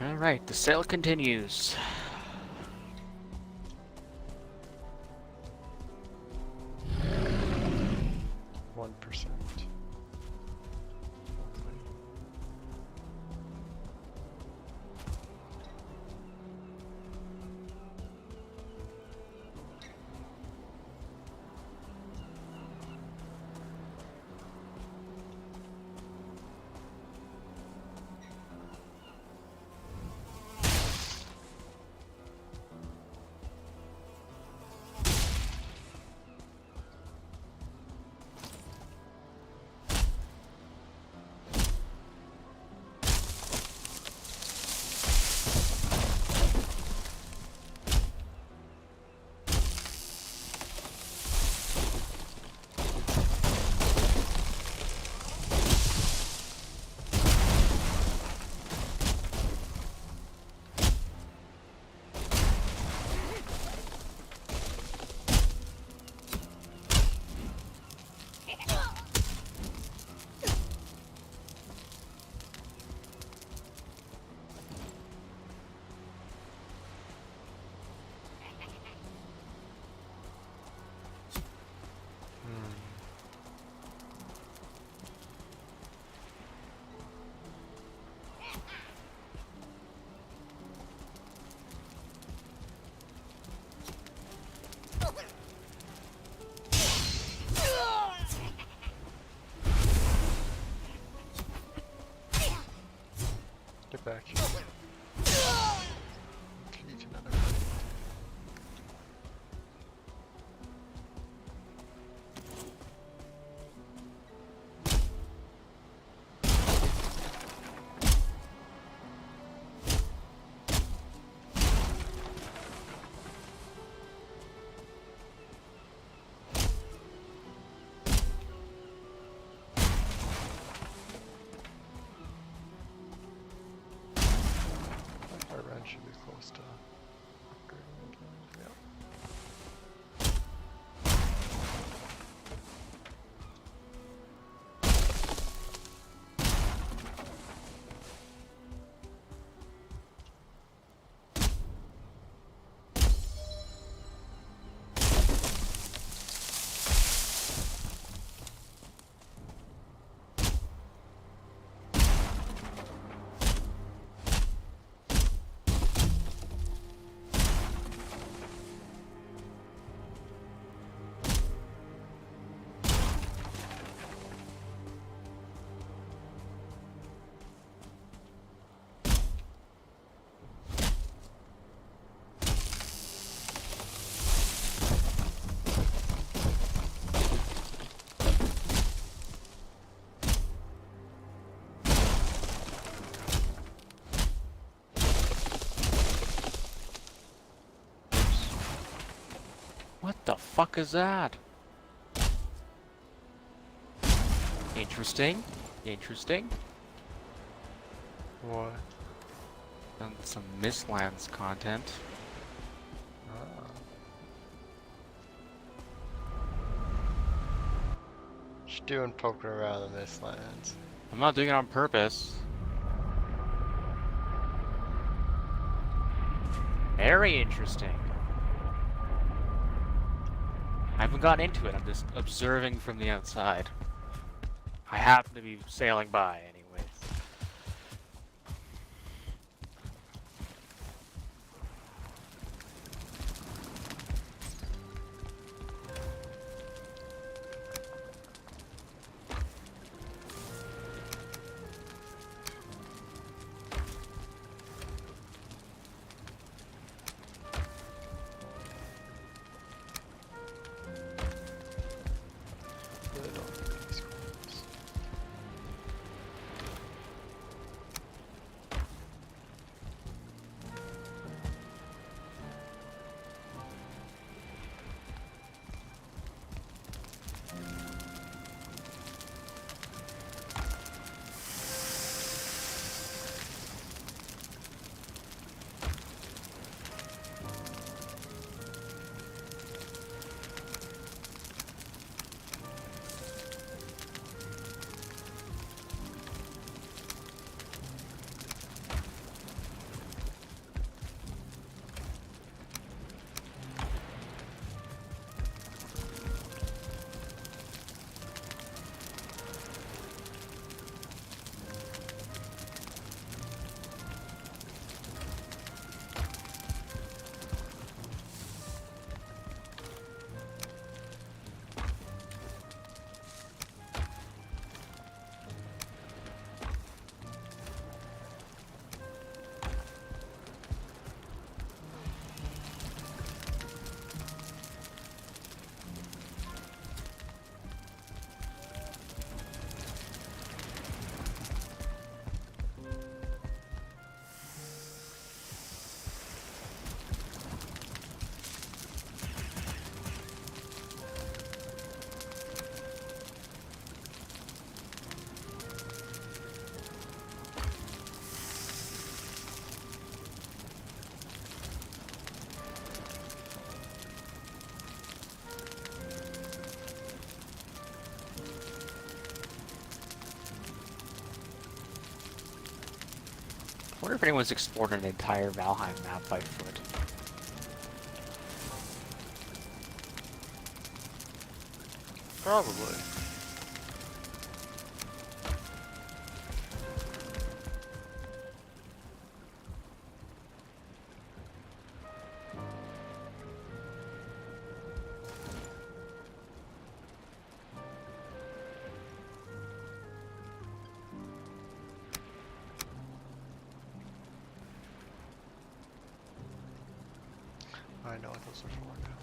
Alright, the sale continues. 1%. back here. Eat another. Our run should be close to upgrading again. Yep. What the fuck is that? Interesting. Interesting. What? And some Mistlands content. Ah. Just doing poking around the Mistlands. I'm not doing it on purpose. Very interesting. I haven't gotten into it, I'm just observing from the outside. I happen to be sailing by anyways. Really don't like these ones. I wonder if anyone's explored an entire Valheim map by foot. Probably. know what those are for now.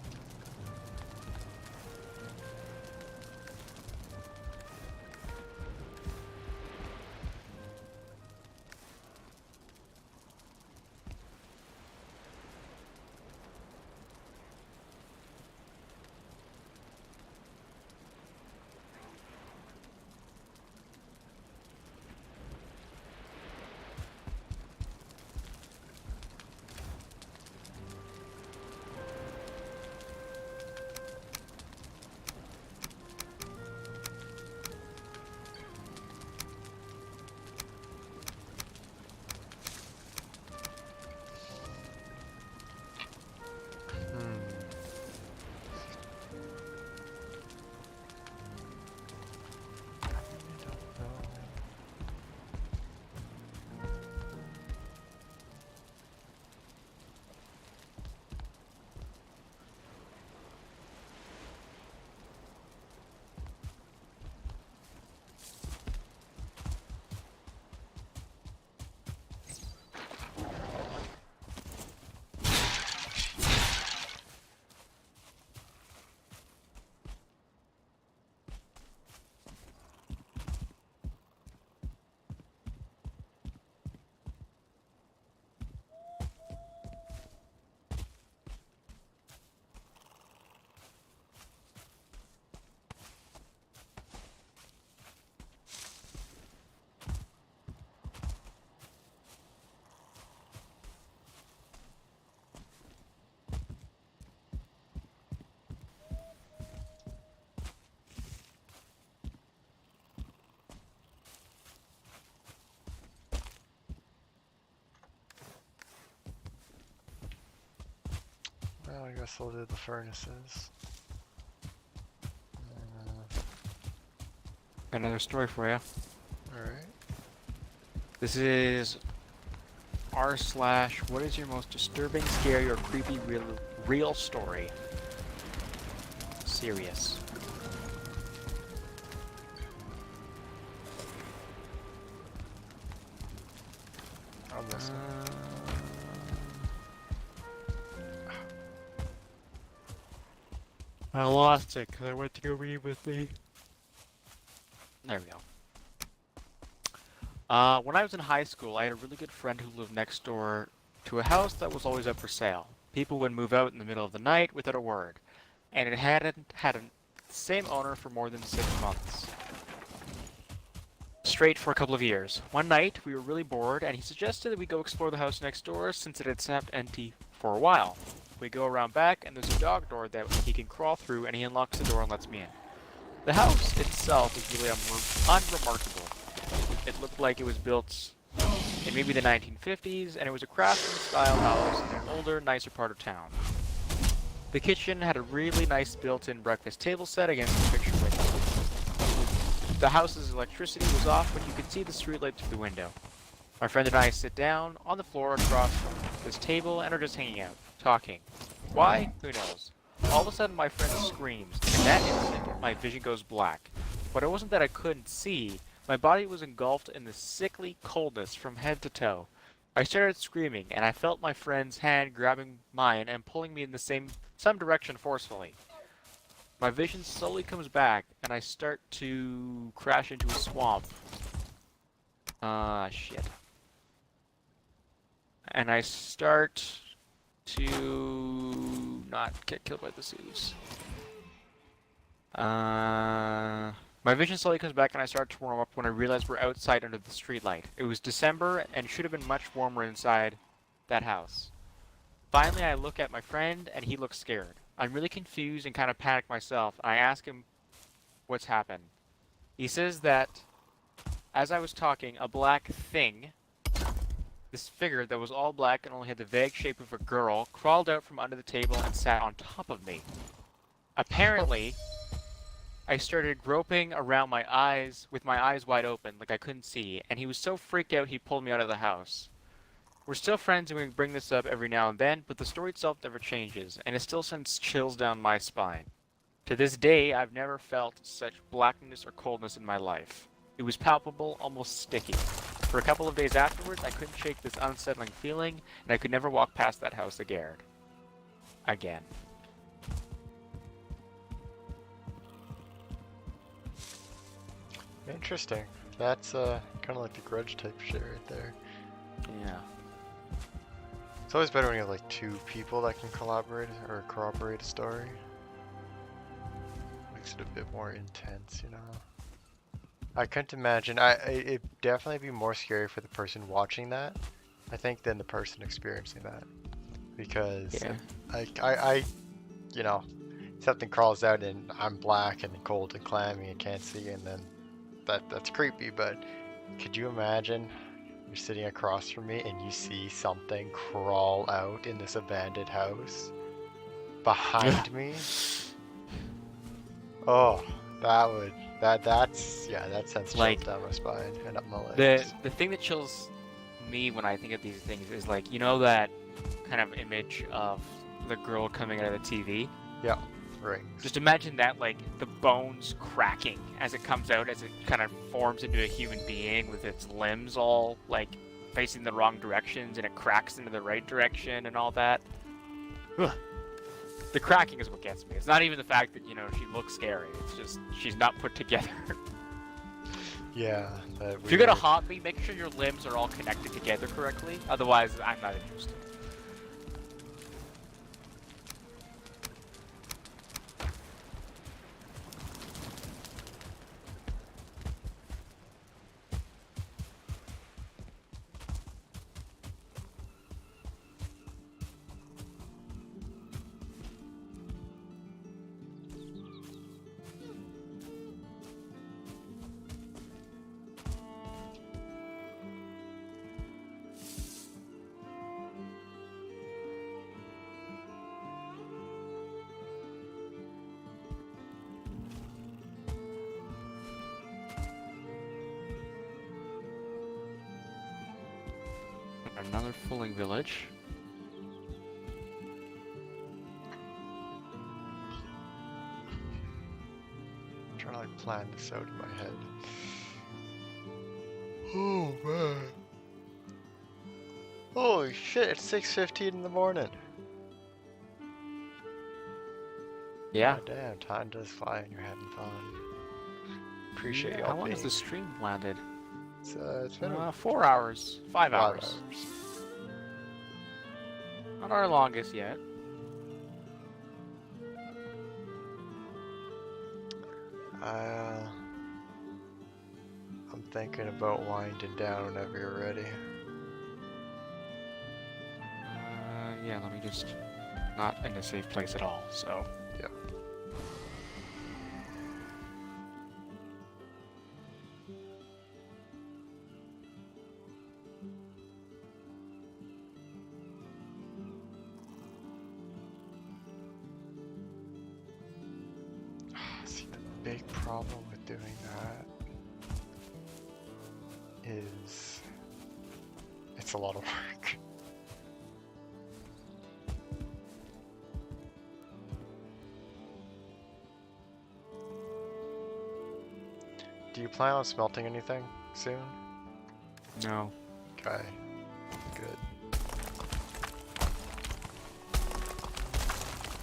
Well, I guess I'll do the furnaces. Another story for you. Alright. This is r/. What is your most disturbing, scary, or creepy real story? Serious. I'll miss it. I lost it because I went to go read with me. There we go. When I was in high school, I had a really good friend who lived next door to a house that was always up for sale. People would move out in the middle of the night without a word, and it hadn't had the same owner for more than 6 months. Straight for a couple of years. One night, we were really bored, and he suggested that we go explore the house next door since it had sat empty for a while. We go around back, and there's a dog door that he can crawl through, and he unlocks the door and lets me in. The house itself is really unremarkable. It looked like it was built in maybe the 1950s, and it was a craftsman-style house in an older, nicer part of town. The kitchen had a really nice built-in breakfast table set against the picture window. The house's electricity was off, but you could see the streetlight through the window. My friend and I sit down on the floor across from this table and are just hanging out, talking. Why? Who knows? All of a sudden, my friend screams, and in that instant, my vision goes black. But it wasn't that I couldn't see. My body was engulfed in the sickly coldness from head to toe. I started screaming, and I felt my friend's hand grabbing mine and pulling me in some direction forcefully. My vision slowly comes back, and I start to crash into a swamp. Shit. And I start to not get killed by the Sioux. My vision slowly comes back and I start to warm up when I realize we're outside under the streetlight. It was December and should have been much warmer inside that house. Finally, I look at my friend and he looks scared. I'm really confused and kind of panicked myself. I ask him what's happened. He says that as I was talking, a black thing, this figure that was all black and only had the vague shape of a girl, crawled out from under the table and sat on top of me. Apparently, I started groping around my eyes with my eyes wide open, like I couldn't see, and he was so freaked out he pulled me out of the house. We're still friends and we bring this up every now and then, but the story itself never changes, and it still sends chills down my spine. To this day, I've never felt such blackness or coldness in my life. It was palpable, almost sticky. For a couple of days afterwards, I couldn't shake this unsettling feeling, and I could never walk past that house again. again. Interesting. That's kind of like the grudge type shit right there. Yeah. It's always better when you have like two people that can collaborate or corroborate a story. Makes it a bit more intense, you know. I couldn't imagine. It'd definitely be more scary for the person watching that, I think, than the person experiencing that, because I you know, something crawls out and I'm black and cold and clammy and can't see, and then that's creepy. But could you imagine? You're sitting across from me and you see something crawl out in this abandoned house behind me. Oh, that sends chills down my spine and up my legs. The thing that chills me when I think of these things is like, you know, that kind of image of the girl coming out of the TV? Yeah, rings. Just imagine that, like, the bones cracking as it comes out, as it kind of forms into a human being with its limbs all, like, facing the wrong directions, and it cracks into the right direction and all that. Ugh. The cracking is what gets me. It's not even the fact that, you know, she looks scary. It's just, she's not put together. Yeah. If you're gonna haunt me, make sure your limbs are all connected together correctly. Otherwise, I'm not interested. Another fulling village. I'm trying to like plan this out in my head. Oh man. Holy shit, it's 6:15 in the morning. Yeah. God damn, time does fly and you're having fun. Appreciate y'all. How long has the stream landed? It's been 4 hours. 5 hours. Not our longest yet. I'm thinking about winding down whenever you're ready. Yeah, let me just... Not in a safe place at all, so... Yep. See, the big problem with doing that is it's a lot of work. Do you plan on smelting anything soon? No. Okay, good.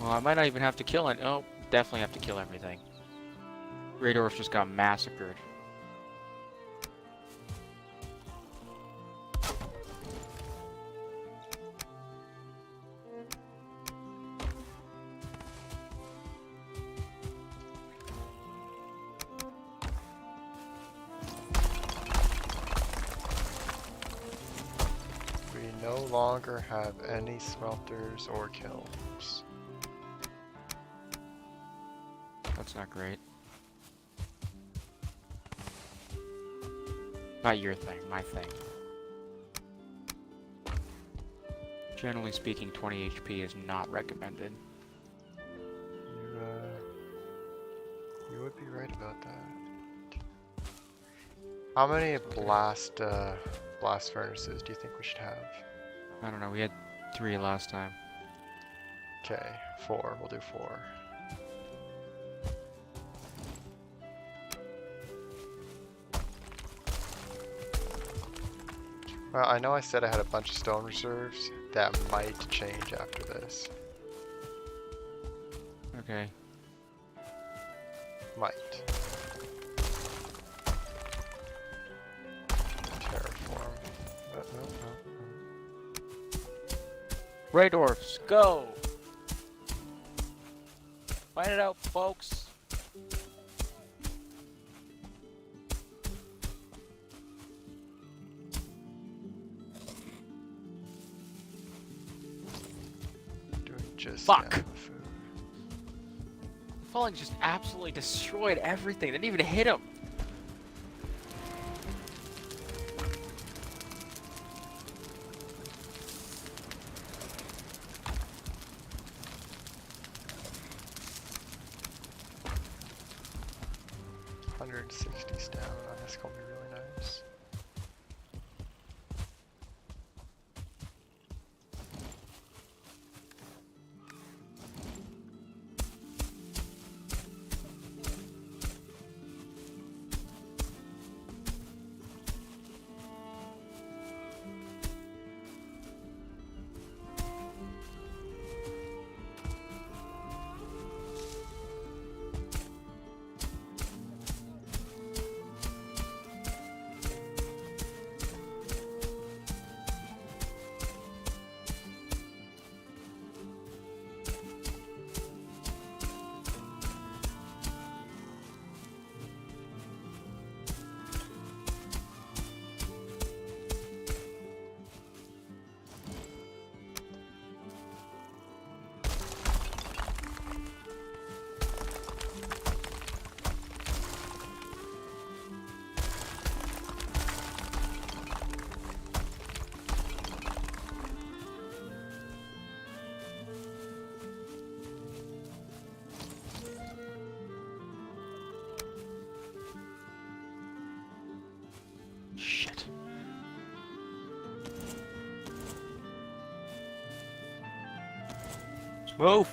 Well, I might not even have to kill it. Oh, definitely have to kill everything. Raydorf just got massacred. We no longer have any smelters or kilns. That's not great. Not your thing, my thing. Generally speaking, 20 HP is not recommended. You would be right about that. How many blast furnaces do you think we should have? I don't know, we had 3 last time. Okay, 4. We'll do 4. Well, I know I said I had a bunch of stone reserves. That might change after this. Okay. Might. Terraform. Ray dwarfs, go! Find it out, folks. Doing just Fuck. enough food. Falling just absolutely destroyed everything. Didn't even hit him. Stamina. That's gonna be really nice. Shit. Move!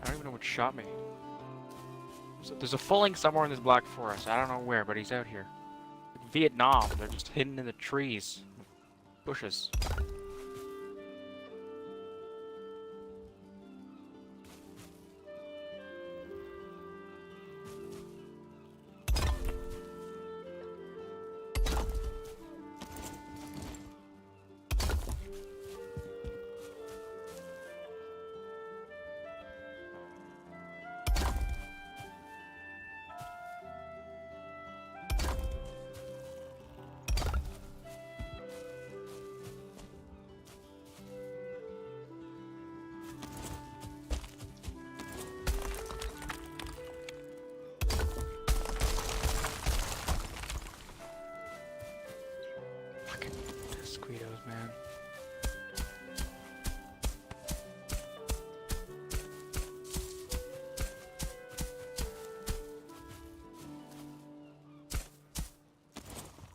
I don't even know what shot me. So there's a fulling somewhere in this black forest. I don't know where, but he's out here. Vietnam. They're just hidden in the trees, bushes. Mosquitoes, man.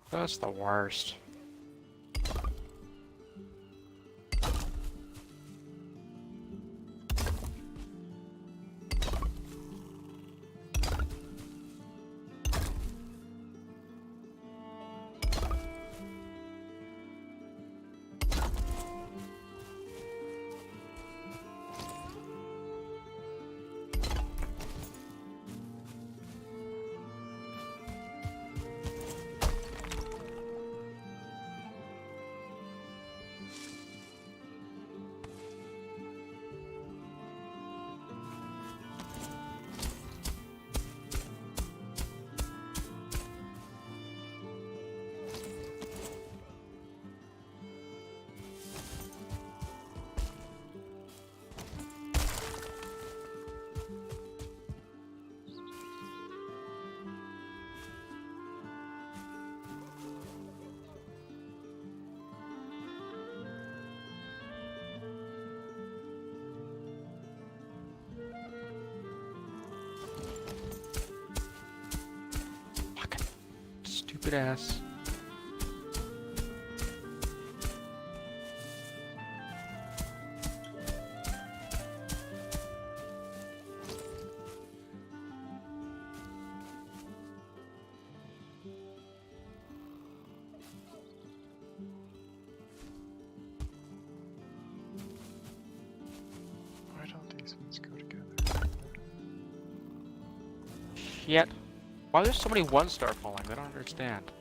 That's the worst. stupid ass. Why don't these ones go together? Yet, why there's so many 1-star falling? I don't understand.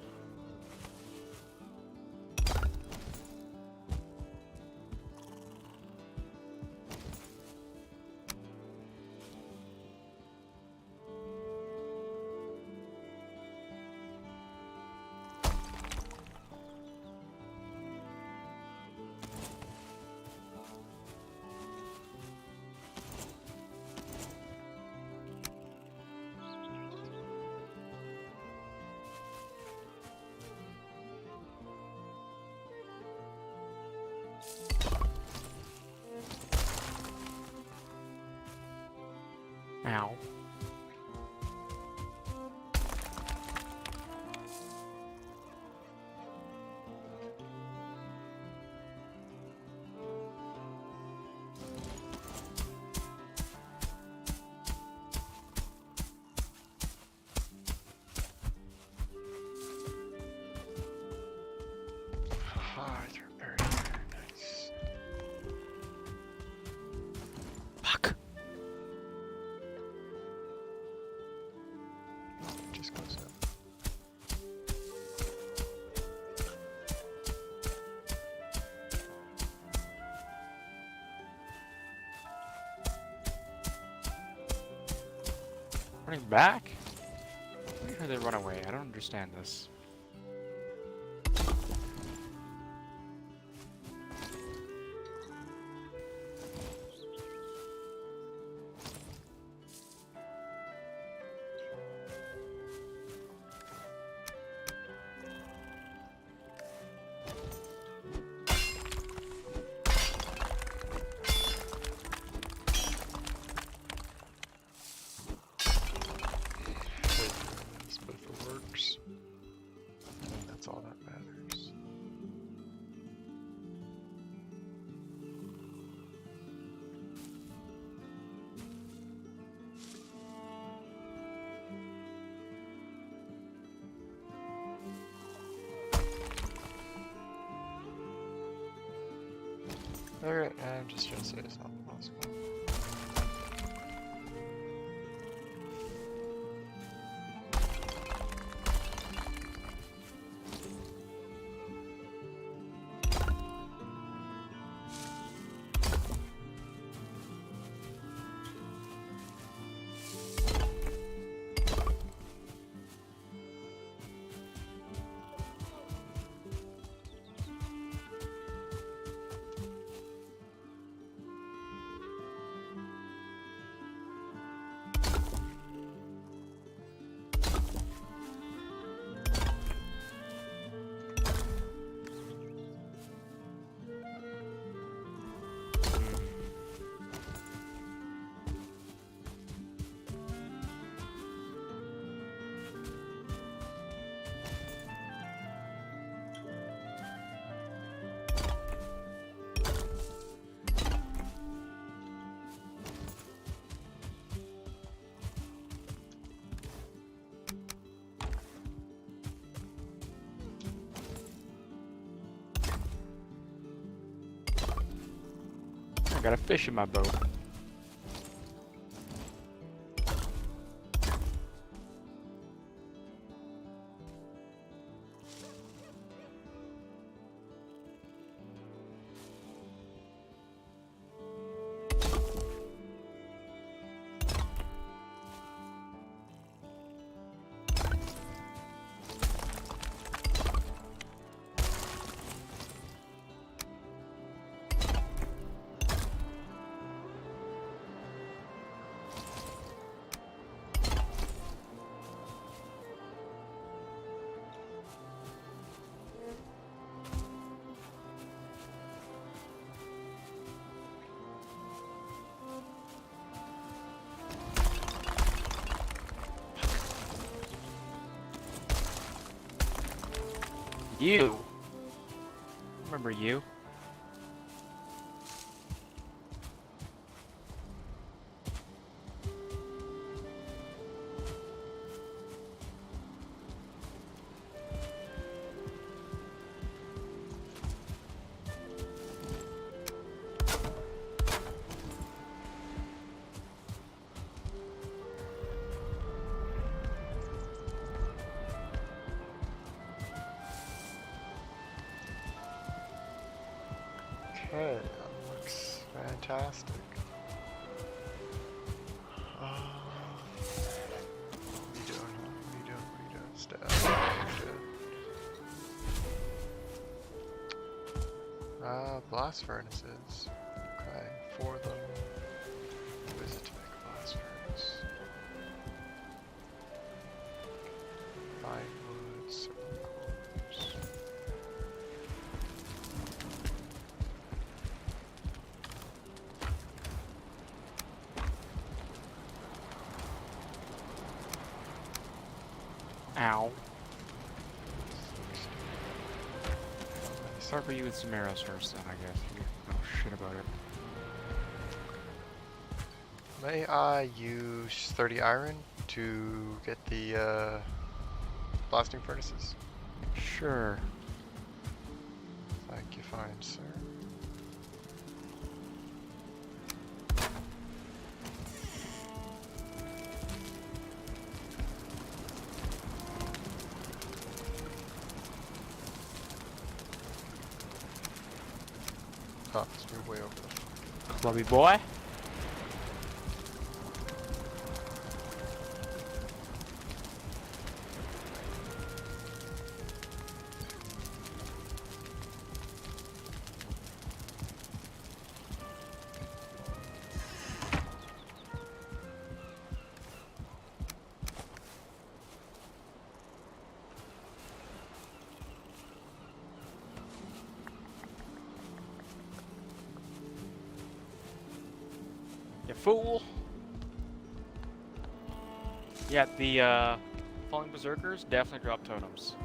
Ow. Ah, they're very, very nice. Fuck. Oh, it just goes up. Running back? Why did they run away? I don't understand this. But if it works, then that's all that matters. Alright, I'm just trying to say it's not possible. I got a fish in my boat. You. Remember you? Okay, that looks fantastic. What are you doing? What are you doing? What are you doing? Stab. Good. Blast furnaces. Okay, 4 of them. What is it to make a blast furnace? 5 wood, 7 cores. Ow. Start for you with some arrows first, then, I guess. You know shit about it. May I use 30 iron to get the blasting furnaces? Sure. Thank you, fine sir. Oh, let's move way over there. Clubby boy. You fool! Yeah, the falling berserkers definitely drop totems.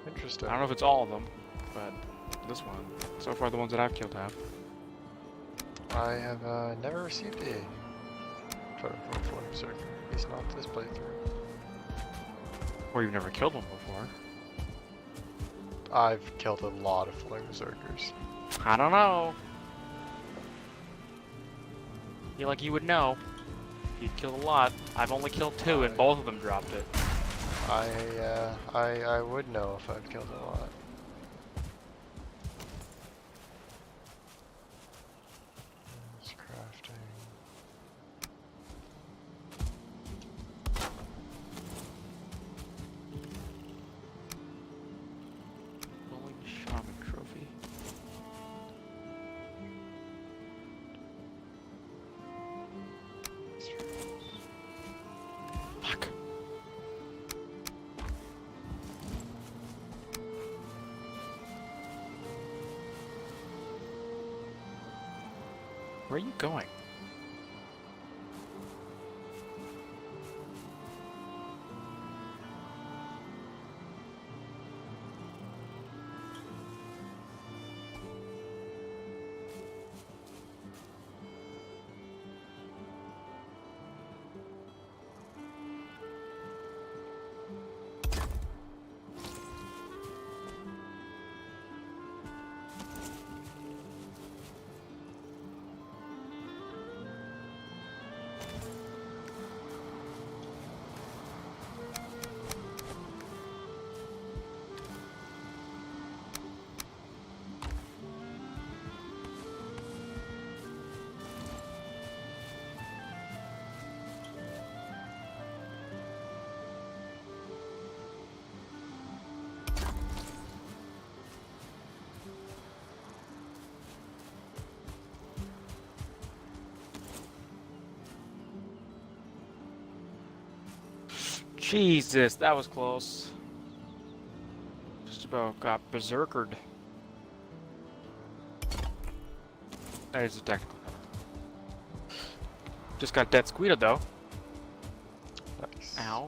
Interesting. I don't know if it's all of them, but this one, so far the ones that I've killed have. I have never received a totem from a Flame Berserker. At least not this playthrough. Or you've never killed one before. I've killed a lot of Flame Berserkers. I don't know. Feel like you would know. You'd killed a lot. I've only killed 2 and both of them dropped it. I would know if I'd killed a lot. It's crafting. Rolling Shaman Trophy. Fuck. Where are you going? Jesus, that was close. Just about got berserkered. That is a technical. Just got dead squeeded though. Nice. Ow.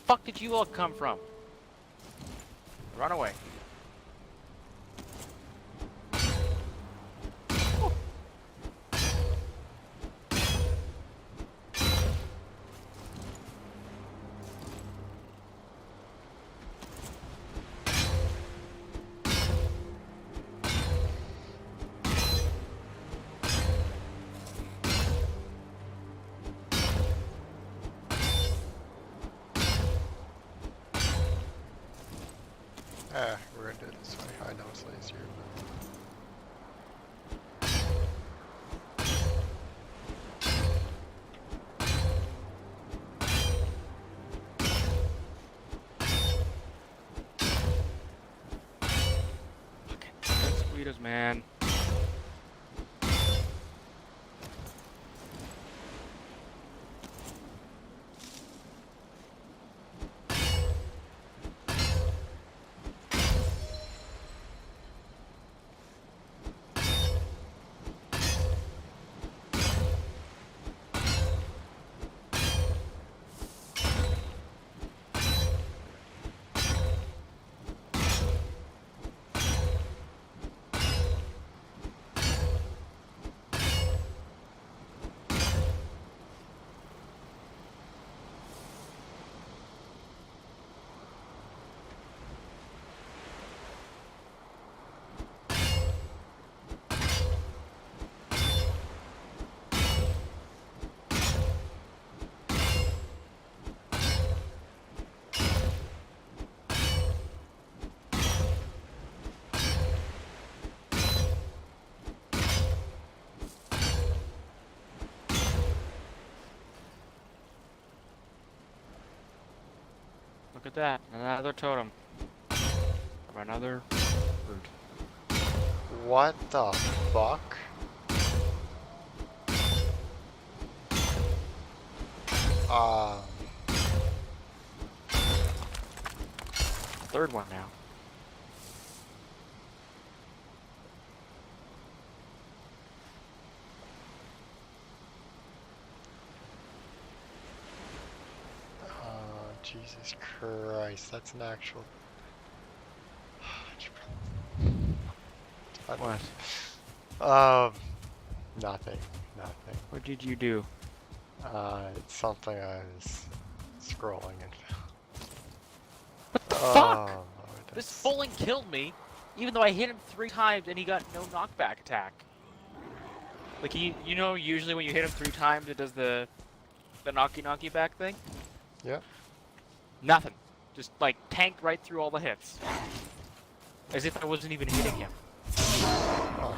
Fuck did you all come from? Run away. Ah, we're gonna do it this way. I know it's easier. Fucking sweeters, man. Look at that. Another totem. Of another fruit. What the fuck? Third one now. Jesus Christ, that's an actual... What? Nothing. What did you do? It's something I was scrolling and... What the fuck? Lord, This that's- Fulling killed me, even though I hit him 3 times and he got no knockback attack. Like, you know, usually when you hit him 3 times, it does the knocky back thing? Yep. Nothing. Just, like, tanked right through all the hits. As if I wasn't even hitting him. Oh.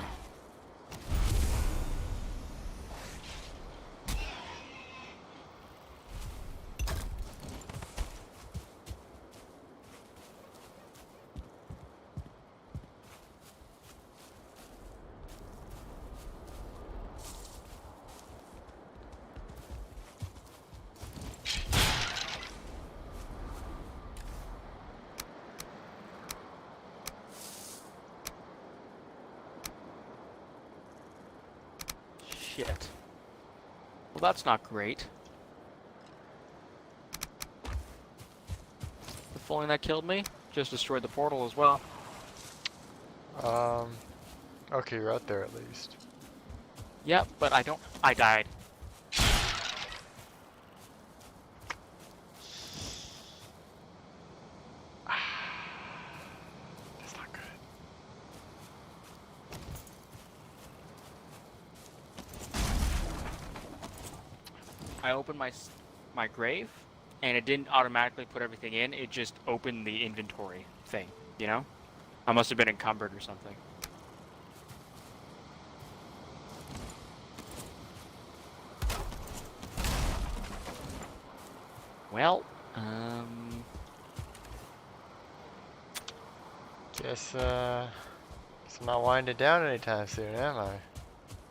Shit. Well, that's not great. The Fulling that killed me just destroyed the portal as well. Okay, you're out there at least. Yep, but I died. That's not good. I opened my grave, and it didn't automatically put everything in. It just opened the inventory thing, you know? I must have been encumbered or something. Well, Guess I'm not winding down anytime soon, am I?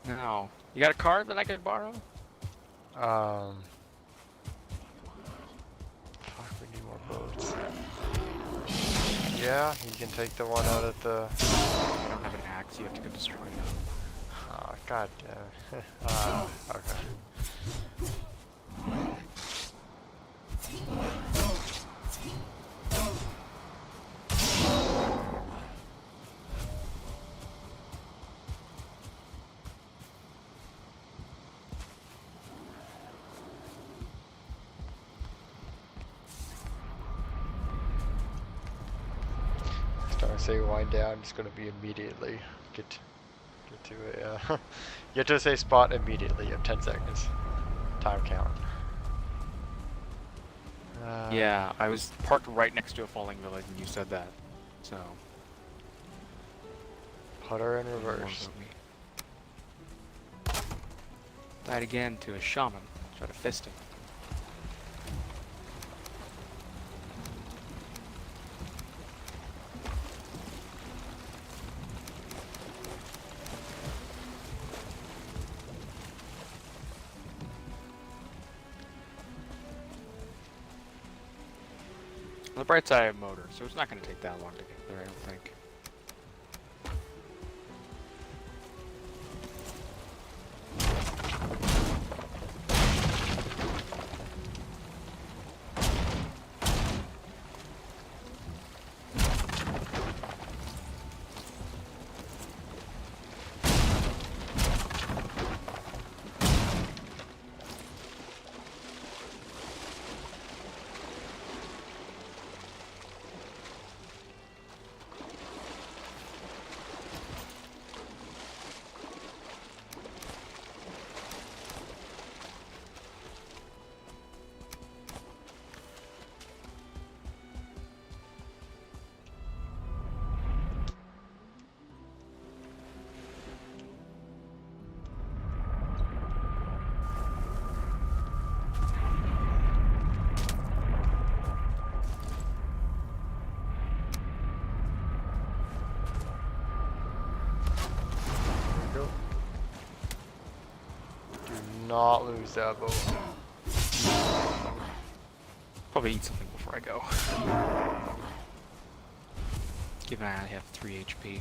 no. You got a card that I could borrow? Fuck, we need more boats. Yeah, you can take the one out at the... I don't have an axe. You have to go destroy it. Oh, god damn it. Okay. say wind down, it's gonna be immediately. Get to it, yeah. You have to say spot immediately, you have 10 seconds. Time count. Yeah, I was parked right next to a falling village and you said that. So. Putter in reverse. Died again to a shaman. Try to fist him. On the bright side, I have motor, so it's not going to take that long to get there, I don't think. Not lose that boat. Probably eat something before I go. Given I only have 3 HP.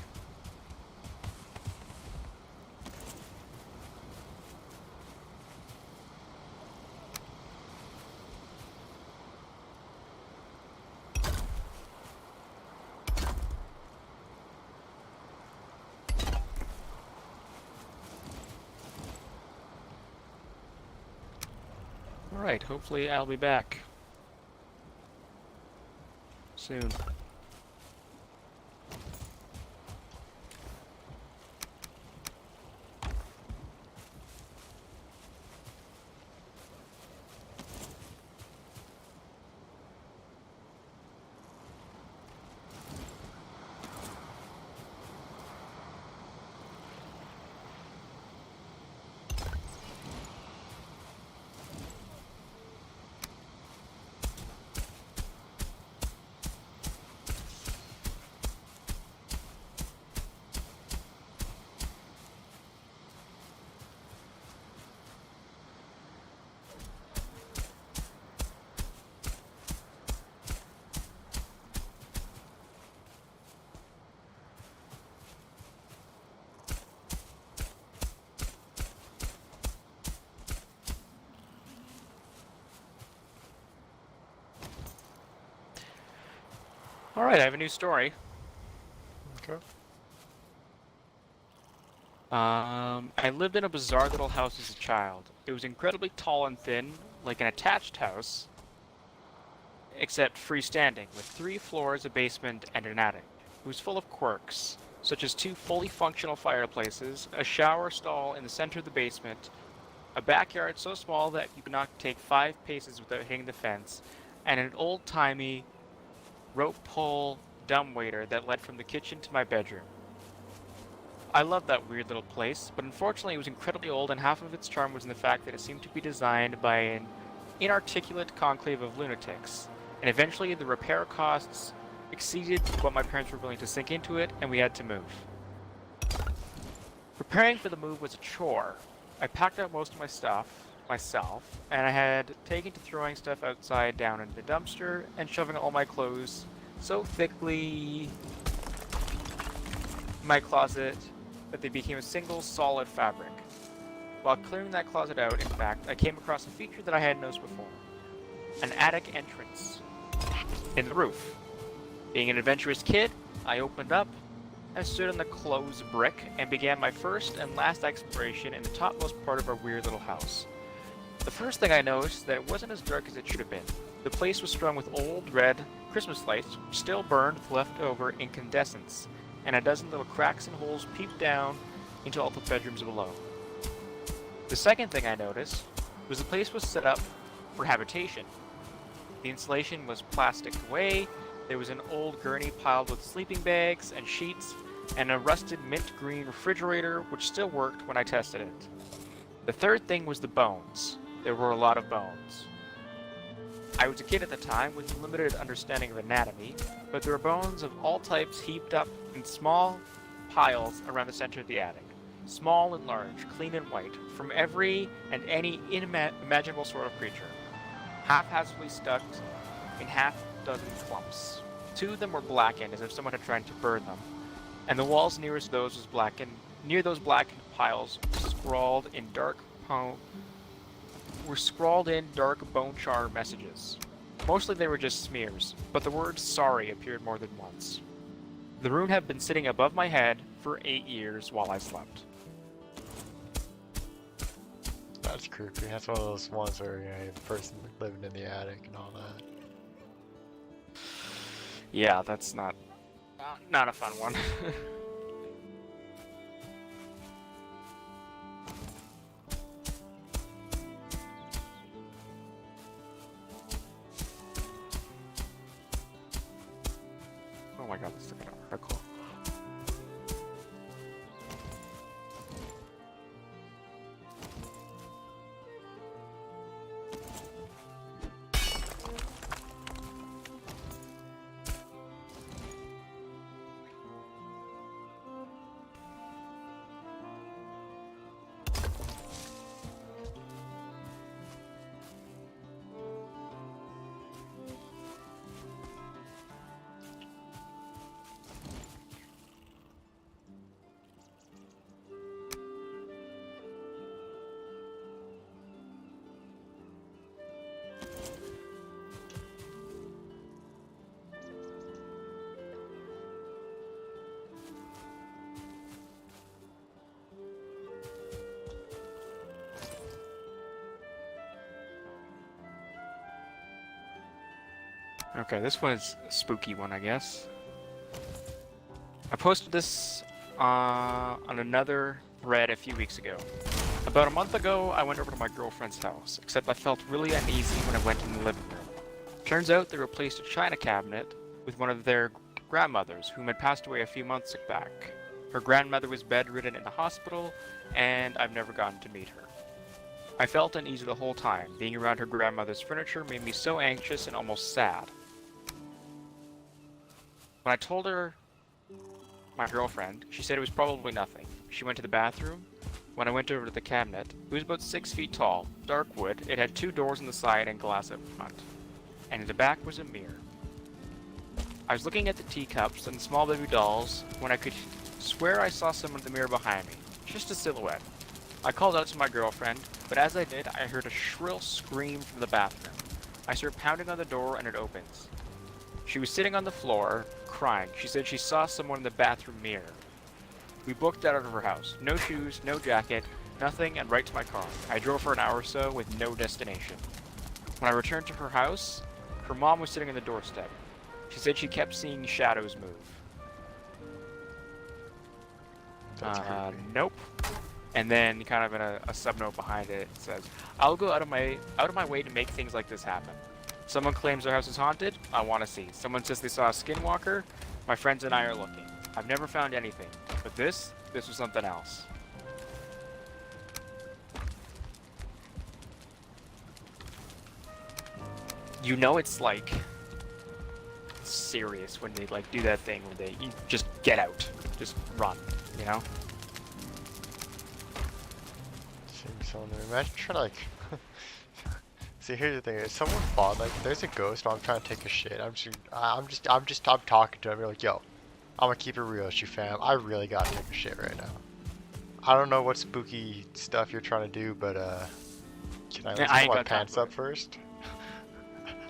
Alright, hopefully I'll be back soon. Alright, I have a new story. Okay. I lived in a bizarre little house as a child. It was incredibly tall and thin, like an attached house, except freestanding, with 3 floors, a basement, and an attic. It was full of quirks, such as 2 fully functional fireplaces, a shower stall in the center of the basement, a backyard so small that you could not take 5 paces without hitting the fence, and an old-timey rope pull dumbwaiter that led from the kitchen to my bedroom. I loved that weird little place, but unfortunately it was incredibly old, and half of its charm was in the fact that it seemed to be designed by an inarticulate conclave of lunatics, and eventually the repair costs exceeded what my parents were willing to sink into it, and we had to move. Preparing for the move was a chore. I packed out most of my stuff myself, and I had taken to throwing stuff outside down into the dumpster and shoving all my clothes so thickly in my closet that they became a single solid fabric. While clearing that closet out, in fact, I came across a feature that I hadn't noticed before. An attic entrance in the roof. Being an adventurous kid, I opened up and stood on the closed brick and began my first and last exploration in the topmost part of our weird little house. The first thing I noticed that it wasn't as dark as it should have been. The place was strung with old red Christmas lights still burned with leftover incandescence, and a dozen little cracks and holes peeped down into all the bedrooms below. The second thing I noticed was the place was set up for habitation. The insulation was plasticed away, there was an old gurney piled with sleeping bags and sheets, and a rusted mint green refrigerator which still worked when I tested it. The third thing was the bones. There were a lot of bones. I was a kid at the time with limited understanding of anatomy, but there were bones of all types heaped up in small piles around the center of the attic. Small and large, clean and white, from every and any imaginable sort of creature. Haphazardly stuck in half-dozen clumps. 2 of them were blackened as if someone had tried to burn them, and the walls nearest those was blackened. Near those blackened piles scrawled in dark bone char messages. Mostly they were just smears, but the word sorry appeared more than once. The rune had been sitting above my head for 8 years while I slept. That's creepy. That's one of those ones where, you know, the person living in the attic and all that. Yeah, that's not a fun one. Oh my god, let's look at our article. Okay, this one's a spooky one, I guess. I posted this on another thread a few weeks ago. About a month ago, I went over to my girlfriend's house, except I felt really uneasy when I went in the living room. Turns out they replaced a china cabinet with one of their grandmothers, whom had passed away a few months back. Her grandmother was bedridden in the hospital, and I've never gotten to meet her. I felt uneasy the whole time. Being around her grandmother's furniture made me so anxious and almost sad. When I told her, my girlfriend, she said it was probably nothing. She went to the bathroom. When I went over to the cabinet, it was about 6 feet tall, dark wood. It had 2 doors on the side and glass up front. And in the back was a mirror. I was looking at the teacups and the small baby dolls when I could swear I saw someone in the mirror behind me. Just a silhouette. I called out to my girlfriend, but as I did, I heard a shrill scream from the bathroom. I start pounding on the door and it opens. She was sitting on the floor, crying. She said she saw someone in the bathroom mirror. We booked out of her house. No shoes, no jacket, nothing, and right to my car. I drove for an hour or so with no destination. When I returned to her house, her mom was sitting on the doorstep. She said she kept seeing shadows move. That's creepy. Nope. And then, kind of in a subnote behind it, it says, "I'll go out of my way to make things like this happen. Someone claims their house is haunted. I want to see. Someone says they saw a skinwalker. My friends and I are looking. I've never found anything, but this was something else." You know, it's like serious when they like do that thing where you just get out, just run, you know? Seems so new. Imagine trying to like. See, here's the thing: if someone thought like there's a ghost, while I'm trying to take a shit. I'm talking to him. You're like, yo, I'm gonna keep it real with you, fam. I really gotta take a shit right now. I don't know what spooky stuff you're trying to do, but can I put my pants up first?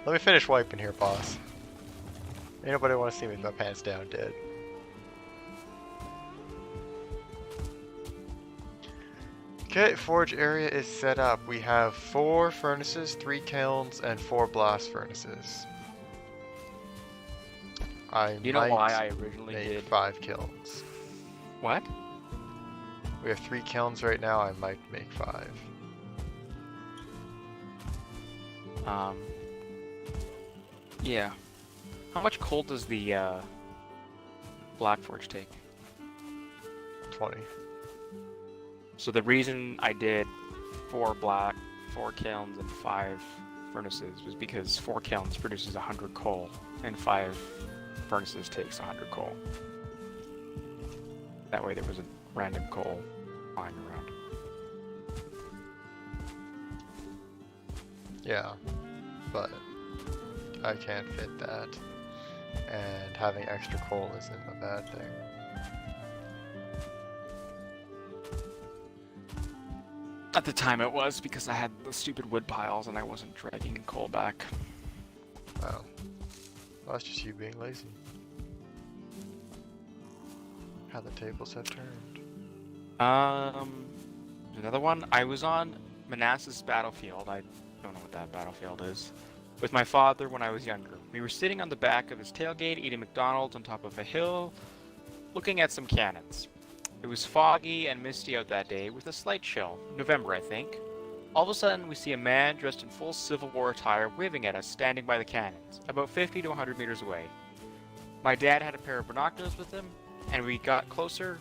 Let me finish wiping here, boss. Ain't nobody want to see me with my pants down, dead. Okay, forge area is set up. We have 4 furnaces, 3 kilns, and 4 blast furnaces. I You know might why I originally make did 5 kilns. what? We have 3 kilns right now, I might make 5. Yeah. How much coal does the Black Forge take? 20. So the reason I did 4 kilns, and 5 furnaces was because 4 kilns produces 100 coal, and 5 furnaces takes 100 coal. That way there was a random coal lying around. Yeah, but I can't fit that, and having extra coal isn't a bad thing. At the time it was, because I had the stupid wood piles and I wasn't dragging coal back. Oh. Well, that's just you being lazy. How the tables have turned. Another one. I was on Manassas battlefield. I don't know what that battlefield is. With my father when I was younger. We were sitting on the back of his tailgate eating McDonald's on top of a hill, looking at some cannons. It was foggy and misty out that day with a slight chill. November, I think. All of a sudden, we see a man dressed in full Civil War attire waving at us standing by the cannons, about 50 to 100 meters away. My dad had a pair of binoculars with him, and we got a closer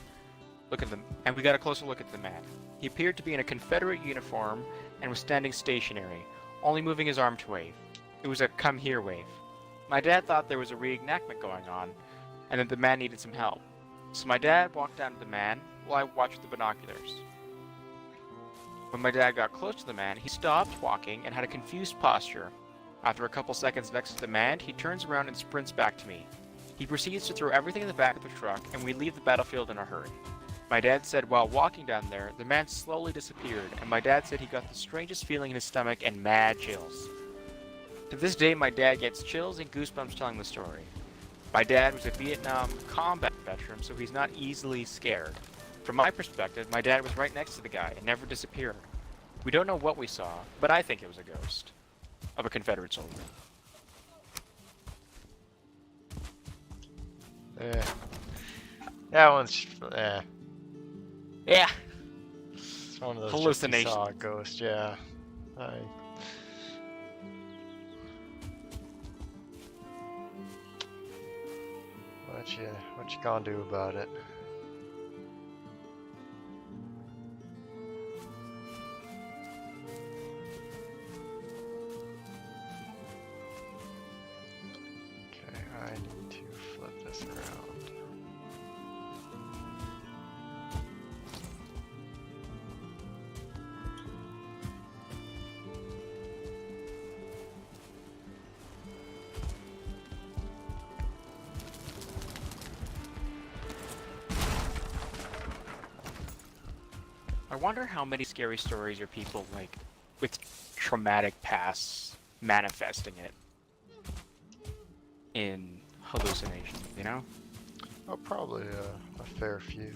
look at the man. He appeared to be in a Confederate uniform and was standing stationary, only moving his arm to wave. It was a come here wave. My dad thought there was a reenactment going on, and that the man needed some help. So my dad walked down to the man while I watched the binoculars. When my dad got close to the man, he stopped walking and had a confused posture. After a couple seconds next to the man, he turns around and sprints back to me. He proceeds to throw everything in the back of the truck, and we leave the battlefield in a hurry. My dad said while walking down there, the man slowly disappeared, and my dad said he got the strangest feeling in his stomach and mad chills. To this day, my dad gets chills and goosebumps telling the story. My dad was a Vietnam combat veteran, so he's not easily scared. From my perspective, my dad was right next to the guy and never disappeared. We don't know what we saw, but I think it was a ghost of a Confederate soldier. That one's, Yeah. It's one of those Hallucinations. Just you saw a ghost, yeah. What you gonna do about it? Okay, I need to flip this around. I wonder how many scary stories are people like with traumatic pasts manifesting it in hallucinations, you know? Oh, probably a fair few.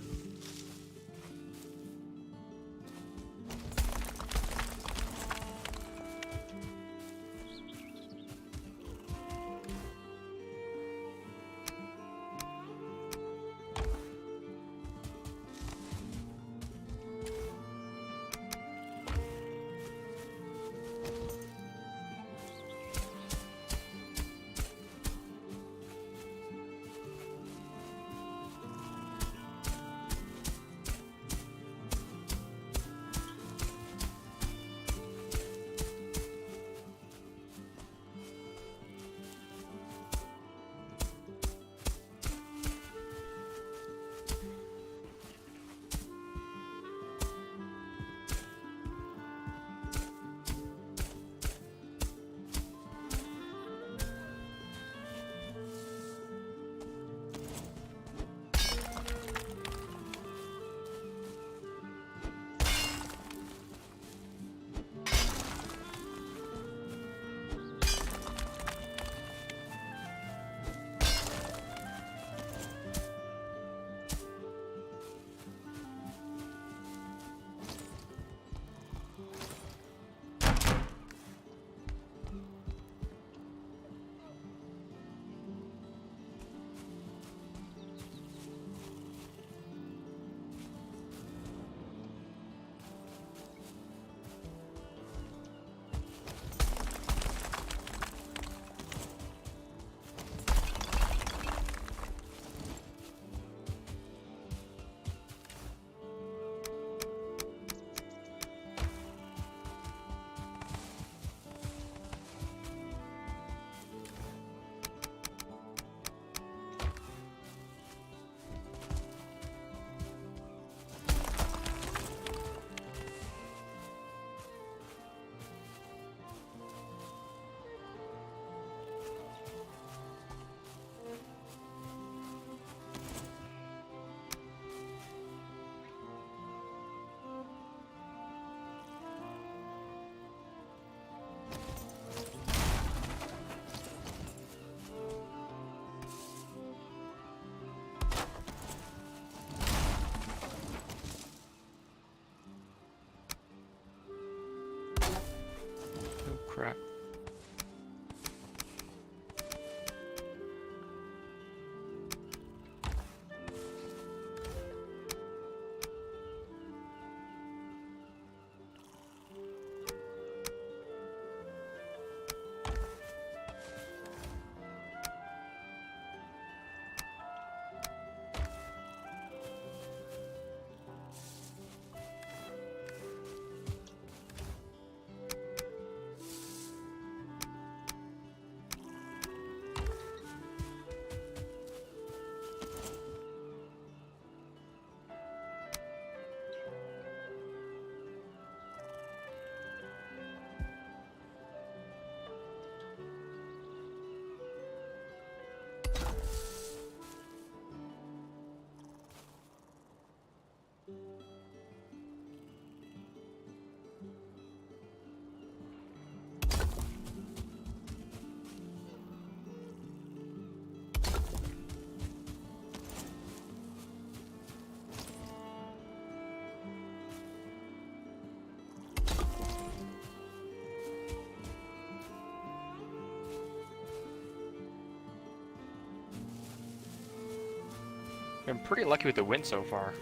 Been pretty lucky with the wind so far.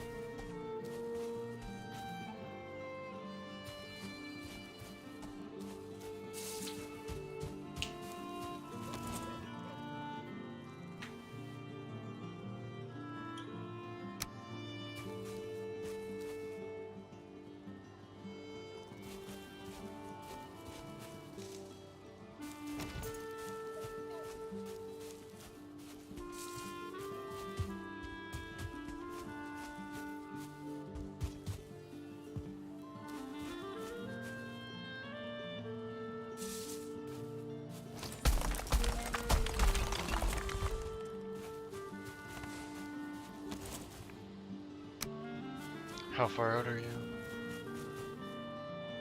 How far out are you?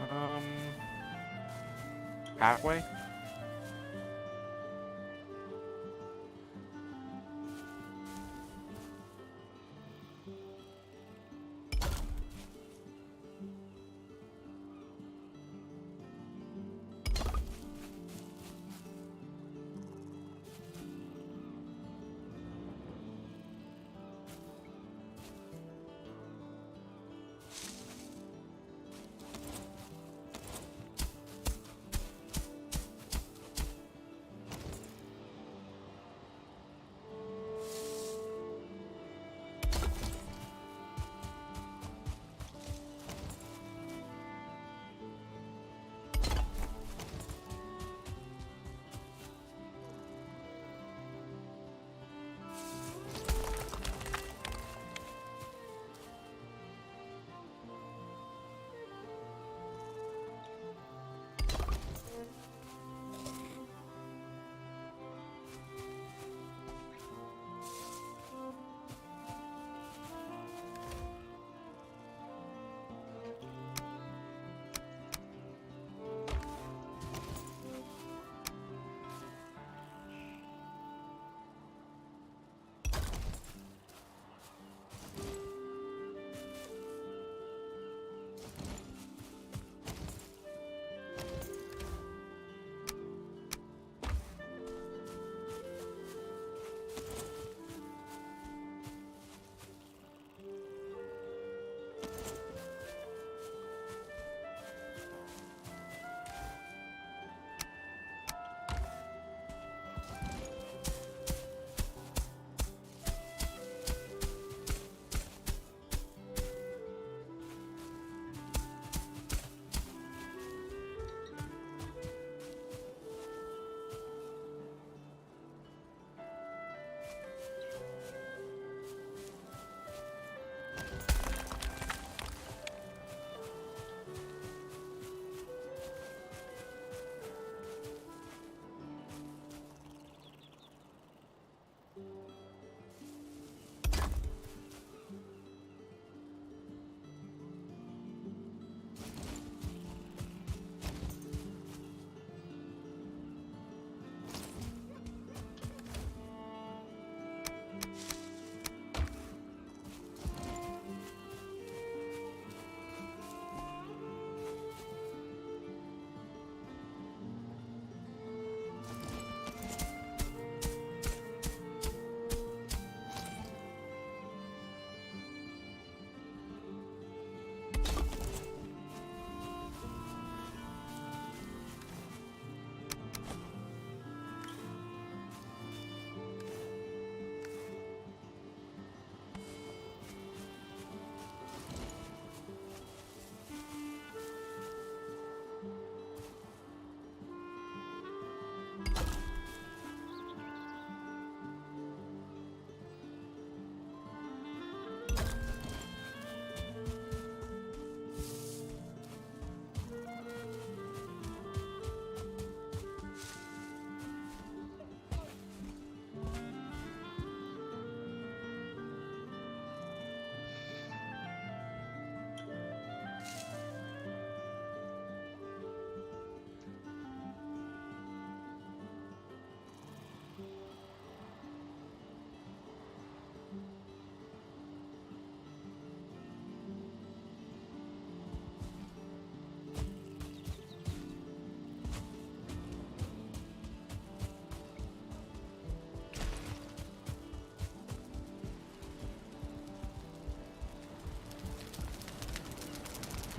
Um, halfway.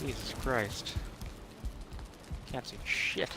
Jesus Christ. Can't see shit.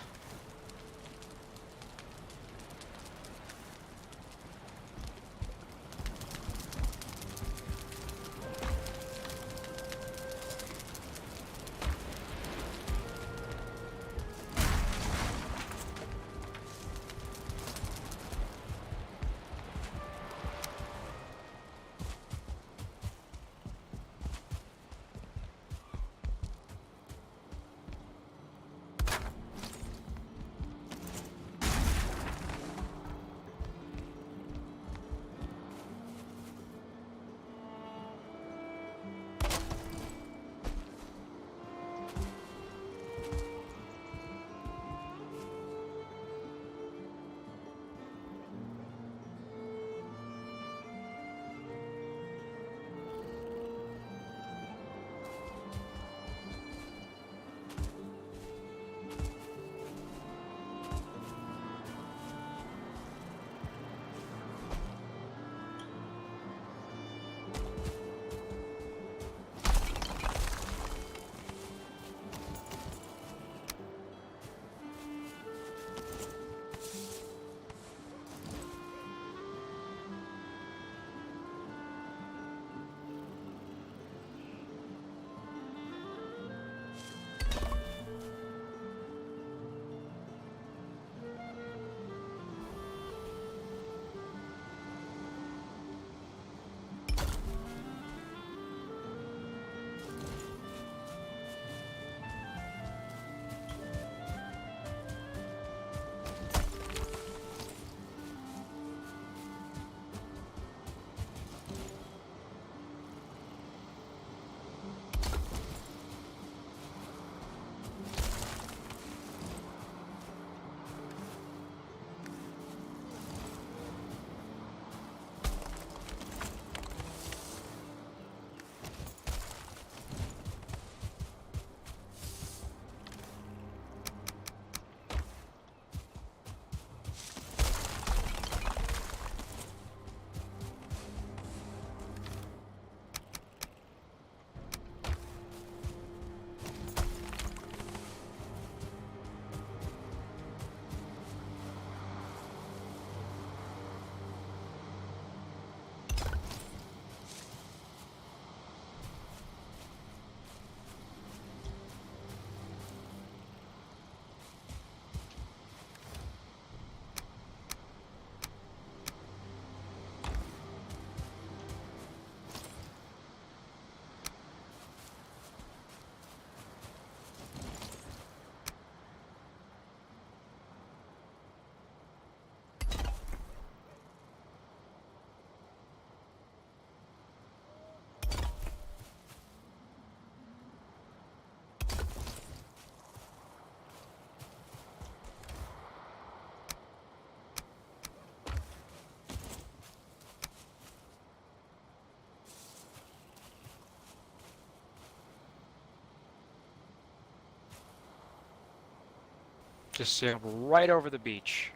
Just sailed right over the beach.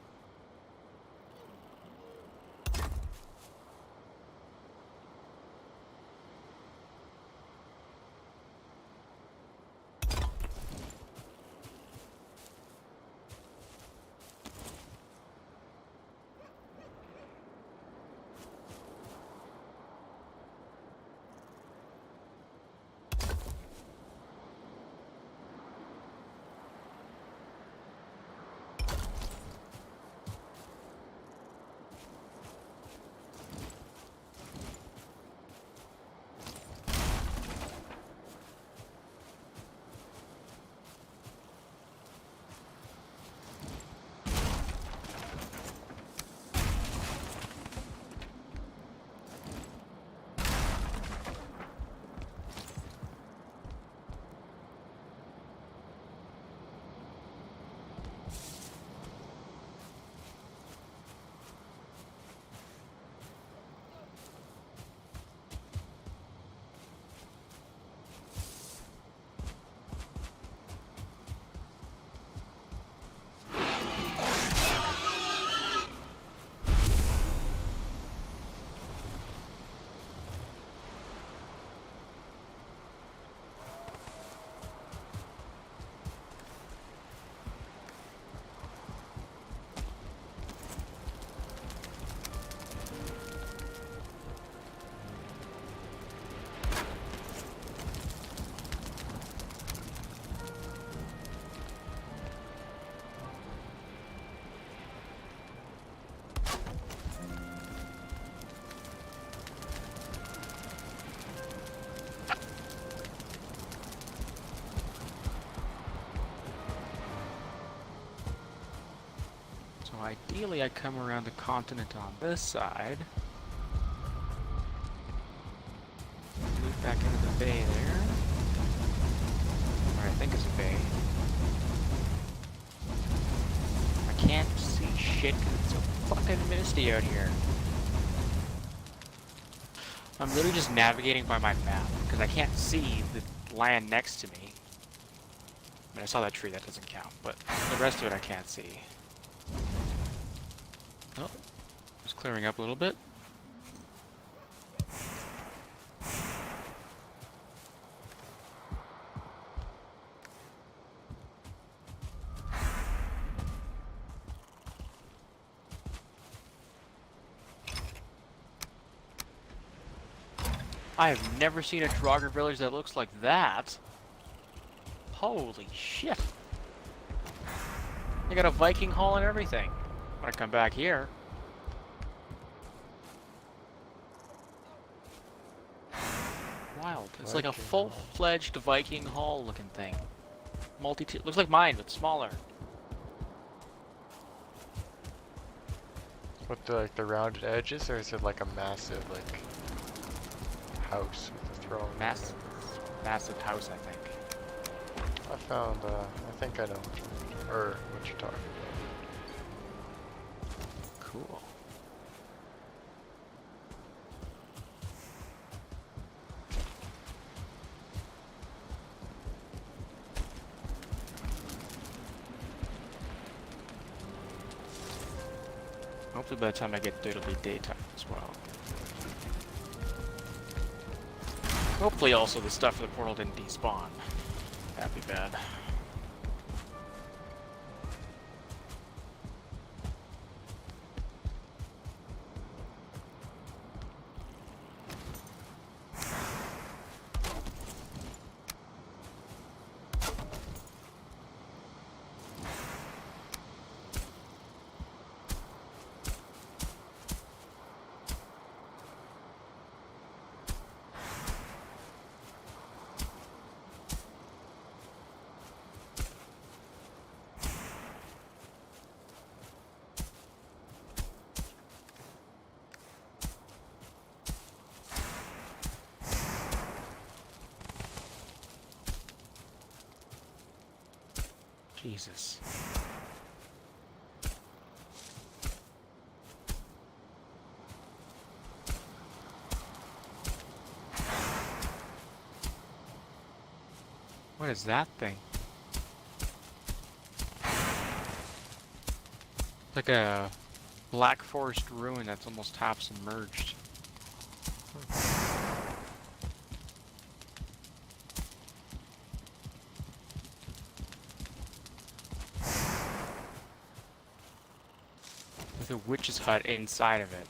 ideally I come around the continent on this side. Move back into the bay there. Or I think it's a bay. I can't see shit because it's so fucking misty out here. I'm literally just navigating by my map because I can't see the land next to me. I mean, I saw that tree, that doesn't count, but the rest of it I can't see. Oh, it's clearing up a little bit. I have never seen a Draugr village that looks like that. Holy shit. They got a Viking hall and everything. When I come back here. Wild. It's like a full-fledged Viking hall looking thing. Looks like mine, but smaller. With the rounded edges, or is it like a massive house with a throne? Massive house, I think. I found, I think I know, or what you're talking about. Cool. Hopefully by the time I get there, it'll be daytime as well. Hopefully also the stuff for the portal didn't despawn. That'd be bad. Jesus. What is that thing? Like a black forest ruin that's almost half submerged. With a witch's hut inside of it.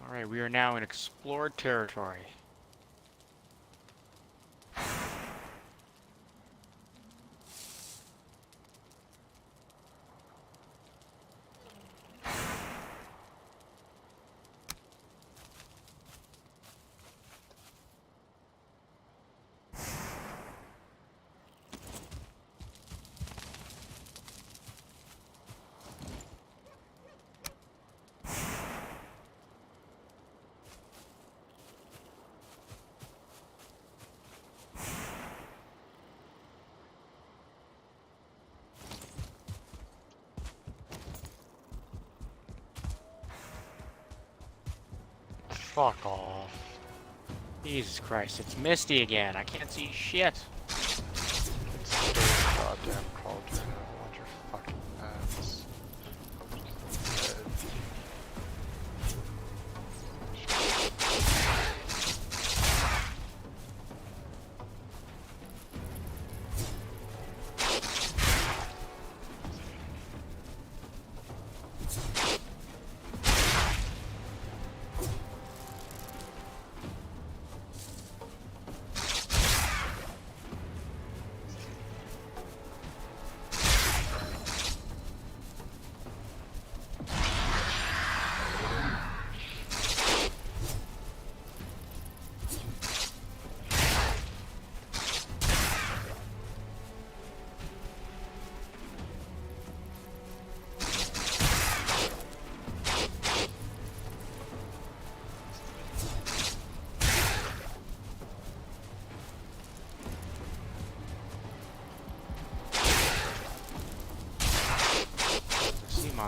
Alright, we are now in explored territory. Fuck off. Jesus Christ, it's misty again. I can't see shit. It's still a goddamn cauldron. I want your fucking ass. Dead.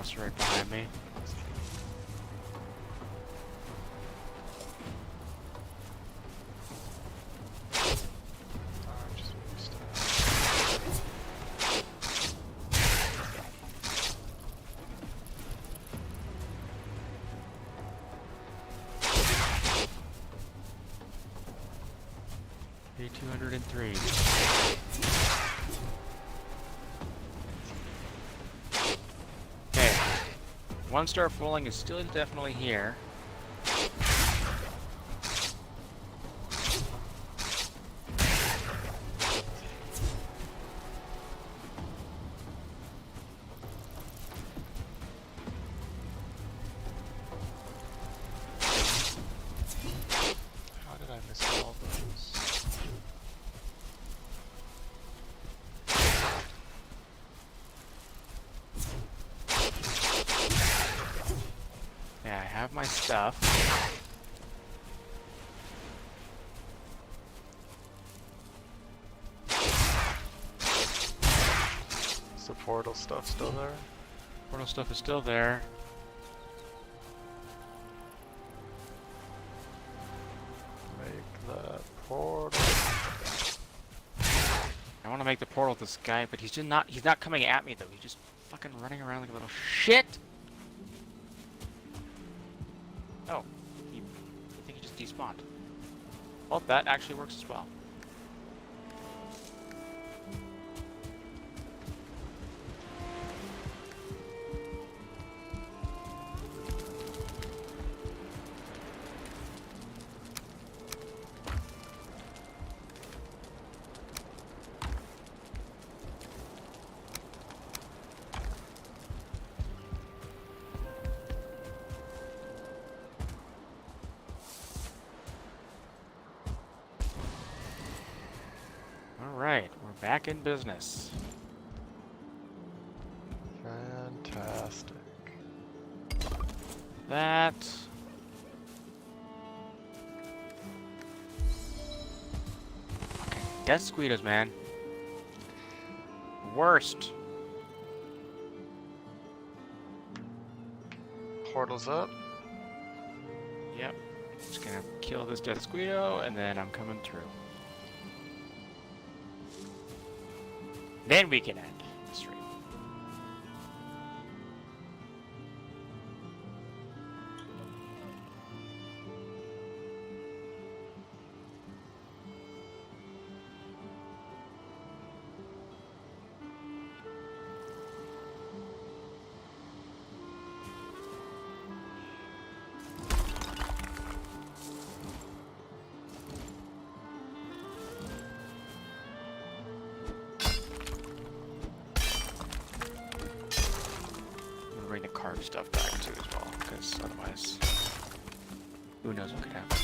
monster right behind me. I just missed it. 203. Okay. 1-star falling is still definitely here. How did I miss all those? Yeah, I have my stuff. Is the portal stuff still there? Portal stuff is still there. Make that portal. I want to make the portal with this guy, but he's not coming at me though. He's just fucking running around like a little shit. Oh, I think he just despawned. Well, that actually works as well. Alright, we're back in business. Fantastic. That... Fucking death squeedos, man. Worst. Portal's up. Yep. Just gonna kill this death squeedo, and then I'm coming through. Then we can end the stream. Bring the carved stuff back too as well, because otherwise, who knows what could happen.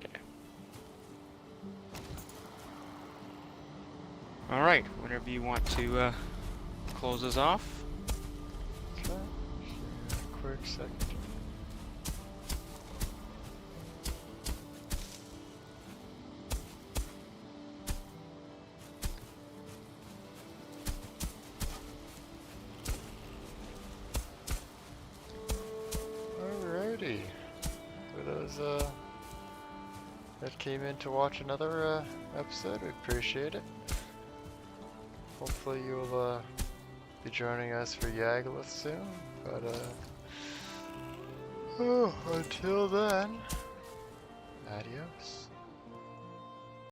Okay. All right, whenever you want to close us off. Okay. Quick second. Alrighty. For those that came in to watch another episode, we appreciate it. Hopefully you'll be joining us for Yagluth soon, but until then, adios.